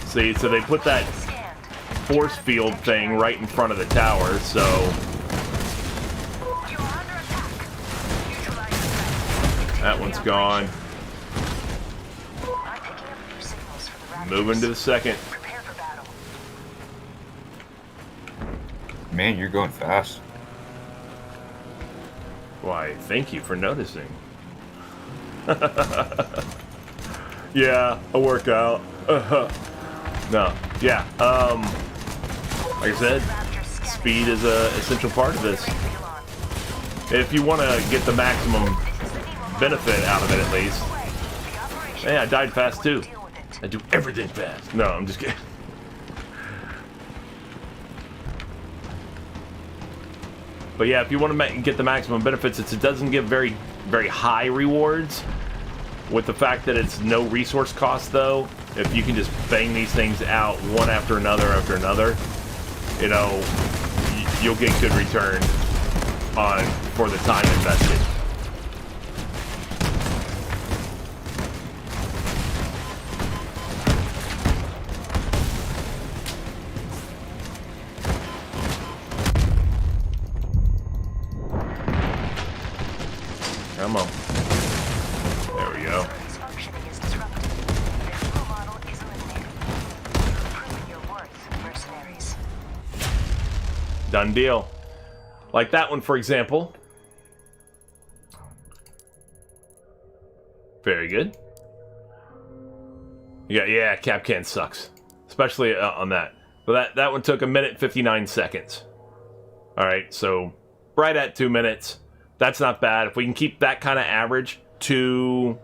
See, so they put that Scanned. force field thing right in front of the tower, so... You are under attack. Neutralize the threat. That one's gone. I'm picking up new signals for the Raptors. Moving to the second. Prepare for battle. Man, you're going fast. Why, thank you for noticing. Yeah, a workout. No, yeah, like I said, speed is a essential part of this. If you want to get the maximum benefit out of it, at least. Hey, I died fast, too. I do everything fast. No, I'm just kidding. But yeah, if you want to get the maximum benefits, it doesn't give very, very high rewards. With the fact that it's no resource cost, though, if you can just bang these things out one after another, you know, you'll get good return. for the time invested. Come on. There we go. Facility's functioning is disrupted. The depot model is eliminated. You've proven your worth, mercenaries. Done deal. Like that one, for example. Very good. Yeah, Capcan sucks. Especially on that. But that one took 1:59. Alright, so right at 2 minutes. That's not bad. If we can keep that kind of average to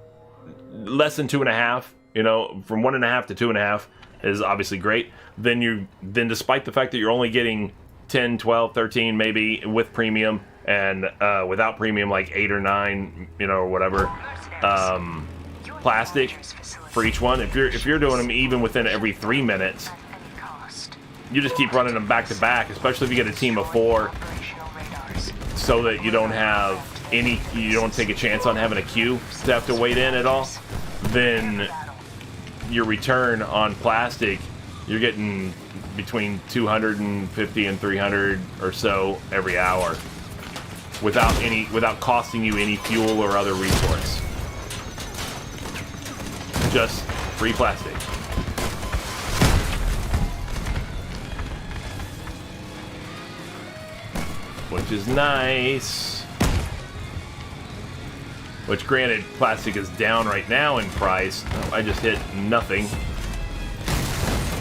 less than 2.5, you know, from 1.5 to 2.5 is obviously great. Then despite the fact that you're only getting 10, 12, 13 maybe with premium, and without premium like 8 or 9, you know, or whatever, plastic for each one. If you're doing them even within every 3 minutes, you just keep running them back to back, especially if you get a team of 4, so that you don't take a chance on having a queue to have to wait in at all. Then your return on plastic, you're getting between 250 and 300 or so every hour, without costing you any fuel or other resource. Just free plastic. Which is nice. Which, granted, plastic is down right now in price. I just hit nothing.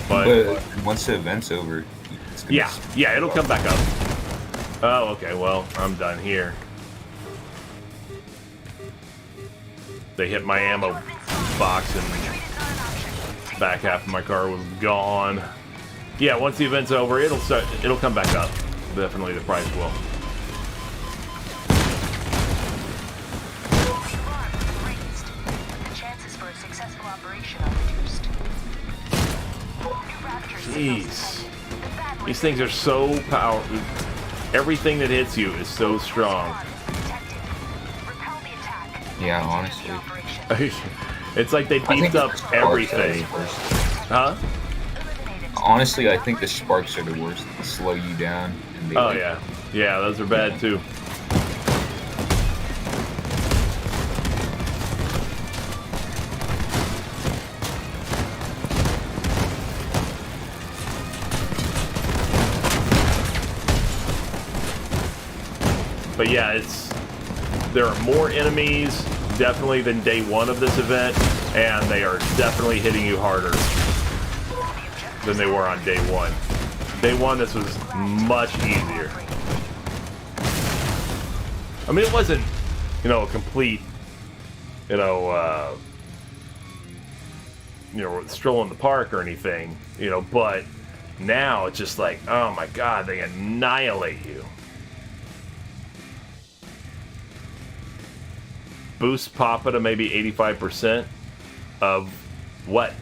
But once the event's over, it's gonna yeah, it'll come back up. Oh, okay, well, I'm done here. They hit my ammo box and back half of my car was gone. Yeah, once the event's over, it'll come back up. Definitely the price will. Jeez. These things are so powerful. Everything that hits you is so strong. Yeah, honestly. It's like they beefed up everything. Huh? Honestly, I think the sparks are the worst. They slow you down. And they yeah. Yeah, those are bad too. But yeah, there are more enemies definitely than day 1 of this event, and they are definitely hitting you harder than they were on day 1. Day 1, this was much easier. I mean, it wasn't, a complete, stroll in the park or anything, but now it's just like, oh my god, they annihilate you. Boost Papa to maybe 85% of what?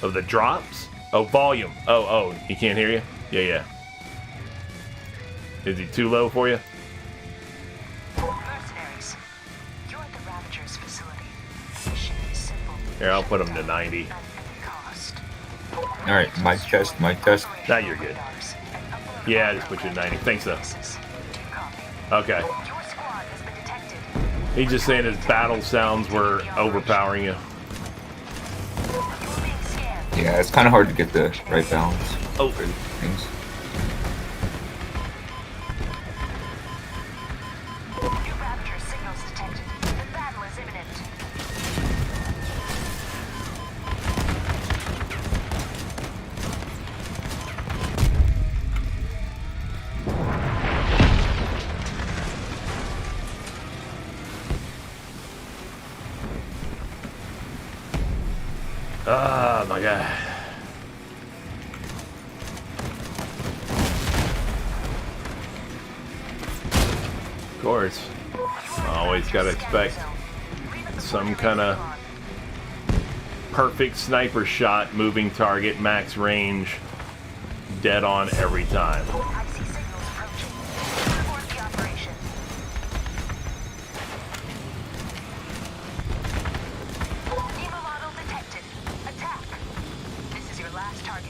Of the drops? Oh, volume. Oh, he can't hear you? Yeah. Is he too low for you? Mercenaries, you're at the Ravager's facility. Mission is simple. Here, I'll put him to 90. Alright, mic test. Now you're good. Yeah, I just put you to 90. Thanks, though. Okay. Your squad has been detected. He's just saying his battle sounds were overpowering you. You're being scanned. Yeah, it's kind of hard to get the right balance Oh. for things. New Ravager signals detected. The battle is imminent. Oh my god. Of course. Always gotta expect some kind of perfect sniper shot, moving target, max range, dead on every time. I see signals approaching. Report the operation. Nemo model detected. Attack. This is your last target.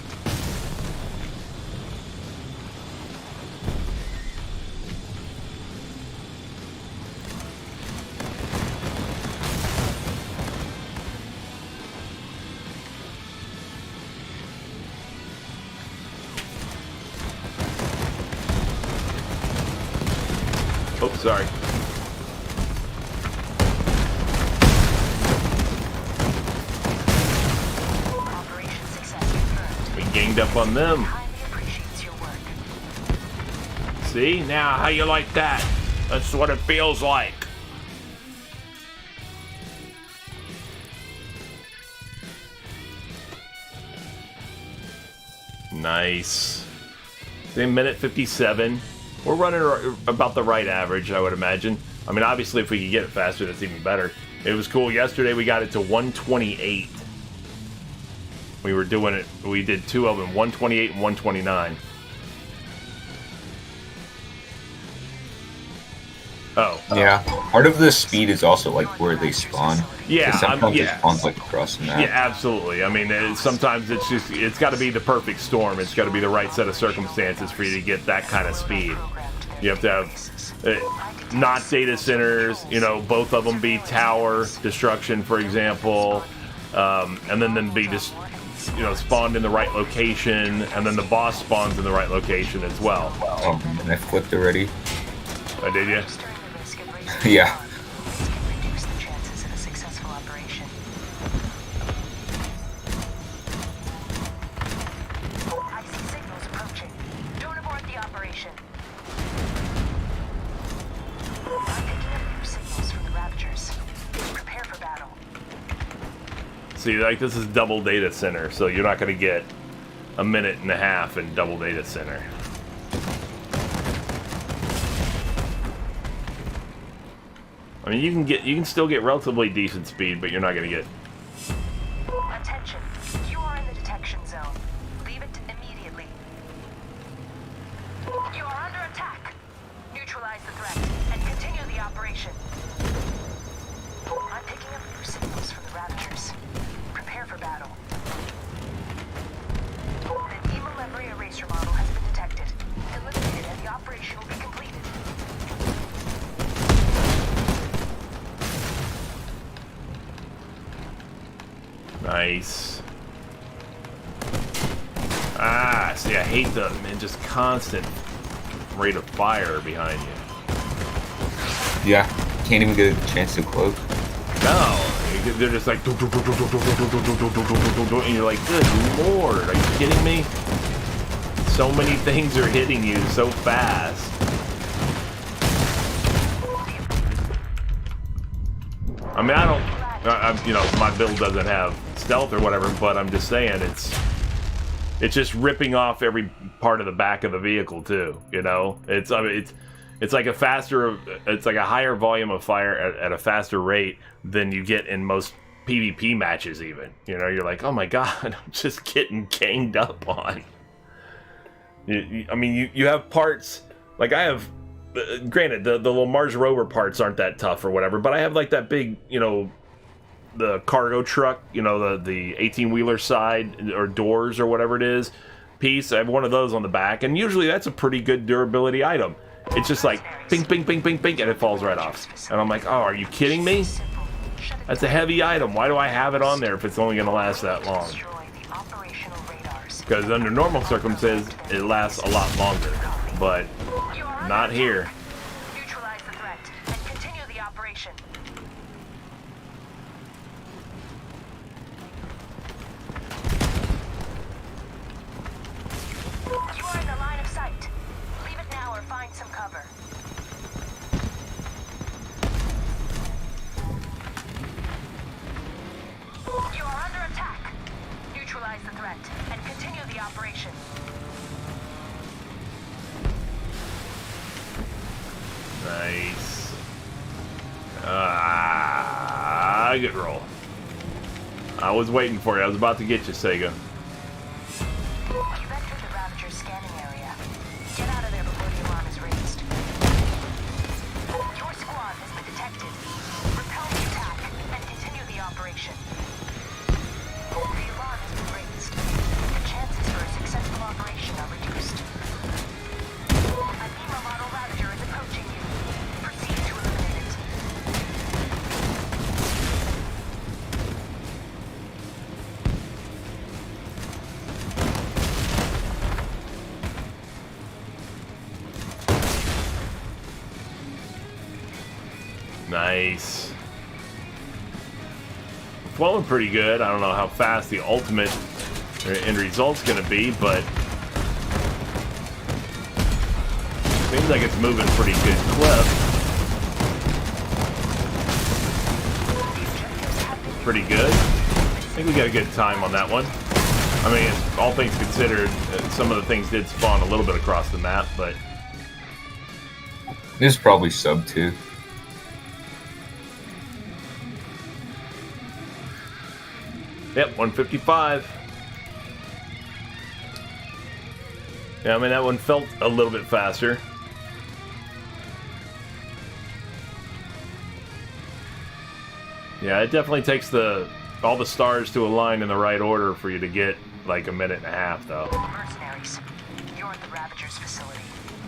Oh, sorry. Operation success confirmed. We ganged up on them. Highly appreciates your work. See? Now, how you like that? That's what it feels like. Nice. Same minute 57. We're running about the right average, I would imagine. I mean, obviously, if we could get it faster, that's even better. It was cool. Yesterday, we got it to 128. We were doing it. We did two of them, 128 and 129. Oh. Yeah. Part of the speed is also like where they spawn. Yeah, 'Cause sometimes yeah. it spawns like across the map. Yeah, absolutely. I mean, sometimes it's got to be the perfect storm. It's got to be the right set of circumstances for you to get that kind of speed. You have to have not data centers, you know, both of them be tower destruction, for example, and then be just, you know, spawned in the right location, and then the boss spawns in the right location as well. Oh, and I flipped already. Oh, did you? Reducing the risk of racial Yeah. violence can reduce the chances of a successful operation. I see signals approaching. Don't abort the operation. I'm picking up new signals from the Raptors. Prepare for battle. See, like, this is double data center, so you're not going to get a minute and a half in double data center. I mean, you can still get relatively decent speed, but you're not going to get. Attention. You are in the detection zone. Leave it immediately. You are under attack. Neutralize the threat and continue the operation. I'm picking up new signals from the Raptors. Prepare for battle. The Nemo Levery eraser model has been detected. Eliminated and the operation will be completed. Nice. Ah, see, I hate the, man, just constant rate of fire behind you. Yeah. Can't even get a chance to cloak. No, they're just like, and you're like, good lord, are you kidding me? So many things are hitting you so fast. I mean, you know, my build doesn't have stealth or whatever, but I'm just saying it's just ripping off every part of the back of the vehicle too. You know, it's like a higher volume of fire at a faster rate than you get in most PvP matches. Even, you know, you're like, oh my god, I'm just getting ganged up on. I mean, you have parts like I have. Granted, the little Mars rover parts aren't that tough or whatever, but I have like that big, you know, the cargo truck, you know, the 18-wheeler side or doors or whatever it is piece. I have one of those on the back, and usually that's a pretty good durability item. It's just like ping, ping, ping, ping, ping, and it falls right off. And I'm like, oh, are you kidding me? That's a heavy item. Why do I have it on there if it's only going to last that long? Because under normal circumstances, it lasts a lot longer, but not here. Neutralize the threat and continue the operation. You are in the line of sight. Leave it now or find some cover. You are under attack. Neutralize the threat and continue the operation. Nice. Good roll. I was waiting for you. I was about to get you, Sega. You've entered the Raptor scan Nice. Flowing pretty good. I don't know how fast the ultimate end result's gonna be, but seems like it's moving pretty good clip. Pretty good. I think we got a good time on that one. I mean, all things considered, some of the things did spawn a little bit across the map, but This is probably sub 2. yep, 155. Yeah, I mean, that one felt a little bit faster. Yeah, it definitely takes all the stars to align in the right order for you to get like a minute and a half, though. Mercenaries, you're at the Ravager's facility.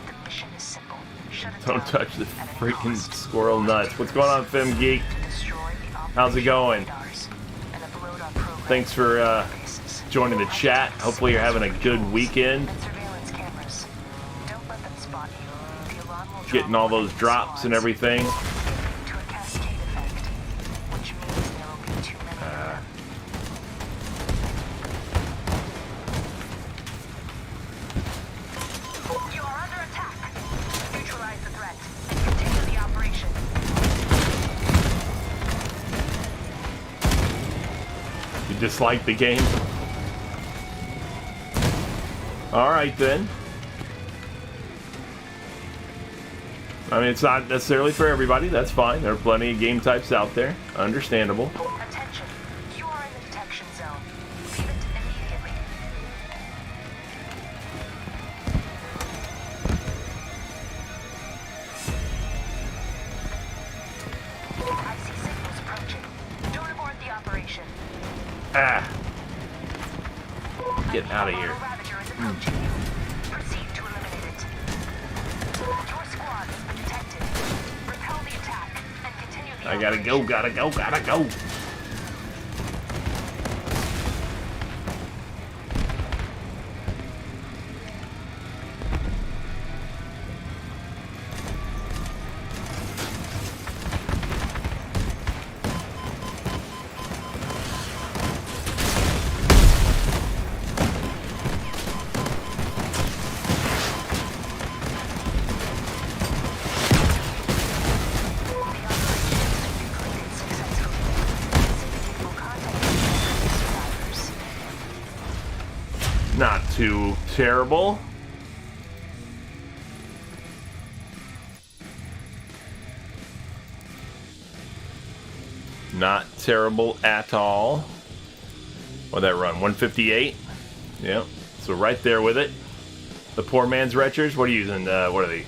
The mission is simple. Shut it down Don't touch the at any freaking cost. squirrel nuts. What's going on, Fem Geek? Destroy the How's it going? radars and upload our program Thanks for databases. joining the chat. Hopefully you're having a good weekend. And surveillance cameras. Don't let them spot you. The alarm will draw Getting all more those enemy drops and squads. everything. To a cascade effect, which means there will be too many of them. You are under attack. Neutralize the threat and continue the operation. You dislike the game? Alright then. I mean, it's not necessarily for everybody. That's fine. There are plenty of game types out there. Understandable. Attention. You are in the detection zone. Leave it immediately. I see signals approaching. Don't abort the operation. Ah. Get out of A here. Ravager is approaching you. Proceed to eliminate it. Your squad has been detected. Repel the attack and continue the I gotta go, operation. gotta go. Not too terrible. Not terrible at all. What'd that run? 158? Yep. So right there with it. The poor man's retchers. What are you using? What are they?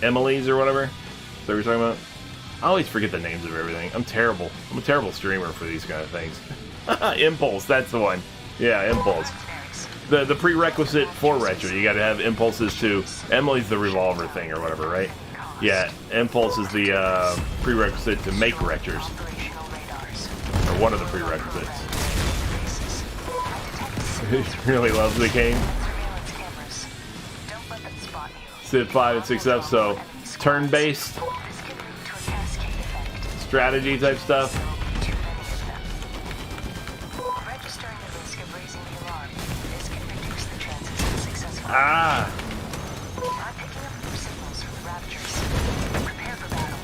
Emily's or whatever? Is that what you're talking about? I always forget the names of everything. I'm terrible. I'm a terrible streamer for these kind of things. Impulse, that's the one. Yeah, Impulse. The prerequisite for retcher, you gotta have impulses to... Emily's the revolver thing or whatever, right? Yeah, Impulse is the prerequisite to make retchers. Or one of the prerequisites. He really loves the game. Civ 5 and 6F, so turn-based strategy type stuff. Registering the risk of raising the alarm. This can reduce the chances of successful. Ah! I'm picking up new signals from the Raptors. Prepare for battle.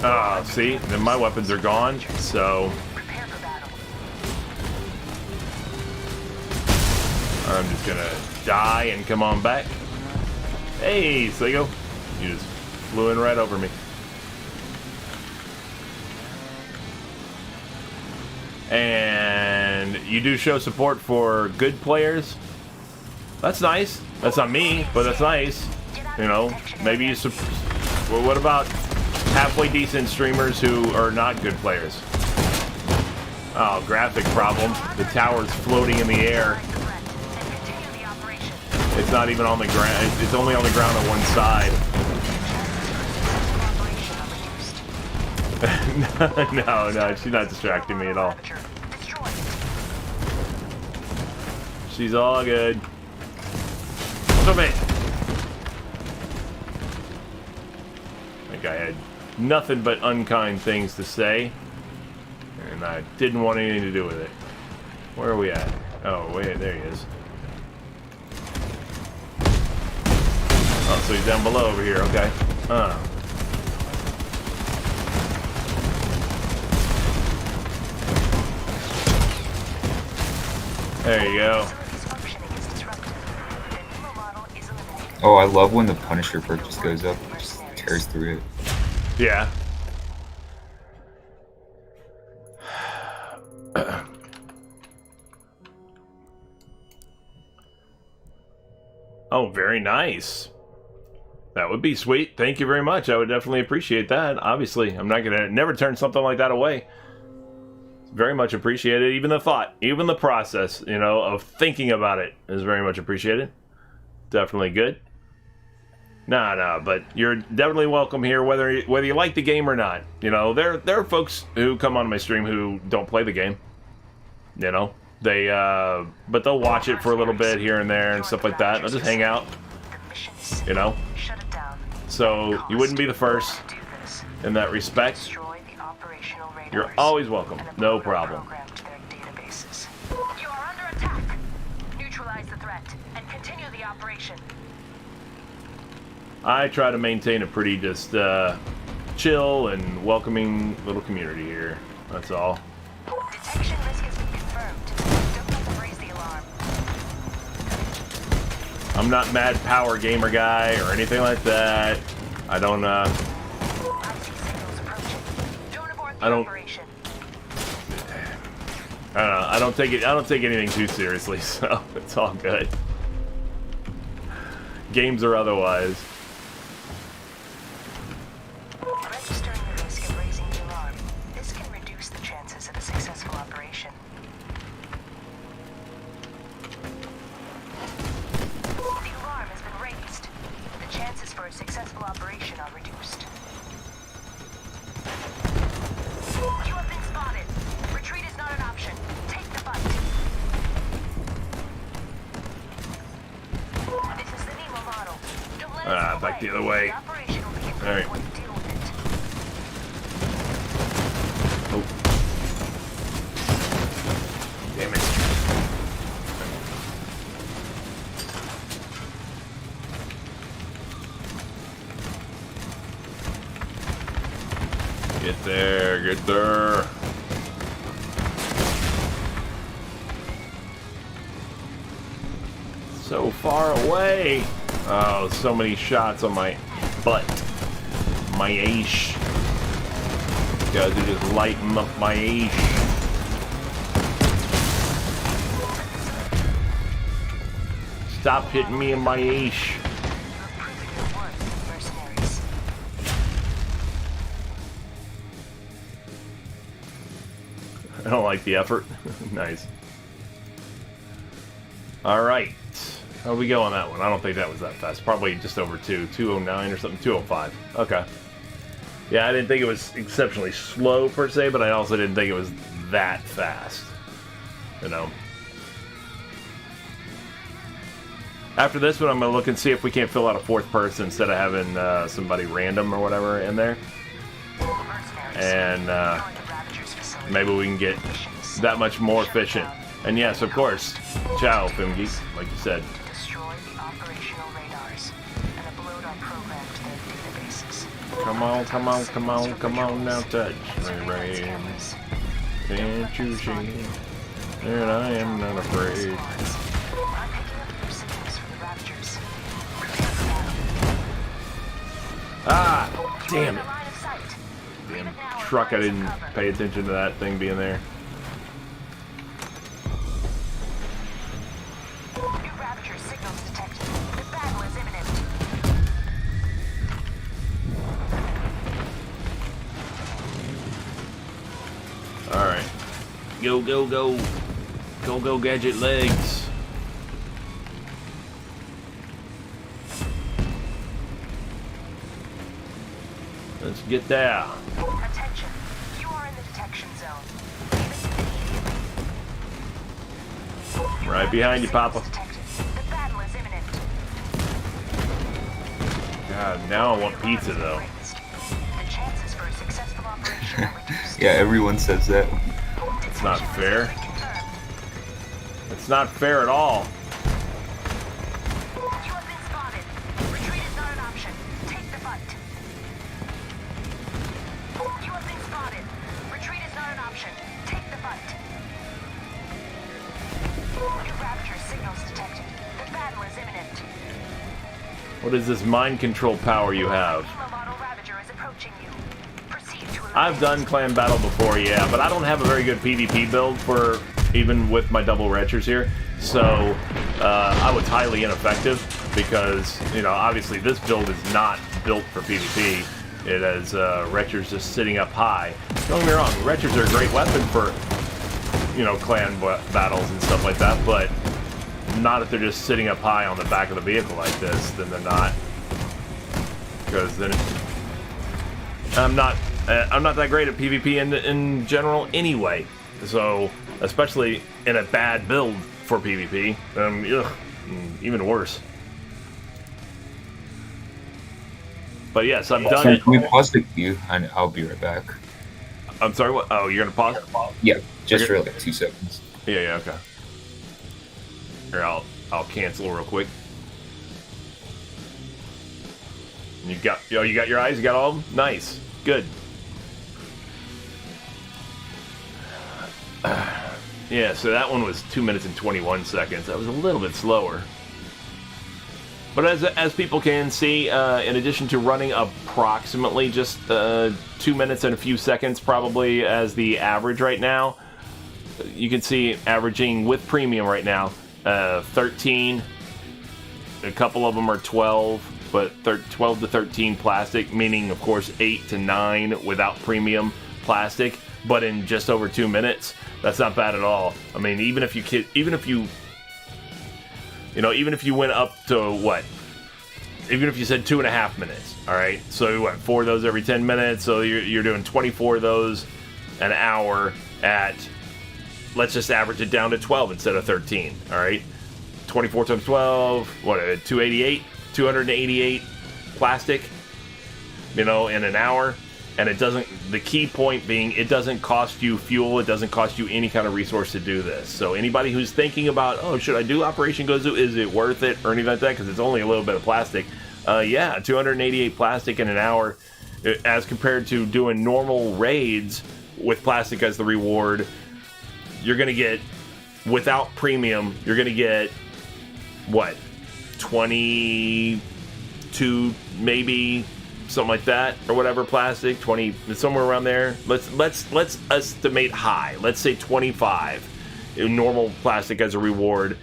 Ah, see? Then my weapons are gone, so... Prepare for battle. I'm just gonna die and come on back. Hey, Sligo. You just flew in right over me. And you do show support for good players. That's nice. That's not me, but that's nice. You know, maybe you... Well, what about halfway decent streamers who are not good players? Oh, graphic problem. The tower's floating in the air. And continue the operation. It's not even on the ground. It's only on the ground on one side. Cooperation are reduced. No, she's not distracting me at all. Ravager, destroy. She's all good. Stop it. guy had nothing but unkind things to say, and I didn't want anything to do with it. Where are we at? Oh, wait, there he is. Oh, so he's down below over here, okay. There you go. Oh, I love when the Punisher perk just goes up and just tears through it. Yeah. Oh, very nice. That would be sweet. Thank you very much. I would definitely appreciate that. Obviously, I'm not gonna never turn something like that away. Very much appreciated. Even the thought, even the process, you know, of thinking about it is very much appreciated. Definitely good. Nah, but you're definitely welcome here, whether you like the game or not. You know, there are folks who come on my stream who don't play the game. You know, but they'll watch it for a little bit here and there and stuff like that. They'll just hang out. You know, so you wouldn't be the first in that respect. You're always welcome. No problem. You are under attack. Neutralize the threat and continue the operation. I try to maintain a pretty just chill and welcoming little community here. That's all. Detection risk has been confirmed. Don't let them raise the alarm. I'm not mad power gamer guy or anything like that. I don't I see signals approaching. Don't abort the I don't- operation. I don't know. I don't take anything too seriously, so it's all good. Games or otherwise. Registering the risk of raising the alarm. This can reduce the chances of a successful operation. The alarm has been raised. The chances for a successful operation are reduced. You have been spotted. Retreat is not an option. Take the fight. This is the Nemo model. Don't let us Back the other way. The operation will be in All right. when you deal with it. Oh. Damn it. Get there, get there. So far away. Oh, so many shots on my butt. My ash. Guys are just lighting up my ash. Stop hitting me in my ash. You've proven your worth, mercenaries. I don't like the effort. Nice. Alright. How'd we go on that one? I don't think that was that fast. Probably just over 209 or something. 205. Okay. Yeah, I didn't think it was exceptionally slow per se, but I also didn't think it was that fast. You know. After this one, I'm going to look and see if we can't fill out a fourth person instead of having somebody random or whatever in there. And maybe we can get that much more efficient. And yes, of course, ciao, Fimgeek, like you said. Destroy the operational radars and upload our program to their databases. Come on, come on, come on, come on now, touch me, rain. Can't you see that I am not afraid? I'm picking up your signals from the Raptors. Prepare for battle. Ah, damn You're in it. the line of sight. Leave Damn it now and truck, I find some didn't cover. pay attention to that thing being there. New Rapture signals detected. The battle is imminent. Alright. Go, go, go. Go, go, gadget legs. Let's get there. Attention. You are in the detection zone. Leave it immediately. Right behind you, Papa. Detected. The battle is imminent. God, now I want pizza, though. Raised. successful operation are reduced. Yeah, everyone says that. It's not fair. Confirmed. It's not fair at all. You have been spotted. Retreat is not an option. Take the fight. You have been spotted. Retreat is not an option. Take the fight. New Ravager signals detected. The battle is imminent. What is this mind control power you have? Lima model Ravager is approaching you. Proceed to eliminate. I've done clan battle before, yeah, but I don't have a very good PvP build for even with my double retchers here. So I was highly ineffective because, you know, obviously this build is not built for PvP. It has retchers just sitting up high. Don't get me wrong, retchers are a great weapon for, you know, clan battles and stuff like that, but not if they're just sitting up high on the back of the vehicle like this. Then they're not, because then I'm not that great at PvP in general anyway. So especially in a bad build for PvP, even worse. But yes, I've done it. Can we pause the queue? And I'll be right back. I'm sorry. What? Oh, you're gonna pause? Yeah, just Okay. for like 2 seconds. Yeah. Okay. Here, I'll cancel real quick. You got your eyes. You got all of them. Nice. Good. Yeah, so that one was 2 minutes and 21 seconds. That was a little bit slower. But as people can see, in addition to running approximately just 2 minutes and a few seconds probably as the average right now, you can see averaging with premium right now, 13. A couple of them are 12, but 12 to 13 plastic, meaning of course 8 to 9 without premium plastic, but in just over 2 minutes. That's not bad at all. I mean, even if you went up to what? Even if you said 2.5 minutes, all right? So what, 4 of those every 10 minutes, so you're doing 24 of those an hour at, let's just average it down to 12 instead of 13, all right? 24 times 12, what, 288 plastic, in an hour. And it doesn't, the key point being, it doesn't cost you fuel, it doesn't cost you any kind of resource to do this. So anybody who's thinking about, oh, should I do Operation Gozu, is it worth it, or anything like that, because it's only a little bit of plastic. Yeah, 288 plastic in an hour, as compared to doing normal raids with plastic as the reward, you're going to get, without premium, you're going to get, what, 22, maybe, something like that, or whatever, plastic, 20, somewhere around there. Let's estimate high. Let's say 25 normal plastic as a reward.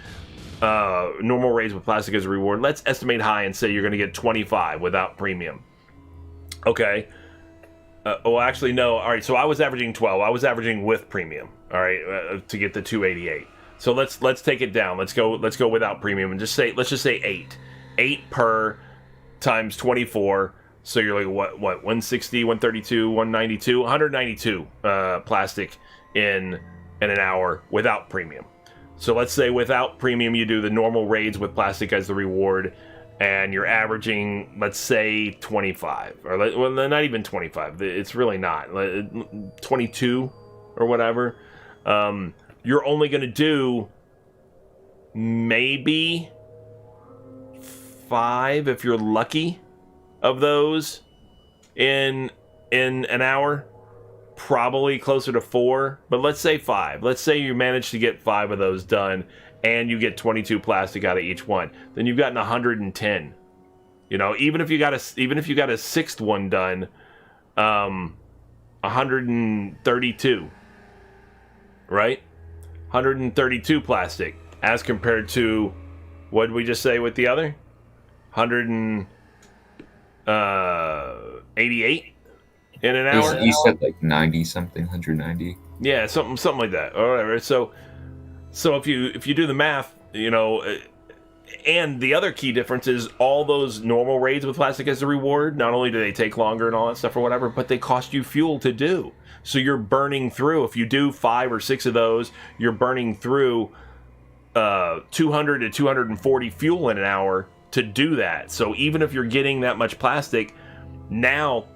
Normal raids with plastic as a reward. Let's estimate high and say you're going to get 25 without premium. Okay. Well, actually, no. All right. So I was averaging 12. I was averaging with premium. All right, to get the 288. So let's take it down. Let's go without premium and let's just say 8. 8 per times 24. So you're like, what, 160, 132, 192, 192 plastic in an hour without premium. So let's say without premium, you do the normal raids with plastic as the reward, and you're averaging, let's say, 25. Or, well, not even 25. It's really not. 22 or whatever. You're only going to do maybe 5 if you're lucky of those in an hour, probably closer to 4, but let's say 5. Let's say you manage to get 5 of those done and you get 22 plastic out of each one. Then you've gotten 110. Even if you got a 6th one done, 132, right? 132 plastic as compared to, what did we just say with the other? 188 in an hour. You said like 90 something, 190. Yeah, something like that, or whatever. So if you do the math, and the other key difference is all those normal raids with plastic as a reward. Not only do they take longer and all that stuff or whatever, but they cost you fuel to do. So you're burning through. If you do 5 or 6 of those, you're burning through 200 to 240 fuel in an hour to do that. So even if you're getting that much plastic, now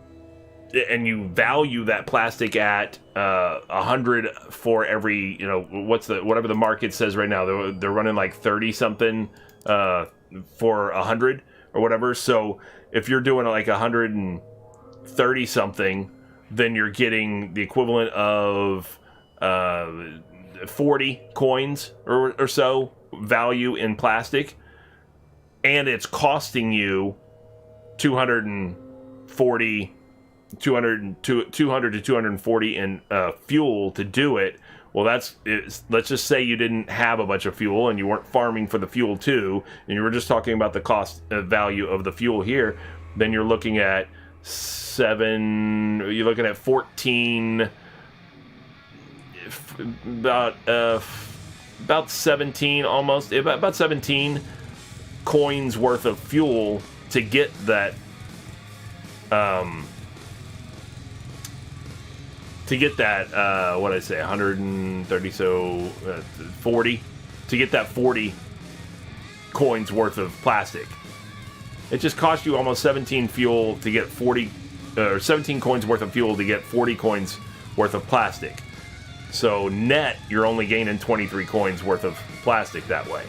and you value that plastic at 100 for every, whatever the market says right now. They're running like 30 something for 100 or whatever. So if you're doing like 130 something, then you're getting the equivalent of 40 coins or so value in plastic, and it's costing you 200 to 240 in fuel to do it. Well, let's just say you didn't have a bunch of fuel and you weren't farming for the fuel too, and you were just talking about the cost value of the fuel here. Then you're looking at 14, about 17, almost about 17 coins worth of fuel to get that. What did I say, 130, so 40, to get that 40 coins worth of plastic. It just cost you almost 17 fuel to get 17 coins worth of fuel to get 40 coins worth of plastic. So net, you're only gaining 23 coins worth of plastic that way.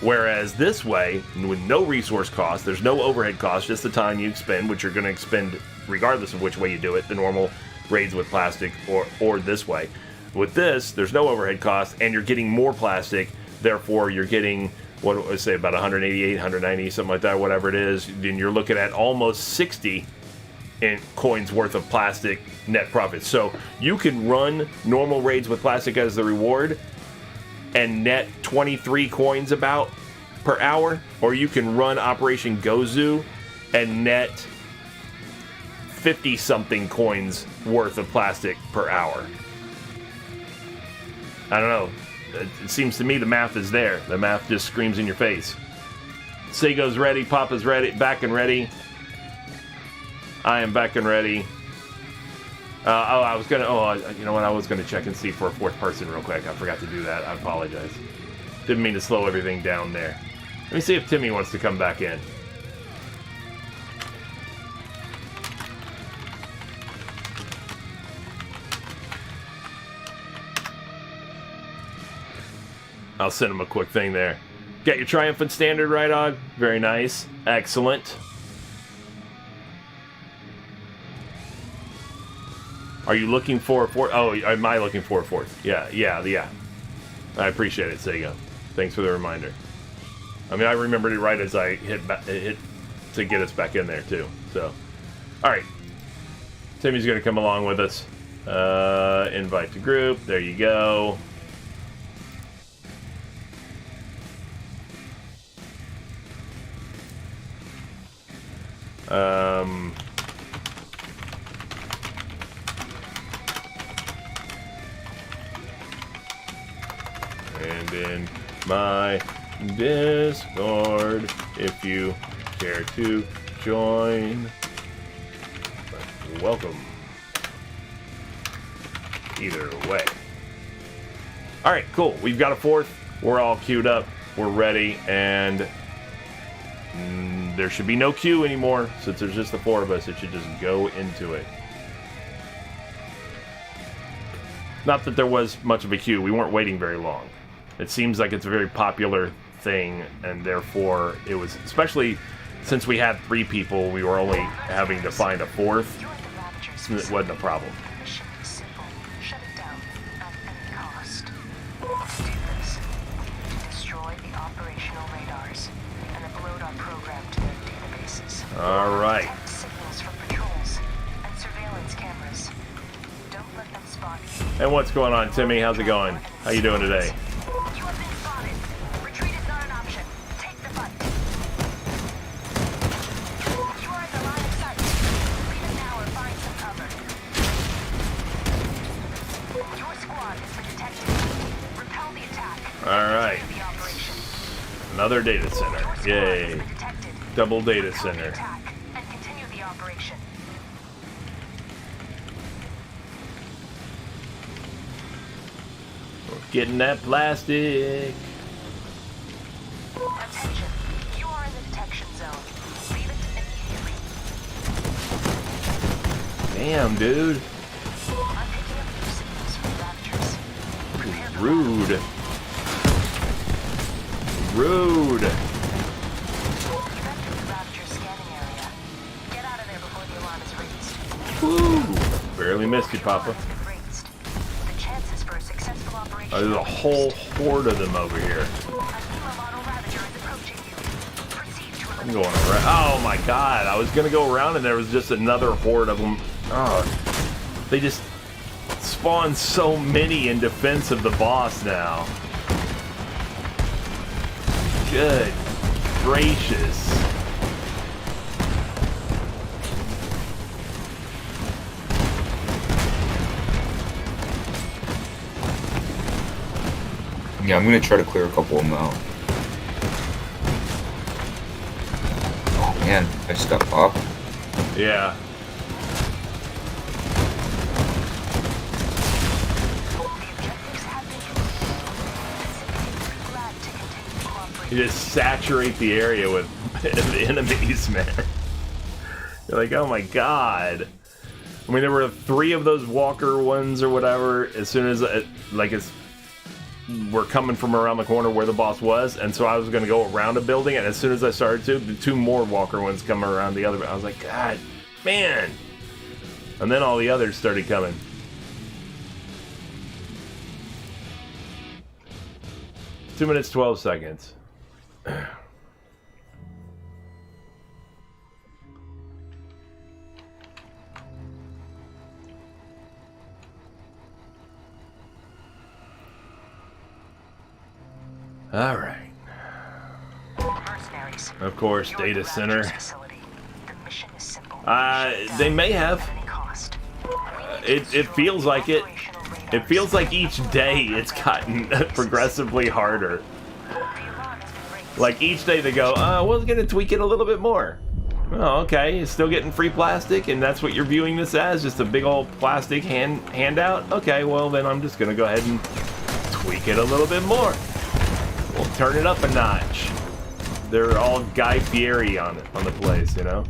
Whereas this way, with no resource cost, there's no overhead cost, just the time you expend, which you're going to expend regardless of which way you do it, the normal raids with plastic or this way. With this, there's no overhead cost, and you're getting more plastic, therefore you're getting, what do I say, about 188, 190, something like that, whatever it is. Then you're looking at almost 60 in coins worth of plastic net profit. So you can run normal raids with plastic as the reward and net 23 coins about per hour, or you can run Operation Gozu and net 50 something coins worth of plastic per hour. I don't know. It seems to me the math is there. The math just screams in your face. Sego's ready. Papa's ready. Back and ready. I am back and ready. I was gonna check and see for a fourth person real quick. I forgot to do that. I apologize. Didn't mean to slow everything down there. Let me see if Timmy wants to come back in. I'll send him a quick thing there. Got your triumphant standard right, Og? Very nice. Excellent. Are you looking for a fourth? Oh, am I looking for a fourth? Yeah. I appreciate it, Sega. Thanks for the reminder. I mean, I remembered it right as I hit to get us back in there, too. So, all right. Timmy's going to come along with us. Invite to group. There you go. And in my Discord, if you care to join, welcome. Either way. All right, cool. We've got a fourth. We're all queued up. We're ready, and there should be no queue anymore. Since there's just the four of us, it should just go into it. Not that there was much of a queue. We weren't waiting very long. It seems like it's a very popular thing, and therefore it was, especially since we had 3 people, we were only having to find a fourth. It wasn't a problem. Mission is simple. Shut it down at any cost. To do this, we need to destroy the operational radars and upload our program to their databases. All right. Detect signals from patrols and surveillance cameras. Don't let them spot you. And what's going on, Timmy? How's it going? How you doing today? You have been spotted. Retreat is not an option. Take the fight. You are in the line of sight. Leave it now or find some cover. Your squad has been detected. Repel the attack. All right. Continue the operation. Another data center. Your squad has Yay. been detected. Double data Repel the center. attack and continue the operation. Getting that plastic. Attention. You are in the detection zone. Leave it immediately. Damn, dude. I'm picking up new signals from Raptors. Prepare for Rude. Rude. You've entered the Raptor scanning area. Get out of there before the alarm is raised. Woo. Barely missed you, The alarm Papa. has been raised. The chances for a successful operation There's a are whole reduced. horde of them over here. A Nemo model Ravager is approaching you. Proceed to I'm eliminate. going around. Oh my god, I was gonna go around and there was just another horde of them. Oh, they just spawn so many in defense of the boss now. Good gracious. Yeah, I'm gonna try to clear a couple of them out. Oh man, I stuck up. Yeah. The objectives have been completed. Pacific is glad to continue cooperating. You just saturate the area with enemies, man. You're like, oh my god. I mean, there were 3 of those walker ones or whatever. As soon as, we're coming from around the corner where the boss was, and so I was going to go around a building, and as soon as I started to, the 2 more walker ones come around the other. I was like, God, man. And then all the others started coming. Two minutes, 12 seconds. All right. Mercenaries. Of course, You're data the Raptors center. facility. The mission is simple. They may have. At any cost. It feels like it. It feels like each day it's gotten progressively harder. The alarm has been raised. Like each day they go, we're gonna tweak it a little bit more. Oh, okay, you're still getting free plastic, and that's what you're viewing this as, just a big old plastic handout? Okay, well then I'm just gonna go ahead and tweak it a little bit more. We'll turn it up a notch. They're all Guy Fieri on the place, you know?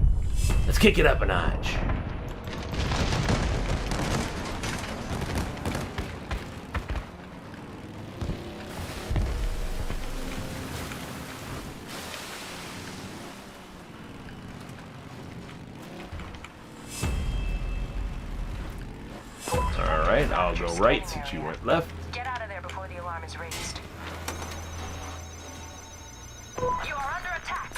Let's kick it up a notch. Alright, I'll go right since you went left. Get out of there before the alarm is raised. You are under attack.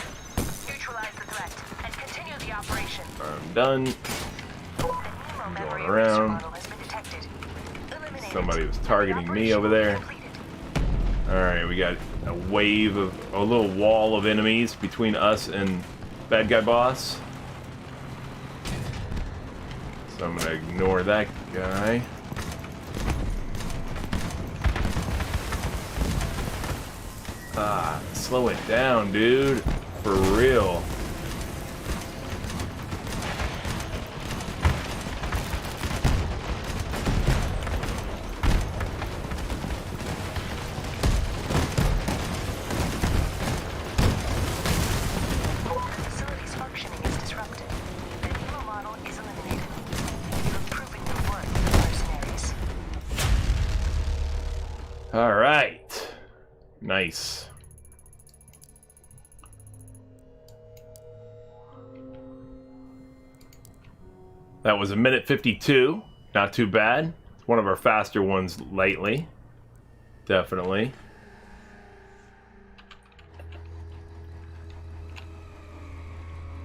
Neutralize the threat and continue the operation. I'm done. The Nemo memory going eraser around. model has been detected. Eliminate Somebody it. was targeting me over there. Completed. Alright, we got a wave of, a little wall of enemies between us and bad guy boss. So I'm gonna ignore that guy. Slow it down, dude. For real. The facility's functioning is disrupted. The Nemo model is eliminated. You've proven your worth, mercenaries. Alright. Nice. That was 1:52. Not too bad. It's one of our faster ones lately. Definitely.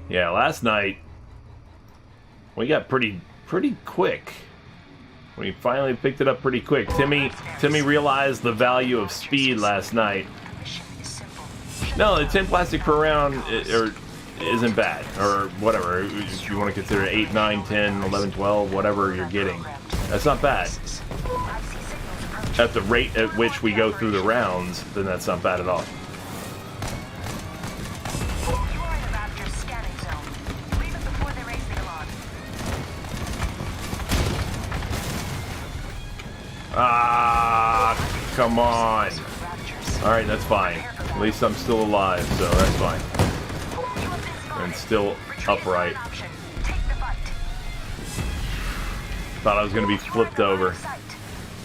Yeah, last night we got pretty quick. We finally picked it up pretty quick. Timmy realized the value of speed last night. The mission is simple. No, the 10 plastic per round isn't bad, or whatever. If you want to consider it 8, 9, 10, 11, 12, whatever you're getting. That's not bad. I see signals approaching. At the rate at which we go through the rounds, then that's not bad at all. You are in the Raptor's scanning zone. Leave it before they raise the alarm. Ah, come on. Raptors. Alright, that's fine. At least I'm still alive, so that's fine. You have been spotted. And still Retreat is not upright. an option. Take the fight. Thought I was going to be flipped over.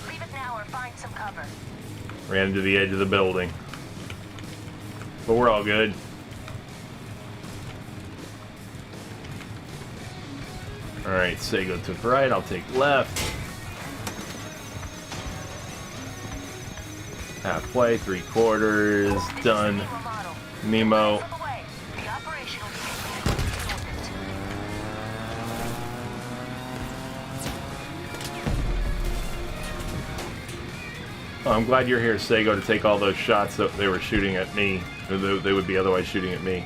Leave it now or find some cover. Ran into the edge of the building. But we're all good. Alright, Sego took right, I'll take left. Halfway, 3/4, done. Nemo. Oh, I'm glad you're here, Sego, to take all those shots that they were shooting at me. Or they would be otherwise shooting at me.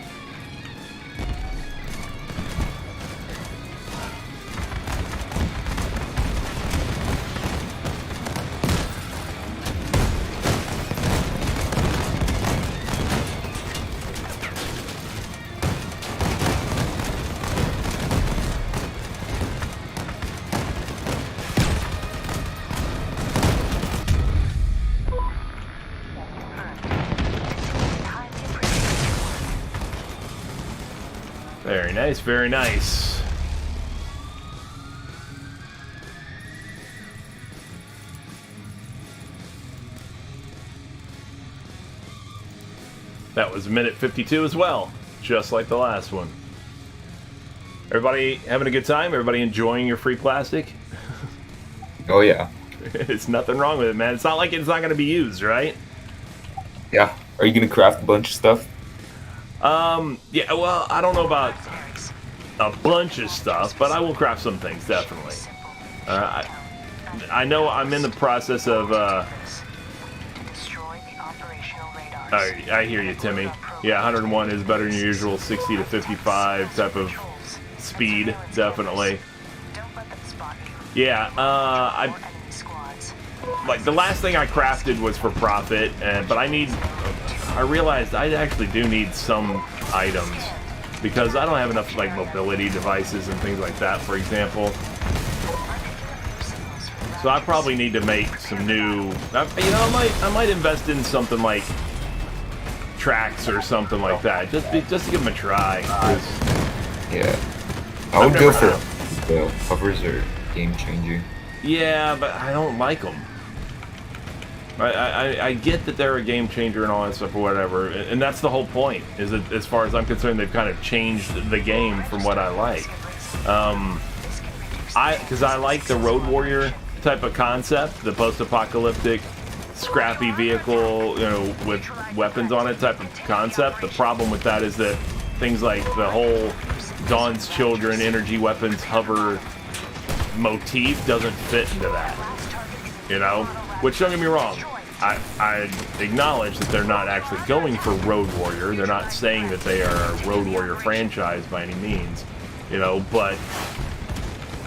Very nice, very nice. That was minute 52 as well, just like the last one. Everybody having a good time? Everybody enjoying your free plastic? Oh yeah. It's nothing wrong with it, man. It's not like it's not going to be used, right? Yeah. Are you gonna craft a bunch of stuff? Yeah, well, I don't know about a bunch of stuff, but I will craft some things, definitely. I know I'm in the process of, I hear you, Timmy. Yeah, 101 is better than your usual 60 to 55 type of speed, definitely. Yeah, like, the last thing I crafted was for profit, but I realized I actually do need some items because I don't have enough like mobility devices and things like that, for example. So I probably need to make some new. I might invest in something like tracks or something like that, just to give them a try. Yeah, I would go for the hovers or game changer. Yeah, but I don't like them. I get that they're a game changer and all that stuff or whatever, and that's the whole point, is that as far as I'm concerned, they've kind of changed the game from what I like. Because I like the Road Warrior type of concept, the post-apocalyptic, scrappy vehicle, with weapons on it type of concept. The problem with that is that things like the whole Dawn's Children, energy weapons, hover motif doesn't fit into that, Which, don't get me wrong, I acknowledge that they're not actually going for Road Warrior. They're not saying that they are a Road Warrior franchise by any means, but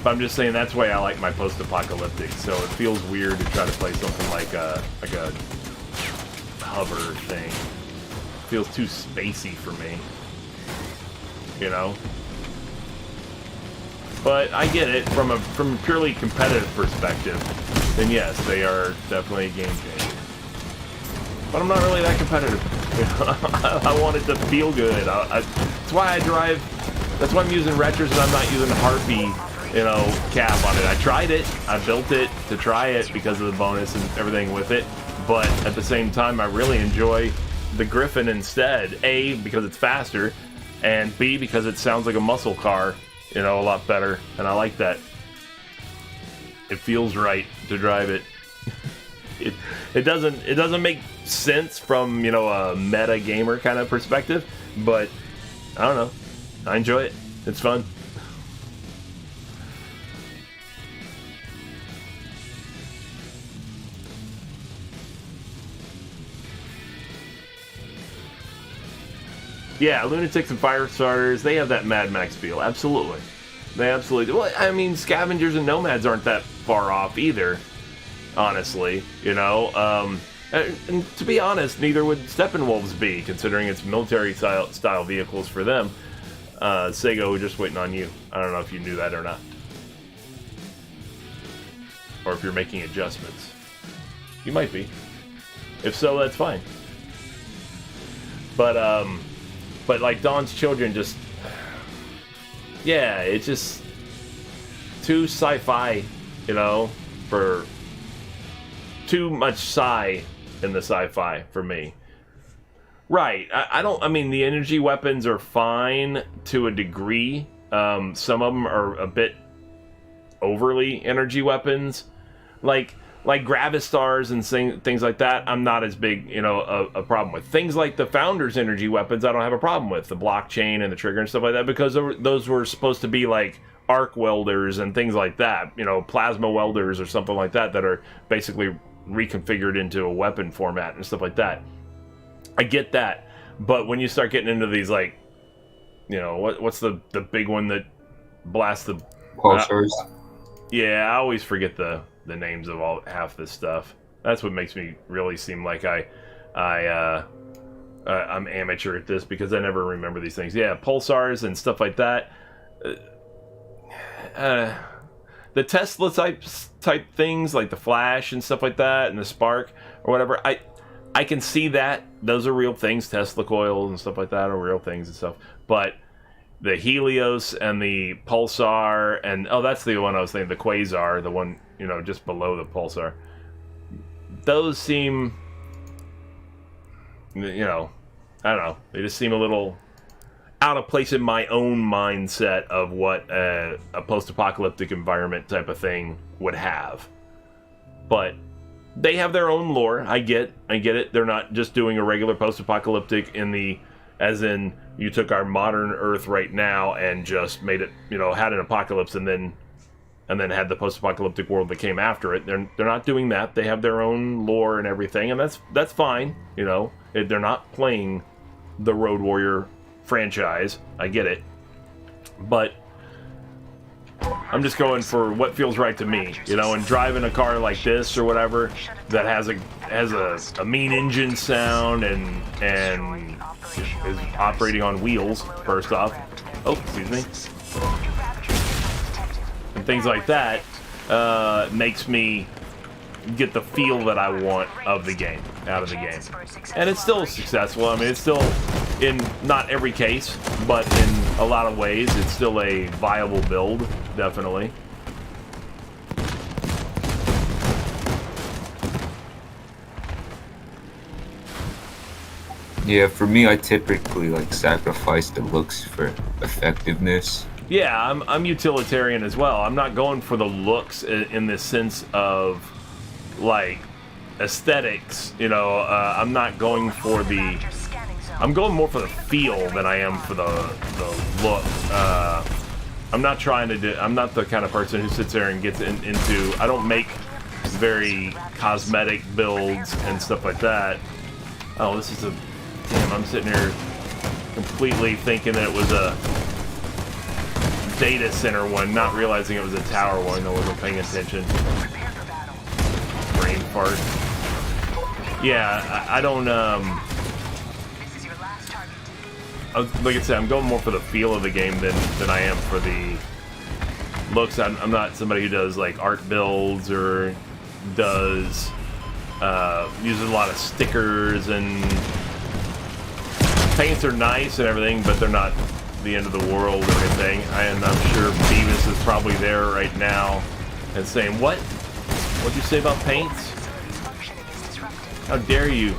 I'm just saying that's why I like my post-apocalyptic. So it feels weird to try to play something like a hover thing. It feels too spacey for me, But I get it from a purely competitive perspective. Then yes, they are definitely a game changer. But I'm not really that competitive. I want it to feel good. That's why I drive. That's why I'm using Retros and I'm not using Harpy, cap on it. I tried it. I built it to try it because of the bonus and everything with it. But at the same time, I really enjoy the Griffin instead. A, because it's faster, and B, because it sounds like a muscle car, a lot better. And I like that. It feels right to drive it. It doesn't make sense from a meta gamer kind of perspective, but I don't know. I enjoy it. It's fun. Yeah, Lunatics and Firestarters, they have that Mad Max feel. Absolutely. They absolutely do. Well, I mean, Scavengers and Nomads aren't that far off either, honestly, And to be honest, neither would Steppenwolves be, considering it's military-style vehicles for them. Sego, we're just waiting on you. I don't know if you knew that or not. Or if you're making adjustments. You might be. If so, that's fine. But like Dawn's Children just... Yeah, it's just too sci-fi you know, for too much sci in the sci-fi for me. Right. I mean, the energy weapons are fine to a degree. Some of them are a bit overly energy weapons. Like Gravistars and things like that, I'm not as big, you know, a problem with. Things like the Founder's energy weapons, I don't have a problem with. The blockchain and the trigger and stuff like that, because those were supposed to be like arc welders and things like that. You know, plasma welders or something like that are basically reconfigured into a weapon format and stuff like that. I get that, but when you start getting into these, like, you know, what's the big one that blasts the Pulsars? Yeah, I always forget the names of half this stuff. That's what makes me really seem like I'm amateur at this, because I never remember these things. Yeah, pulsars and stuff like that. The Tesla type things, like the flash and stuff like that, and the spark or whatever. I can see that those are real things. Tesla coils and stuff like that are real things and stuff. But the Helios and the Pulsar, and that's the one I was thinking, the Quasar, the one, you know, just below the Pulsar. Those seem, you know, I don't know. They just seem a little out of place in my own mindset of what a post-apocalyptic environment type of thing would have. But they have their own lore. I get it. They're not just doing a regular post-apocalyptic as in you took our modern Earth right now and just made it, you know, had an apocalypse and then had the post-apocalyptic world that came after it. They're not doing that. They have their own lore and everything, and that's fine. You know, they're not playing the Road Warrior franchise. I get it, but I'm just going for what feels right to me, you know. And driving a car like this or whatever that has a mean engine sound and is operating on wheels, first off. Oh, excuse me. And things like that makes me get the feel that I want of the game out of the game. And it's still successful. I mean, it's still, in not every case, but in a lot of ways, it's still a viable build, definitely. Yeah, for me, I typically like sacrifice the looks for effectiveness. Yeah, I'm utilitarian as well. I'm not going for the looks in the sense of like aesthetics, you know. I'm not going for the. I'm going more for the feel than I am for the look. I'm not trying to do. I'm not the kind of person who sits there and gets into. I don't make very cosmetic builds and stuff like that. Oh, this is a. Damn, I'm sitting here completely thinking that it was a data center one, not realizing it was a tower one. I wasn't paying attention. Brain fart. Yeah, I don't, like I said, I'm going more for the feel of the game than I am for the looks. I'm not somebody who does, like, art builds or does, uses a lot of stickers, and paints are nice and everything, but they're not the end of the world or anything. And I'm sure Beavis is probably there right now and saying, what'd you say about paints? How dare you?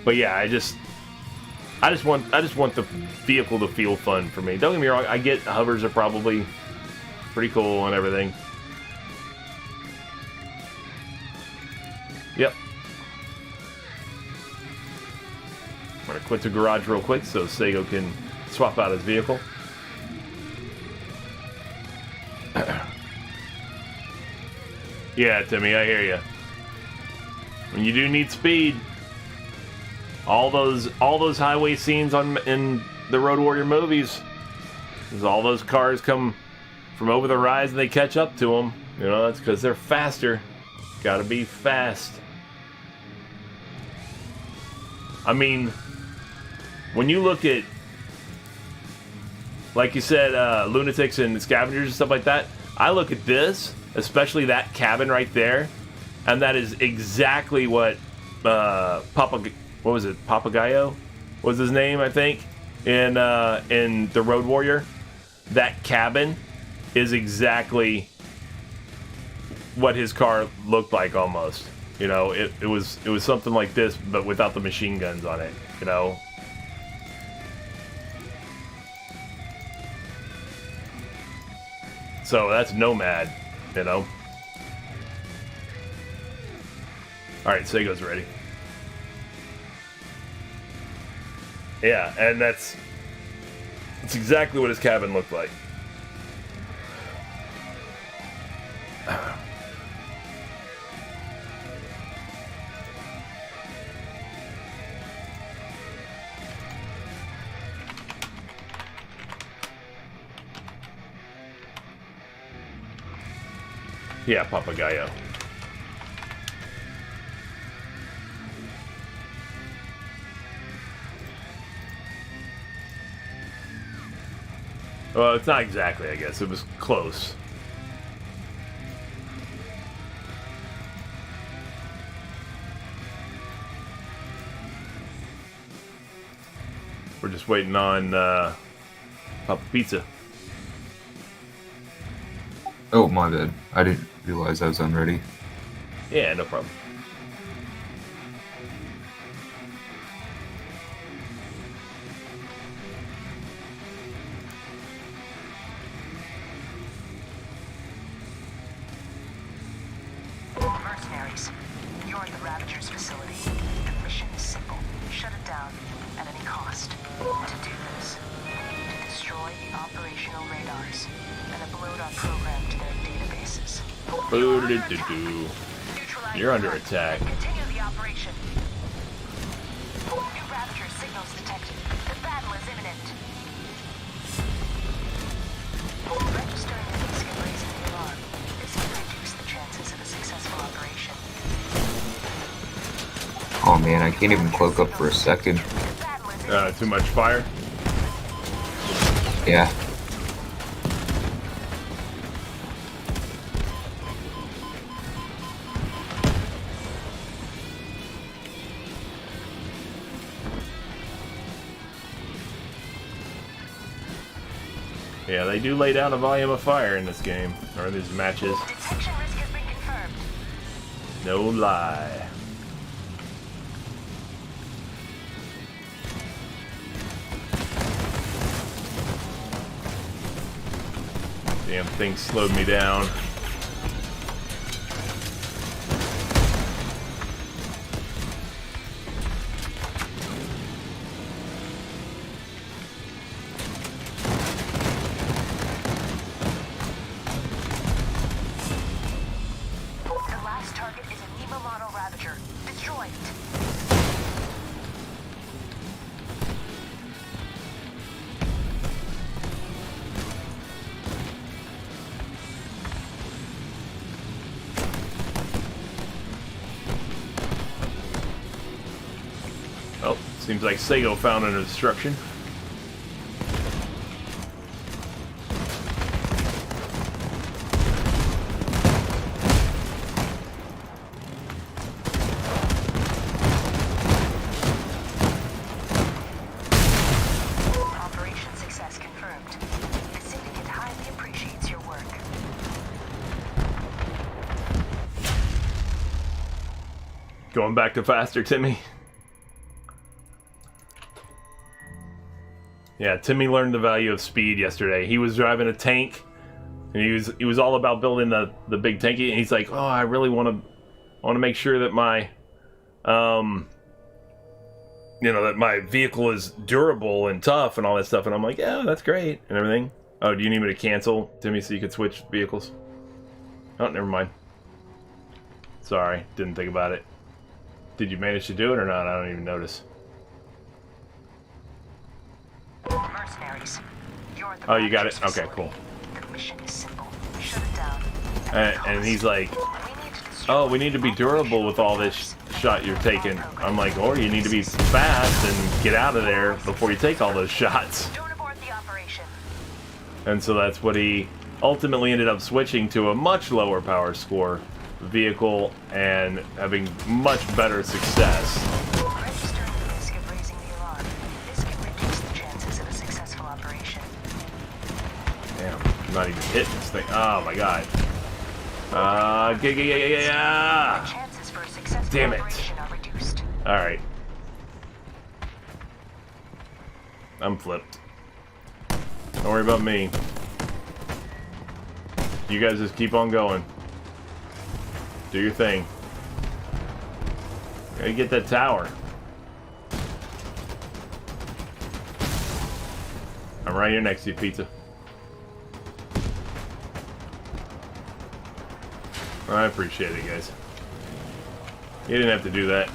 But yeah, I just want the vehicle to feel fun for me. Don't get me wrong, I get hovers are probably pretty cool and everything. Yep. I'm gonna quit the garage real quick so Sego can swap out his vehicle. Yeah, Timmy, I hear you. When you do need speed, all those highway scenes in the Road Warrior movies, because all those cars come from over the rise and they catch up to them. You know, that's because they're faster. Gotta be fast. I mean, when you look at, like you said, lunatics and scavengers and stuff like that, I look at this, especially that cabin right there, and that is exactly what Papagayo was his name, I think. in the Road Warrior, that cabin is exactly what his car looked like almost. You know, it was something like this, but without the machine guns on it. You know. So that's Nomad. You know. All right, Sego's ready. Yeah, and that's exactly what his cabin looked like. Yeah, Papagayo. Well, it's not exactly, I guess. It was close. We're just waiting on Papa Pizza. Oh, my bad. I didn't realize I was unready. Yeah, no problem. Mercenaries, you're at the Ravager's facility. The mission is simple. Shut it down at any cost. To do this, we need to destroy the operational radars and upload our program to their databases. Boo-doo-doo-doo. You're under attack. Continue the operation. New Ravager signals detected. The battle is imminent. Registering the risk and raising the alarm. This can reduce the chances of a successful operation. Oh man, I can't even cloak up for a second. The battle is imminent. Too much fire? Yeah. Yeah, they do lay down a volume of fire in this game, or in these matches. Detection risk has been confirmed. No lie. Damn thing slowed me down. The last target is a Nemo model Ravager. Destroy it. Oh, seems like Sego found an obstruction. Operation success confirmed. The Syndicate highly appreciates your work. Going back to faster, Timmy. Yeah, Timmy learned the value of speed yesterday. He was driving a tank, and he was all about building the big tanky. And he's like, "Oh, I really want to make sure that my, that my vehicle is durable and tough and all that stuff." And I'm like, "Yeah, that's great and everything." Oh, do you need me to cancel, Timmy, so you could switch vehicles? Oh, never mind. Sorry, didn't think about it. Did you manage to do it or not? I don't even notice. Mercenaries, you're at the Oh, you got it? Ravager's Okay, facility. cool. The mission is simple. Shut it down at any And he's cost. like, We need to destroy "Oh, we need to be durable with all this shot you're taking." I'm like, "Or you need to be fast and get out of there before you take all those shots." Don't abort the operation. And so that's what he ultimately ended up switching to, a much lower power score vehicle and having much better success. Registering the risk of raising the alarm. This can reduce the chances not even hitting this thing. Oh my god. Chances for a successful Damn it. operation are reduced. Alright. I'm flipped. Don't worry about me. You guys just keep on going. Do your thing. Gotta get that tower. I'm right here next to you, Pizza. I appreciate it, guys. You didn't have to do that.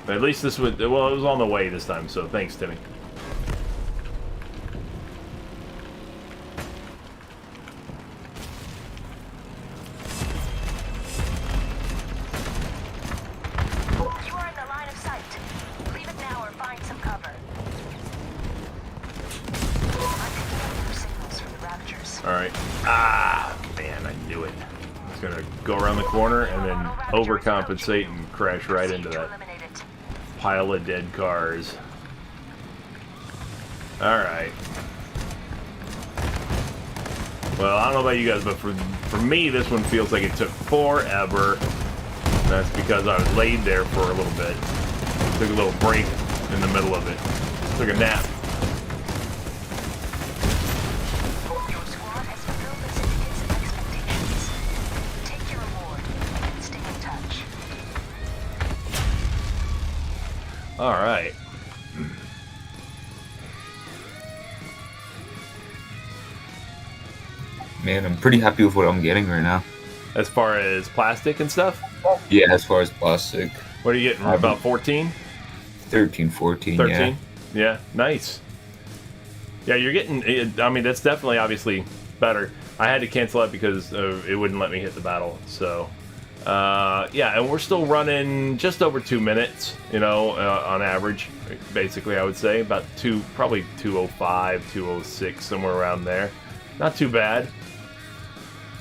But at least this would... Well, it was on the way this time, so thanks, Timmy. You are in the line of sight. Leave it now or find some cover. I'm picking up new signals from the Ravagers. Alright. Ah, man, I knew it. I was gonna go around the corner and then overcompensate and crash right into that pile of dead cars. Alright. Well, I don't know about you guys, but for me, this one feels like it took forever. And that's because I was laid there for a little bit. Took a little break in the middle of it. Took a nap. Your squad has fulfilled the syndicate's expectations. Take your reward and stay in touch. Alright. Man, I'm pretty happy with what I'm getting right now. As far as plastic and stuff, Yeah, as far as plastic. what are you getting? About 14? 13, 14, 13? Yeah, nice. Yeah, you're getting... I mean, that's definitely, obviously, better. I had to cancel it because it wouldn't let me hit the battle, so... yeah, and we're still running just over 2 minutes, you know, on average, basically, I would say. About probably 2:05, 2:06, somewhere around there. Not too bad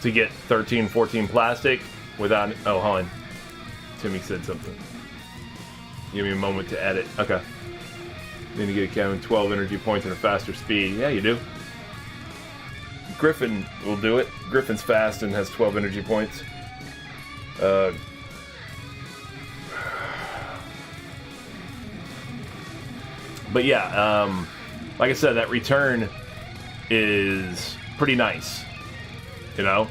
to get 13, 14 plastic without... Oh, hold on. Timmy said something. Give me a moment to edit. Okay. Need to get a cabin 12 energy points and a faster speed. Yeah, you do. Griffin will do it. Griffin's fast and has 12 energy points. But yeah, like I said, that return is pretty nice, you know?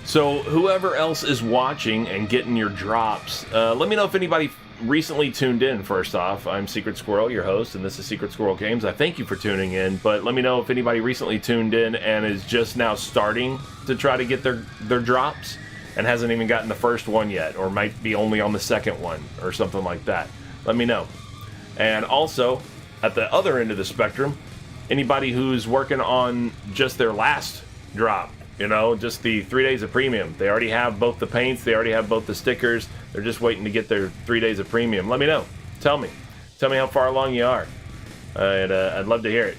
So whoever else is watching and getting your drops, let me know if anybody recently tuned in. First off, I'm Secret Squirrel, your host, and this is Secret Squirrel Games. I thank you for tuning in, but let me know if anybody recently tuned in and is just now starting to try to get their drops and hasn't even gotten the first one yet, or might be only on the second one, or something like that. Let me know. And also, at the other end of the spectrum, anybody who's working on just their last drop, you know, just the 3 days of premium. They already have both the paints, they already have both the stickers, they're just waiting to get their 3 days of premium. Let me know. Tell me how far along you are. I'd love to hear it.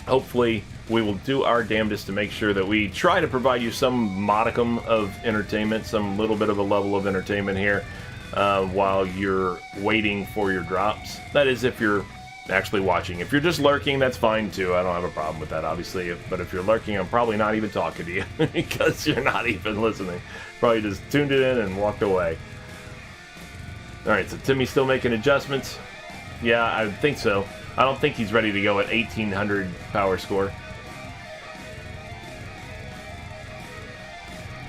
Hopefully, we will do our damnedest to make sure that we try to provide you some modicum of entertainment, some little bit of a level of entertainment here while you're waiting for your drops. That is, if you're actually watching. If you're just lurking, that's fine too. I don't have a problem with that, obviously. But if you're lurking, I'm probably not even talking to you because you're not even listening. Probably just tuned it in and walked away. Alright, so Timmy's still making adjustments. Yeah, I think so. I don't think he's ready to go at 1800 power score.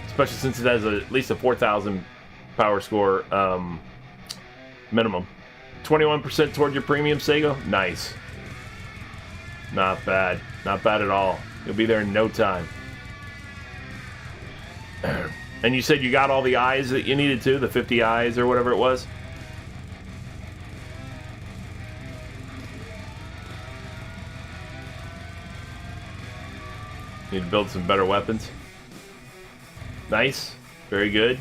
Especially since it has at least a 4000 power score minimum. 21% toward your premium, Sego? Nice. Not bad. Not bad at all. You'll be there in no time. And you said you got all the eyes that you needed to? The 50 eyes or whatever it was? Need to build some better weapons. Nice. Very good.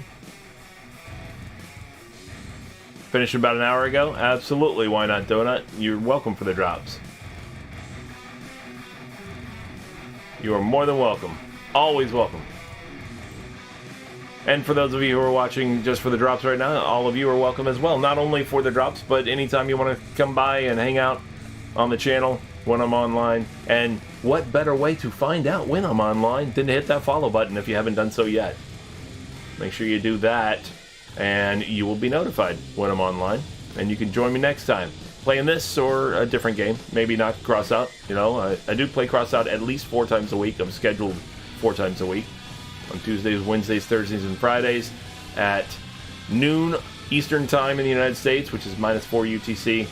Finished about an hour ago? Absolutely, why not, Donut? You're welcome for the drops. You are more than welcome. Always welcome. And for those of you who are watching just for the drops right now, all of you are welcome as well. Not only for the drops, but anytime you want to come by and hang out on the channel when I'm online. And what better way to find out when I'm online than to hit that follow button if you haven't done so yet. Make sure you do that, and you will be notified when I'm online. And you can join me next time, playing this or a different game. Maybe not Crossout. You know, I do play Crossout at least 4 times a week. I'm scheduled 4 times a week. On Tuesdays, Wednesdays, Thursdays, and Fridays at noon Eastern Time in the United States, which is -4 UTC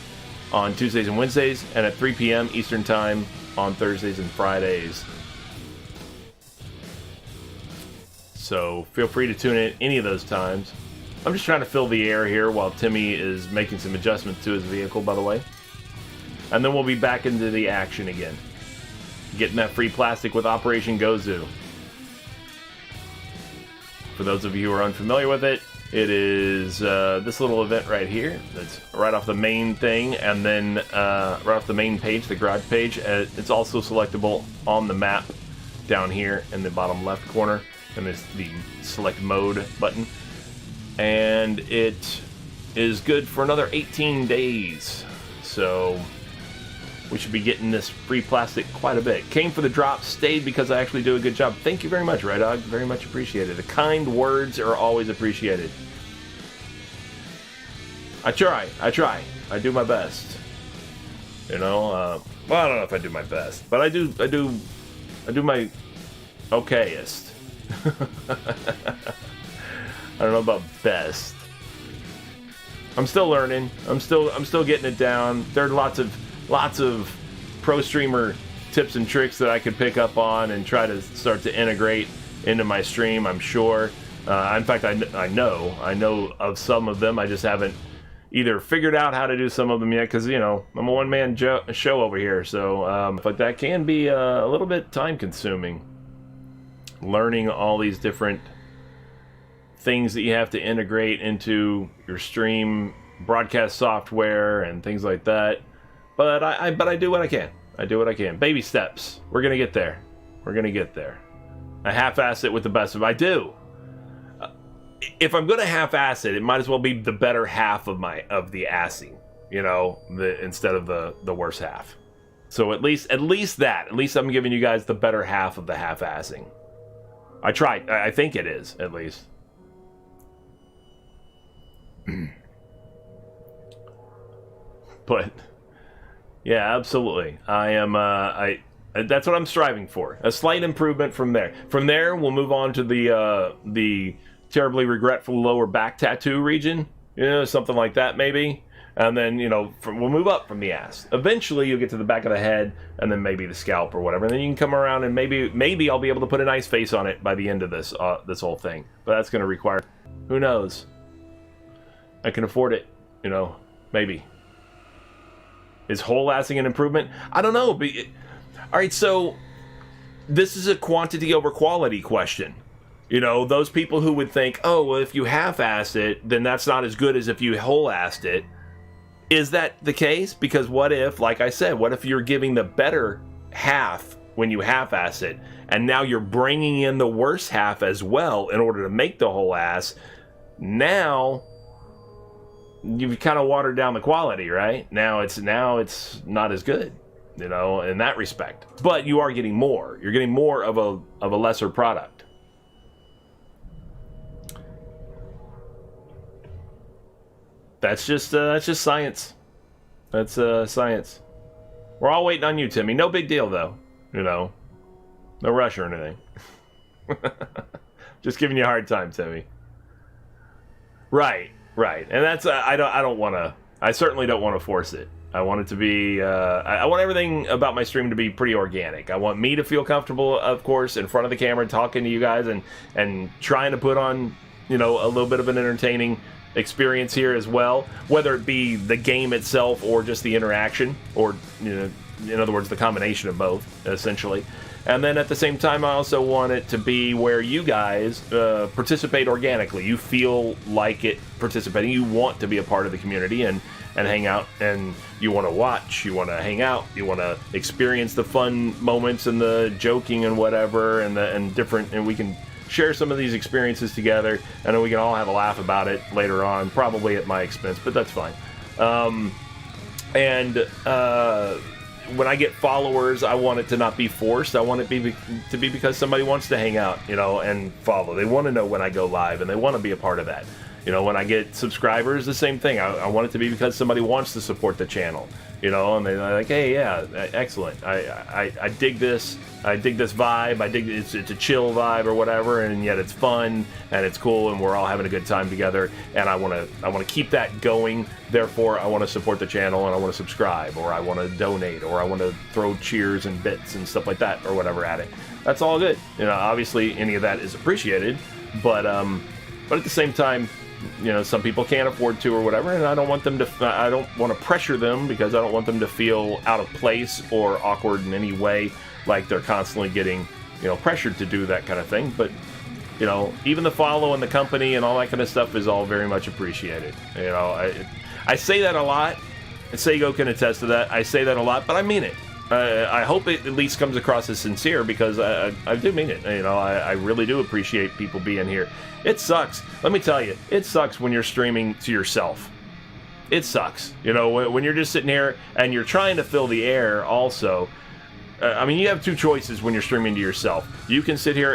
on Tuesdays and Wednesdays, and at 3 p.m. Eastern Time on Thursdays and Fridays. So feel free to tune in any of those times. I'm just trying to fill the air here while Timmy is making some adjustments to his vehicle, by the way. And then we'll be back into the action again. Getting that free plastic with Operation Gozu. For those of you who are unfamiliar with it, it is this little event right here. That's right off the main thing, and then right off the main page, the garage page. It's also selectable on the map down here in the bottom left corner, and there's the select mode button. And it is good for another 18 days. So we should be getting this free plastic quite a bit. Came for the drop, stayed because I actually do a good job. Thank you very much, Red Dog. Very much appreciated. The kind words are always appreciated. I try. I do my best. You know, well, I don't know if I do my best, but I do my okayest. I don't know about best. I'm still learning. I'm still getting it down. There are lots of pro streamer tips and tricks that I could pick up on and try to start to integrate into my stream, I'm sure. In fact, I know of some of them. I just haven't either figured out how to do some of them yet, because, you know, I'm a one-man show over here. So, but that can be a little bit time-consuming. Learning all these different things that you have to integrate into your stream broadcast software and things like that. But I do what I can. I do what I can. Baby steps. We're gonna get there. We're gonna get there. I half-ass it with the best of them. I do. If I'm gonna half-ass it, it might as well be the better half of the assing. You know, instead of the worse half. So at least that. At least I'm giving you guys the better half of the half-assing. I tried. I think it is, at least. But yeah, absolutely. I am. That's what I'm striving for. A slight improvement from there. From there, we'll move on to the terribly regretful lower back tattoo region. You know, something like that maybe. And then, you know, we'll move up from the ass. Eventually, you'll get to the back of the head, and then maybe the scalp or whatever. And then you can come around, and maybe I'll be able to put a nice face on it by the end of this whole thing. But that's going to require, who knows? I can afford it, you know, maybe. Is whole assing an improvement? I don't know. But all right, so this is a quantity over quality question. You know, those people who would think, oh, well, if you half-ass it, then that's not as good as if you whole-assed it. Is that the case? Because what if, like I said, what if you're giving the better half when you half-ass it, and now you're bringing in the worse half as well in order to make the whole ass? Now you've kind of watered down the quality, right? Now it's not as good, you know, in that respect. But you are getting more. You're getting more of a lesser product. That's just science. That's science. We're all waiting on you, Timmy. No big deal, though. You know, no rush or anything. Just giving you a hard time, Timmy. Right. And that's I don't want to. I certainly don't want to force it. I want it to be. I want everything about my stream to be pretty organic. I want me to feel comfortable, of course, in front of the camera, talking to you guys, and trying to put on, you know, a little bit of an entertaining experience here as well, whether it be the game itself or just the interaction, or, you know, in other words, the combination of both, essentially. And then at the same time, I also want it to be where you guys participate organically. You feel like it participating. You want to be a part of the community and hang out, and you want to watch, you want to hang out, you want to experience the fun moments and the joking and whatever, and different, and we can share some of these experiences together, and then we can all have a laugh about it later on, probably at my expense, but that's fine. When I get followers, I want it to not be forced. I want it to be because somebody wants to hang out, and follow. They want to know when I go live, and they want to be a part of that. When I get subscribers, the same thing. I want it to be because somebody wants to support the channel, and they're like, hey, yeah, excellent. I dig this. I dig this vibe. I dig it's a chill vibe or whatever, and yet it's fun and it's cool, and we're all having a good time together. And I want to keep that going. Therefore, I want to support the channel, and I want to subscribe, or I want to donate, or I want to throw cheers and bits and stuff like that, or whatever at it. That's all good. Obviously, any of that is appreciated, but at the same time, some people can't afford to or whatever, and I don't want to pressure them, because I don't want them to feel out of place or awkward in any way, like they're constantly getting, pressured to do that kind of thing. But, even the follow and the company and all that kind of stuff is all very much appreciated. I say that a lot, and Sego can attest to that. I say that a lot, but I mean it. I hope it at least comes across as sincere, because I do mean it. I really do appreciate people being here. It sucks. Let me tell you, it sucks when you're streaming to yourself. It sucks. When you're just sitting here and you're trying to fill the air also. You have two choices when you're streaming to yourself. You can sit here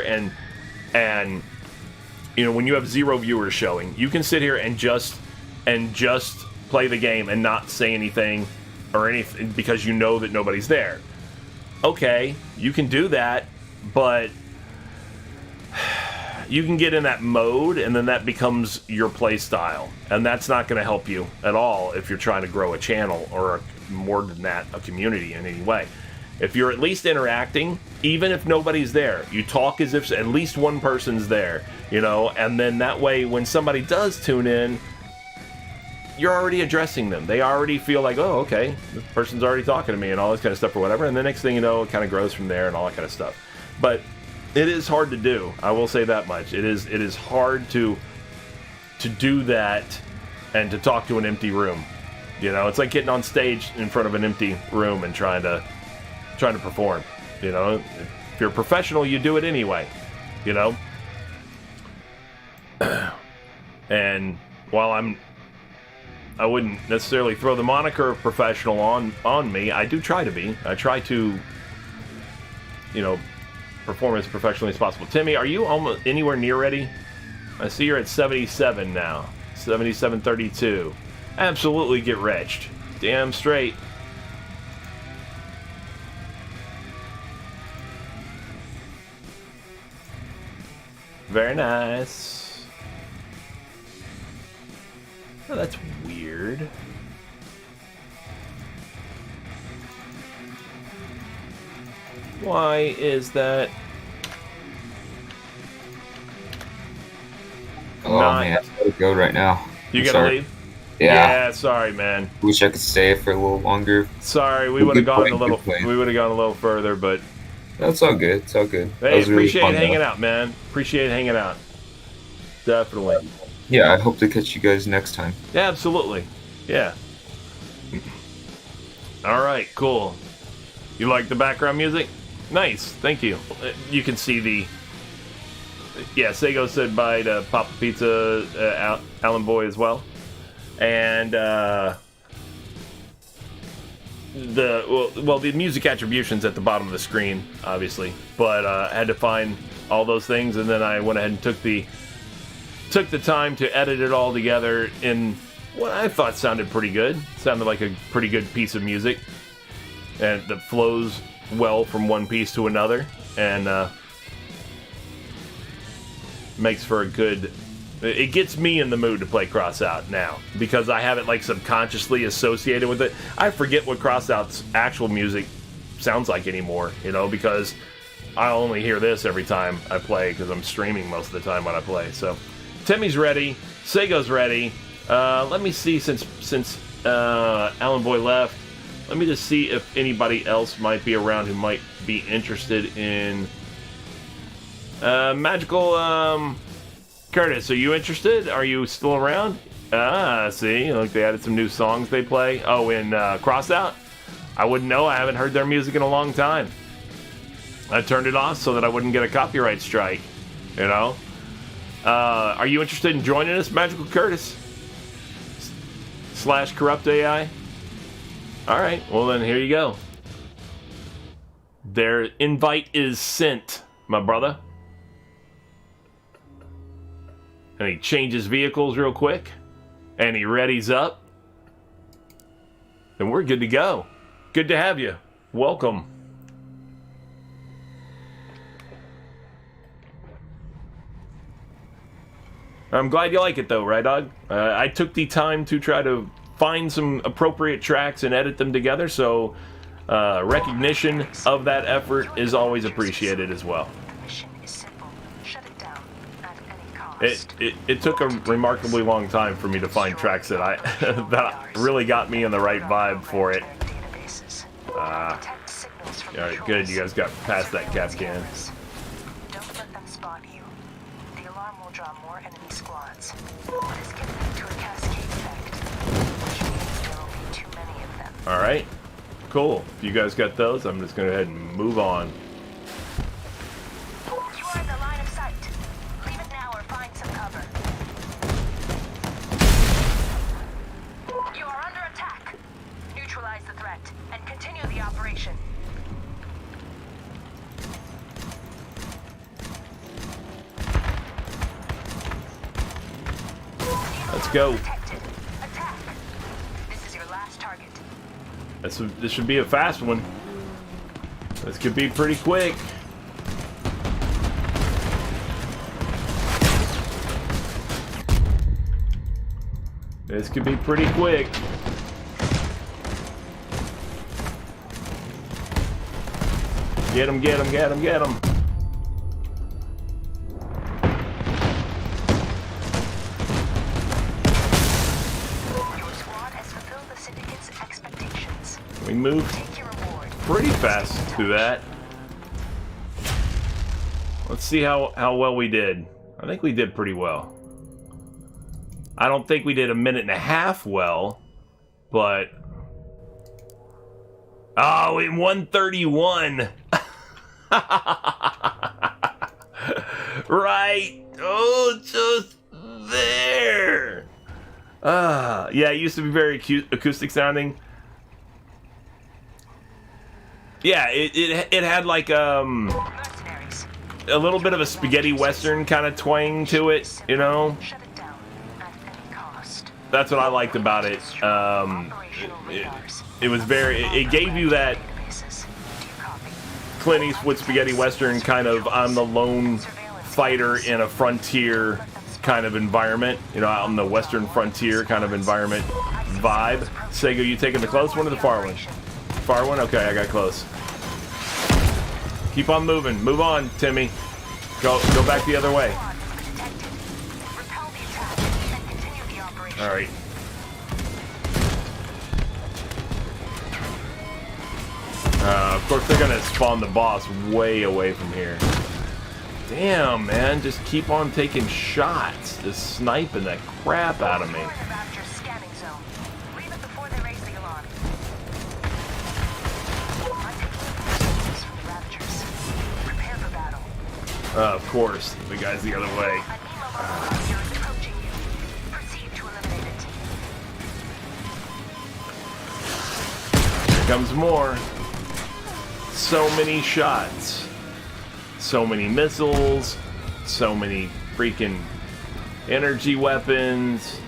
and when you have 0 viewers showing, you can sit here and just play the game and not say anything or anything, because that nobody's there. Okay, you can do that, but you can get in that mode, and then that becomes your play style, and that's not going to help you at all if you're trying to grow a channel, or more than that, a community in any way. If you're at least interacting, even if nobody's there, you talk as if at least one person's there, and then that way when somebody does tune in, you're already addressing them. They already feel like, oh, okay, this person's already talking to me and all this kind of stuff or whatever, and the next thing you know, it kind of grows from there and all that kind of stuff. But it is hard to do. I will say that much. It is hard to do that and to talk to an empty room. It's like getting on stage in front of an empty room and trying to perform. If you're a professional, you do it anyway. And while I wouldn't necessarily throw the moniker of professional on me, I do try to be. I try to, perform as professionally as possible. Timmy, are you almost anywhere near ready? I see you're at 77 now. 77:32. Absolutely get retched. Damn straight. Very nice. Oh, that's weird. Why is that? Oh man, I gotta go right now. You gotta leave? Yeah. Sorry, man. Wish I could stay for a little longer. Sorry, we would have gone a little further, but that's all good. It's all good. Hey, appreciate hanging out, man. Appreciate hanging out. Definitely. Yeah, I hope to catch you guys next time. Yeah, absolutely. Yeah. All right, cool. You like the background music? Nice, thank you. You can see the... Yeah, Sego said bye to Papa Pizza, Alan Boy as well. And, the music attribution's at the bottom of the screen, obviously. But, I had to find all those things, and then I went ahead and took the time to edit it all together in what I thought sounded pretty good. Sounded like a pretty good piece of music, and that flows well from one piece to another, and makes for a good... It gets me in the mood to play Crossout now, because I have it like subconsciously associated with it. I forget what Crossout's actual music sounds like anymore, because I only hear this every time I play, because I'm streaming most of the time when I play. So Timmy's ready, Sego's ready. Let me see, since Alan Boy left, let me just see if anybody else might be around who might be interested in Magical Curtis. Are you interested? Are you still around? See, like they added some new songs they play. Oh, in Crossout? I wouldn't know. I haven't heard their music in a long time. I turned it off so that I wouldn't get a copyright strike. You know? Are you interested in joining us, Magical Curtis? / Corrupt AI? Alright, well then here you go. Their invite is sent, my brother. And he changes vehicles real quick. And he readies up. And we're good to go. Good to have you. Welcome. I'm glad you like it though, right, dog? I took the time to try to find some appropriate tracks and edit them together, so recognition of that effort is always appreciated as well. Mission is simple. Shut it down at any cost. It took a remarkably long time for me to find tracks that that really got me in the right vibe for it. Alright, good. You guys got past that cap can. Don't let them spot you. The alarm will draw more enemy squads. This can lead to a cascade effect, which means there will be too many of them. Alright, cool. If you guys got those, I'm just going to go ahead and move on. You are in the line of sight. Leave it now or find some cover. You are under attack. Neutralize the threat and continue the operation. Let's go. Detected. Attack. This is your last target. This should be a fast one. This could be pretty quick. This could be pretty quick. Get him, get him, get him, get him. Your squad has fulfilled the syndicate's expectations. We moved Take your reward. pretty fast through that. Let's see how well we did. I think we did pretty well. I don't think we did a minute and a half well, but... Oh, in 131. Right. Oh, just there. Yeah, it used to be very acoustic sounding. Yeah, it had like Mercenaries. a little bit of a spaghetti western kind of twang to it, you know. Shut it down at any cost. That's what I liked about it. Operational radars. It was very. It gave you that Databases. Do you copy? Clint Eastwood spaghetti western kind of I'm the lone fighter in a frontier kind of environment. You know, out on the western frontier kind of environment vibe. Sego, you taking the close one or the far one? Far one? Okay, I got close. Keep on moving. Move on, Timmy. Go back the other way. Detected. Repel the attack and continue the operation. All right. Of course, they're gonna spawn the boss way away from here. Damn, man, just keep on taking shots, just sniping the crap out of me. Deploy the Raptor's scanning zone. Leave it before they raise the alarm. I'm taking instructions from the Raptors. Prepare for battle. Of course, the guy's the other way. An emo monster is approaching you. Proceed to eliminate it. Here comes more. So many shots. So many missiles. So many freaking energy weapons.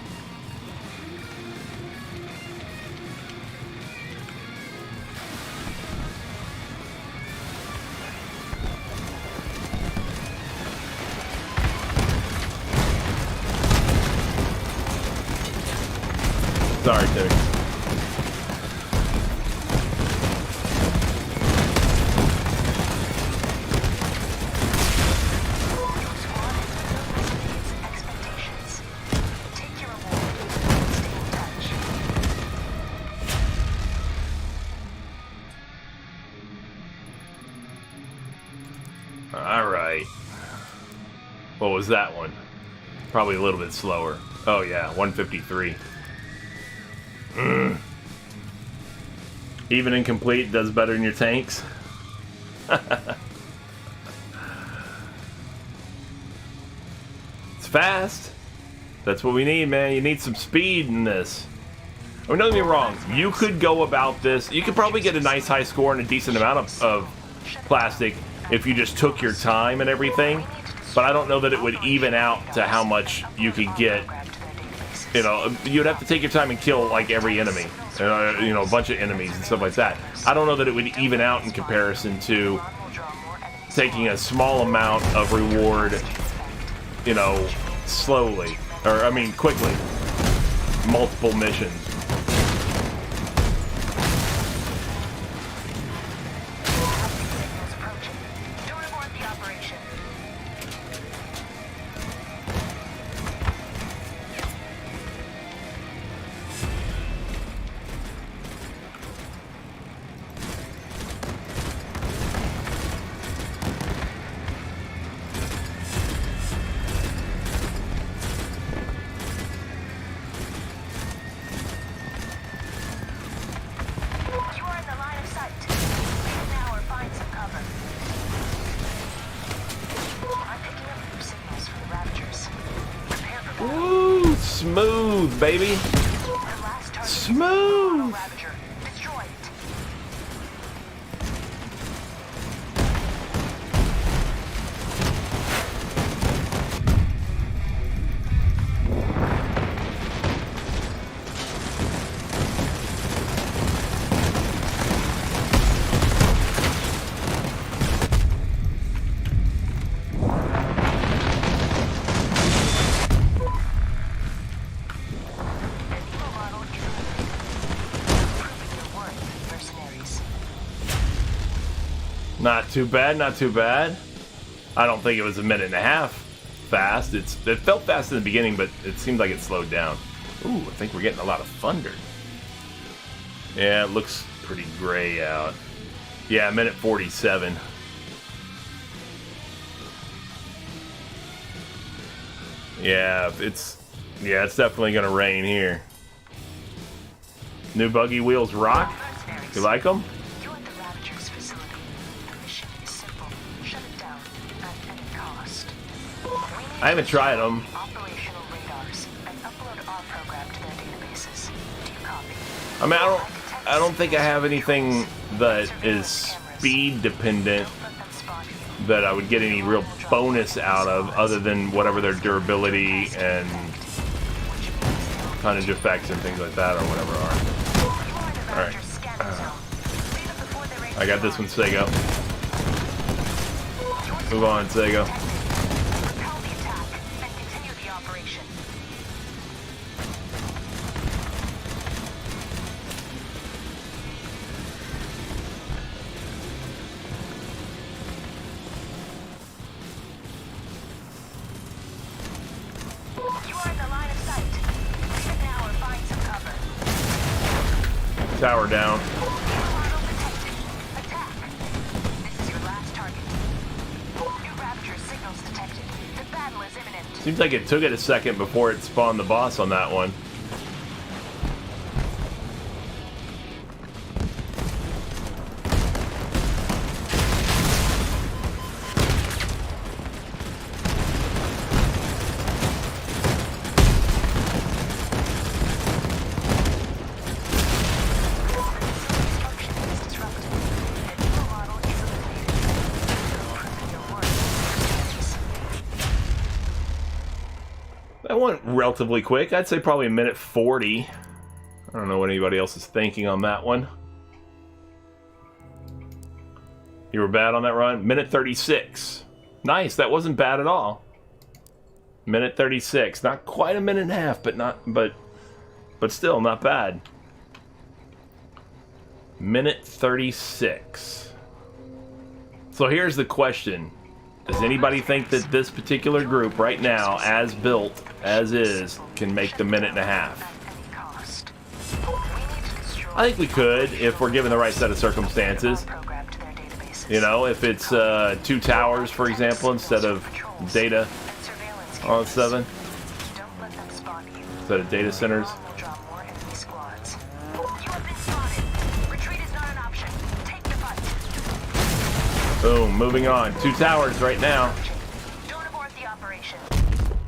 Sorry, Timmy. Your squad has fulfilled its expectations. Take your reward and stay in touch. All right. What was that one? Probably a little bit slower. Oh yeah, 153. Even incomplete does better than your tanks. fast. That's what we need, man. You need some speed in this. I mean, don't get me wrong. You could go about this. You could probably get a nice high score and a decent amount of plastic if you just took your time and everything. But I don't know that it would even out to how much you could get. You know, you'd have to take your time and kill like every enemy. You know, a bunch of enemies and stuff like that. I don't know that it would even out in comparison to taking a small amount of reward, you know, slowly. Or, I mean, quickly. Multiple missions. Ooh, smooth, baby. Smooth. Not too bad, not too bad. I don't think it was a minute and a half fast. It felt fast in the beginning, but it seemed like it slowed down. Ooh, I think we're getting a lot of thunder. Yeah, it looks pretty gray out. Yeah, minute 47. Yeah, it's definitely gonna rain here. New buggy wheels rock. You like them? I haven't tried them. I mean, I don't think I have anything that is speed dependent that I would get any real bonus out of, other than whatever their durability and tonnage effects and things like that, or whatever are. All right. I got this one, Sego. Move on, Sego. Tower down. Seems like it took it a second before it spawned the boss on that one. That went relatively quick. I'd say probably a minute 40. I don't know what anybody else is thinking on that one. You were bad on that run? Minute 36. Nice, that wasn't bad at all. Minute 36. Not quite a minute and a half, but still not bad. Minute 36. So here's the question. Does anybody think that this particular group right now, as built, as is, can make the minute and a half? I think we could, if we're given the right set of circumstances. You know, if it's 2 towers, for example, instead of data on 7. Instead of data centers. Boom, moving on. 2 towers right now.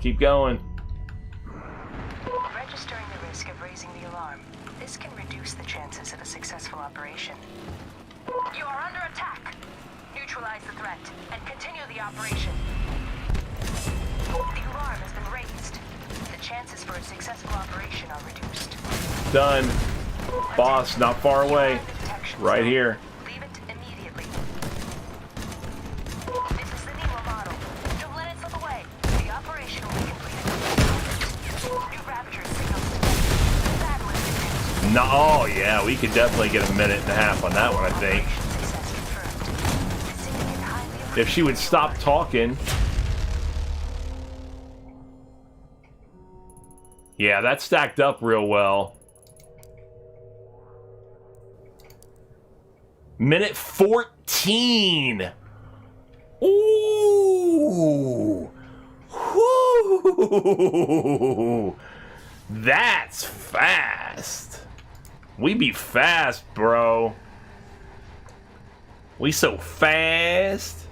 Keep going. Registering the risk of raising the alarm. This can reduce the chances of a successful operation. You are under attack. Neutralize the threat and continue the operation. The alarm has been raised. The chances for a successful operation are reduced. Done. Boss, not far away. Right here. Leave it immediately. This is the Nemo model. Don't let it slip away. The operation will be completed. New Ravager signals detected. The battle is imminent. No, oh yeah, we could definitely get a minute and a half on that one, I think. Operation success confirmed. The syndicate highly If she would stop talking. Yeah, that stacked up real well. Minute 14. Ooh. Woo. That's fast. We be fast, bro. We so fast.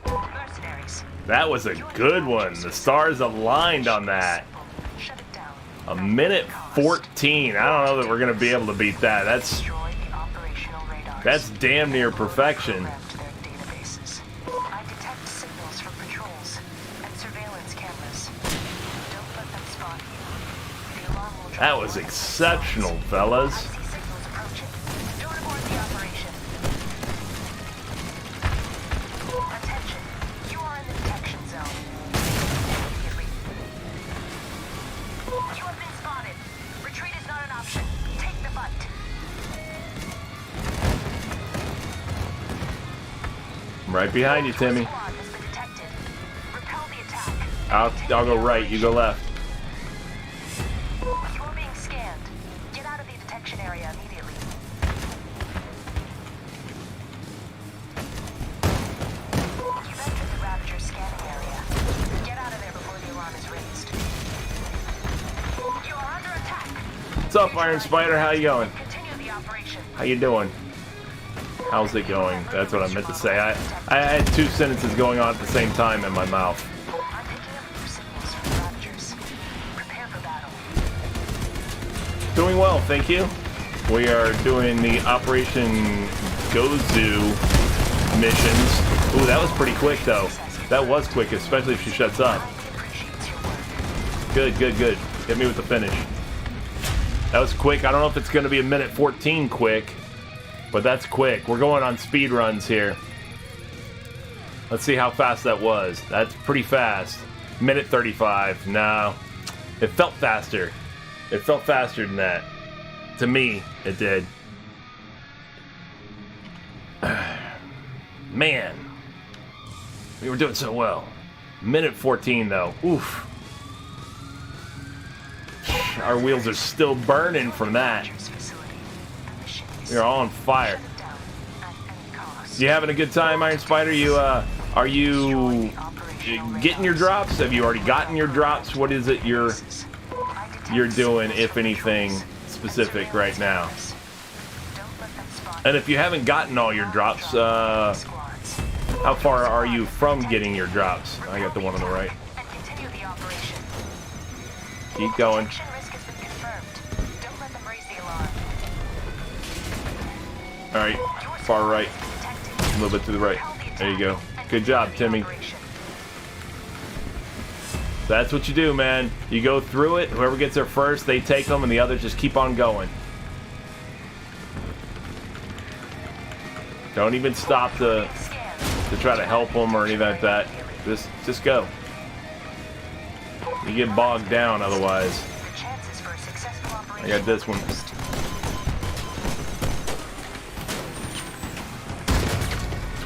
mercenaries. That was a good one. The stars aligned on that. Shut it down. A minute 14. I don't know that we're going to be able to beat that. Destroy the operational radars. That's damn near perfection. Programmed to their databases. I detect signals from patrols and surveillance cameras. Don't let them spot you. The alarm will That was exceptional, fellas. I see signals approaching. Don't abort the operation. Attention. You are in the detection zone. Immediately. You have been spotted. Retreat is not an option. Take the fight. I'm right behind you, Timmy. Squad has been detected. Repel the attack. I'll go right, you go left. You are being scanned. Get out of the detection area immediately. You've entered the Ravager scanning area. Get out of there before the alarm is raised. You are under attack. What's up, Iron Spider? How you going? Continue the operation. How you doing? How's it going? That's what I meant to say. I had two sentences going on at the same time in my mouth. I'm picking up new signals from the Ravagers. Prepare for battle. Doing well, thank you. We are doing the Operation Gozu missions. Ooh, that was pretty quick, though. That was quick, especially if she shuts up. Highly appreciates your work. Good, good, good. Hit me with the finish. That was quick. I don't know if it's going to be a minute 14 quick, but that's quick. We're going on speed runs here. Let's see how fast that was. That's pretty fast. Minute 35. No. It felt faster. It felt faster than that. To me, it did. Man. We were doing so well. Minute 14, though. Oof. Our wheels are still burning from that. Ravager's facility. The mission is You're all on fire. shut it down at any cost. You having a good time, Iron Spider? Are you getting your drops? Have you already gotten your drops? What is it you're doing, if anything, specific right now? And if you haven't gotten all your drops, how far are you from getting your drops? I got the one on the right. And continue the operation. Keep going. Detection risk has been confirmed. Don't let them raise the alarm. All right, far right, a little bit to the right. There you go. Good job, Timmy. That's what you do, man. You go through it. Whoever gets there first, they take them, and the others just keep on going. Don't even stop to try to help them or anything like that. Just go. You get bogged down otherwise. The chances for a successful operation. I got this one.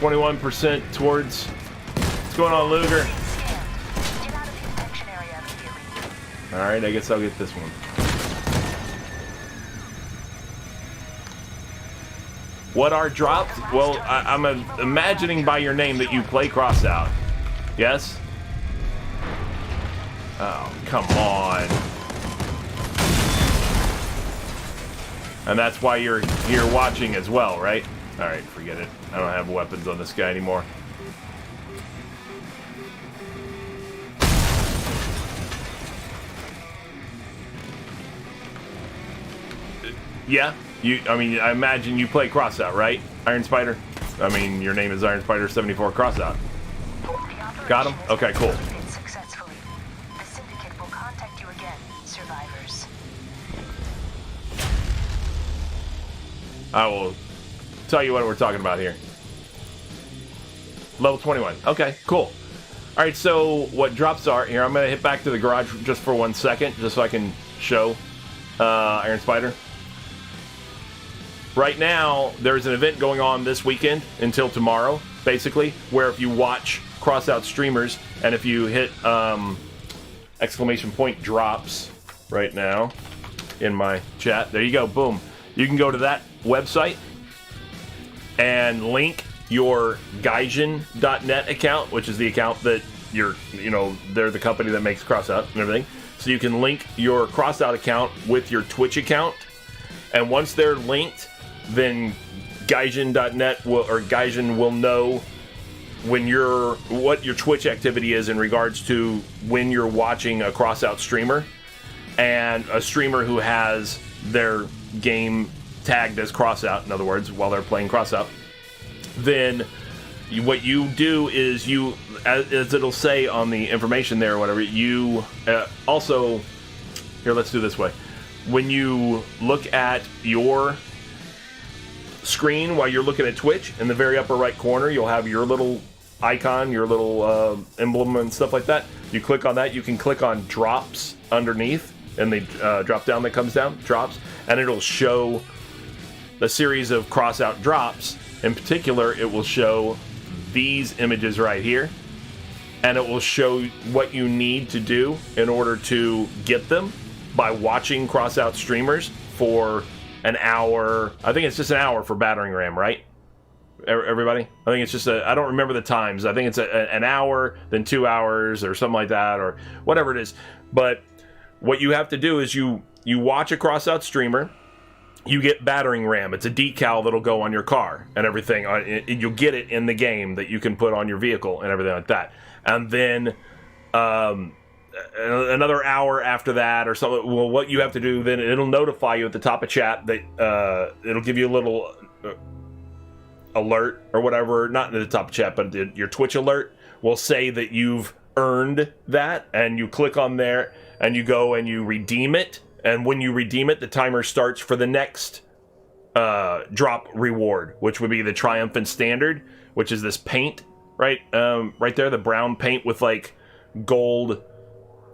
21% towards. What's going on, Luger? Get out of the detection area immediately. All right, I guess I'll get this one. What are dropped? Well, I'm imagining by your name that you play Crossout. Yes? Oh, come on. And that's why you're here watching as well, right? All right, forget it. I don't have weapons on this guy anymore. Yeah. I mean, I imagine you play Crossout, right, Iron Spider? I mean, your name is Iron Spider 74 Crossout. Got him? Okay, cool. Successfully. The Syndicate will contact you again, survivors. I will tell you what we're talking about here. Level 21. Okay, cool. All right, so what drops are here? I'm going to hit back to the garage just for 1 second, just so I can show Iron Spider. Right now, there's an event going on this weekend until tomorrow, basically, where if you watch Crossout streamers and if you hit exclamation point drops right now in my chat, there you go, boom. You can go to that website and link your Gaijin.net account, which is the account that they're the company that makes Crossout and everything. So you can link your Crossout account with your Twitch account, and once they're linked, then Gaijin.net Gaijin will know what your Twitch activity is in regards to when you're watching a Crossout streamer, and a streamer who has their game tagged as Crossout, in other words, while they're playing Crossout. Then what you do is as it'll say on the information there or whatever, you also, here, let's do it this way. When you look at your screen while you're looking at Twitch, in the very upper right corner, you'll have your little icon, your little emblem and stuff like that. You click on that, you can click on drops underneath, and the drop down that comes down, drops, and it'll show the series of Crossout drops. In particular, it will show these images right here, and it will show what you need to do in order to get them by watching Crossout streamers for an hour. I think it's just an hour for battering ram, right? Everybody? I think it's just I don't remember the times. I think it's an hour, then 2 hours, or something like that, or whatever it is. But what you have to do is you watch a Crossout streamer. You get battering ram. It's a decal that'll go on your car and everything. You'll get it in the game that you can put on your vehicle and everything like that. And then another hour after that or something, well, what you have to do, then it'll notify you at the top of chat that it'll give you a little alert or whatever. Not at the top of chat, but your Twitch alert will say that you've earned that. And you click on there and you go and you redeem it. And when you redeem it, the timer starts for the next drop reward, which would be the Triumphant Standard, which is this paint, right? Right there, the brown paint with like gold,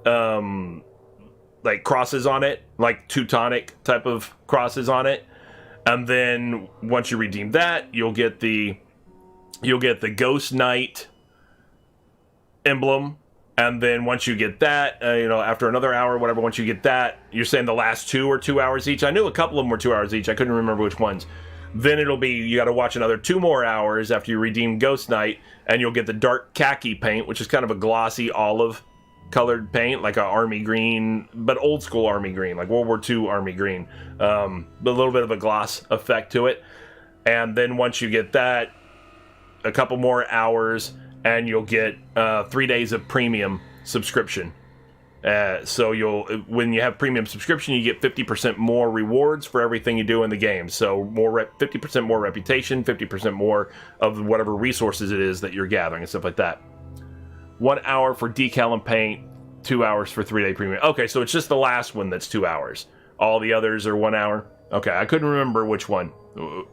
like crosses on it, like Teutonic type of crosses on it. And then once you redeem that, you'll get the Ghost Knight emblem. And then once you get that, after another hour, whatever, once you get that, you're saying the last 2 are 2 hours each. I knew a couple of them were 2 hours each. I couldn't remember which ones. Then it'll be, you got to watch another 2 more hours after you redeem Ghost Knight, and you'll get the dark khaki paint, which is kind of a glossy olive colored paint, like a army green, but old school army green, like World War II army green. But a little bit of a gloss effect to it. And then once you get that, a couple more hours, and you'll get 3 days of premium subscription. So when you have premium subscription, you get 50% more rewards for everything you do in the game. So 50% more reputation, 50% more of whatever resources it is that you're gathering and stuff like that. 1 hour for decal and paint, 2 hours for 3-day premium. Okay, so it's just the last one that's 2 hours. All the others are 1 hour. Okay, I couldn't remember which one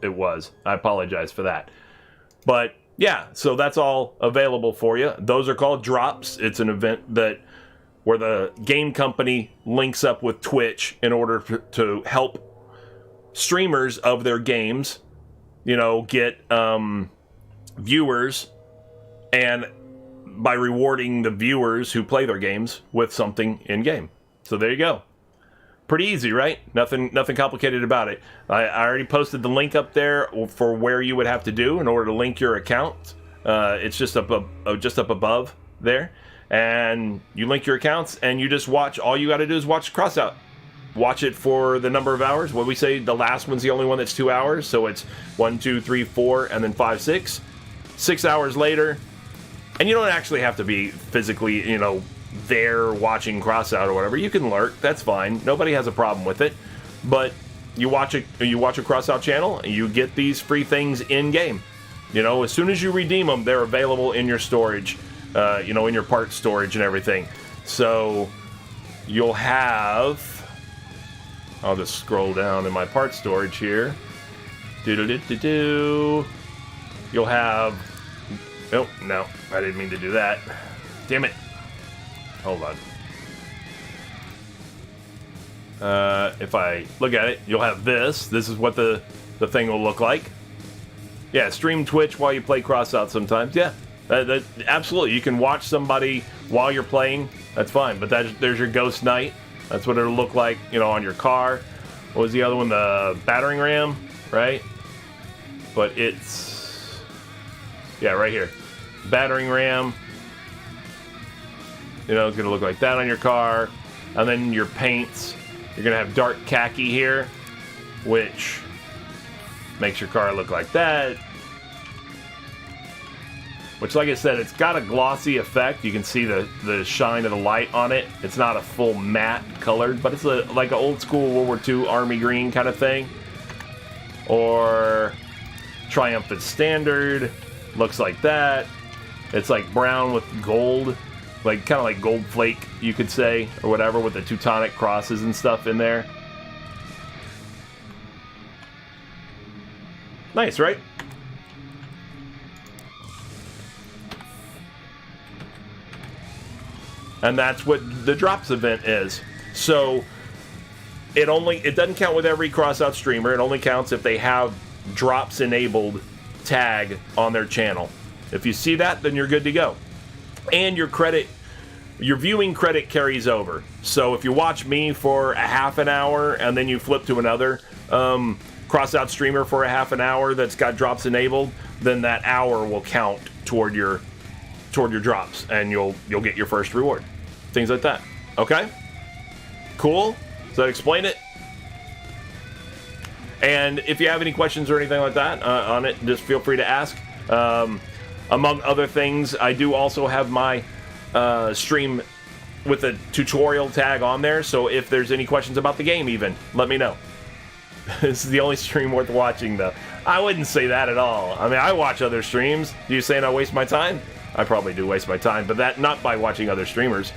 it was. I apologize for that. But yeah, so that's all available for you. Those are called drops. It's an event where the game company links up with Twitch in order to help streamers of their games, get viewers, and by rewarding the viewers who play their games with something in game. So there you go. Pretty easy, right? Nothing complicated about it. I already posted the link up there for where you would have to do in order to link your account. It's just up above there, and you link your accounts, and you just watch. All you got to do is watch Crossout. Watch it for the number of hours. What we say, the last one's the only one that's 2 hours, so it's 1, 2, 3, 4, and then 5, 6. 6 hours later, and you don't actually have to be physically, there watching Crossout or whatever. You can lurk, that's fine. Nobody has a problem with it. But you watch a Crossout channel, and you get these free things in game. You know, as soon as you redeem them, they're available in your storage. You know, in your part storage and everything. So you'll have. I'll just scroll down in my part storage here. You'll have. Oh no, I didn't mean to do that. Damn it. Hold on. If I look at it, you'll have this. This is what the thing will look like. Yeah, stream Twitch while you play Crossout sometimes. Yeah, that absolutely. You can watch somebody while you're playing. That's fine. But there's your Ghost Knight. That's what it'll look like, you know, on your car. What was the other one? The battering ram, right? But it's... Yeah, right here. Battering ram. You know, it's going to look like that on your car. And then your paints. You're going to have dark khaki here, which makes your car look like that. Which, like I said, it's got a glossy effect. You can see the shine of the light on it. It's not a full matte colored, but it's like an old school World War II army green kind of thing. Or Triumphant Standard. Looks like that. It's like brown with gold. Like, kind of like gold flake, you could say, or whatever, with the Teutonic crosses and stuff in there. Nice, right? And that's what the drops event is. So it doesn't count with every Crossout streamer. It only counts if they have drops enabled tag on their channel. If you see that, then you're good to go. And your viewing credit carries over. So if you watch me for a half an hour and then you flip to another Crossout streamer for a half an hour that's got drops enabled, then that hour will count toward your drops, and you'll get your first reward. Things like that. Okay? Cool? Does that explain it? And if you have any questions or anything like that on it, just feel free to ask. Among other things, I do also have my stream with a tutorial tag on there, so if there's any questions about the game even, let me know. This is the only stream worth watching, though. I wouldn't say that at all. I mean, I watch other streams. Do you saying I waste my time? I probably do waste my time, but that not by watching other streamers.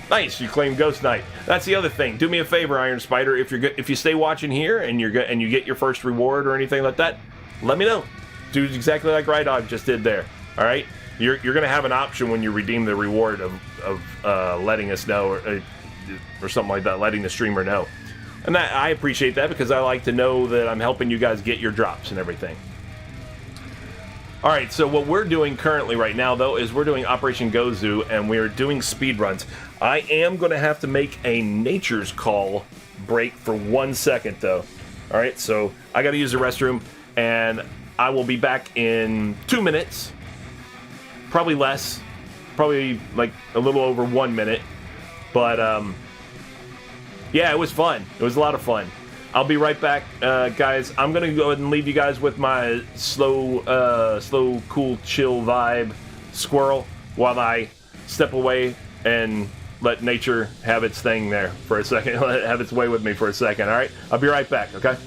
Nice, you claim Ghost Knight. That's the other thing. Do me a favor, Iron Spider. If you stay watching here and you get your first reward or anything like that, let me know. Do exactly like Rydog just did there. All right, you're gonna have an option when you redeem the reward of letting us know or something like that, letting the streamer know. And that I appreciate that, because I like to know that I'm helping you guys get your drops and everything. All right, so what we're doing currently right now, though, is we're doing Operation Gozu, and we're doing speed runs. I am going to have to make a Nature's Call break for 1 second, though. All right, so I got to use the restroom, and I will be back in 2 minutes. Probably less. Probably like a little over 1 minute. But, yeah, it was fun. It was a lot of fun. I'll be right back, guys. I'm gonna go ahead and leave you guys with my slow, cool, chill vibe, Squirrel, while I step away and let nature have its thing there for a second, let it have its way with me for a second. All right, I'll be right back. Okay.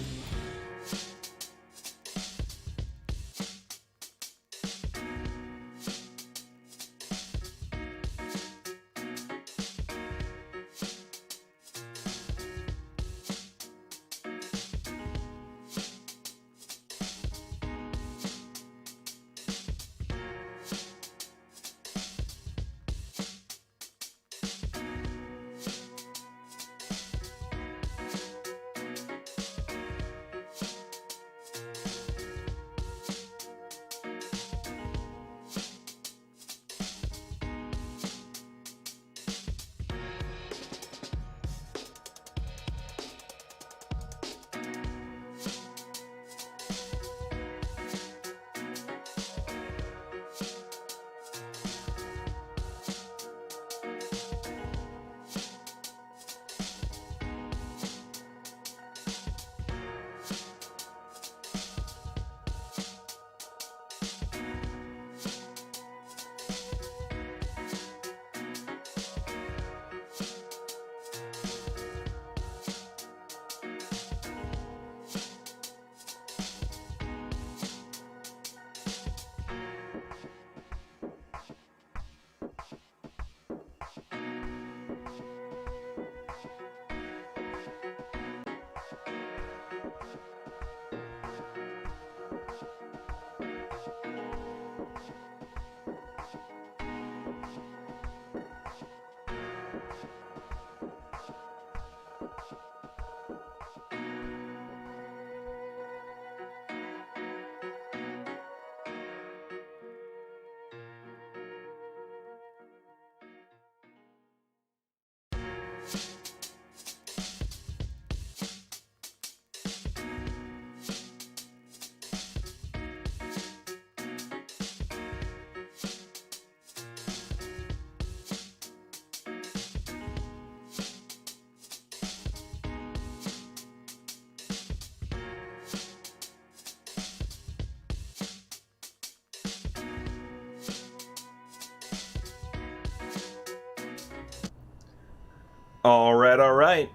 All right.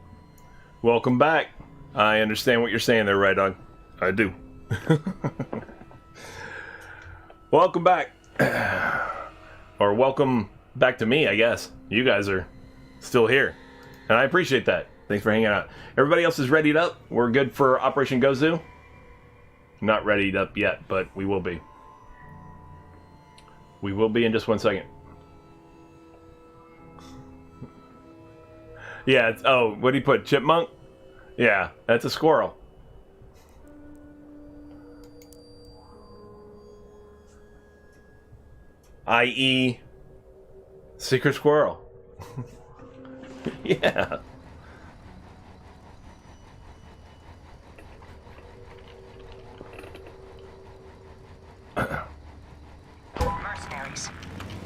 Welcome back. I understand what you're saying there, Right Dog. I do. Welcome back. Or welcome back to me, I guess. You guys are still here. And I appreciate that. Thanks for hanging out. Everybody else is readied up. We're good for Operation Gozu. Not readied up yet, but we will be. We will be in just 1 second. Yeah, it's, oh, what did he put? Chipmunk? Yeah, that's a squirrel. I.e. Secret Squirrel. Yeah. Mercenaries,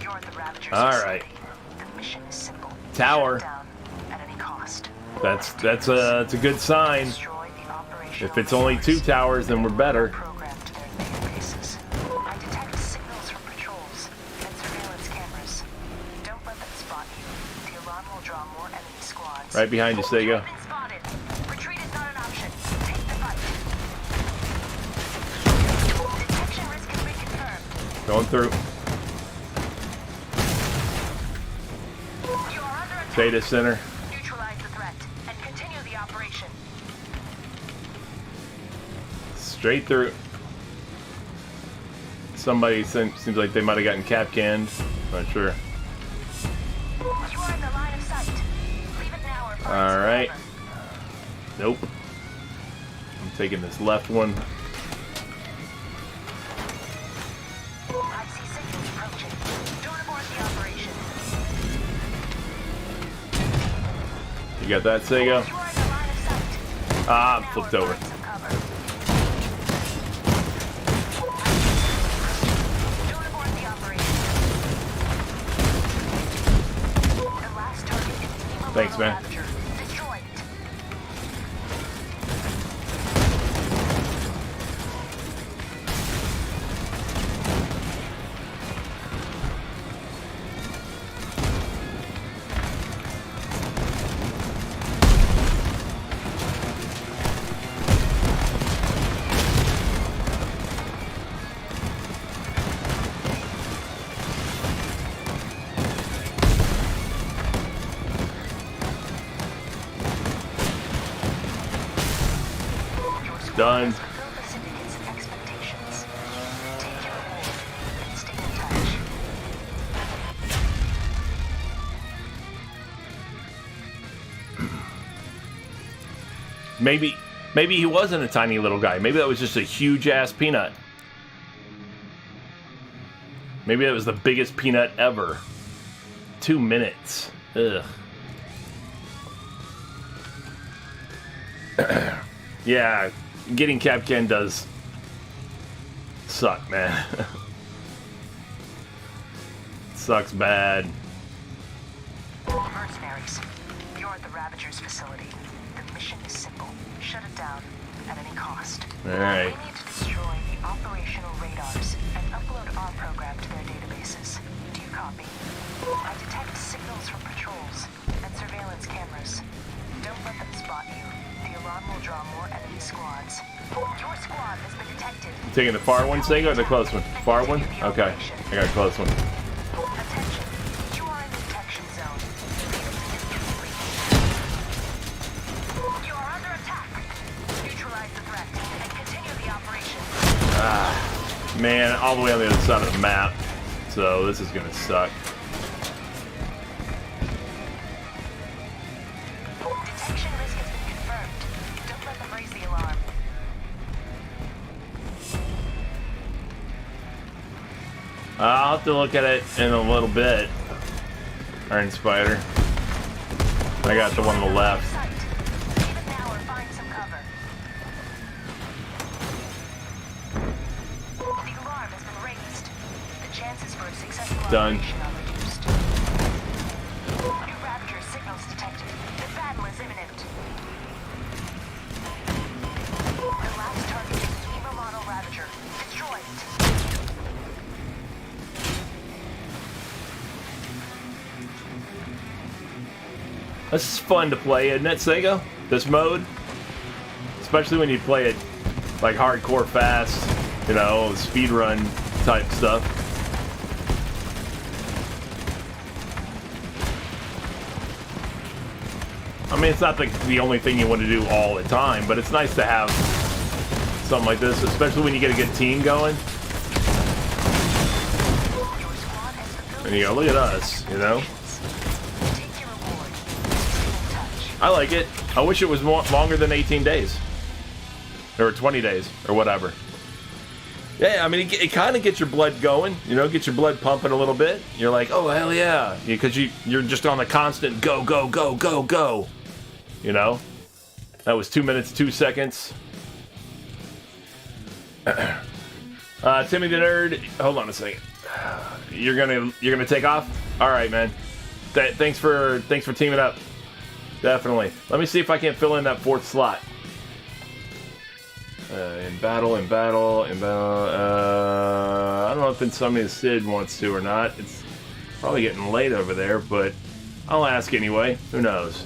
you're the Ravagers. All right. The mission is simple. Tower. Shut down at any cost. That's a good sign. Destroy the operational If it's only 2 towers, then we're better. program to their databases. I detect signals from patrols and surveillance cameras. Don't let them spot you. The alarm will draw more enemy squads. Right behind you, Sego. You've been spotted. Retreat is not an option. Take the fight. Detection risk has been confirmed. Going through. You are under attack. Data center. Neutralize the threat and continue the operation. Straight through. Somebody seems like they might have gotten cap-canned. Not sure. You are in the line of sight. Leave it now or find All some right. cover. Nope. I'm taking this left one. I see signals approaching. Don't abort the operation. You got that, Sego? You are in the line of sight. Ah, I'm Now flipped or over. find some cover. Don't abort the operation. The last target is the Emo Thanks, Model man. Ravager. Destroy it. Done. Fulfill the syndicate's expectations. Take your reward and stay in touch. Maybe he wasn't a tiny little guy. Maybe that was just a huge ass peanut. Maybe that was the biggest peanut ever. 2 minutes. Ugh. Yeah, getting Capcan does suck, man. Sucks bad. Mercenaries, you're at the Ravagers facility. The mission is simple. Shut it down at any cost. Alright. We need to destroy the operational radars and upload our program to their databases. Do you copy? I detect signals from patrols and surveillance cameras. Don't let them spot you. The alarm will draw more enemy squads. Your squad has been detected. Taking the far one, Sego, or the close one? Far one? Okay. I got a close one. Attention. You are in the detection zone. You are under attack. Neutralize the threat and continue the operation. Man, all the way on the other side of the map. So this is gonna suck. Detection risk has been confirmed. Don't let them raise the alarm. I'll have to look at it in a little bit. Iron Spider. I got the one on the left. Sight. Leave it now or find some cover. The alarm has been raised. The chances for a successful Done. operation are reduced. New Ravager signals detected. The battle is imminent. The last target is the Emo Model Ravager. Destroy it. This is fun to play, isn't it, Sega? This mode? Especially when you play it like hardcore fast, you know, speedrun type stuff. I mean, it's not the only thing you want to do all the time, but it's nice to have something like this, especially when you get a good team going. And you go, look at us, you know? I like it. I wish it was longer than 18 days. Or 20 days, or whatever. Yeah, I mean, it kind of gets your blood going, you know, get your blood pumping a little bit. You're like, oh, hell yeah. Because you're just on a constant go, go, go, go, go. You know? That was 2 minutes, 2 seconds. Timmy the Nerd, hold on a second. You're gonna take off? All right, man. Thanks for teaming up. Definitely. Let me see if I can't fill in that 4th slot. In battle. I don't know if somebody Sid wants to or not. It's probably getting late over there, but I'll ask anyway. Who knows?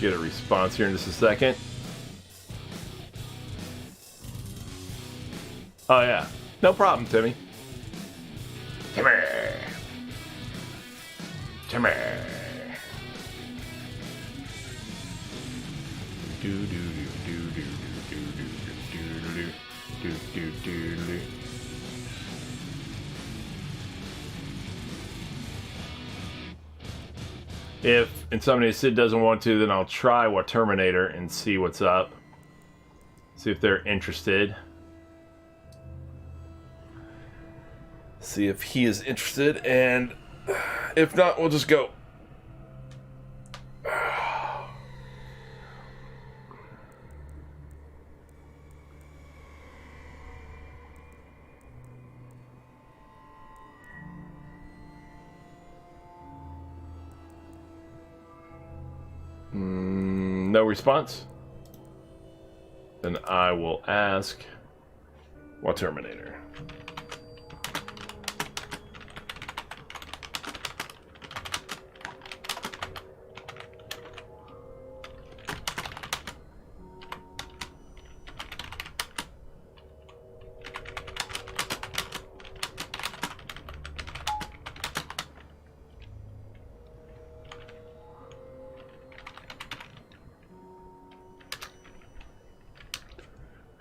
Get a response here in just a second. Oh yeah, no problem, Timmy. Timmy. Timmy. Do do do do do do do do do do do. If Insomnia Sid doesn't want to, then I'll try What Terminator and see what's up. See if they're interested. See if he is interested, and if not, we'll just go. No response? Then I will ask What Terminator.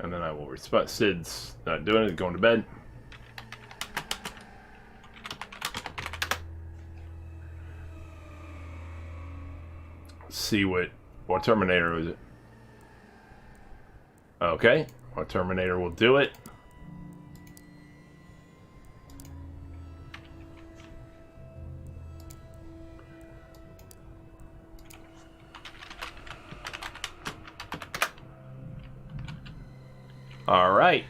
And then I will respond. Sid's not doing it, going to bed. See what Terminator is it? Okay, what Terminator will do it. All right,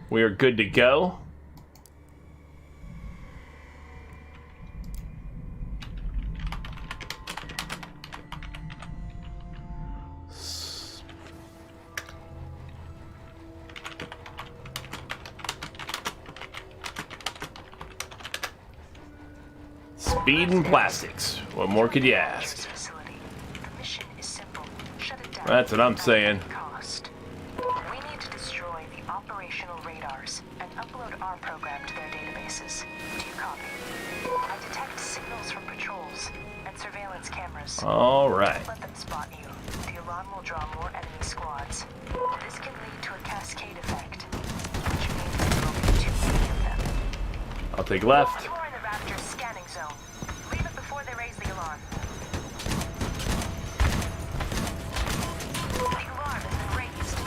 we are good to go. Speed and plastics. What more could you ask? That's what I'm saying. We need to destroy the operational radars and upload our program to their databases. Do you copy? I detect signals from patrols and surveillance cameras. All right. Let them spot you. The alarm will draw more enemy squads. This can lead to a cascade effect, which means there will be too many of them. I'll take left. You are in the Raptor's scanning zone. Leave it before they raise the alarm. The alarm has been raised.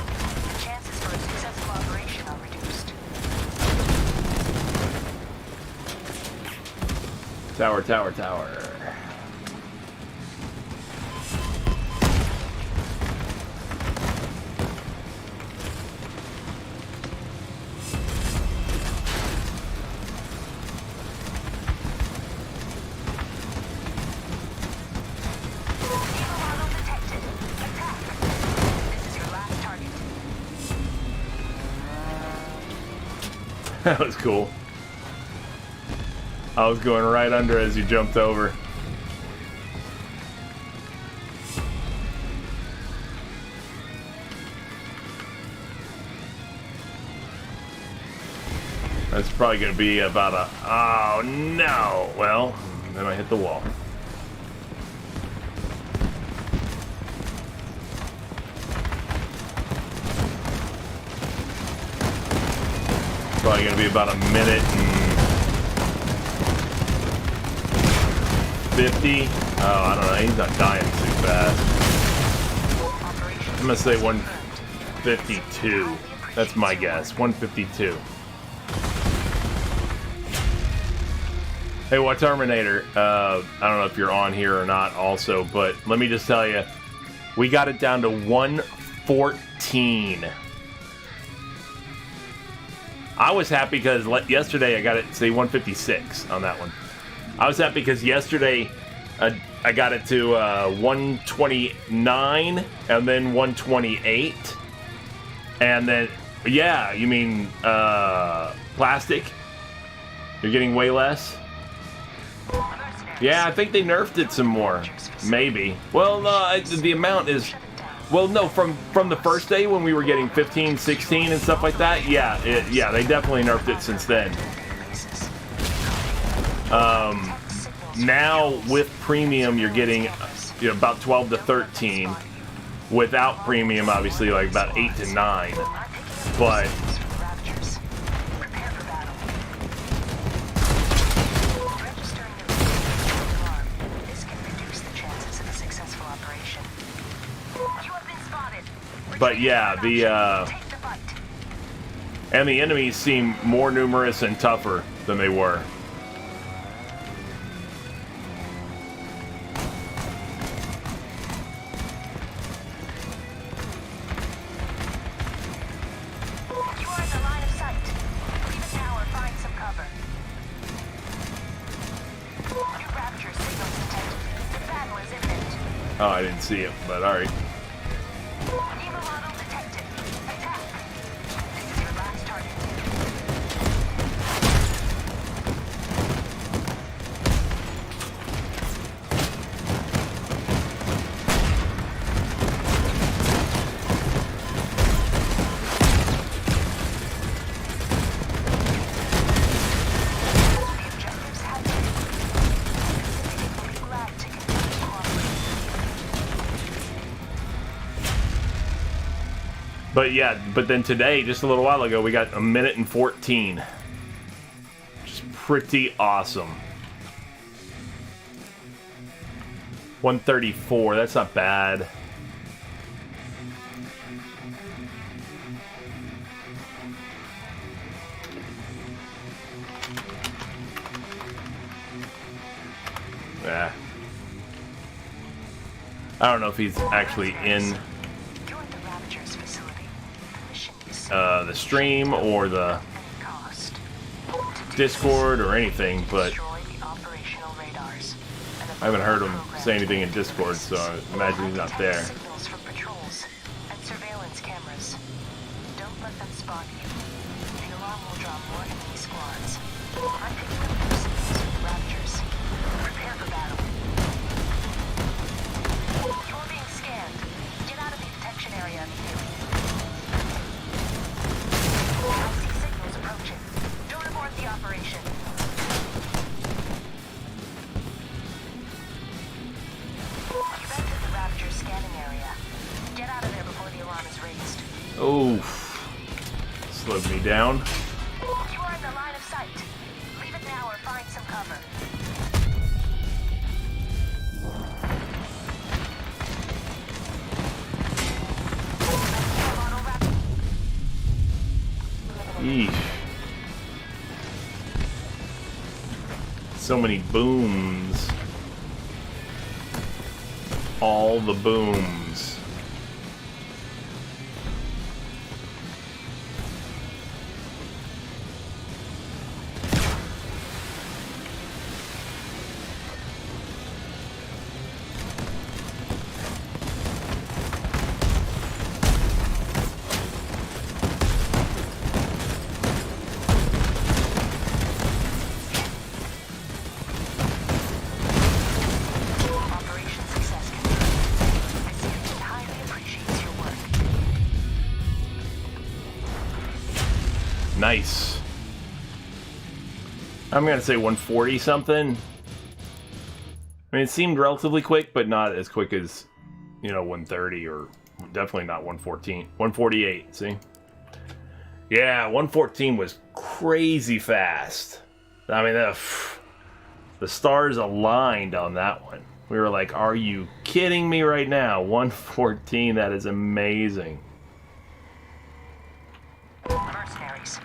The chances for a successful operation are reduced. Tower, tower, tower. That was cool. I was going right under as you jumped over. That's probably going to be about a... Oh, no. Well, then I hit the wall. Probably going to be about a minute and 50. Oh, I don't know. He's not dying too fast. I'm going to say 152. That's my guess. 152. Hey, what Terminator? I don't know if you're on here or not also, but let me just tell you, we got it down to 114. I was happy because yesterday I got it, say 156 on that one. I was happy because yesterday I got it to 129 and then 128. And then, yeah, you mean plastic? You're getting way less? Yeah, I think they nerfed it some more. Maybe. Well, no, the amount is... Well, no, from the first day when we were getting 15, 16 and stuff like that, yeah, they definitely nerfed it since then. Now, with premium, you're getting about 12 to 13. Without premium, obviously, like about 8 to 9. But... But yeah, and the enemies seem more numerous and tougher than they were. You are in the line of sight. Leave it now or find some cover. New Rapture signals detected. The battle is imminent. Oh, I didn't see it, but alright. But yeah, but then today, just a little while ago, we got 1 minute and 14. Which is pretty awesome. 134, that's not bad. Yeah. I don't know if he's actually in the stream or the Discord or anything, but I haven't heard him say anything in Discord, so I imagine he's not there. Oh, slowed me down. You are in the line of sight. Leave it now or find some cover. Eesh. So many booms. All the booms. nice. I'm gonna say 140 something. I mean, it seemed relatively quick, but not as quick as, 130 or definitely not 114. 148, see? Yeah, 114 was crazy fast. I mean, the stars aligned on that one. We were like, are you kidding me right now? 114, that is amazing. Mercenaries,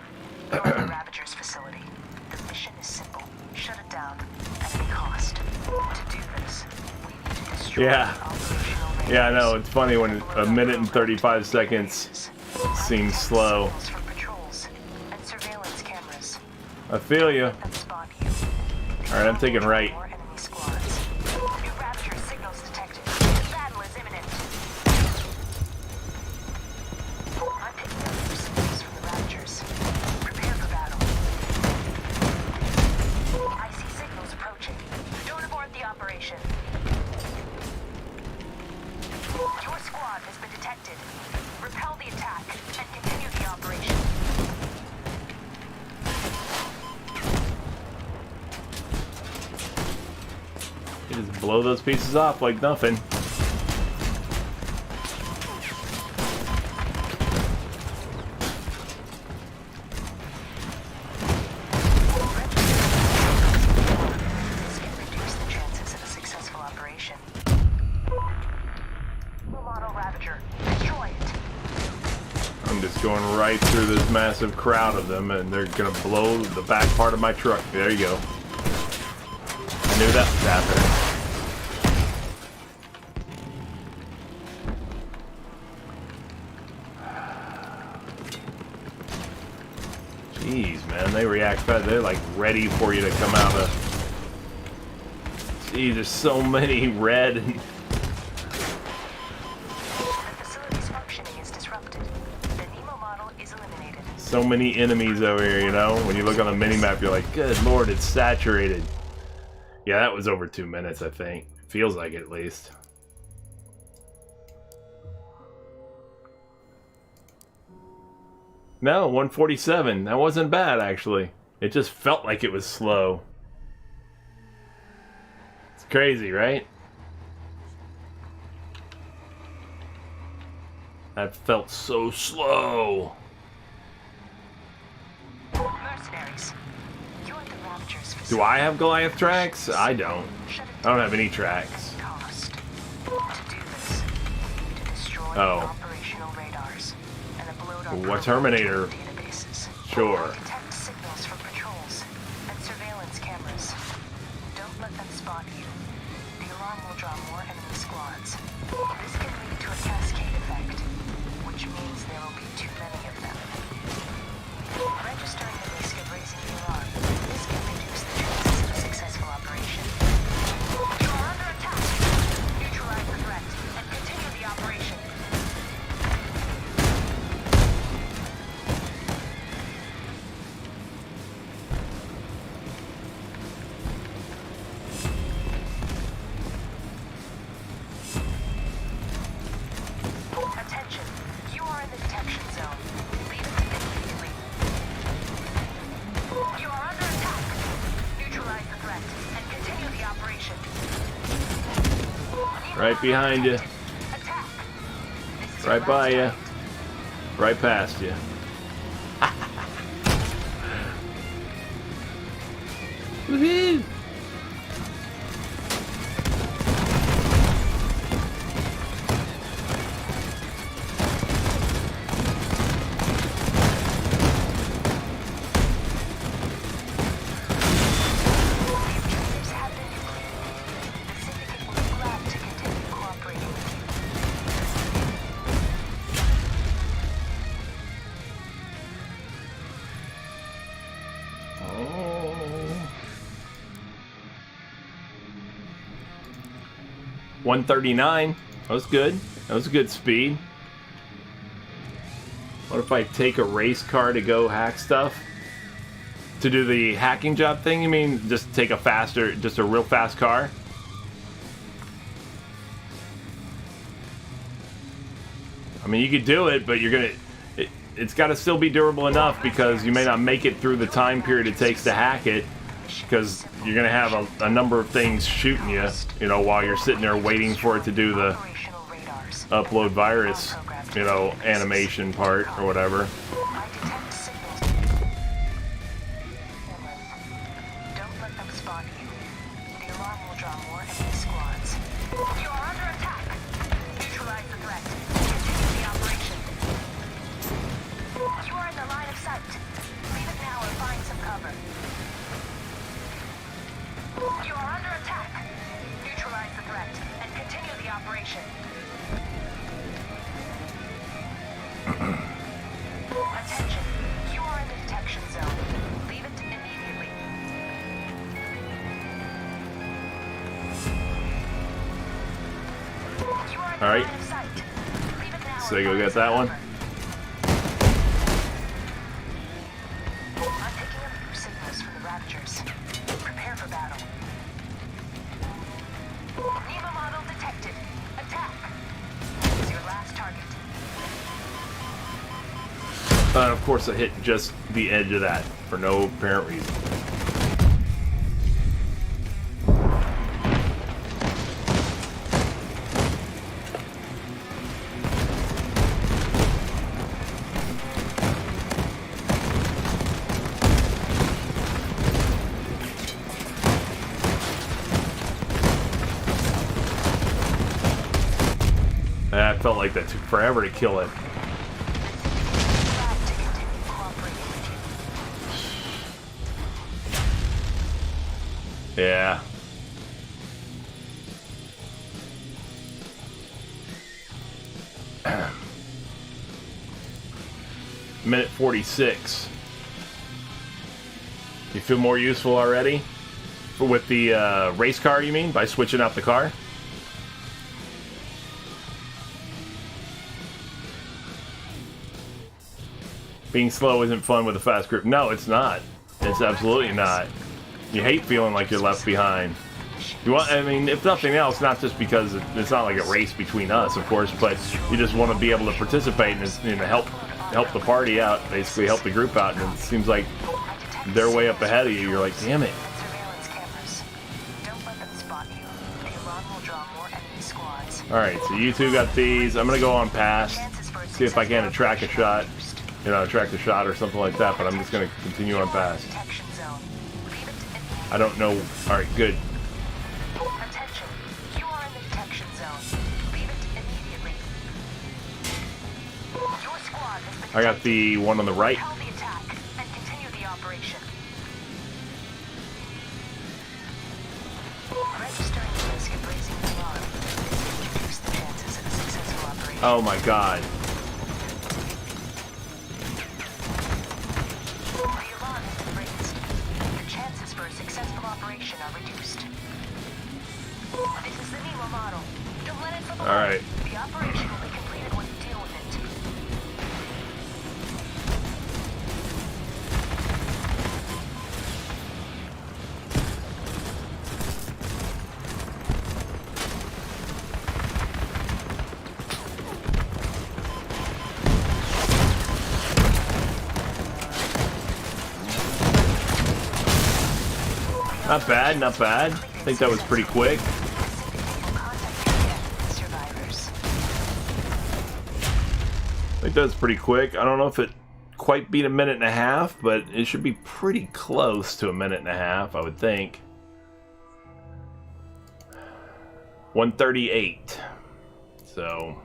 you're at the Ravager's facility. The mission is simple. Shut it down at any cost. To do this, we need to destroy the operational radars. Yeah, I know. It's funny when a minute and 35 seconds seems slow. Signals from patrols and surveillance cameras. I feel you. Let them spot you. Alright, I'm taking right. More enemy squads. New Ravager signals detected. Battle is imminent. I'm picking up new signals from the Ravagers. Prepare for battle. I see signals approaching. Don't abort the operation. Your squad has been detected. Repel the attack and continue the operation. You just blow those pieces off like nothing. This can reduce the chances of a successful operation. Model Ravager, destroy it. I'm just going right through this massive crowd of them, and they're gonna blow the back part of my truck. There you go. I knew that was happening. Jeez, man, they react fast. They're like ready for you to come out of. Jeez, there's so many red and. The facility's functioning is disrupted. The Nemo model is eliminated. So many enemies over here, When you look on the mini-map, you're like, good lord, it's saturated. Yeah, that was over 2 minutes, I think. Feels like it, at least. No, 147. That wasn't bad, actually. It just felt like it was slow. It's crazy, right? That felt so slow. Mercenaries, you're at the Ravager's facility. Do I have Goliath tracks? I don't. Shut it I don't down have any at tracks. any cost. To do this, we need to destroy the Oh. operational radars and upload our What Terminator? databases. Sure. Detect signals from patrols and surveillance cameras. Don't let them spot you. The alarm will draw more enemy squads. This can lead to a cascade effect, which means there will be too many of them. Registering the risk of raising the alarm. This can reduce the chances of a successful operation. You are under attack. Neutralize the threat and continue the operation. Attention. You are in the detection zone. Leave it immediately. You are under attack. Neutralize the threat and continue the operation. Right behind you. Attack. This is Right your by last you. fight. Right past you. Woohoo! The objectives have been completed. The Syndicate will be glad to continue cooperating with you. Oh. 139. That was good. That was a good speed. What if I take a race car to go hack stuff? To do the hacking job thing, you mean? Just take just a real fast car? I mean, you could do it, but you're gonna... it's got to still be durable enough because you may not make it through the time period it takes to hack it, because you're gonna have a number of things shooting you, you know, while you're sitting there waiting for it to do the upload virus, you know, animation part or whatever. I detect signals. Don't let them spawn you. The alarm will draw more enemy squads. You are under attack. Neutralize the threat. Continue the operation. You are in the line of sight. Leave it now or find some cover. You are under attack. Neutralize the threat and continue the operation. Attention. You are in the detection zone. Leave it immediately. You are in the All right. line of sight. Leave it now So or go find get some that one. cover. I'm picking up your signals from the Raptors. Prepare for battle. Nemo model detected. Attack. This is your last target. Of course, I hit just the edge of that for no apparent reason. That felt like that took forever to kill it. Glad to continue cooperating with you. Yeah. Minute 46. You feel more useful already? With the race car, you mean? By switching out the car? Being slow isn't fun with a fast group. No, it's not. It's absolutely not. You hate feeling like you're left behind. You want, I mean, if nothing else, not just because it's not like a race between us, of course, but you just want to be able to participate and help the party out, basically help the group out. And it seems like they're way up ahead of you. You're like, damn it. Surveillance cameras. Don't let them spot you. The alarm will draw more enemy squads. All right, so you two got these. I'm gonna go on past, Chances for see if I can attract a shot, reduced. attract a shot or something like that. But I'm just gonna continue on past. Detection zone. Leave it immediately. I don't know. All right, good. Attention. You are in the detection zone. Leave it immediately. Your squad has been I got the one on the right. Repel the attack and continue the operation. Registering the risk of raising the alarm. This will reduce the chances of a successful operation. Oh my god. The alarm has been raised. Your chances for a successful operation are reduced. This is the Nemo model. Don't let it slip away. All right. The operation will be completed when you deal with it. Not bad, not bad. I think that was pretty quick. Survivors. I think that was pretty quick. I don't know if it quite beat a minute and a half, but it should be pretty close to a minute and a half, I would think. 1:38. So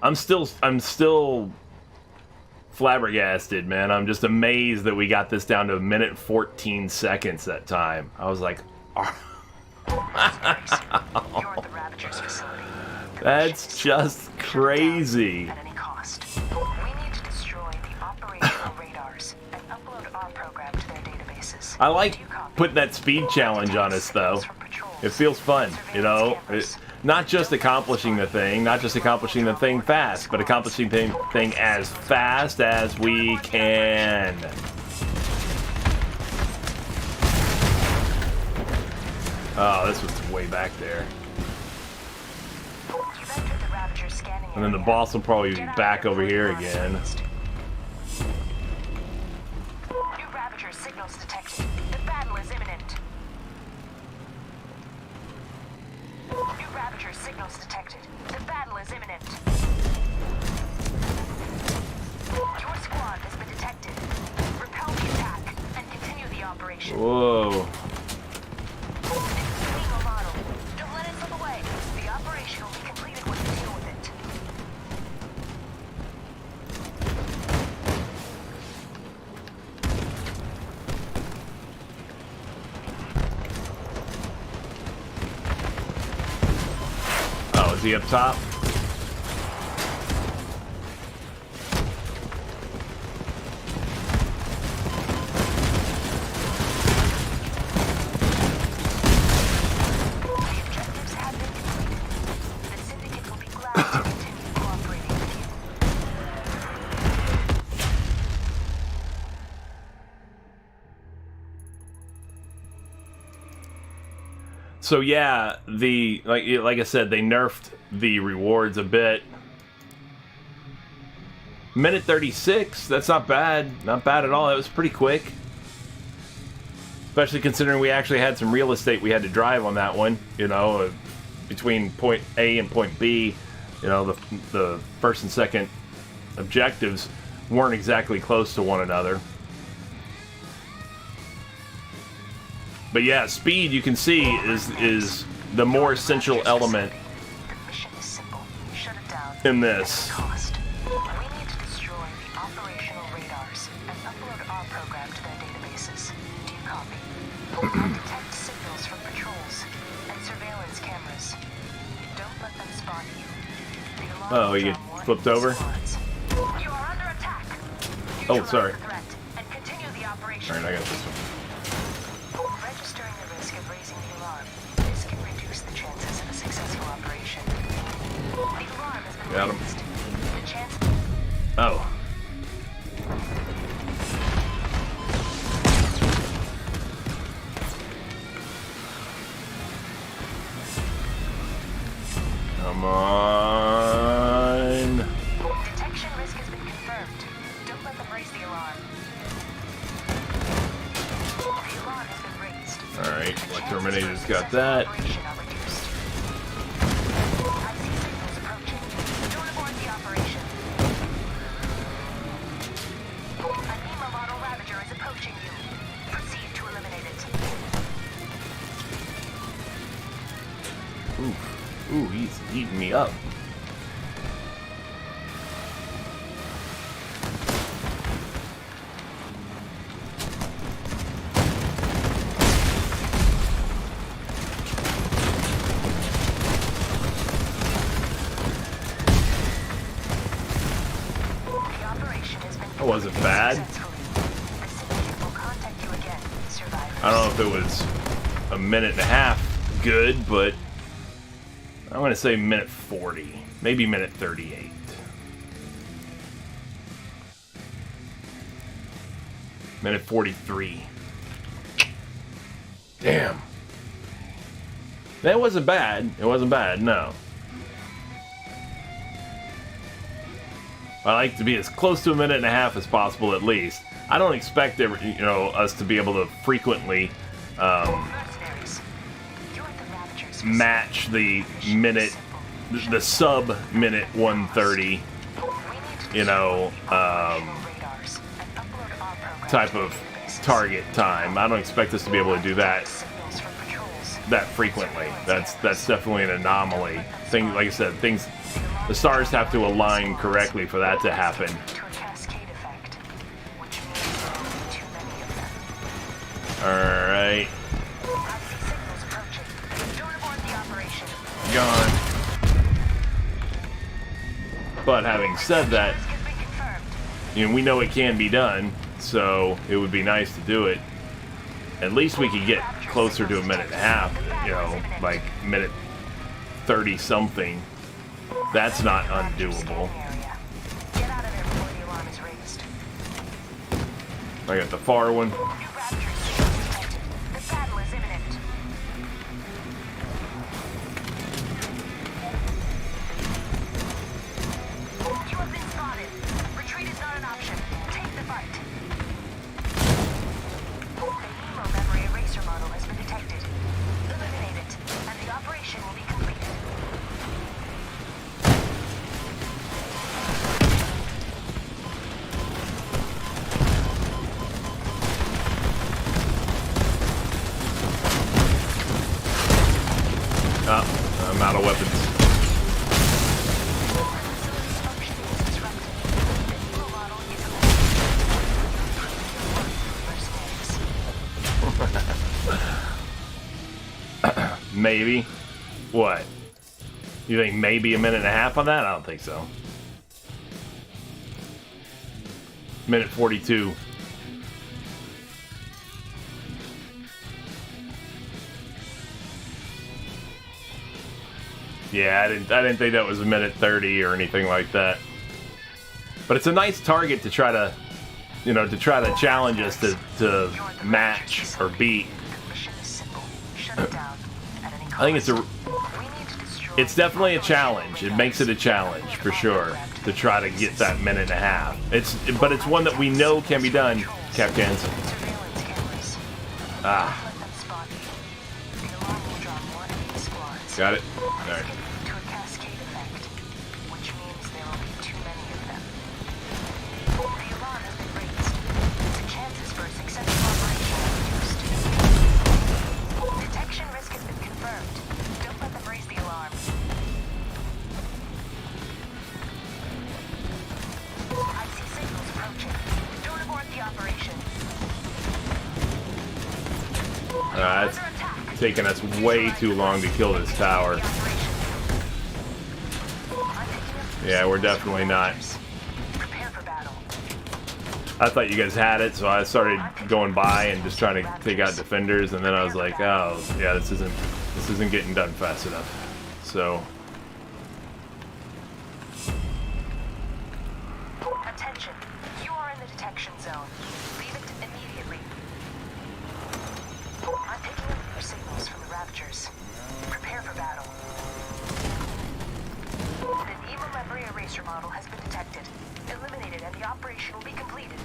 I'm still flabbergasted, man. I'm just amazed that we got this down to a minute and 14 seconds that time. I was like, You're at the Ravagers facility. that's just crazy. At any cost. We need to destroy the operational radars and upload our program to their databases. I like Do you copy? putting that speed challenge on us, though. It feels fun, you know? Not just accomplishing the thing, not just accomplishing the thing fast, but accomplishing the thing as fast as we can. Oh, this was way back there. You've entered the Ravager scanning And then the area. boss will probably be Get out back of over there here before the alarm again. is raised. New Ravager signals detected. The battle is imminent. New Ravager signals detected. The battle is imminent. Your squad has been detected. Repel the attack and continue the operation. Whoa. Lima model. Don't let it slip away. The operation will be completed when you deal with it. Oh, is he up top? The objectives have been completed. The Syndicate will be glad to continue cooperating with you. So yeah, the like I said, they nerfed the rewards a bit. Minute 36, that's not bad. Not bad at all. That was pretty quick. Especially considering we actually had some real estate we had to drive on that one, you know, between point A and point B. You know, the first and second objectives weren't exactly close to one another. But yeah, speed, you can see, is the more essential element The mission is simple. Shut it down. in this. Cost. We need to destroy the operational radars and upload our program to their databases. Do you copy? Detect signals from patrols and surveillance cameras. Don't let them spot you. The alarm Oh, will you draw more flipped enemy over? squads. You are under attack. Oh, Neutralize sorry. the threat and continue the operation. Alright, I got this one. Registering the risk of raising the alarm. This can reduce the chances of a successful operation. The alarm has been Got him. raised. The chance. Oh. Come on. Detection risk has been confirmed. Don't let them raise the alarm. The alarm has been raised. Alright, The my chances Terminator's for a got successful that. operation are reduced. I see signals approaching. Don't abort the operation. A Nemo model Ravager is approaching you. Proceed to eliminate it. Ooh, he's eating me up. The operation has been That wasn't bad. successfully. The Syndicate will contact you again, survivors. I don't know if it was a minute and a half good, but I'm going to say minute 40. Maybe minute 38. Minute 43. Damn. That wasn't bad. It wasn't bad, no. I like to be as close to a minute and a half as possible, at least. I don't expect us to be able to frequently Mercenaries. You're the Ravagers for match the minute, the sub minute 130, We need to you know, radars and upload our program type to of databases. target time. I don't expect us to be able to do that Signals from patrols. that frequently. That's definitely an anomaly. Thing, like I said, things, the stars have to align correctly for that to happen. To a cascade effect, which means there will be too many of them. All right, I see signals approaching. Don't abort the operation. gone. But having said that, Risk has been confirmed. you know, we know it can be done, so it would be nice to do it. At least we could get closer to a minute and a half, you know, like minute 30 something. That's not undoable. Area. Get out of there before the alarm is raised. I got the far one. New Raptor signals detected. The battle is imminent. Maybe. What? You think maybe a minute and a half on that? I don't think so. Minute 42. Yeah, I didn't think that was a minute 30 or anything like that. But it's a nice target to try to, you know, to try to challenge us to match or beat. I think it's definitely a challenge. It makes it a challenge for sure to try to get that minute and a half. But it's one that we know can be done, Captains. Ah. Got it? Alright. To a cascade effect, which means there will be too many of them. The alarm has been raised. The chances for a successful operation are reduced. Detection risk has been confirmed. Don't let them raise the alarm. I see signals approaching. Don't abort the operation. It's taking us way too long to kill this tower. Yeah, we're definitely not. I thought you guys had it, so I started going by and just trying to take out defenders, and then I was like, oh, yeah, this isn't getting done fast enough. So. Attention, you are in the detection zone. Leave it immediately. I'm picking up your signals from the Raptors. Prepare for battle. An evil memory eraser model has been detected. Eliminated and the operation will be completed.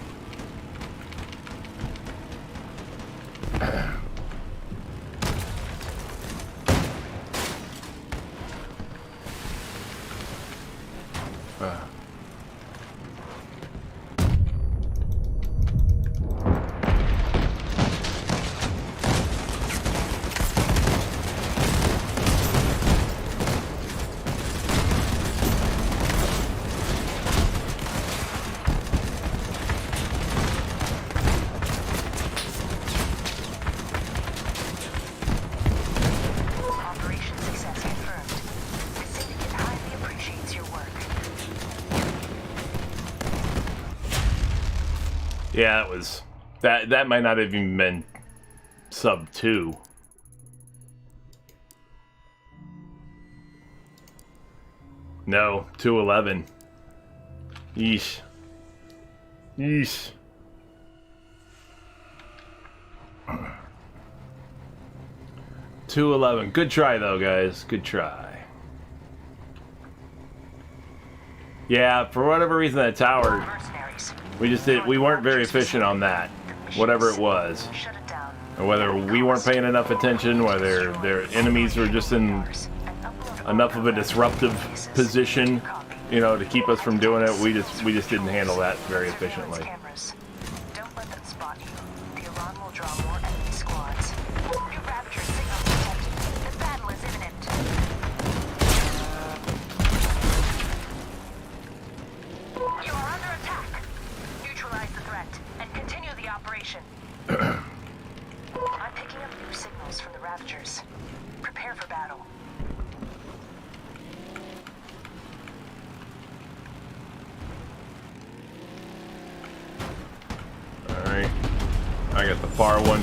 Operation success confirmed. The Syndicate highly appreciates your work. Yeah, it was that might not have even been sub 2. No, 211. Yeesh. Yeesh. $211. Good try though, guys. Good try. Yeah, for whatever reason that tower, Mercenaries. we weren't very efficient on that. Whatever it was. Shut it down. Or whether we weren't paying enough attention, whether their enemies were just in enough of a disruptive position, you know, to keep us from doing it. We just didn't handle that very efficiently. Cameras. Don't let them spot you. The alarm will draw more enemy squads. New Raptor signals detected. The battle is imminent. You are under attack. Neutralize the threat and continue the operation. I'm picking up new signals from the Raptors. Prepare for battle. Alright. I got the far one.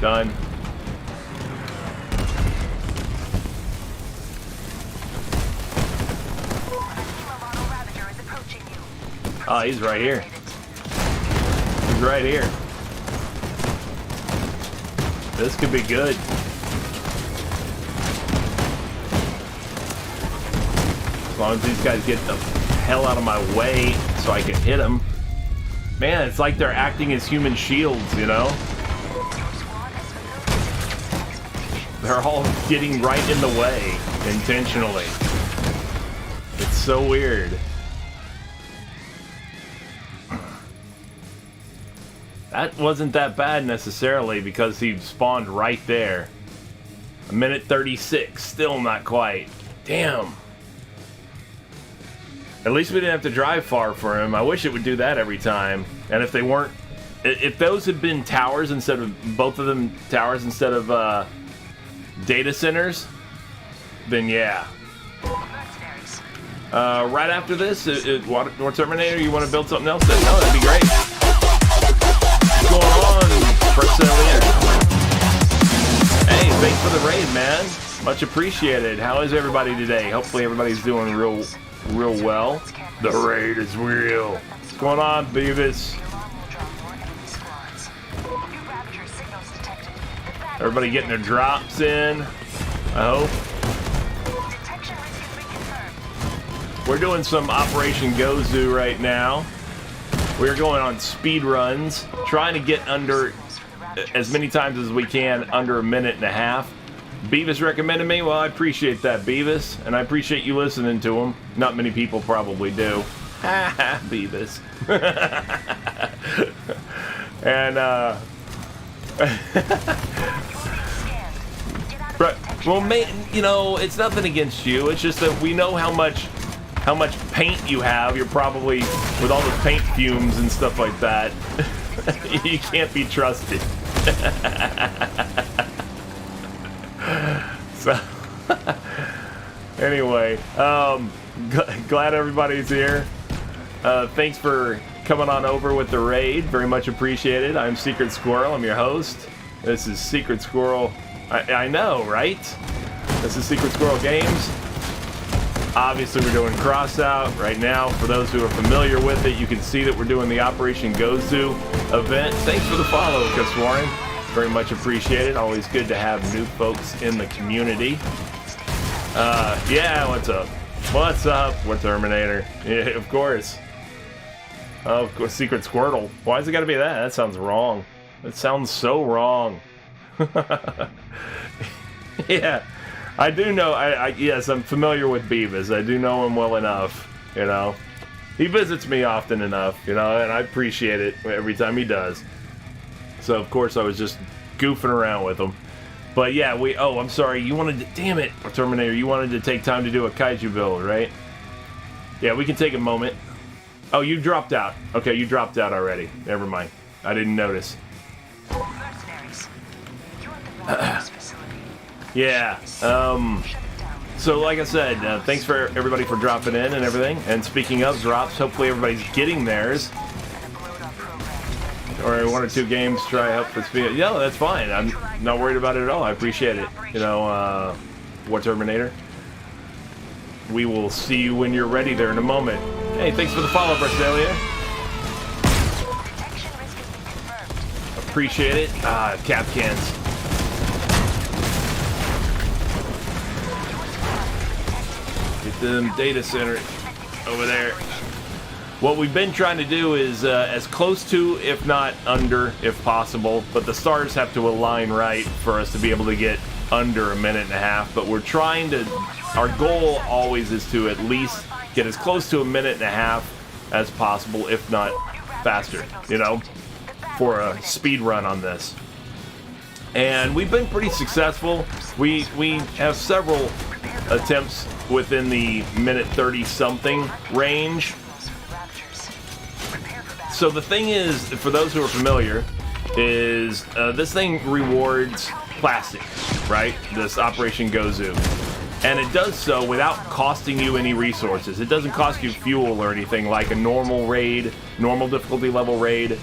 Done. Oh, he's right here. He's right here. This could be good. As long as these guys get the hell out of my way so I can hit them. Man, it's like they're acting as human shields, you know? They're all getting right in the way, intentionally. It's so weird. That wasn't that bad necessarily because he spawned right there. A minute 36, still not quite. Damn. At least we didn't have to drive far for him. I wish it would do that every time. And if they weren't, if those had been towers instead of, both of them towers instead of data centers, then yeah. Mercenaries. Right after this, War Terminator, you want to build something else? No, that'd be great. What's going on, Priscilla? Hey, thanks for the raid, man. Much appreciated. How is everybody today? Hopefully everybody's doing real well. The raid is real. What's going on, Beavis? The alarm will draw more enemy squads. New Rapture signals detected. The battery- Everybody getting their drops in, I hope. Detection risk has been confirmed. We're doing some Operation Gozu right now. We're going on speed runs, trying to get under as many times as we can under a minute and a half. Beavis recommended me. Well, I appreciate that, Beavis, and I appreciate you listening to him. Not many people probably do. Ha ha, Beavis. And right. Well, you know, it's nothing against you. It's just that we know how much paint you have. You're probably, with all the paint fumes and stuff like that, you can't be trusted. So, anyway, glad everybody's here. Thanks for coming on over with the raid. Very much appreciated. I'm Secret Squirrel. I'm your host. This is Secret Squirrel. I know, right? This is Secret Squirrel Games. Obviously, we're doing Crossout right now. For those who are familiar with it, you can see that we're doing the Operation Gozu event. Thanks for the follow, Chris Warren. Very much appreciated. Always good to have new folks in the community. Yeah, what's up? What's up, War Terminator? Yeah, of course. Oh, of course, Secret Squirtle. Why has it got to be that? That sounds wrong. That sounds so wrong. Yeah, I do know. Yes, I'm familiar with Beavis. I do know him well enough. You know, he visits me often enough. You know, and I appreciate it every time he does. So, of course, I was just goofing around with him. But, yeah, oh, I'm sorry. You wanted to... Damn it, Terminator. You wanted to take time to do a kaiju build, right? Yeah, we can take a moment. Oh, you dropped out. Okay, you dropped out already. Never mind. I didn't notice. Mercenaries. You're at the Northwest facility. Yeah, so like I said, thanks for everybody for dropping in and everything. And speaking of drops, hopefully everybody's getting theirs. Or one or two games, try help for speed. Yeah, that's fine. I'm not worried about it at all. I appreciate it. You know, War Terminator. We will see you when you're ready there in a moment. Hey, thanks for the follow, Brasilia. Appreciate it. Cap cans. Get them data centers over there. What we've been trying to do is as close to, if not under, if possible, but the stars have to align right for us to be able to get under a minute and a half. But we're trying to, our goal always is to at least get as close to a minute and a half as possible, if not faster, you know, for a speed run on this. And we've been pretty successful. We have several attempts within the minute 30 something range. So the thing is, for those who are familiar, is this thing rewards plastic, right? This Operation Gozu. And it does so without costing you any resources. It doesn't cost you fuel or anything like a normal raid, normal difficulty level raid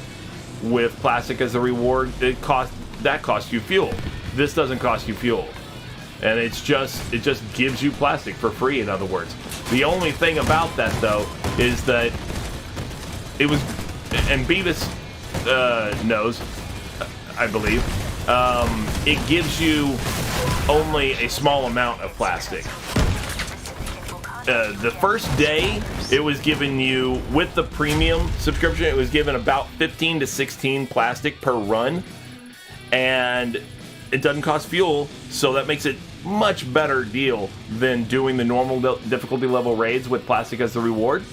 with plastic as a reward. That costs you fuel. This doesn't cost you fuel. And it just gives you plastic for free, in other words. The only thing about that, though, is that it was... And Beavis knows, I believe, it gives you only a small amount of plastic. The first day, it was giving you, with the premium subscription, it was given about 15 to 16 plastic per run. And it doesn't cost fuel, so that makes it much better deal than doing the normal difficulty level raids with plastic as the reward.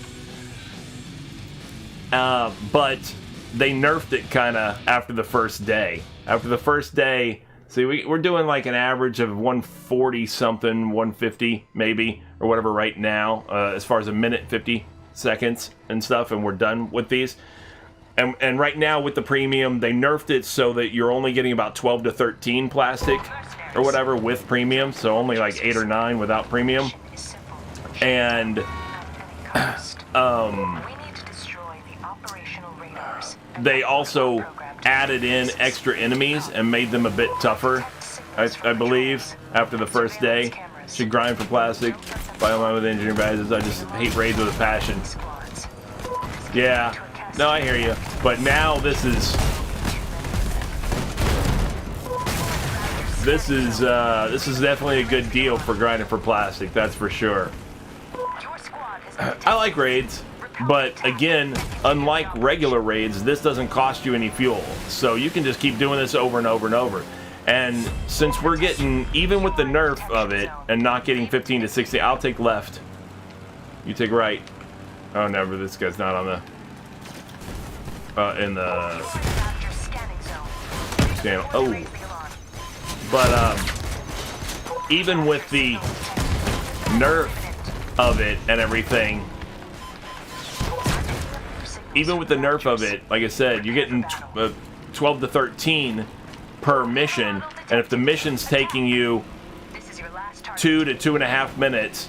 But they nerfed it kind of after the first day. After the first day, see, we're doing like an average of 140 something, 150 maybe, or whatever right now, as far as a minute 50 seconds and stuff, and we're done with these. And right now with the premium, they nerfed it so that you're only getting about 12 to 13 plastic or whatever with premium, so only like 8 or 9 without premium. And they also added in extra enemies and made them a bit tougher, I believe, after the first day. Should grind for plastic, fight online with engineering badges. I just hate raids with a passion. Yeah, no, I hear you. But now this is definitely a good deal for grinding for plastic. That's for sure. I like raids, but again, unlike regular raids, this doesn't cost you any fuel, so you can just keep doing this over and over and over. And since we're getting, even with the nerf of it, and not getting 15 to 16, I'll take left. You take right. Oh, never. This guy's not on the... in the... channel. Oh. But, even with the nerf of it and everything, even with the nerf of it, like I said, you're getting 12 to 13 per mission, and if the mission's taking you 2 to 2.5 minutes,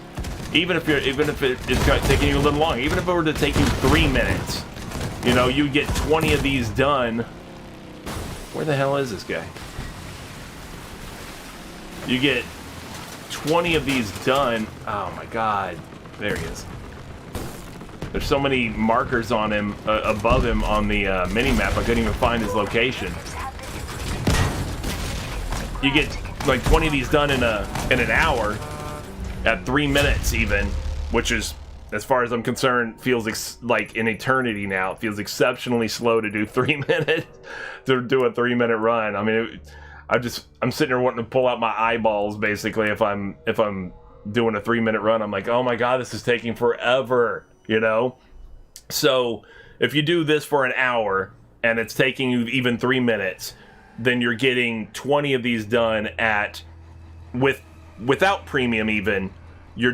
even if it's taking you a little long, even if it were to take you 3 minutes, you know, you get 20 of these done. Where the hell is this guy? You get 20 of these done. Oh my god, there he is. There's so many markers on him, above him on the mini-map, I couldn't even find his location. You get like 20 of these done in an hour, at 3 minutes even, which is, as far as I'm concerned, feels like an eternity now. It feels exceptionally slow to do 3 minutes, to do a 3-minute run. I mean, I'm sitting here wanting to pull out my eyeballs basically if I'm doing a 3-minute run. I'm like, oh my god, this is taking forever, you know? So if you do this for an hour and it's taking you even 3 minutes, then you're getting 20 of these done without premium even. You're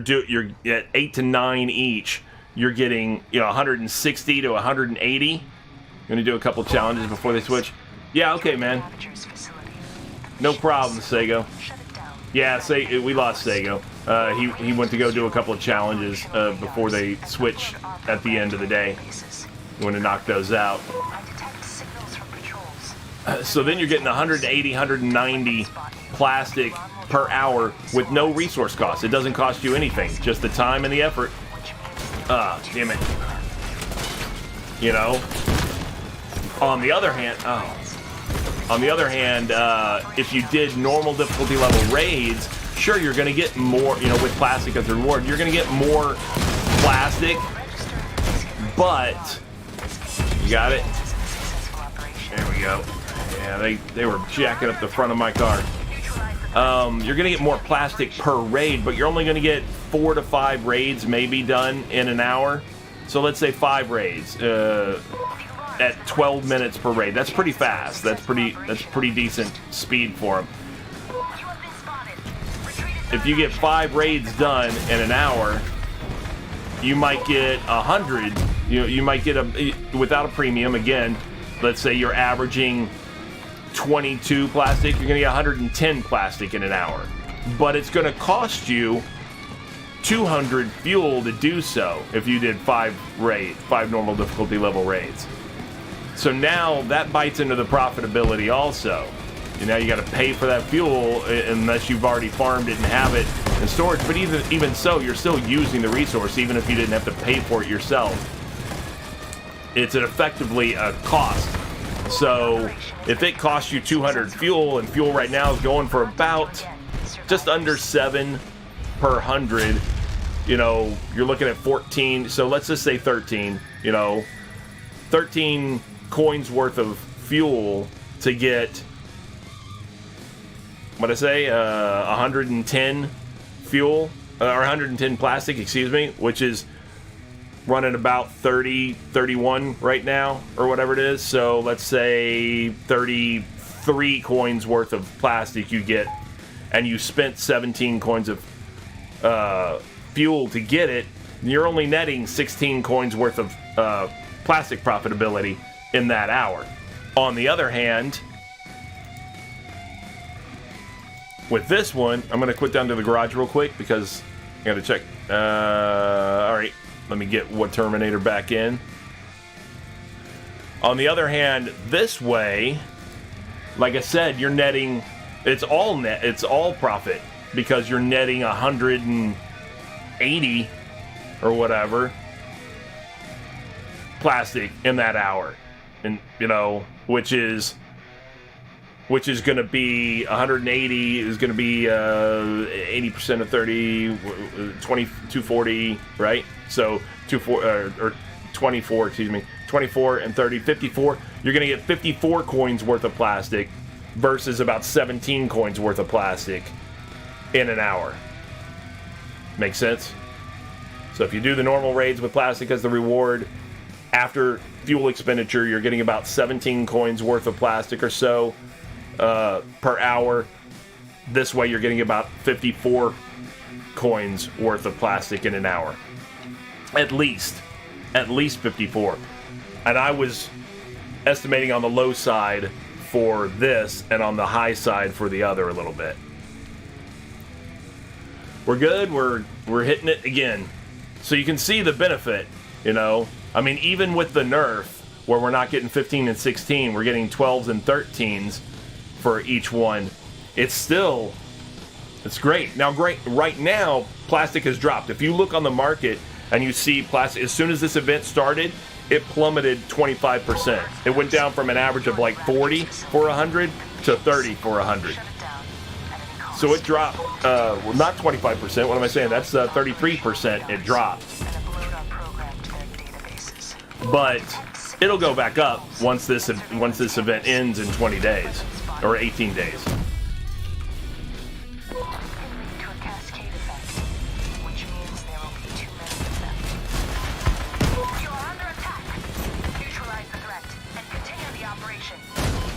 at 8 to 9 each. You're getting, you know, 160 to 180. I'm gonna do a couple challenges before they switch. Yeah, okay, man. No problem, Sego. Yeah, we lost Sego. He went to go do a couple of challenges before they switch at the end of the day. You want to knock those out. So then you're getting 180, 190 plastic per hour with no resource cost. It doesn't cost you anything, just the time and the effort. Damn it. You know? On the other hand, if you did normal difficulty level raids, sure, you're going to get more, you know, with plastic as a reward. You're going to get more plastic, but you got it. There we go. Yeah, they were jacking up the front of my car. You're going to get more plastic per raid, but you're only going to get 4 to 5 raids maybe done in an hour. So let's say 5 raids at 12 minutes per raid. That's pretty fast. That's pretty decent speed for them. If you get 5 raids done in an hour, you might get 100. You might get without a premium again. Let's say you're averaging 22 plastic, you're gonna get 110 plastic in an hour. But it's gonna cost you 200 fuel to do so if you did 5 normal difficulty level raids. So now that bites into the profitability also. And now you gotta pay for that fuel unless you've already farmed it and have it in storage. But even so, you're still using the resource even if you didn't have to pay for it yourself. It's effectively a cost. So if it costs you 200 fuel, and fuel right now is going for about just under 7 per 100, you know, you're looking at 14. So let's just say 13, you know, 13 coins worth of fuel to get, what'd I say, 110 fuel, or 110 plastic, excuse me, which is running about 30, 31 right now, or whatever it is. So let's say 33 coins worth of plastic you get, and you spent 17 coins of fuel to get it. you're only netting 16 coins worth of plastic profitability in that hour. On the other hand, with this one, I'm going to quit down to the garage real quick because I got to check. All right, let me get what Terminator back in. On the other hand, this way, like I said, you're netting, it's all profit because you're netting 180 or whatever plastic in that hour. And, you know, which is going to be 180 is going to be 80% of 30, 20, 240, right? So 24, excuse me, 24 and 30, 54. You're going to get 54 coins worth of plastic versus about 17 coins worth of plastic in an hour. Make sense? So if you do the normal raids with plastic as the reward, after fuel expenditure, you're getting about 17 coins worth of plastic or so per hour. This way, you're getting about 54 coins worth of plastic in an hour. At least 54. And I was estimating on the low side for this and on the high side for the other a little bit. We're good. We're hitting it again. So you can see the benefit, you know. I mean, even with the nerf, where we're not getting 15 and 16, we're getting 12s and 13s for each one. It's great. Now, right now, plastic has dropped. If you look on the market and you see plastic, as soon as this event started, it plummeted 25%. It went down from an average of like 40 for 100 to 30 for 100. So it dropped, well, not 25%. What am I saying? That's 33% it dropped. But it'll go back up once this event ends in 20 days or 18 days.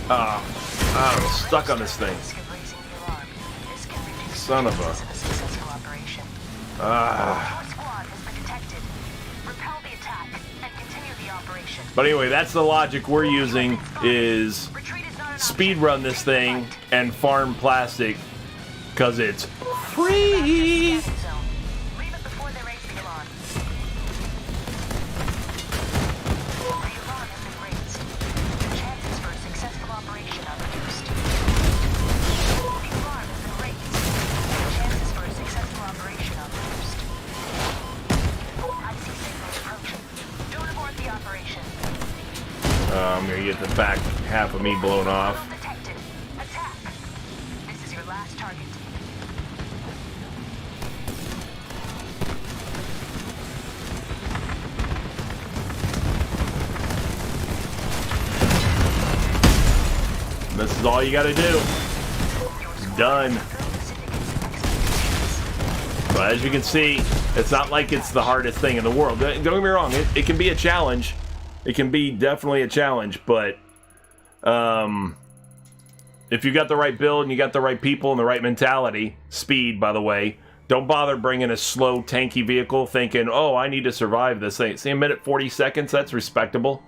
I'm stuck on this thing. Son of a... But anyway, that's the logic we're using, is speed run this thing and farm plastic because it's free. I'm gonna get the back half of me blown off. This is your last target. This is all you gotta do. Done. But as you can see, it's not like it's the hardest thing in the world. Don't get me wrong, it can be a challenge. It can be definitely a challenge, but if you got the right build and you got the right people and the right mentality, speed, by the way, don't bother bringing a slow, tanky vehicle thinking, oh, I need to survive this thing. See, a minute 40 seconds, that's respectable.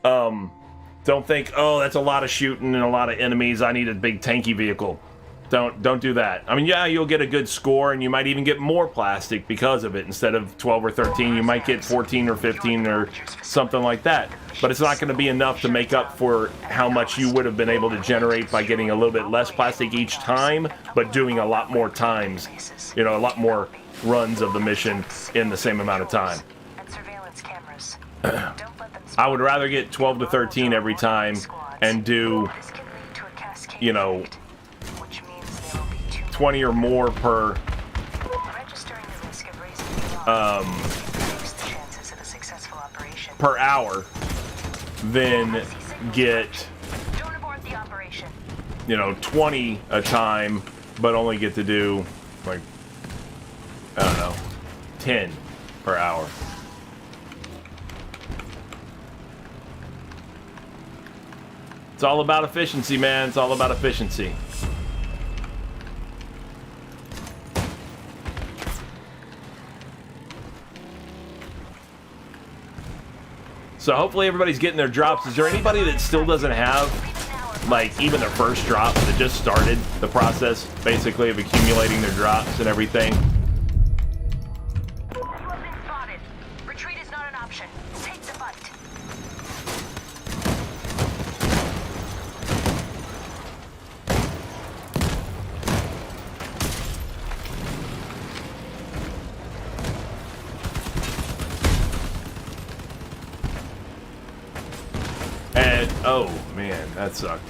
Don't think, oh, that's a lot of shooting and a lot of enemies. I need a big tanky vehicle. Don't do that. I mean, yeah, you'll get a good score, and you might even get more plastic because of it. Instead of 12 or 13, you might get 14 or 15 or something like that. But it's not going to be enough to make up for how much you would have been able to generate by getting a little bit less plastic each time, but doing a lot more times, you know, a lot more runs of the mission in the same amount of time. I would rather get 12 to 13 every time and do, you know, 20 or more per hour than get, you know, 20 a time but only get to do like, I don't know, 10 per hour. It's all about efficiency, man. It's all about efficiency. So hopefully everybody's getting their drops. Is there anybody that still doesn't have, like, even their first drop that just started the process, basically, of accumulating their drops and everything? You have been spotted. Retreat is not an option. Take the fight. And, oh, man, that sucked.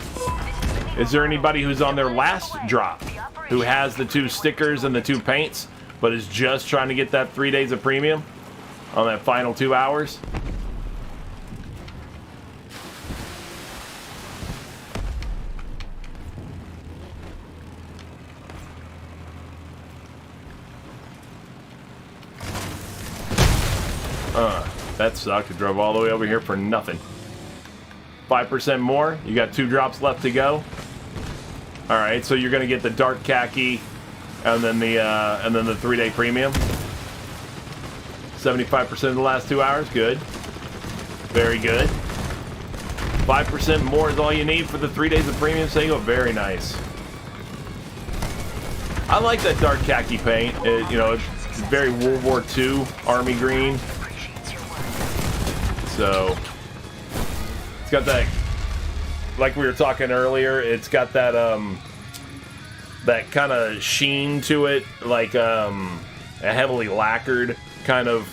Is there anybody who's on their last drop who has the 2 stickers and the 2 paints, but is just trying to get that 3 days of premium on that final 2 hours? That sucked. I drove all the way over here for nothing. 5% more. You got 2 drops left to go. All right, so you're gonna get the dark khaki, and then the 3-day premium. 75% of the last 2 hours. Good. Very good. 5% more is all you need for the 3 days of premium single. Very nice. I like that dark khaki paint. You know, it's very World War II army green. So it's got that, like we were talking earlier, it's got that that kind of sheen to it, like a heavily lacquered kind of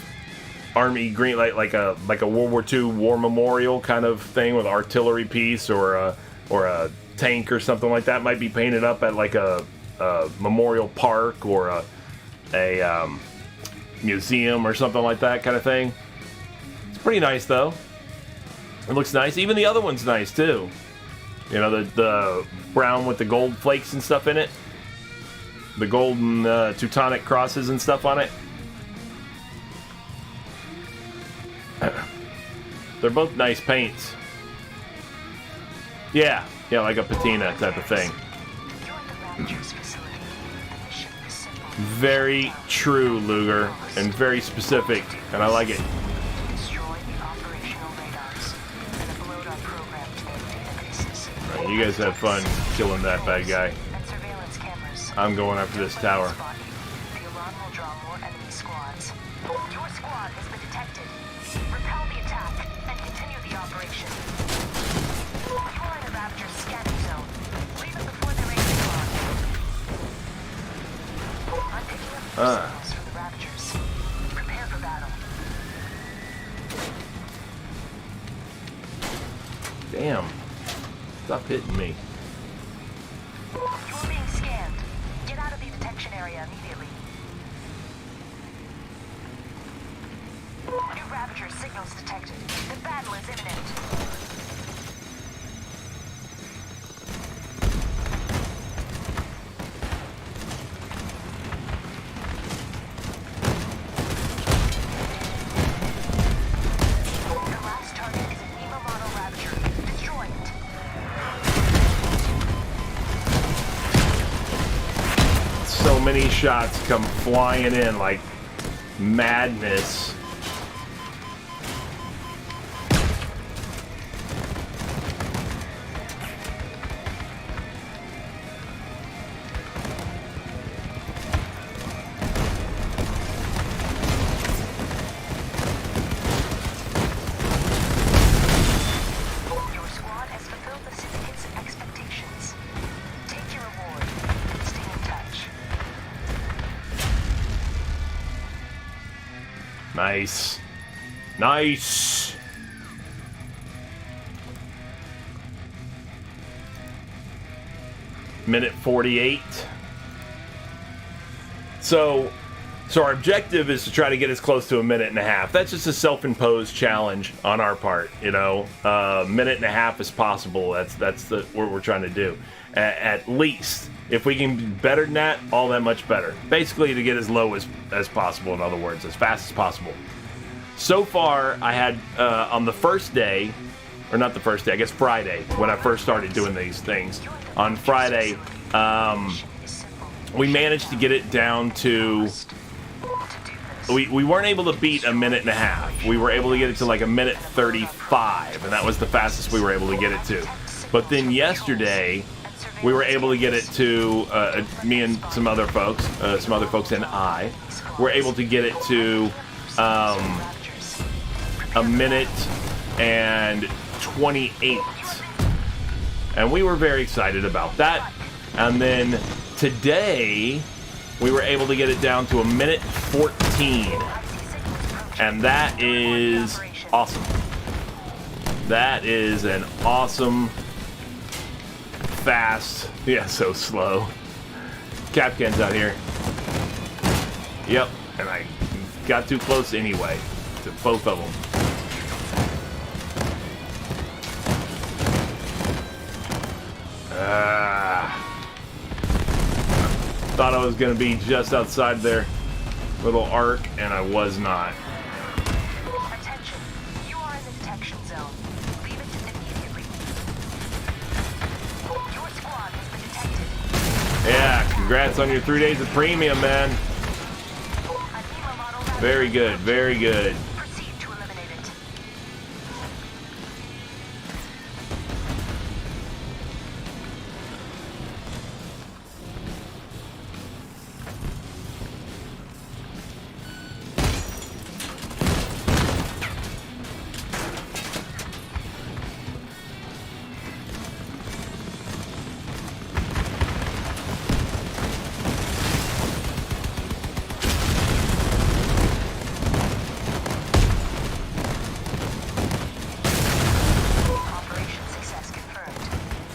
army green, like a World War II war memorial kind of thing with artillery piece or a tank or something like that. Might be painted up at like a memorial park or a museum or something like that kind of thing. It's pretty nice though. It looks nice. Even the other one's nice too. You know, the brown with the gold flakes and stuff in it. The golden Teutonic crosses and stuff on it. They're both nice paints. Yeah, like a patina type of thing. Very true, Luger, and very specific, and I like it. Right, you guys have fun killing that bad guy. I'm going after this tower. The alarm will draw more enemy squads. Your squad has been detected. Repel the attack and continue the operation. You are in the Raptor's scanning zone. Leave it before they're ready to launch. I'm picking up signals from the Raptors. Prepare for battle. Damn. Stop hitting me. You're being scanned. Get out of the detection area immediately. New Raptor signals detected. The battle is imminent. The last target is an EVA model Raptor. Destroy it. So many shots come flying in like madness. Your squad has fulfilled the syndicate's expectations. Take your reward and stay in touch. Nice. Nice. Minute 48. So our objective is to try to get as close to a minute and a half. That's just a self-imposed challenge on our part, you know. Minute and a half is possible. That's what we're trying to do. At least. If we can be better than that, all that much better. Basically, to get as low as possible, in other words, as fast as possible. So far, I had, on the first day, or not the first day, I guess Friday, when I first started doing these things. On Friday, we managed to get it down to we weren't able to beat a minute and a half. We were able to get it to like a minute 35, and that was the fastest we were able to get it to. But then yesterday, we were able to get it to me and some other folks and I were able to get it to a minute and 28, and we were very excited about that. And then today, we were able to get it down to a minute 14, and that is awesome. That is an awesome, fast, yeah, so slow. Capcan's out here. Yep, and I got too close anyway to both of them. Thought I was going to be just outside their little arc, and I was not. Attention. You are in the detection zone. Leave it immediately. Your squad has been detected. Yeah, congrats on your 3 days of premium, man. Anima model ready. Very good, very good. Proceed to eliminate it. Operation success confirmed.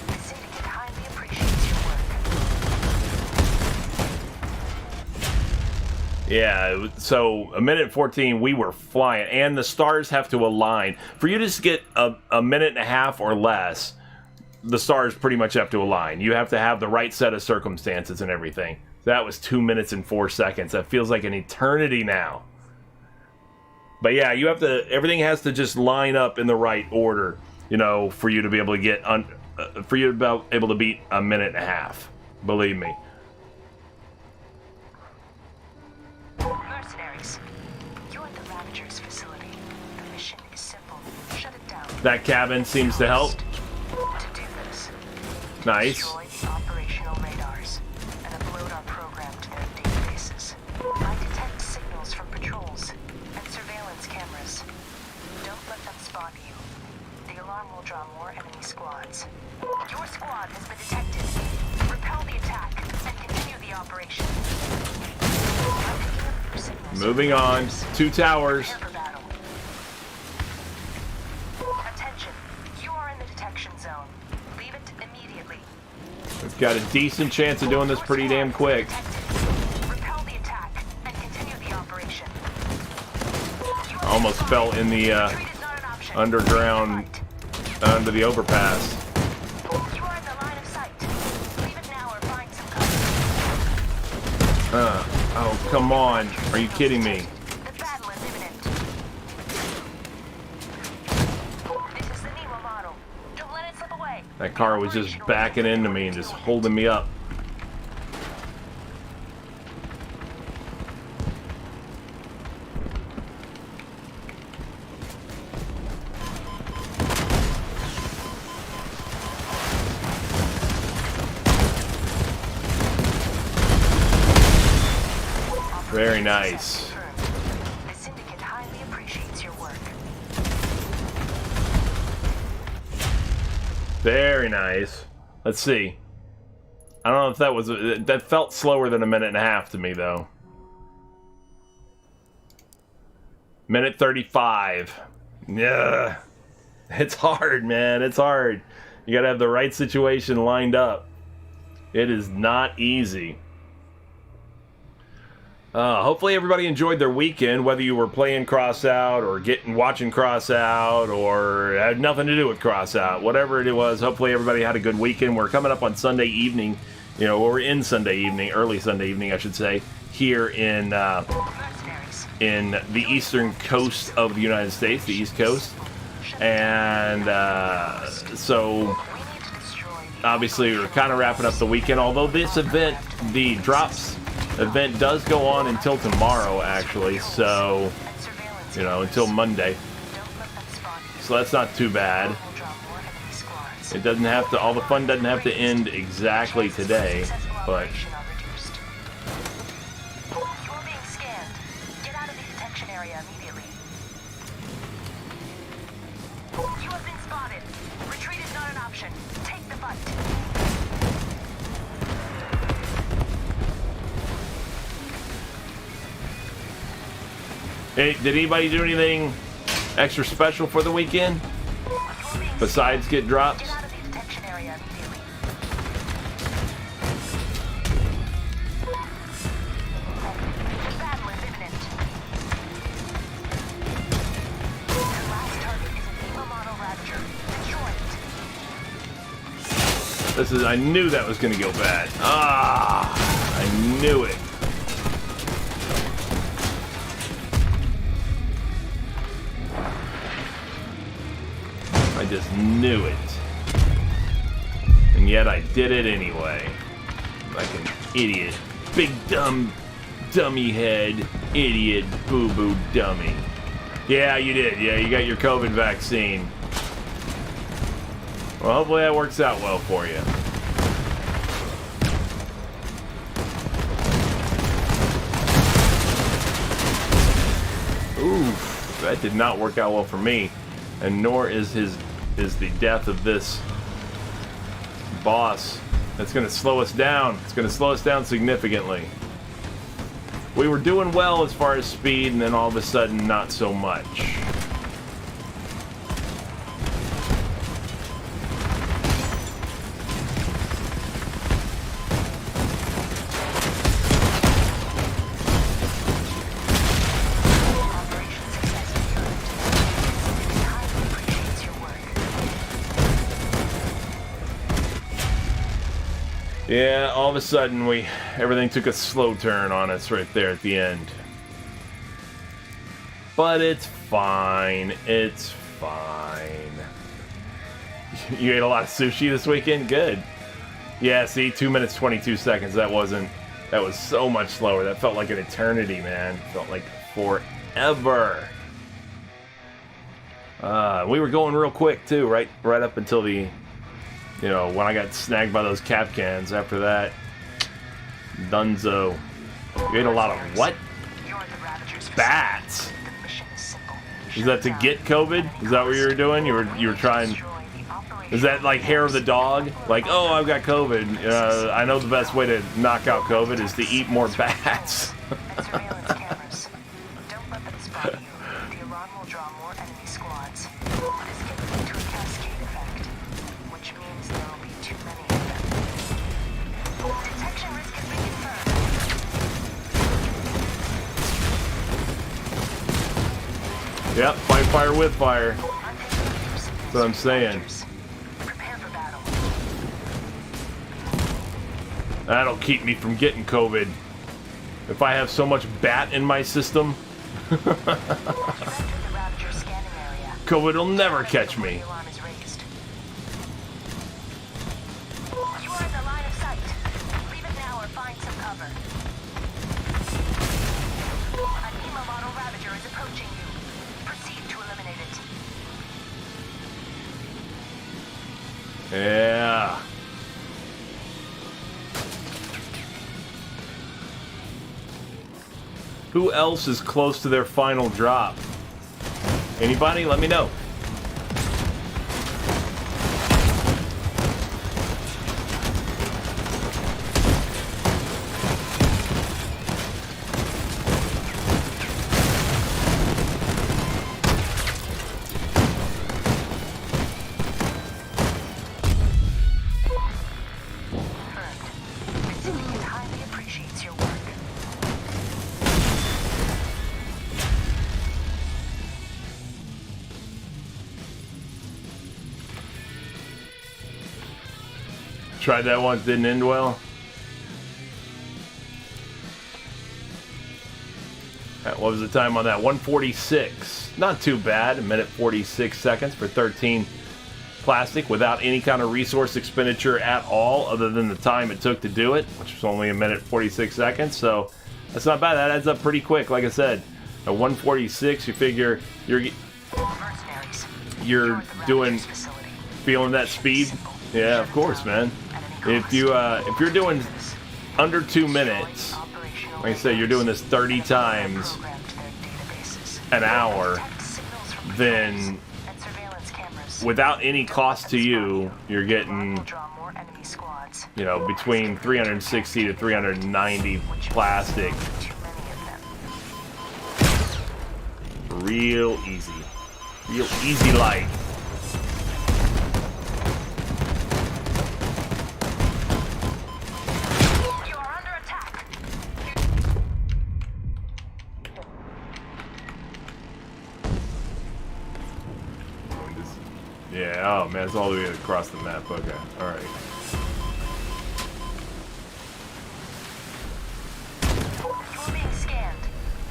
The syndicate highly appreciates your work. Yeah, so a minute 14, we were flying, and the stars have to align. For you to just get a minute and a half or less, the stars pretty much have to align. You have to have the right set of circumstances and everything. That was 2 minutes and 4 seconds. That feels like an eternity now. But yeah, you have to, everything has to just line up in the right order, you know, for you to be able to get, for you to be able to beat a minute and a half. Believe me. Mercenaries, you're at the Ravager's facility. The mission is simple. Shut it down. That cabin seems to help. To do this, Nice. destroy the operational radars and upload our program to their databases. I detect signals from patrols and surveillance cameras. Don't let them spot you. The alarm will draw more enemy squads. Your squad has been detected. Repel the attack and continue the operation. I'm picking up your signals. Moving on. 2 towers. Prepare for battle. Attention. You are in the detection zone. Leave it immediately. We've got a decent chance of doing this pretty damn quick. Repel the attack and continue the operation. Almost fell in the Retreat is not an option. underground, under the overpass. You are in the line of sight. Leave it now or find some cover. Oh, come on. Are you kidding me? The battle is imminent. This is the Nemo model. Don't let it slip away. That car was just backing into me and just holding me up. Very nice. The syndicate highly appreciates your work. Very nice. Let's see. I don't know if that was... that felt slower than a minute and a half to me, though. Minute 35. Yeah. It's hard, man. It's hard. You gotta have the right situation lined up. It is not easy. Hopefully everybody enjoyed their weekend, whether you were playing Crossout or watching Crossout or had nothing to do with Crossout, whatever it was. Hopefully everybody had a good weekend. We're coming up on Sunday evening, you know, we're in Sunday evening, early Sunday evening, I should say, here in the eastern coast of the United States, the East Coast, and so obviously we're kind of wrapping up the weekend. Although this event, the drops event does go on until tomorrow, actually, so, And surveillance you know, cameras. until Monday. Don't let them spot you. So that's not too bad. We'll draw more enemy squads. It doesn't have to, all the fun doesn't have to end exactly today, but Successful operation are reduced. You are being scanned. Get out of the detection area immediately. You have been spotted. Retreat is not an option. Take the fight. hey, did anybody do anything extra special for the weekend You are being besides get drops? Get out of the detection area immediately. The battle is imminent. The last target is an EMA model Ravager. Destroy it. I knew that was going to go bad. Ah, I knew it. I just knew it. And yet I did it anyway. Like an idiot. Big dumb, dummy head, idiot, boo-boo dummy. Yeah, you did. Yeah, you got your COVID vaccine. Well, hopefully that works out well for you. Oof, that did not work out well for me. And nor is the death of this boss. That's going to slow us down. It's going to slow us down significantly. We were doing well as far as speed, and then all of a sudden, not so much. Operation success confirmed. He highly appreciates your work. Yeah, all of a sudden everything took a slow turn on us right there at the end. But it's fine. It's fine. You ate a lot of sushi this weekend? Good. Yeah, see, 2 minutes 22 seconds. That was so much slower. That felt like an eternity, man. Felt like forever. We were going real quick too, right up until the, when I got snagged by those cap cans. After that, dunzo. You ate a lot of what? You're the Ravagers. Bats. The mission is simple. Is that to get COVID? Is that what you were doing? You were trying. Is that like hair of the dog? Like, oh, I've got COVID. I know the best way to knock out COVID is to eat more bats. Surveillance cameras. Don't let them spot you. The Iran will draw more enemy squads. This can lead to a cascade effect, which means there will be too many of them. Detection risk has been confirmed. Yep, fight fire with fire. I'm taking leadership That's what I'm saying. Prepare for battle. That'll keep me from getting COVID. If I have so much bat in my system, You enter the Ravager scanning area. COVID will never catch me. The alarm is raised. You are in the line of sight. Leave it now or find some cover. An EMA model Ravager is approaching you. Proceed to eliminate it. Yeah. Who else is close to their final drop? Anybody? Let me know. Confirmed. The syndicate highly appreciates your work. Tried that once, didn't end well. What was the time on that? 1:46. Not too bad. 1 minute 46 seconds for 13 plastic without any kind of resource expenditure at all, other than the time it took to do it, which was only 1:46 seconds. So that's not bad. That adds up pretty quick. Like I said, at 1:46, you figure Mercenaries. you're doing feeling that speed. Yeah, of course, man. If you're doing under 2 minutes, like I say, you're doing this 30 times an hour, then without any cost to you, you're getting, you know, between 360 to 390 plastic. Real easy. Real easy life. Yeah, oh man, it's all the way across the map. Okay, alright. You're being scanned.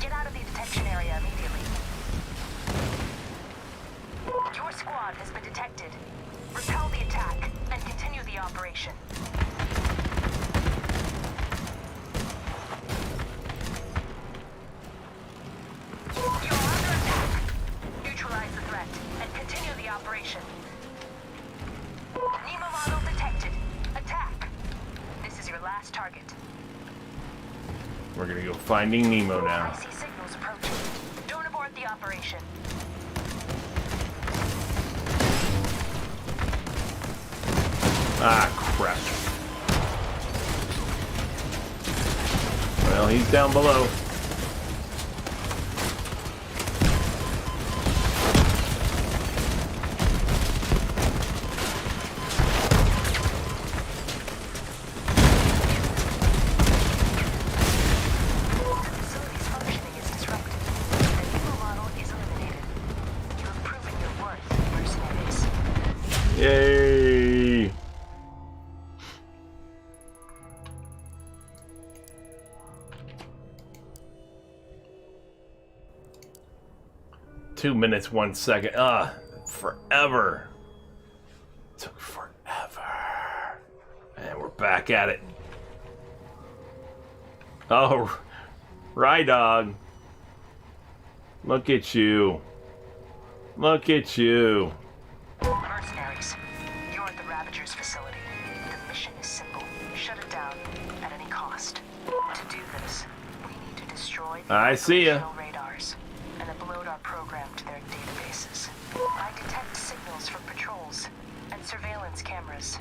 Get out of the detection area immediately. Your squad has been detected. Repel the attack and continue the operation. You're under attack. Neutralize the threat and continue the operation. Nemo model detected. Attack. This is your last target. We're gonna go finding Nemo now. I see signals approaching. Don't abort the operation. Ah, crap. Well, he's down below. Yay! Two minutes, 1 second. Forever. Took forever. And we're back at it. Oh, Rydog. Look at you. Look at you. Mercenaries, you're at the Ravager's facility. The mission is simple. Shut it down at any cost. To do this, we need to destroy the I see ya. operational radars and upload our program to their databases. I detect signals from patrols and surveillance cameras.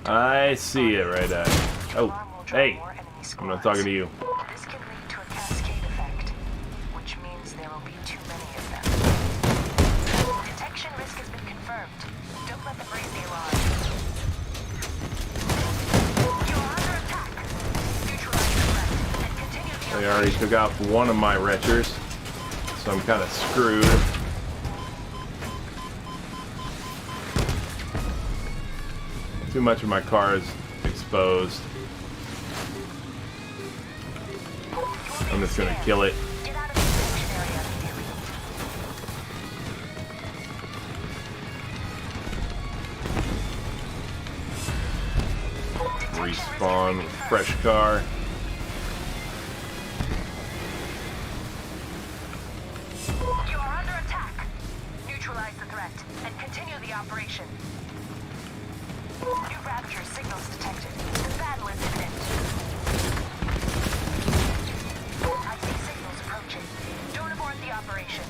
I see it right there. The Oh, alarm will draw hey. more enemy I'm not squads. talking to you. This can lead to a cascade effect, which means there will be too many of them. Detection risk has been confirmed. Don't let them raise the alarm. You are under attack. Neutralize the threat and continue the They already took out one of my retchers, so I'm kind of screwed. Too much of my car is exposed. I'm just gonna kill it. Get out of the detection area immediately. Respawn with fresh car. You are under attack. Neutralize the threat and continue the operation. New Rapture signals detected. The battle is imminent. I see signals approaching. Don't abort the operation.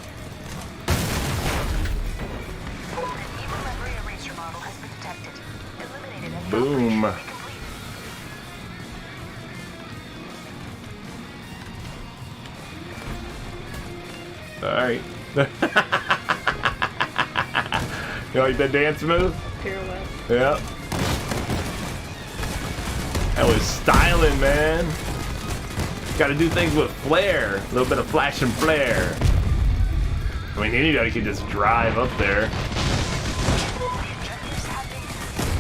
An evil memory eraser model has been detected. Eliminated and the Boom. operation will be completed. Alright. You like that dance move? Pirouette. Yep. That was styling, man. Gotta do things with flair. A little bit of flash and flare. I mean, anybody can just drive up there. The objectives have been completed.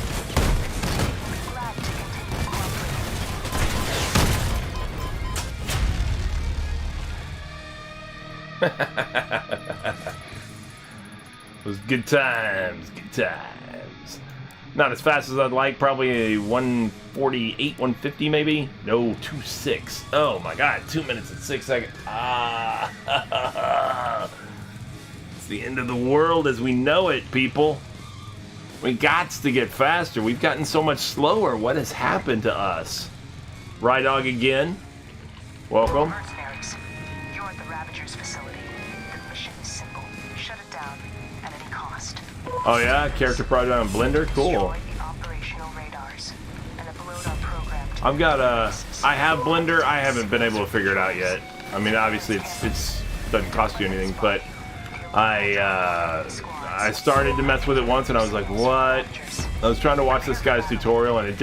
This team will be glad to continue cooperating. It was good times, good times. Not as fast as I'd like. Probably a 148, 150 maybe. No, 2.6. Oh my god, 2 minutes and 6 seconds. Ah, it's the end of the world as we know it, people. We gots to get faster. We've gotten so much slower. What has happened to us? Rydog again. Welcome. Mercenaries, you're at the Ravager's facility. The mission is simple. Shut it down at any cost. Oh yeah, character project on Blender. Cool. Destroy the operational radars and upload our program to I've got I have Blender. I haven't been able to figure it out yet. I mean, obviously it's doesn't cost you anything, but I started to mess with it once and I was like, what? I was trying to watch this guy's tutorial and it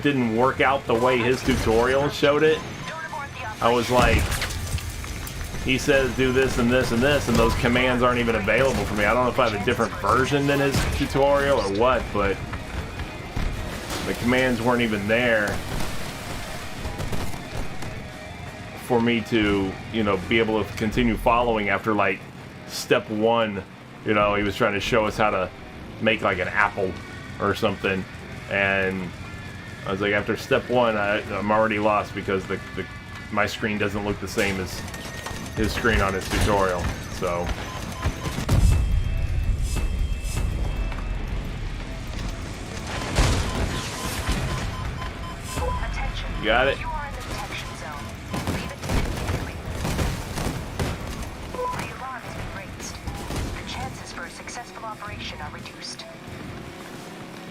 didn't work out the way his tutorial showed it. I was like, he says do this and this and this, and those commands aren't even available for me. I don't know if I have a different version than his tutorial or what, but the commands weren't even there for me to, you know, be able to continue following after like step 1. You know, he was trying to show us how to make like an apple or something, and I was like, after step 1, I'm already lost because my screen doesn't look the same as his screen on his tutorial. So attention. you got it. You are in the detection zone. Leave it to me immediately. The alarm has been raised. The chances for a successful operation are reduced.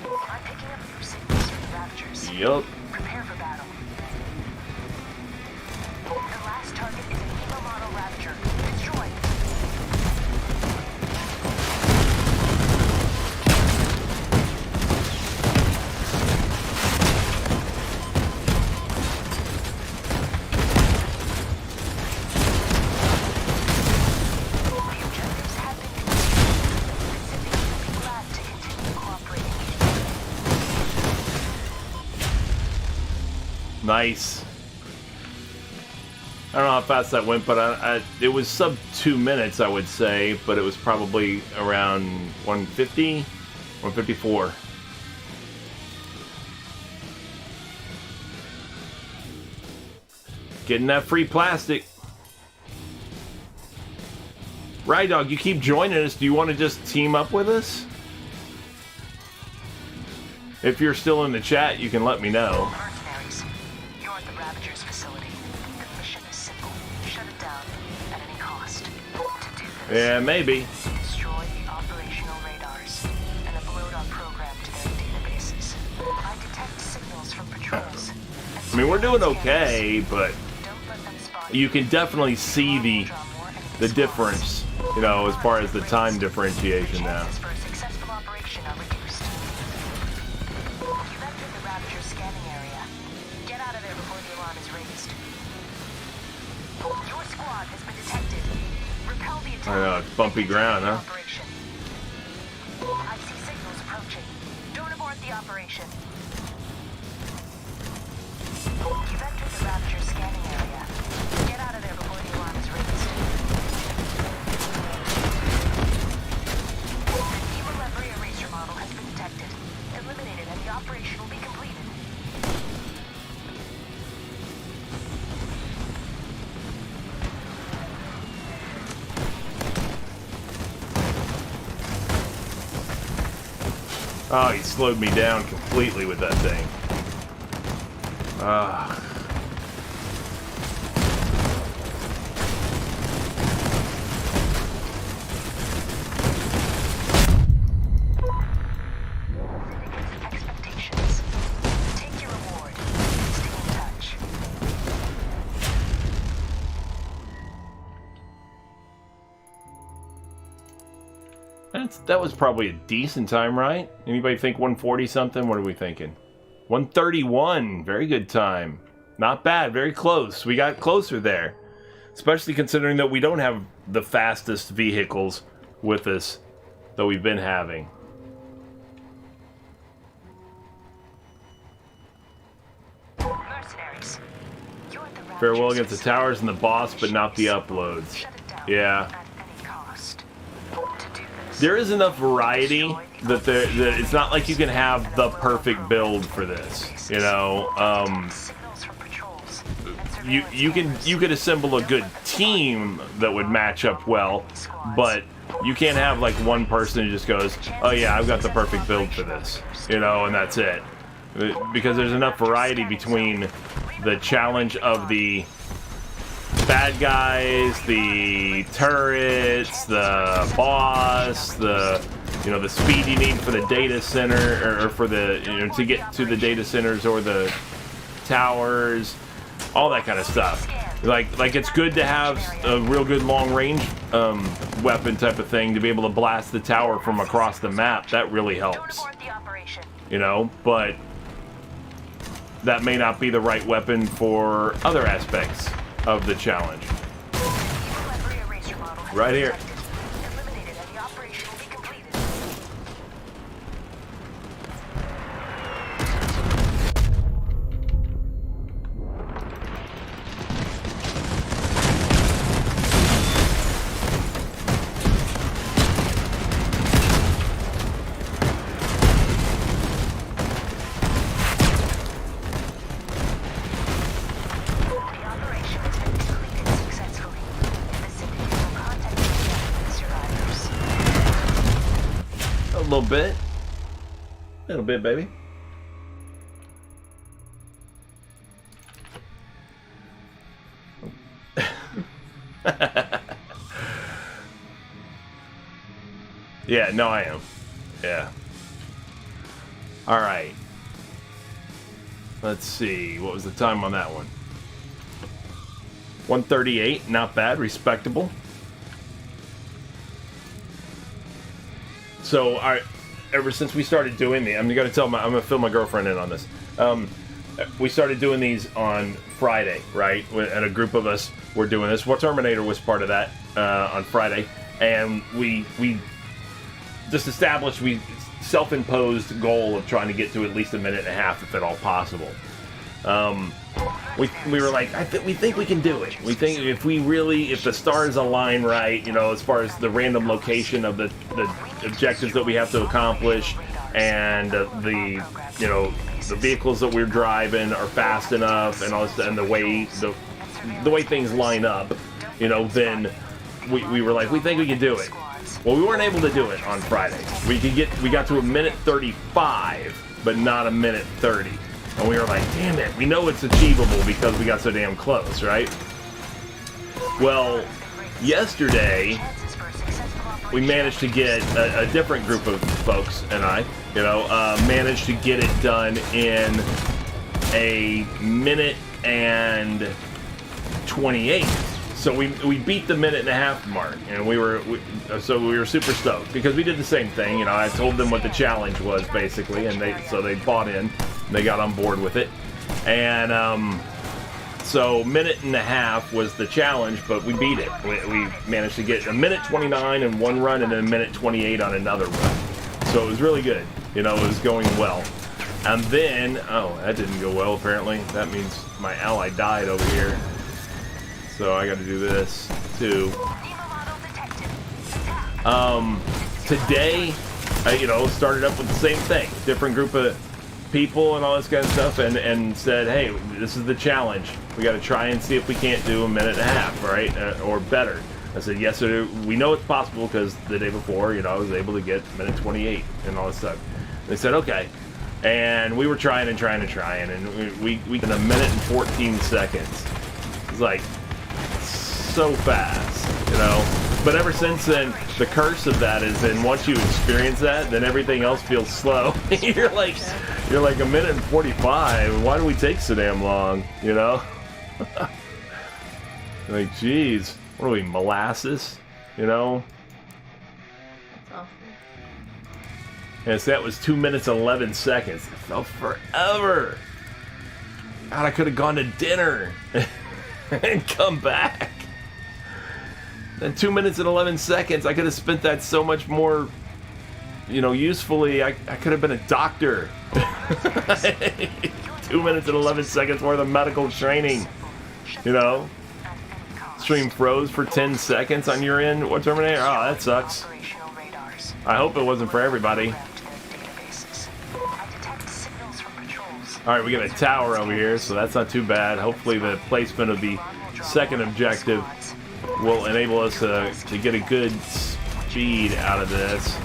I'm picking up new signals from the Ravagers. Yup. Prepare for battle. The last target is an Evo model Ravager. Destroy. The objectives have been completed. Pacific will be glad to continue cooperating. Nice. I don't know how fast that went, but it was sub 2 minutes, I would say, but it was probably around 150, 154. Getting that free plastic. Rydog, you keep joining us. Do you want to just team up with us? If you're still in the chat, you can let me know. Mercenaries, you're at the Ravager's facility. The mission is simple. Shut it down at any cost. To do this, Yeah, maybe. destroy the operational radars and upload our program to their databases. I detect signals from patrols. I mean, we're doing okay, but Don't let them spot you can definitely see the difference, you know, as far as the time differentiation now. Chances for a successful operation are reduced. You've entered the Ravager scanning area. Get out of there before the alarm is raised. Your squad has been detected. Repel the attack. I know, it's bumpy ground, huh? Operation. I see signals approaching. Don't abort the operation. You've entered the Ravager scanning area. Get out of there before the alarm is raised. An evil levery eraser model has been detected. Eliminated and the operation will be completed. Oh, he slowed me down completely with that thing. Ah. Expectations. Take your reward. Stay in touch. That was probably a decent time, right? Anybody think 140 something? What are we thinking? 131. Very good time. Not bad. Very close. We got closer there. Especially considering that we don't have the fastest vehicles with us that we've been having. Mercenaries. You're at the Farewell Ravager's against the facility. towers and the boss, but not the uploads. Shut it down Yeah. at any cost. To do this, there is enough variety that that it's not like you can have the perfect build for this. You know, you could assemble a good team that would match up well, but you can't have like one person who just goes, oh yeah, I've got the perfect build for this, you know, and that's it. Because there's enough variety between the challenge of the bad guys, the turrets, the boss, the speed you need for the data center, or for the to get to the data centers or the towers, all that kind of stuff. Like it's good to have a real good long range weapon type of thing to be able to blast the tower from across the map. That really helps, you know, but that may not be the right weapon for other aspects of the challenge. Right here. A little bit, baby. Yeah, no, I am. Yeah. All right. Let's see. What was the time on that one? 1:38. Not bad. Respectable. So, ever since we started doing these, I'm gonna fill my girlfriend in on this. We started doing these on Friday, right? And a group of us were doing this. Well, Terminator was part of that on Friday, and we just established self-imposed goal of trying to get to at least a minute and a half, if at all possible. We were like, we think we can do it. We think if the stars align right, you know, as far as the random location of the objectives that we have to accomplish, and the vehicles that we're driving are fast enough, and all this, and the way things line up, you know, then we were like, we think we can do it. Well, we weren't able to do it on Friday. We got to a minute 35, but not a minute 30. And we were like, damn it, we know it's achievable because we got so damn close, right? Well, yesterday, we managed to get a different group of folks, and I, managed to get it done in a minute and 28. So we beat the minute and a half mark, and we were super stoked because we did the same thing. You know, I told them what the challenge was basically, and they bought in, they got on board with it, and so minute and a half was the challenge, but we beat it. We managed to get a minute 29 in one run, and then a minute 28 on another run. So it was really good. You know, it was going well. And then, that didn't go well apparently. That means my ally died over here. So I got to do this too. Today, started up with the same thing. Different group of people and all this kind of stuff, and said, hey, this is the challenge. We got to try and see if we can't do a minute and a half, right? Or better. I said, yes, sir, we know it's possible because the day before, I was able to get minute 28 and all this stuff. They said, okay. And we were trying, and we in a minute and 14 seconds. It's like, so fast, But ever since then, the curse of that is then once you experience that, then everything else feels slow. you're like a minute and 45. Why do we take so damn long? Like, geez, what are we, molasses? That's awful. And so that was 2 minutes and 11 seconds. It felt forever. God, I could have gone to dinner and come back. And 2 minutes and 11 seconds, I could have spent that so much more, usefully. I could have been a doctor. 2 minutes and 11 seconds worth of medical training. Stream froze for 10 seconds on your end. What, Terminator? Oh, that sucks. I hope it wasn't for everybody. Alright, we got a tower over here, so that's not too bad. Hopefully the placement of the second objective will enable us to get a good speed out of this.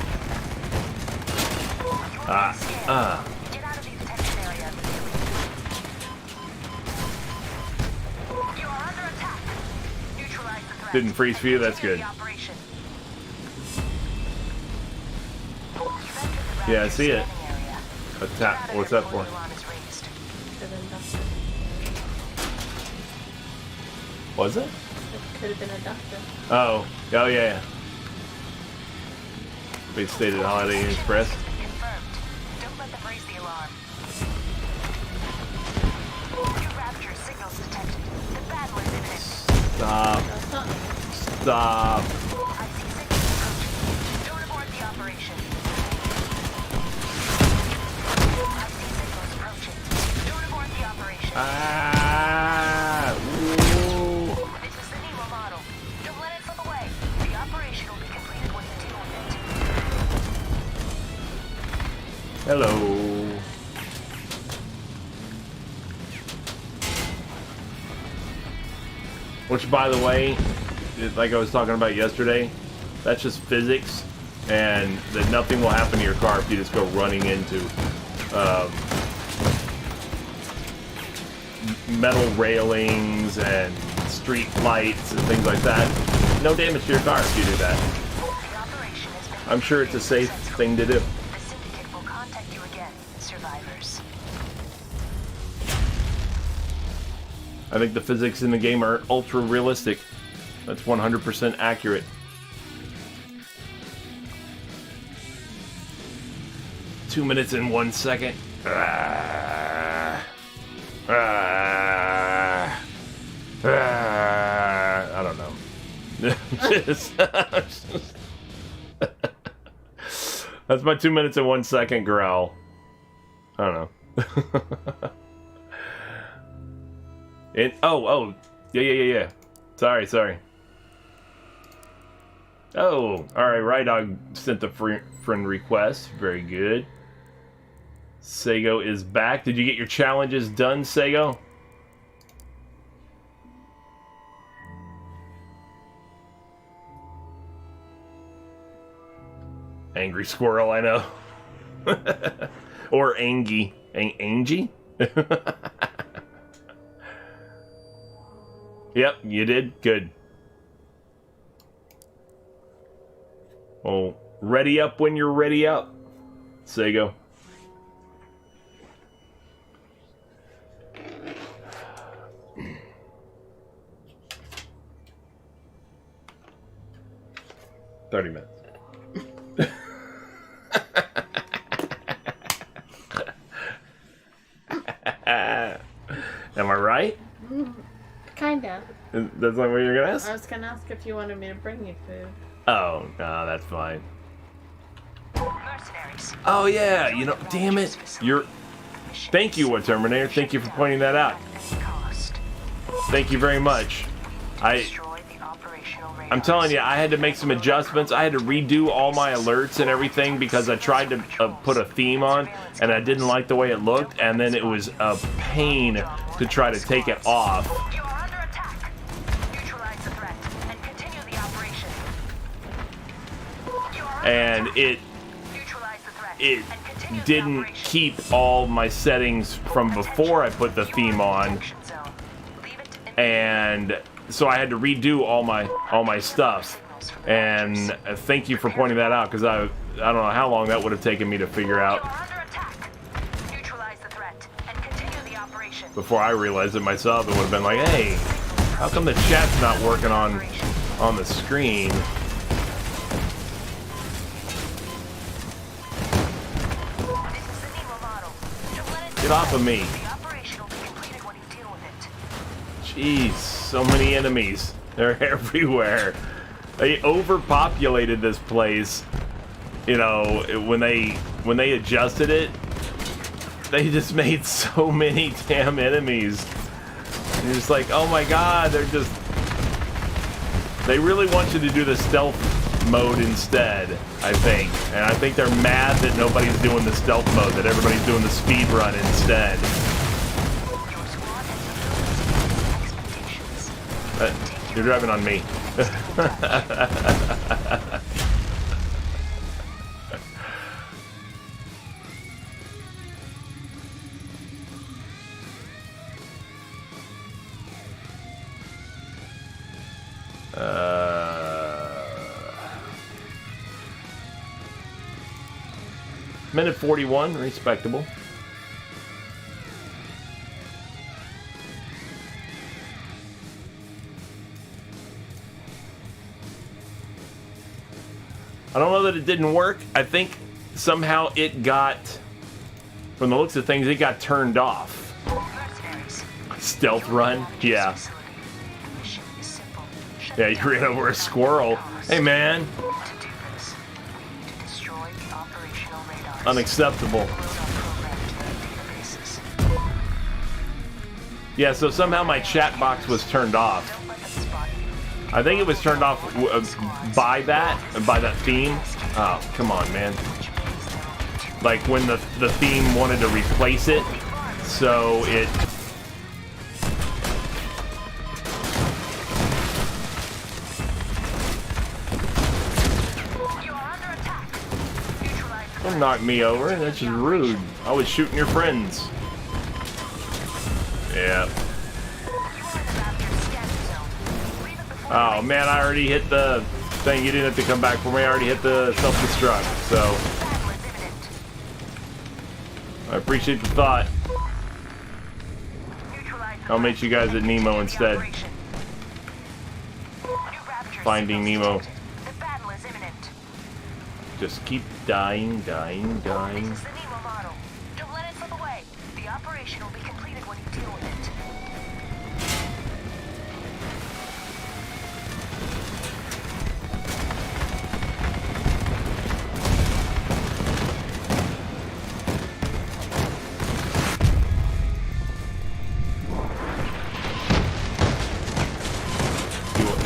Didn't freeze for you, that's good. Yeah, I see it. What's that for? Was it? It could have been a doctor. Oh yeah. They stated Holiday Inn Express. Don't let them raise the alarm. New Rapture signals detected. The battle is imminent. Stop. Stop. I see signals approaching. Don't abort the operation. I see signals approaching. Don't abort the operation. Ooh. This is the Nemo model. Don't let it slip away. The operation will be completed when you deal with it. Hello. Which, by the way, like I was talking about yesterday, that's just physics, and that nothing will happen to your car if you just go running into metal railings and street lights and things like that. No damage to your car if you do that. The operation has been I'm sure it's a safe thing to do. The syndicate will contact you again, survivors. I think the physics in the game are ultra realistic. That's 100% accurate. Two minutes and 1 second. I don't know. That's my 2 minutes and 1 second growl. I don't know. Yeah. Sorry. Oh, alright, Rydog sent the friend request. Very good. Sego is back. Did you get your challenges done, Sego? Angry Squirrel, I know. Or Angie. Angie? Yep, you did? Good. Well, ready up when you're ready up, Sego. "30 minutes. Am I right? Kinda. That's not what you're gonna ask? I was gonna ask if you wanted me to bring you food. Oh, no, that's fine. Mercenaries. Oh yeah, you know, damn it. Thank you, What Terminator. Thank you for pointing that out. Cost. Thank you very much. Destroy the operational radars. I'm telling you, I had to make some adjustments. I had to redo all my alerts and everything because I tried to put a theme on and I didn't like the way it looked, and then it was a pain to try to take it off. You are under attack. Neutralize the threat and continue the operation. You are under And attack. Neutralize the threat it and continue the didn't operation. keep all my settings from before I put the theme on, and so I had to redo all my stuff. And thank you for pointing that out, because I don't know how long that would have taken me to figure out before I realized it myself. It would have been like, hey, how come the chat's not working on the screen? Get off of me. Jeez, so many enemies. They're everywhere. They overpopulated this place. You know, when they adjusted it, they just made so many damn enemies. And you're just like, oh my god, they really want you to do the stealth mode instead, I think. And I think they're mad that nobody's doing the stealth mode, that everybody's doing the speed run instead. Your squad has fulfilled expectations. You're driving on me. Minute 41, respectable. I don't know that it didn't work. I think somehow it got, from the looks of things, it got turned off. Mercenaries. Stealth run? Yeah. The mission is simple. Shut Yeah, you down ran over a the squirrel. towers. Hey, man. To do this, we need to destroy the operational radars. Unacceptable. Load our program to their databases. Yeah, so somehow my chat box was turned off. Don't let them spot you. I think it was turned off by that theme. Oh, come on, man. Which means there will be two. Like when the theme wanted to replace it, so it... You are under attack. Neutralize the Don't knock me over, that's just rude. I was shooting your friends. Yeah. You are in the Raptor's scanning zone. Leave it before Oh man, I already hit the thing. You didn't have to come back for me. I already hit the self-destruct, so battle is imminent. I appreciate the thought. Neutralize the I'll meet you guys at Nemo instead. operation. New Raptor Finding signals Nemo. detected. The battle is imminent. Just keep dying. This is the Nemo model. Don't let it slip away. The operation will be completed when you deal with it.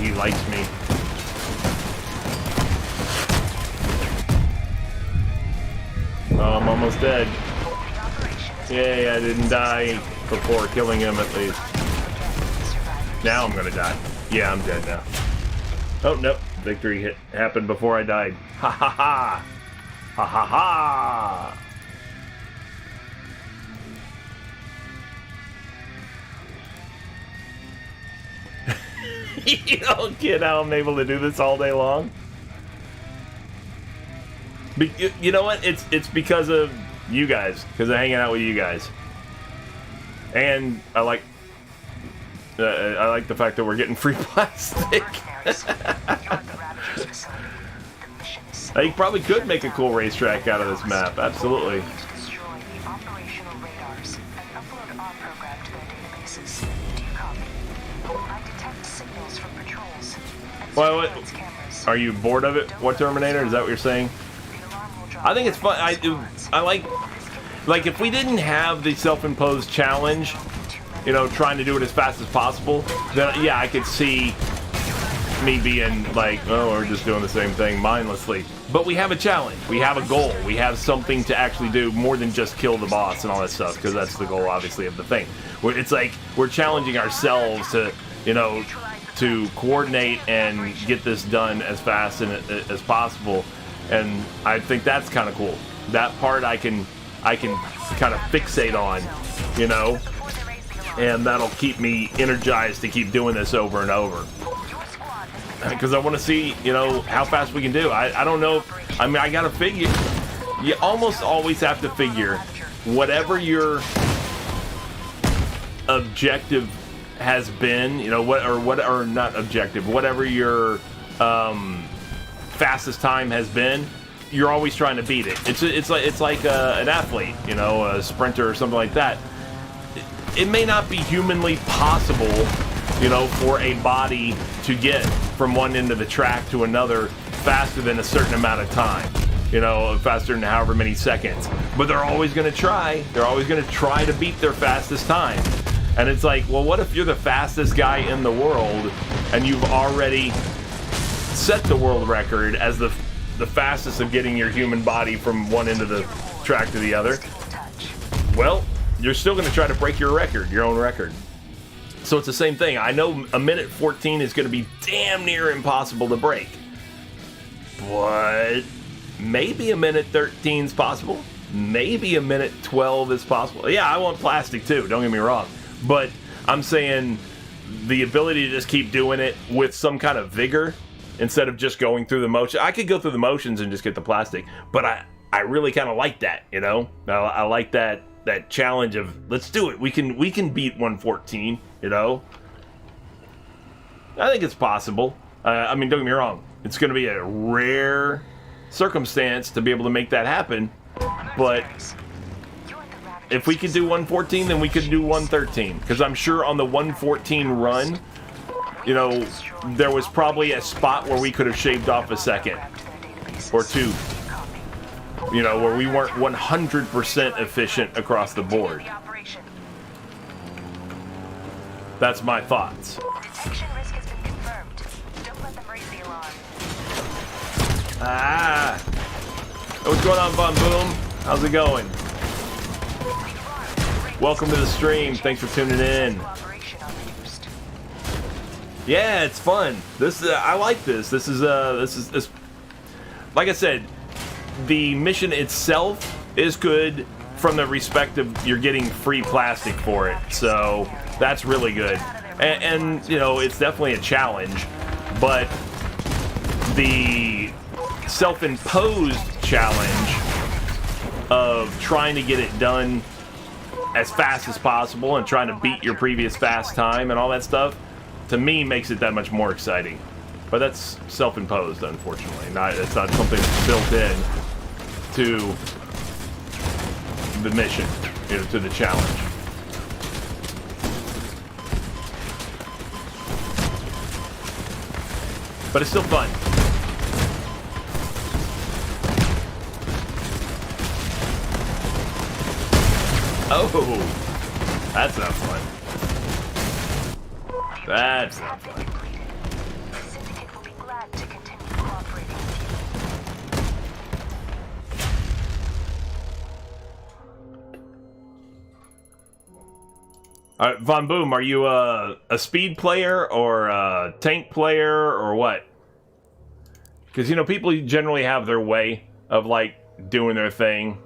He likes me. Oh, I'm almost dead. The operation is Yay, I didn't die before killing him at least. survivors. Now I'm gonna die. Yeah, I'm dead now. Oh, nope. Victory happened before I died. Ha ha ha! Ha ha ha! You don't get how I'm able to do this all day long? You know what? It's because of you guys. Because I'm hanging out with you guys. And I like the fact that we're getting free plastic. Mercenaries, you're at the Raptor's facility. The mission is simple. You probably could make a cool racetrack out of this map. Absolutely. We need to destroy the operational radars and upload our program to their databases. Do you copy? I detect signals from patrols and Well, what- surveillance cameras. Are you bored of it? What Terminator? Is that what you're saying? The alarm will drop I think it's fun. more squads. I like if we didn't have the self-imposed challenge, you know, trying to do it as fast as possible, then yeah, I could see me being like, oh, we're just doing the same thing mindlessly. But we have a challenge. We have a goal. We have something to actually do more than just kill the boss and all that stuff, because that's the goal, obviously, of the thing. It's like we're challenging ourselves to, you know, to coordinate and get this done as fast and as possible. And I think that's kind of cool. That part I can kind of fixate on, you know, Before they raise the alarm, and that'll keep me energized to keep doing this over and over. your squad has been Because I want to see, you know, how fast we can do. I don't know. I mean, I got to figure. You almost always have to figure whatever your objective has been, you know, or not objective, whatever your fastest time has been, you're always trying to beat it. It's like an athlete, you know, a sprinter or something like that. It may not be humanly possible, you know, for a body to get from one end of the track to another faster than a certain amount of time, you know, faster than however many seconds. But they're always going to try. They're always going to try to beat their fastest time. And it's like, well, what if you're the fastest guy in the world and you've already set the world record as the fastest of getting your human body from one end of the track to the other, well, you're still going to try to break your record, your own record. So it's the same thing. I know a minute 14 is going to be damn near impossible to break, but maybe a minute 13 is possible. Maybe a minute 12 is possible. Yeah, I want plastic too, don't get me wrong. But I'm saying the ability to just keep doing it with some kind of vigor instead of just going through the motion. I could go through the motions and just get the plastic, but I really kind of like that, you know? I like that challenge of, let's do it. We can beat 114, you know? I think it's possible. I mean, don't get me wrong. It's going to be a rare circumstance to be able to make that happen. But if we could do 114, then we could do 113. Because I'm sure on the 114 run, you know, there was probably a spot where we could have shaved off a second or two. You know, where we weren't 100% efficient across the board. That's my thoughts. Detection risk has been confirmed. Don't let them raise the alarm. Ah! What's going on, Von Boom? How's it going? Welcome to the stream. Thanks for tuning in. Yeah, it's fun. This I like this. This is like I said, the mission itself is good from the respect of you're getting free plastic for it. So that's really good. And you know, it's definitely a challenge, but the self-imposed challenge of trying to get it done as fast as possible and trying to beat your previous fast time and all that stuff, to me, makes it that much more exciting. But that's self-imposed, unfortunately. It's not something that's built in to the mission, you know, to the challenge. But it's still fun. Oh, that's not fun. That's not fun. The Syndicate will be glad to continue cooperating with you. All right, Von Boom, are you a speed player or a tank player or what? Because, you know, people generally have their way of, like, doing their thing.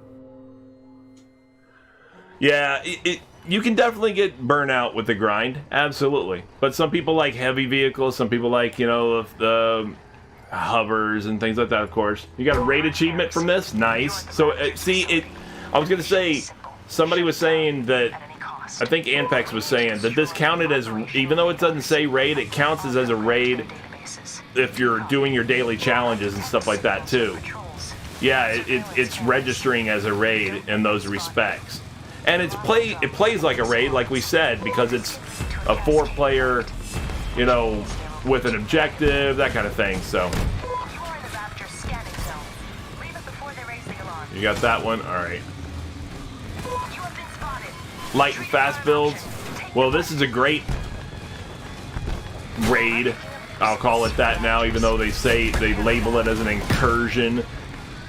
Yeah, you can definitely get burnout with the grind, absolutely. But some people like heavy vehicles, some people like, you know, the hovers and things like that, of course. You got a raid achievement from this? Nice. So, see, I was going to say, somebody was saying that, I think Anpex was saying that this counted as, even though it doesn't say raid, it counts as a raid if you're doing your daily challenges and stuff like that, too. Yeah, it's registering as a raid in those respects. And it plays like a raid, like we said, because it's a 4-player, you know, with an objective, that kind of thing, so. You got that one? Alright. Light and fast builds. Well, this is a great raid. I'll call it that now, even though they label it as an incursion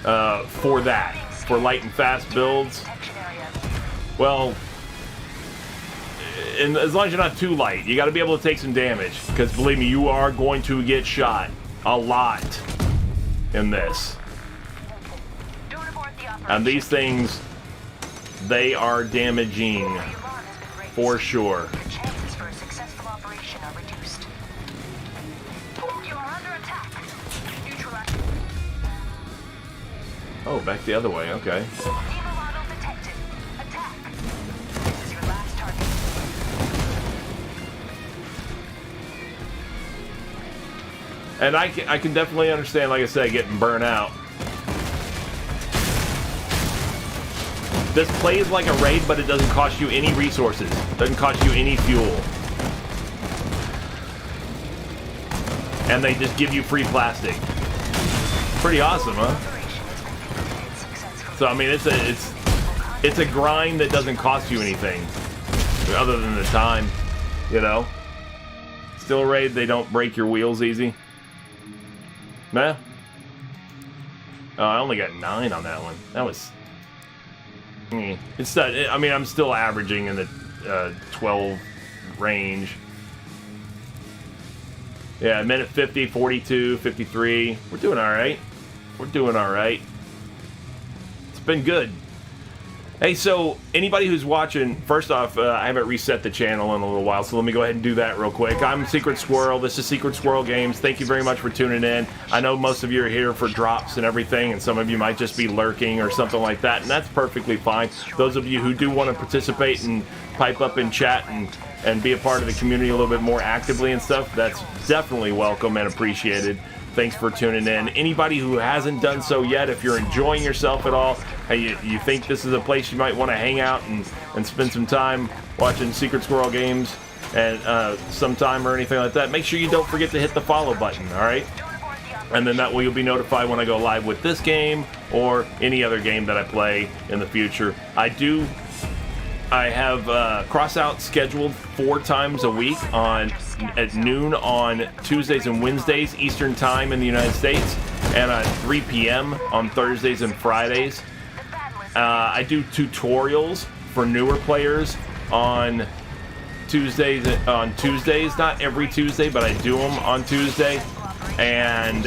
for that. For light and fast builds. Well, and as long as you're not too light, you got to be able to take some damage. Because believe me, you are going to get shot a lot in this. And these things, they are damaging for sure. Oh, back the other way, okay. And I can definitely understand, like I said, getting burnt out. This plays like a raid, but it doesn't cost you any resources. Doesn't cost you any fuel. And they just give you free plastic. Pretty awesome, huh? So I mean, it's a grind that doesn't cost you anything, other than the time, you know. Still a raid. They don't break your wheels easy. Nah. Oh, I only got 9 on that one. That was... It's not, I mean, I'm still averaging in the 12 range. Yeah, minute 50, 42, 53. We're doing all right. We're doing all right. It's been good. Hey, so anybody who's watching, first off, I haven't reset the channel in a little while, so let me go ahead and do that real quick. I'm Secret Squirrel. This is Secret Squirrel Games. Thank you very much for tuning in. I know most of you are here for drops and everything, and some of you might just be lurking or something like that, and that's perfectly fine. Those of you who do want to participate and pipe up in chat and be a part of the community a little bit more actively and stuff, that's definitely welcome and appreciated. Thanks for tuning in. Anybody who hasn't done so yet, if you're enjoying yourself at all, hey, you think this is a place you might want to hang out and spend some time watching Secret Squirrel Games and sometime or anything like that, make sure you don't forget to hit the follow button, all right? And then that way you'll be notified when I go live with this game or any other game that I play in the future. I have Crossout scheduled 4 times a week at noon on Tuesdays and Wednesdays Eastern Time in the United States, and at 3 p.m. on Thursdays and Fridays. I do tutorials for newer players on Tuesdays. Not every Tuesday, but I do them on Tuesday. And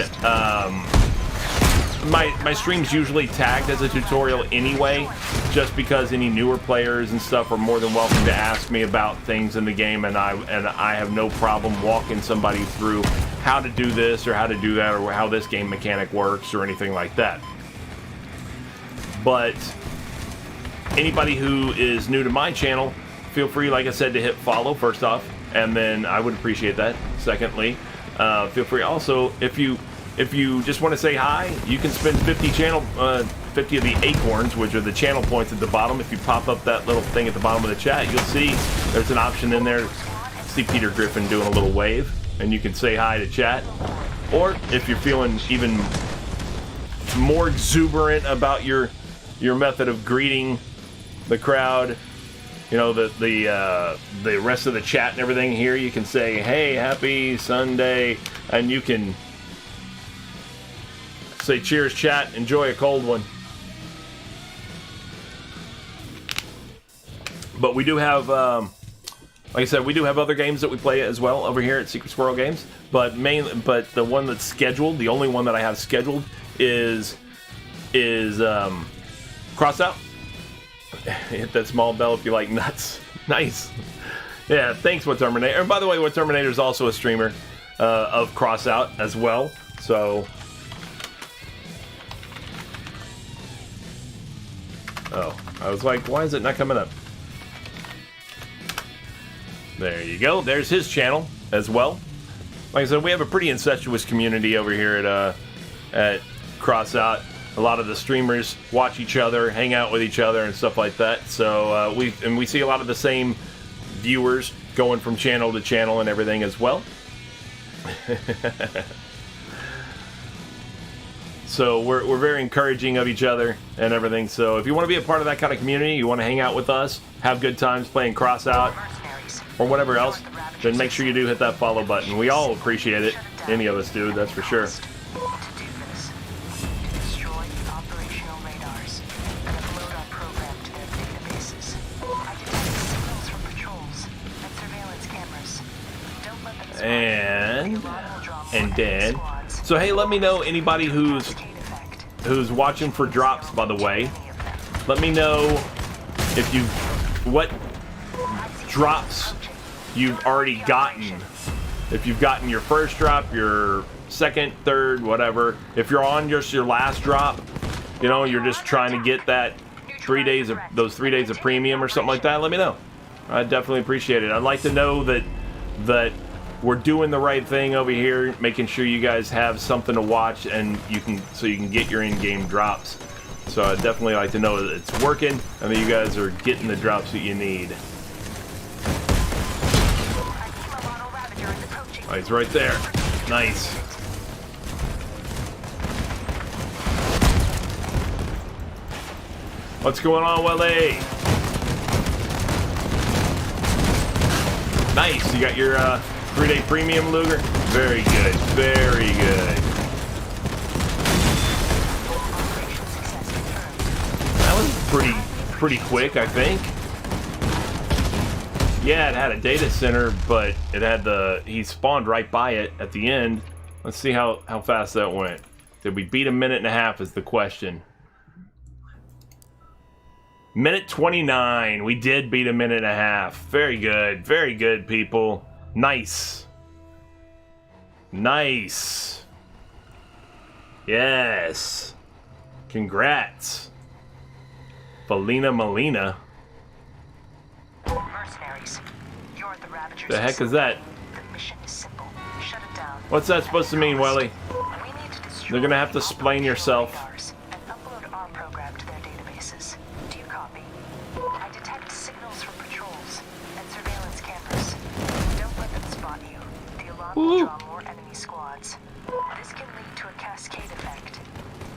my stream's usually tagged as a tutorial anyway, just because any newer players and stuff are more than welcome to ask me about things in the game, and I have no problem walking somebody through how to do this or how to do that or how this game mechanic works or anything like that. But anybody who is new to my channel, feel free, like I said, to hit follow first off, and then I would appreciate that. Secondly, feel free also, if you just want to say hi, you can spend 50 of the acorns, which are the channel points at the bottom. If you pop up that little thing at the bottom of the chat, you'll see there's an option in there. See Peter Griffin doing a little wave, and you can say hi to chat. Or if you're feeling even more exuberant about your method of greeting the crowd, you know, the rest of the chat and everything here, you can say, hey, happy Sunday, and you can say cheers, chat, enjoy a cold one. But we do have, like I said, we do have other games that we play as well over here at Secret Squirrel Games. But the one that's scheduled, the only one that I have scheduled is Crossout. Hit that small bell if you like nuts. Nice. Yeah, thanks, What Terminator. And by the way, What Terminator is also a streamer of Crossout as well. So, oh, I was like, why is it not coming up? There you go. There's his channel as well. Like I said, we have a pretty incestuous community over here at Crossout. A lot of the streamers watch each other, hang out with each other, and stuff like that. So we see a lot of the same viewers going from channel to channel and everything as well. So we're very encouraging of each other and everything. So if you want to be a part of that kind of community, you want to hang out with us, have good times playing Crossout or whatever else, then make sure you do hit that follow button. We all appreciate it. Any of us do, that's for sure. And then, so hey, let me know anybody who's watching for drops, by the way. Let me know what drops you've already gotten. If you've gotten your first drop, your second, third, whatever. If you're on just your last drop, you know, you're just trying to get that 3 days of those 3 days of premium or something like that, let me know. I'd definitely appreciate it. I'd like to know that we're doing the right thing over here, making sure you guys have something to watch and you can get your in-game drops. So I'd definitely like to know that it's working and that you guys are getting the drops that you need. Oh, he's right there. Nice. What's going on, Wally? Nice. You got your 3-day premium, Luger? Very good. Very good. pretty quick, I think. Yeah, it had a data center, but it had he spawned right by it at the end. Let's see how fast that went. Did we beat a minute and a half is the question. Minute 29. We did beat a minute and a half. Very good. Very good, people. Nice. Nice. Yes. Congrats. Felina Molina. Mercenaries, you're the Ravagers. The heck is that? The mission is simple. Shut it down. What's that supposed to mean, Welly? We need to destroy You're gonna have to the explain yourself. radars and upload our program to their databases. Do you copy? I detect signals from patrols and surveillance cameras. Don't let them spot you. The alarm will draw more enemy squads. This can lead to a cascade effect,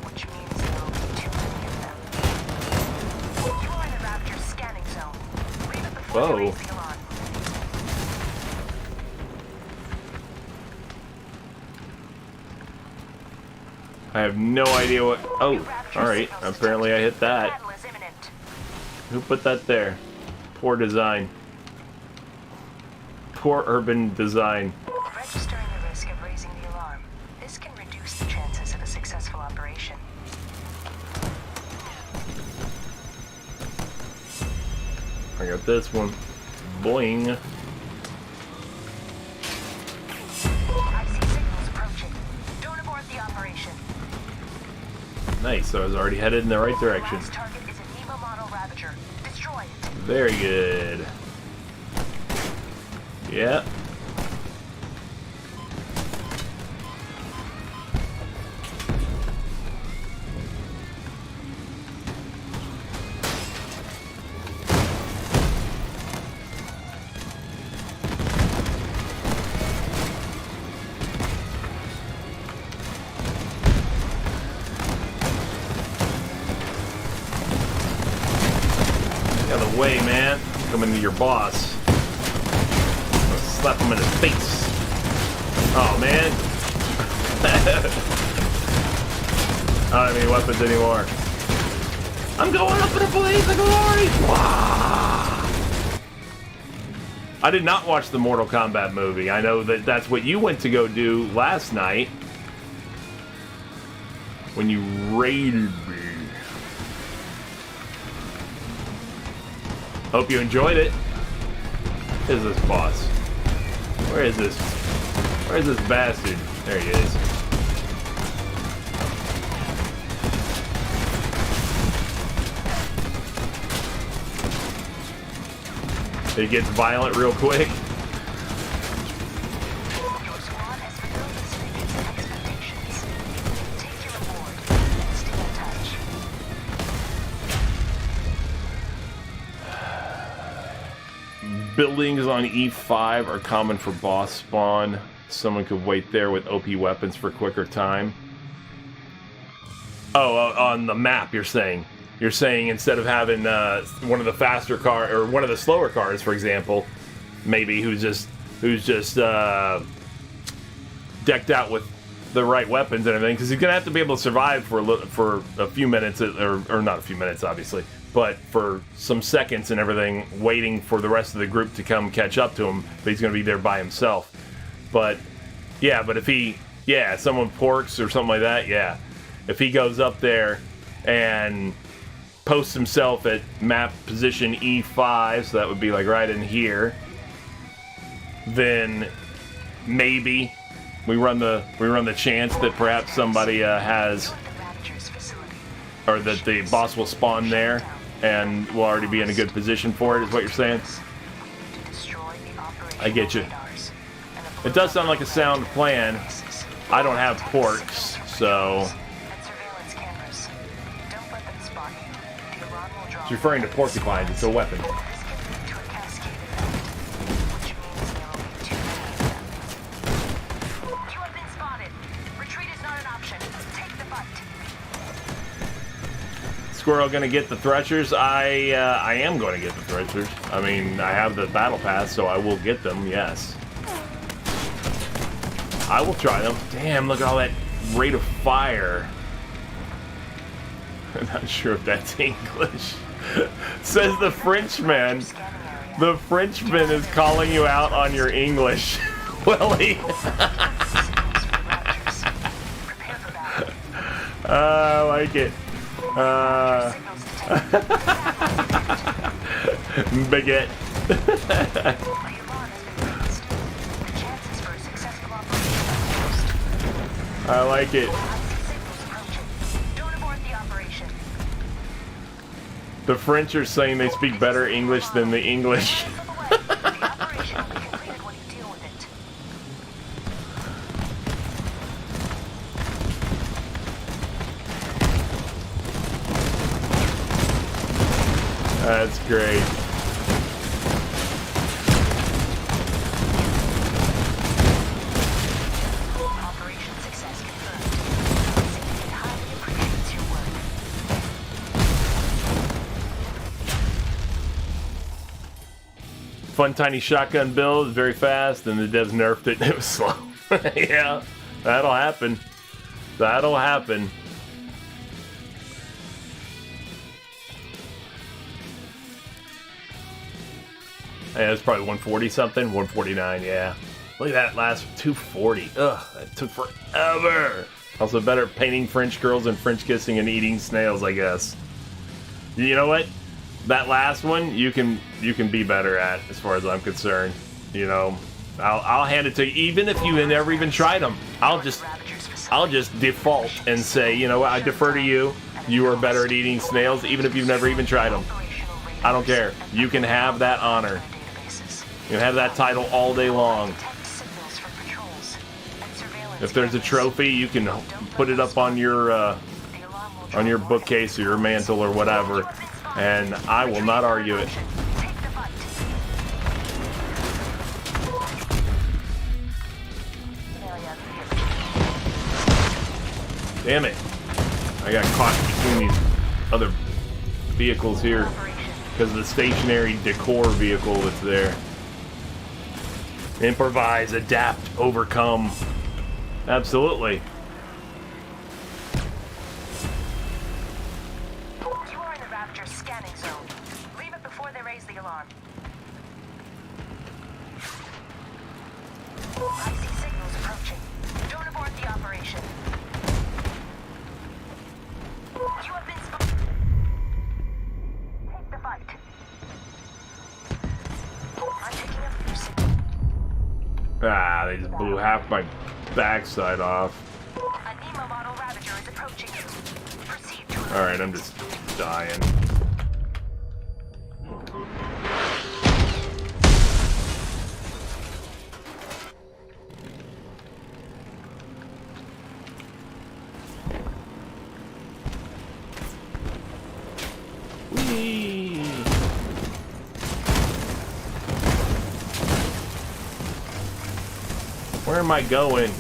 which means there will be too many of them. You are in the Ravager's scanning zone. Leave it before Whoa. you raise the alarm. I have no idea what... Oh, alright. Apparently I hit that. Battle is imminent. Who put that there? Poor design. Poor urban design. Registering the risk of raising the alarm. This can reduce the chances of a successful operation. I got this one. Boing. I see signals approaching. Don't abort the operation. Nice, so I was already headed in the right direction. Last target is a Nemo model Ravager. Destroy it. Very good. Yeah. Get out of the way, man. Coming to your boss. I'll slap him in the face. Oh, man. I don't have any weapons anymore. I'm going up in a blaze of glory! Wah! I did not watch the Mortal Kombat movie. I know that that's what you went to go do last night. When you raided me. Hope you enjoyed it. Where's this boss? Where is this? Where is this bastard? There he is. It gets violent real quick. Your squad has fulfilled its tickets and expectations. Take your reward and stay in touch. Buildings on E5 are common for boss spawn. Someone could wait there with OP weapons for quicker time. Oh, on the map, you're saying. You're saying instead of having one of the faster car or one of the slower cars, for example, maybe who's just decked out with the right weapons and everything, because he's gonna have to be able to survive for a few minutes, or not a few minutes, obviously, but for some seconds and everything, waiting for the rest of the group to come catch up to him. But he's gonna be there by himself. But yeah, but if someone porks or something like that, yeah, if he goes up there and posts himself at map position E5, so that would be like right in here, then maybe we run the chance that perhaps somebody has, The Ravager's facility. or that the boss will spawn there and will already be in a good position for it, is what you're saying? We need to destroy the operational I get you. radars and It does sound like a sound plan. I don't have porks, so and surveillance cameras. Don't let them spot you. The alarm will draw. it's referring to porcupines. It's a weapon. This can lead to a cascade effect, which means there will be too many of them. You have been spotted. Retreat is not an option. Take the fight. Squirrel gonna get the threshers? I am going to get the threshers. I mean, I have the battle pass, so I will get them. Yes, I will try them. Damn! Look at all that rate of fire. I'm not sure if that's English. Says the Frenchman. The Frenchman is calling you out on your English. Willie. I like it. Baguette. I like it. The French are saying they speak better English than the English. That's great. Operation success confirmed. Syndicate highly appreciates your work. Fun tiny shotgun build, very fast, and the devs nerfed it and it was slow. Yeah, that'll happen. That'll happen. Yeah, it's probably 140 something, 149, yeah. Look at that last 240. Ugh, that took forever. Also better at painting French girls and French kissing and eating snails, I guess. You know what? That last one you can be better at, as far as I'm concerned. You know, I'll hand it to you, even if you never even tried them. I'll just default and say, you know what, I defer to you. You are better at eating snails, even if you've never even tried them. I don't care. You can have that honor. You can have that title all day long. If there's a trophy, you can put it up on your bookcase or your mantle or whatever, and I will not argue it. Damn it. I got caught between these other vehicles here because of the stationary decor vehicle that's there. Improvise, adapt, overcome. Absolutely. You are in the Raptor's scanning zone. Leave it before they raise the alarm. I see signals approaching. Don't abort the operation. You have been spotted. Take the fight. I'm picking up your signal. Ah, they just blew half my backside off. A Nemo model Ravager is approaching you. Proceed to Alright, I'm just dying. Whee! Where am I going?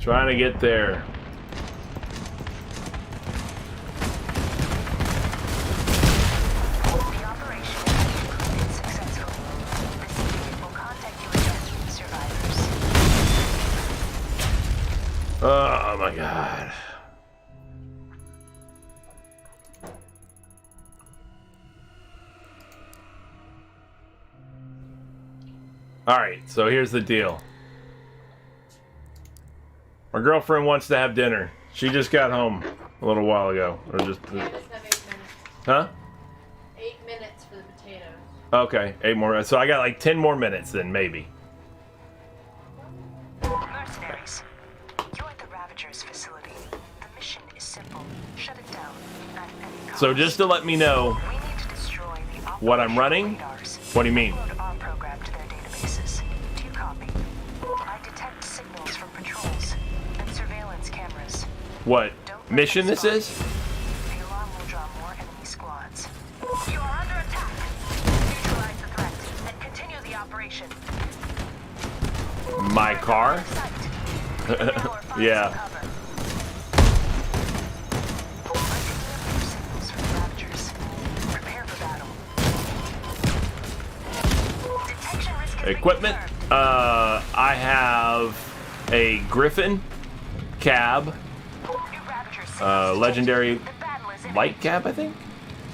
Trying to get there. The operation has concluded successfully. The syndicate will contact you and rescue the survivors. Oh my god. Alright, so here's the deal. My girlfriend wants to have dinner. She just got home a little while ago. Or just Yeah, just have 8 minutes. Huh? 8 minutes for the potatoes. Okay, 8 more. So I got like 10 more minutes then, maybe. Mercenaries, you're at the Ravager's facility. The mission is simple. Shut it down at any cost. So just to let me know We need to destroy the what I'm operational running. radars. What do you mean? Upload our program to their databases. Do you copy? I detect signals from patrols and surveillance cameras. What Don't let mission them this spot is? you. The alarm will draw more enemy squads. You are under attack. Neutralize the threat and continue the operation. My car? Sight. Take now or find Yeah. some cover. I'm picking up your signals from the Ravagers. Prepare for battle. Detection risk has been Equipment? confirmed. I have a Griffin, Cab, legendary light cab, I think?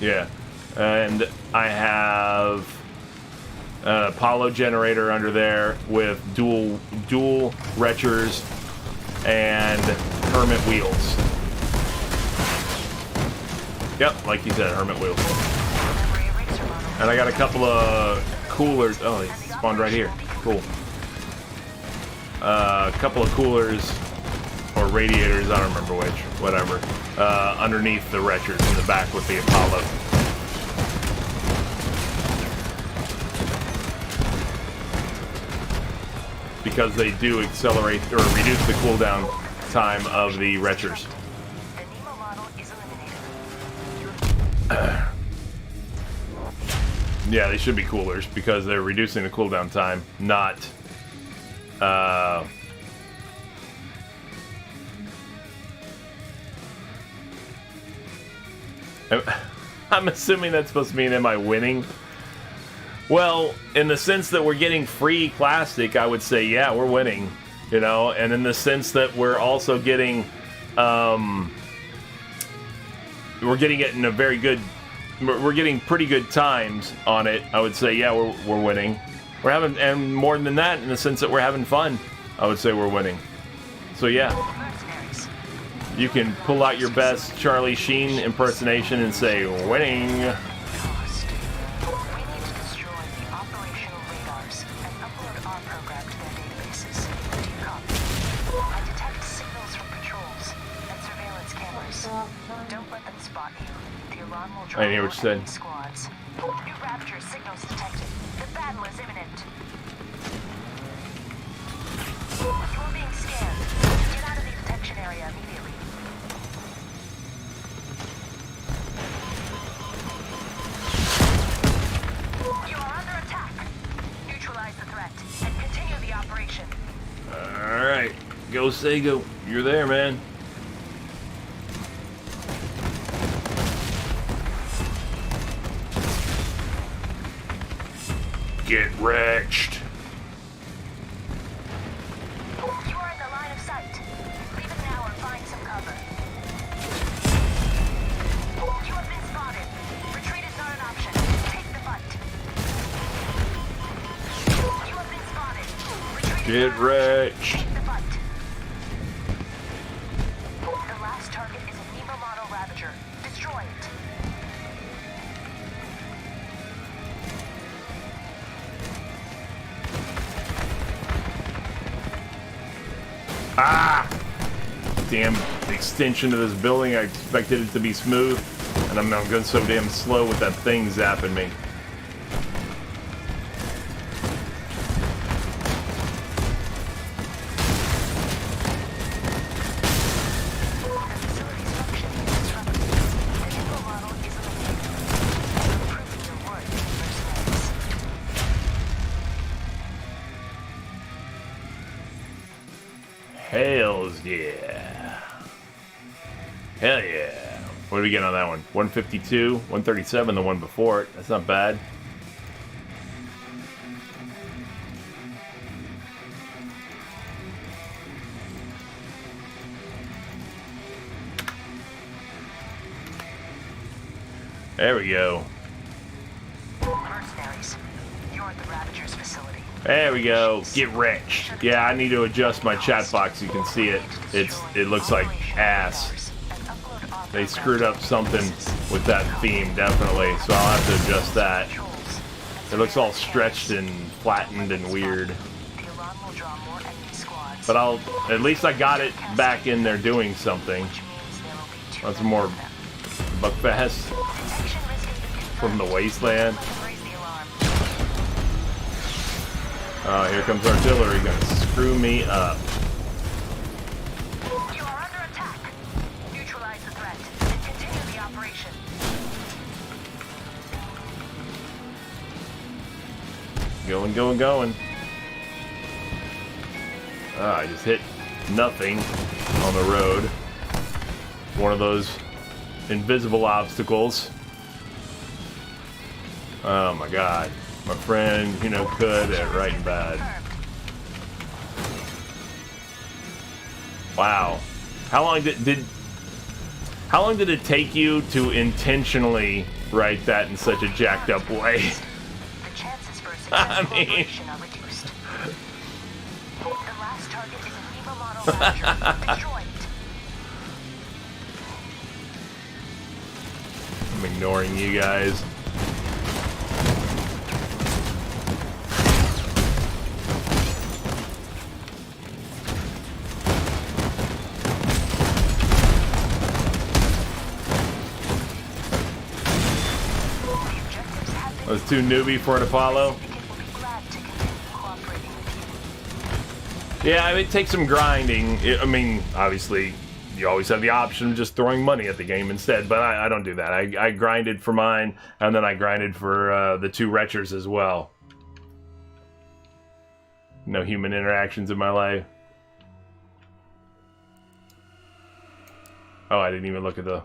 Yeah. And I have an Apollo generator under there with dual retchers and Hermit wheels. Yep, like you said, Hermit wheels. And I got a couple of coolers. Oh, they spawned right here. Cool. A couple of coolers or radiators, I don't remember which, whatever, underneath the retchers in the back with the Apollo. Because they do accelerate or reduce the cooldown time of the retchers. The Nemo model is eliminated. Yeah, they should be coolers because they're reducing the cooldown time, not I'm assuming that's supposed to mean am I winning? Well, in the sense that we're getting free plastic, I would say yeah, we're winning, you know, and in the sense that we're also getting we're getting it in a very good we're getting pretty good times on it. I would say yeah, we're winning. We're having, and more than that, in the sense that we're having fun, I would say we're winning. So yeah, you can pull out your best Charlie Sheen impersonation and say winning. We need to destroy the operational radars and upload our program to their databases. Do you copy? I detect signals from patrols and surveillance cameras. Don't let them spot you. The alarm will draw I hear what you said. squads. New Rapture signals detected. The battle is imminent. You're being scanned. Get out of the detection area immediately. You are under attack. Neutralize the threat and continue the operation. Alright, go Sego. You're there, man. Get wretched. You are in the line of sight. Leave it now or find some cover. You have been spotted. Retreat is not an option. Take the fight. You have been spotted. Retreat is Get not an option. wretched. Take the fight. The last target is a Nemo model Ravager. Destroy it. Ah! Damn extension of this building. I expected it to be smooth, and I'm going so damn slow with that thing zapping me. The facility's functioning is disrupted. The Nemo model is eliminated. You're proving your worth in mercenaries. Hells yeah. Hell yeah. What do we get on that one? 152, 137, the one before it. That's not bad. There we go. Mercenaries, you're at the Ravager's facility. There we go. Get wretched. Yeah, I need to adjust my chat box. You can see it. It looks like ass. They screwed up something with that theme, definitely. So I'll have to adjust that. It looks all stretched and flattened and weird. But at least I got it back in there doing something. That's more Buckfast from the wasteland. Oh, here comes artillery, gonna screw me up. You are under attack. Neutralize the threat and continue the operation. Going, going, going. Ah, I just hit nothing on the road. One of those invisible obstacles. Oh my god. My friend, you know, could at right and bad. Wow. How long how long did it take you to intentionally write that in such a jacked up way? The chances for a I successful mean- operation are reduced. The last target is a Nemo model launcher. Destroy it. I'm ignoring you guys. The objectives have been. I was too newbie for an Apollo. Syndicate will be glad to continue cooperating with you. Yeah, I mean, it takes some grinding. I mean, obviously, you always have the option of just throwing money at the game instead, but I don't do that. I grinded for mine, and then I grinded for the 2 retchers as well. No human interactions in my life. Oh, I didn't even look at the...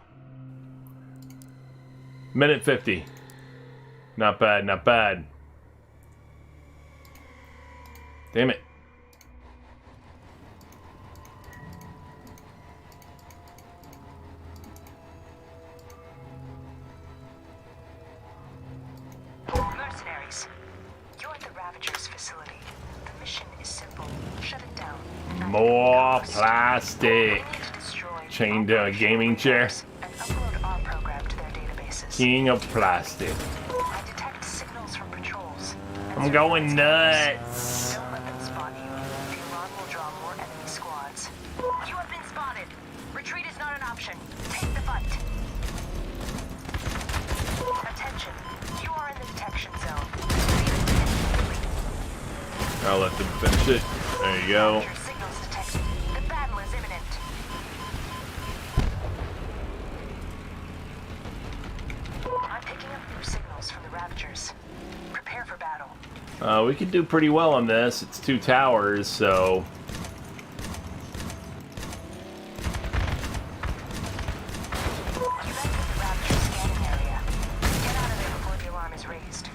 Minute 50. Not bad, not bad. Damn it. Mercenaries, you're at the Ravager's facility. The mission is simple. Shut it down. More plastic. We need to destroy Chained to a gaming chair. and upload our program to their databases. King of plastic. I detect signals from patrols. I'm going nuts. No weapons spot you. The alarm will draw more enemy squads. You have been spotted. Retreat is not an option. Take the fight. Attention. You are in the detection zone. I'll let them finish it. There you go. Your signals detected. The battle is imminent. I'm picking up new signals from the Ravagers. Prepare for battle. We could do pretty well on this. It's 2 towers, so... You exit the Ravager scanning area. Get out of there before the alarm is raised.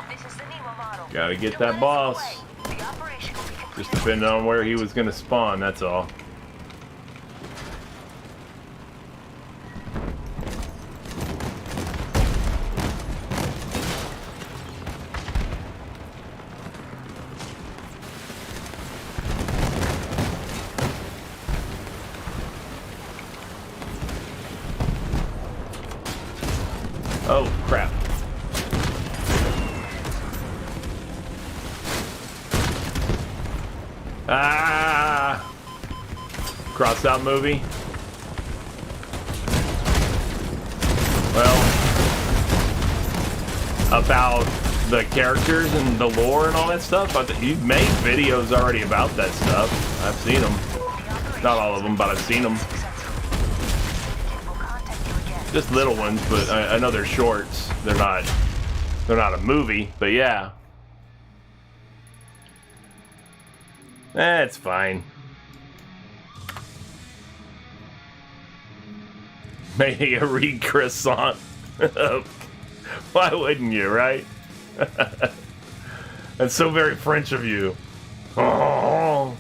This is the Nemo model. Gotta get Don't that let us boss. away. The operation will be Just completed. depending on where he was gonna spawn, that's all. Oh, crap. Ah! Crossed out movie. Well, about the characters and the lore and all that stuff. You've made videos already about that stuff. I've seen them. Not all of them, but I've seen them. We'll contact you again. Just little ones, but I know they're shorts. They're not a movie, but yeah. It's fine. Maybe a Reed croissant. Why wouldn't you, right? That's so very French of you. Oh.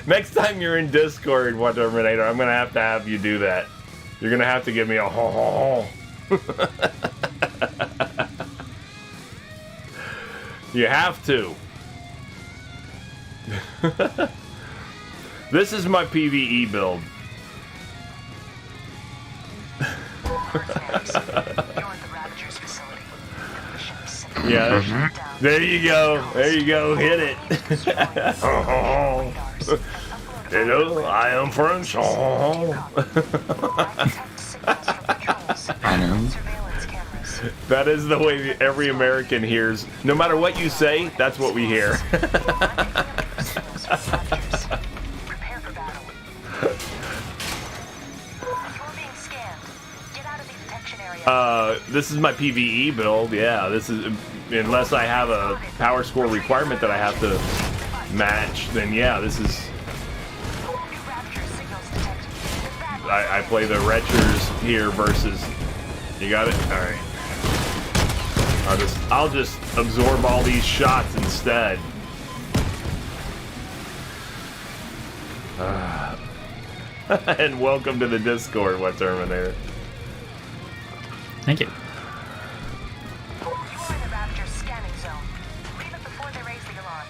Next time you're in Discord, What Terminator, I'm gonna have you do that. You're gonna have to give me a ho ho ho. You have to. This is my PvE build. Mercenaries, you're at the Ravager's facility. The mission is simple. Yeah, Shut it down. there you go. There you go. Hit it. Radars. Hello, I am French. I detect signals from patrols. I know. Surveillance cameras. That is the way every American hears. No matter what you say, that's what we hear. I'm picking up new signals from Ravagers. Prepare for battle. You're being scanned. Get out of the detection area. This is my PvE build. Yeah, this is unless I have a power score requirement that I have to match. Then yeah, this is. New Ravager signals detected. The battle I play the retchers here versus. You got it. All right. I'll just absorb all these shots instead. And welcome to the Discord, What Terminator. Thank you. You are in the Raptor's scanning zone. Leave it before they raise the alarm.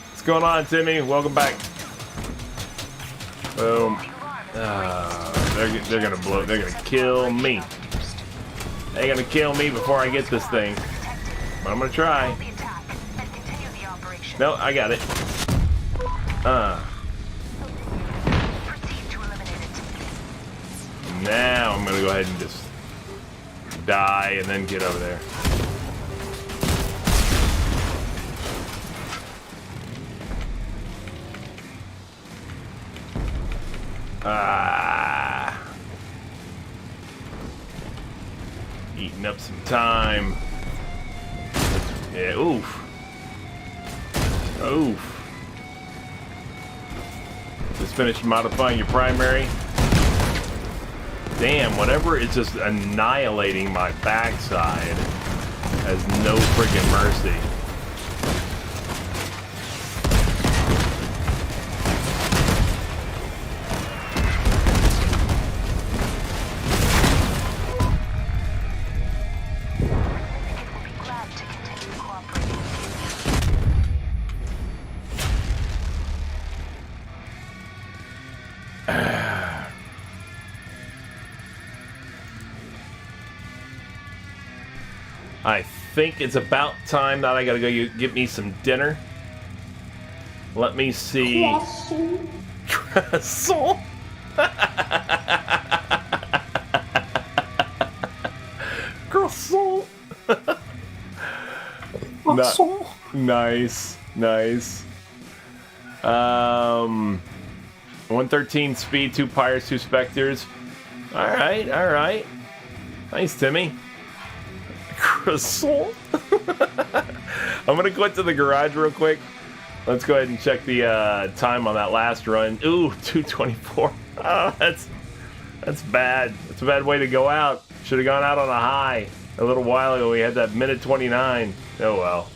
What's going on, Timmy? Welcome back. Boom. The alarm is They're gonna blow. They're gonna kill me. They're gonna kill me before I get this thing. But I'm gonna try. the attack and continue the operation. No, I got it. Proceed to eliminate it. Now I'm gonna go ahead and just die and then get over there. Eating up some time. Yeah, oof. Oof. Just finished modifying your primary. Damn, whatever is just annihilating my backside has no friggin' mercy. It will be glad to continue cooperating with I think it's about time that I gotta go get me some dinner. Let me see. Croissant. Croissant. Nice, nice. 113 speed, 2 Pyres, 2 Spectres. All right, all right. Nice, Timmy. Croissant. I'm gonna go into the garage real quick. Let's go ahead and check the time on that last run. Ooh, 2:24. Oh, that's bad. That's a bad way to go out. Should have gone out on a high. A little while ago, we had that minute 29. Oh well.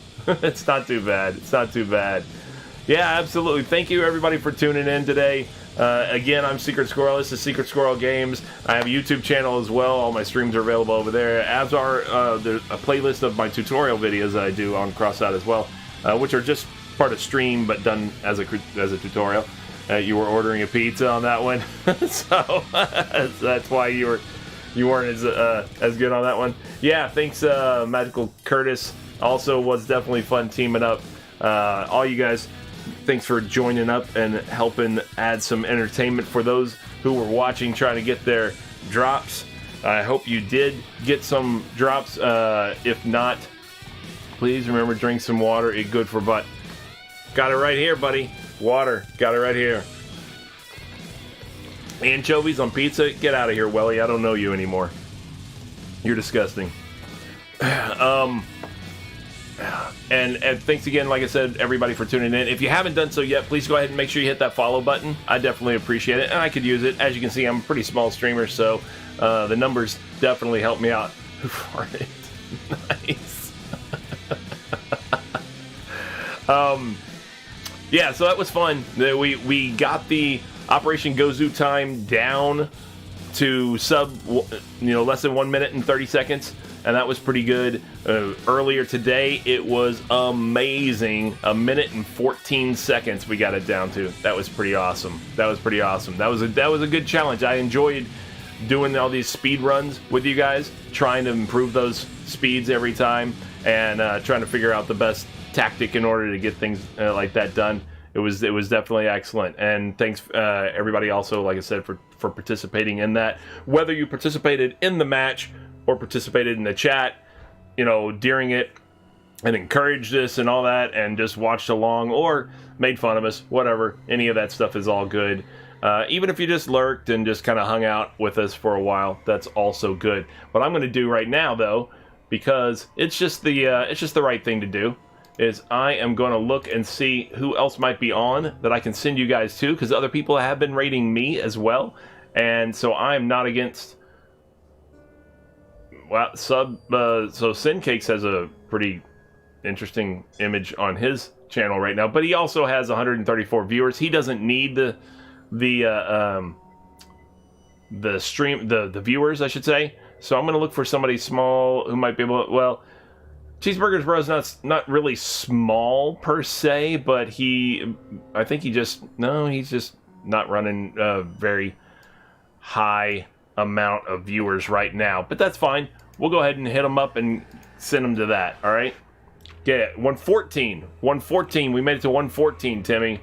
It's not too bad. It's not too bad. Yeah, absolutely. Thank you, everybody, for tuning in today. Again, I'm Secret Squirrel. This is Secret Squirrel Games. I have a YouTube channel as well. All my streams are available over there, as are there's a playlist of my tutorial videos that I do on Crossout as well, which are just part of stream but done as a tutorial. You were ordering a pizza on that one, so that's why you weren't as good on that one. Yeah, thanks, Magical Curtis. Also was definitely fun teaming up. All you guys, thanks for joining up and helping add some entertainment for those who were watching, trying to get their drops. I hope you did get some drops. If not, please remember, drink some water. It's good for butt. Got it right here, buddy. Water. Got it right here. Anchovies on pizza? Get out of here, Welly. I don't know you anymore. You're disgusting. And thanks again, like I said, everybody, for tuning in. If you haven't done so yet, please go ahead and make sure you hit that follow button. I definitely appreciate it, and I could use it. As you can see, I'm a pretty small streamer, so the numbers definitely help me out. Who farted? Nice. Yeah, so that was fun. We got the Operation Gozu time down to less than 1 minute and 30 seconds. And that was pretty good. Earlier today, it was amazing. 1 minute and 14 seconds we got it down to. That was pretty awesome. That was a good challenge. I enjoyed doing all these speed runs with you guys, trying to improve those speeds every time, and trying to figure out the best tactic in order to get things like that done. It was definitely excellent. And thanks everybody also, like I said, for participating in that. Whether you participated in the match or participated in the chat, during it, and encouraged us and all that, and just watched along or made fun of us, whatever, any of that stuff is all good. Even if you just lurked and just kind of hung out with us for a while, that's also good. What I'm going to do right now, though, because it's just the right thing to do, is I am going to look and see who else might be on that I can send you guys to, because other people have been rating me as well, and so I'm not against. Well, so Sin Cakes has a pretty interesting image on his channel right now, but he also has 134 viewers. He doesn't need the stream, the viewers, I should say. So I'm gonna look for somebody small who might be able to, well, Cheeseburgers Bros not really small per se, but he's just not running a very high amount of viewers right now. But that's fine. We'll go ahead and hit him up and send him to that. All right. Get it. 114. 114. We made it to 114, Timmy.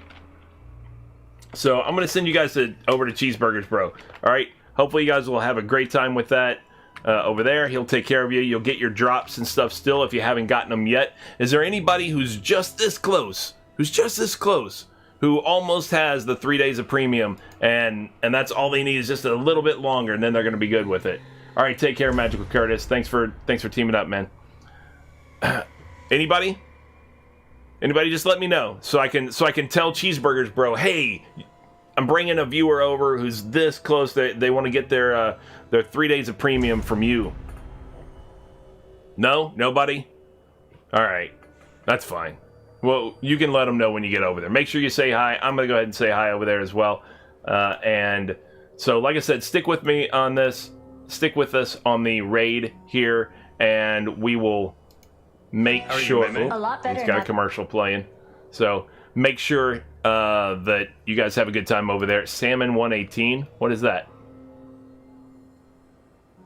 So I'm gonna send you guys over to Cheeseburgers Bro. All right. Hopefully you guys will have a great time with that. Over there, he'll take care of you. You'll get your drops and stuff still if you haven't gotten them yet. Is there anybody who's just this close? Who almost has the 3 days of premium, and that's all they need is just a little bit longer, and then they're going to be good with it. All right, take care, Magical Curtis. Thanks for teaming up, man. Anybody? Just let me know so I can tell Cheeseburgers Bro, hey, I'm bringing a viewer over who's this close. They want to get their 3 days of premium from you. No? Nobody? All right. That's fine. Well, you can let them know when you get over there. Make sure you say hi. I'm going to go ahead and say hi over there as well. And so, like I said, stick with me on this. Stick with us on the raid here, and we will make sure... A lot better he's got a now. commercial playing. So, make sure that you guys have a good time over there. Salmon 118. What is that?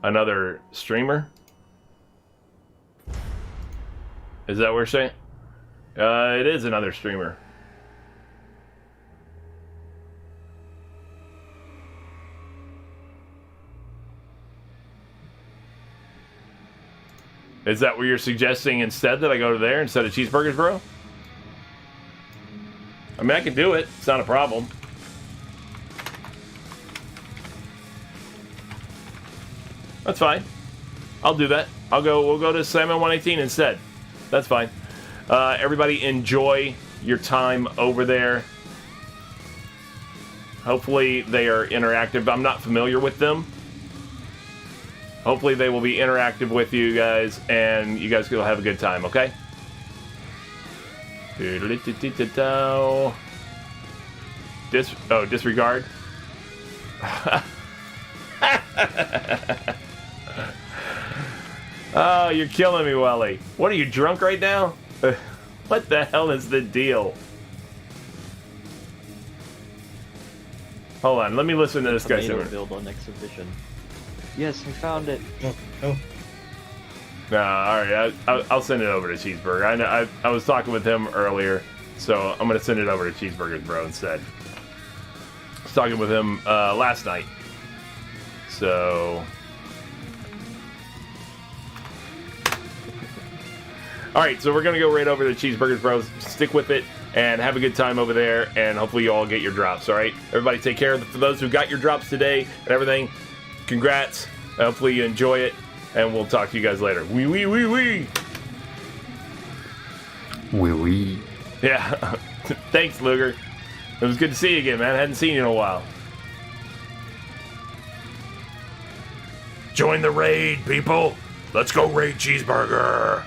Another streamer? Is that what we're saying? It is another streamer. Is that what you're suggesting instead, that I go to there instead of Cheeseburgers Bro? I mean, I can do it. It's not a problem. That's fine. I'll do that. We'll go to Salmon 118 instead. That's fine. Everybody enjoy your time over there. Hopefully they are interactive. I'm not familiar with them. Hopefully they will be interactive with you guys, and you guys will have a good time, okay? Disregard. Oh, you're killing me, Welly. What, are you drunk right now? What the hell is the deal? Hold on, let me listen to this guy. Tomato build on exhibition. Yes, I found it. Oh. No, all right, I'll send it over to Cheeseburger. I know I was talking with him earlier, so I'm gonna send it over to Cheeseburgers Bro instead. I was talking with him last night, so. All right, so we're going to go right over to Cheeseburgers Bros. Stick with it and have a good time over there, and hopefully you all get your drops, all right? Everybody take care. For those who got your drops today and everything, congrats. Hopefully you enjoy it, and we'll talk to you guys later. Wee, wee, wee, wee. Wee wee. Yeah. Thanks, Luger. It was good to see you again, man. I hadn't seen you in a while. Join the raid, people. Let's go raid Cheeseburger.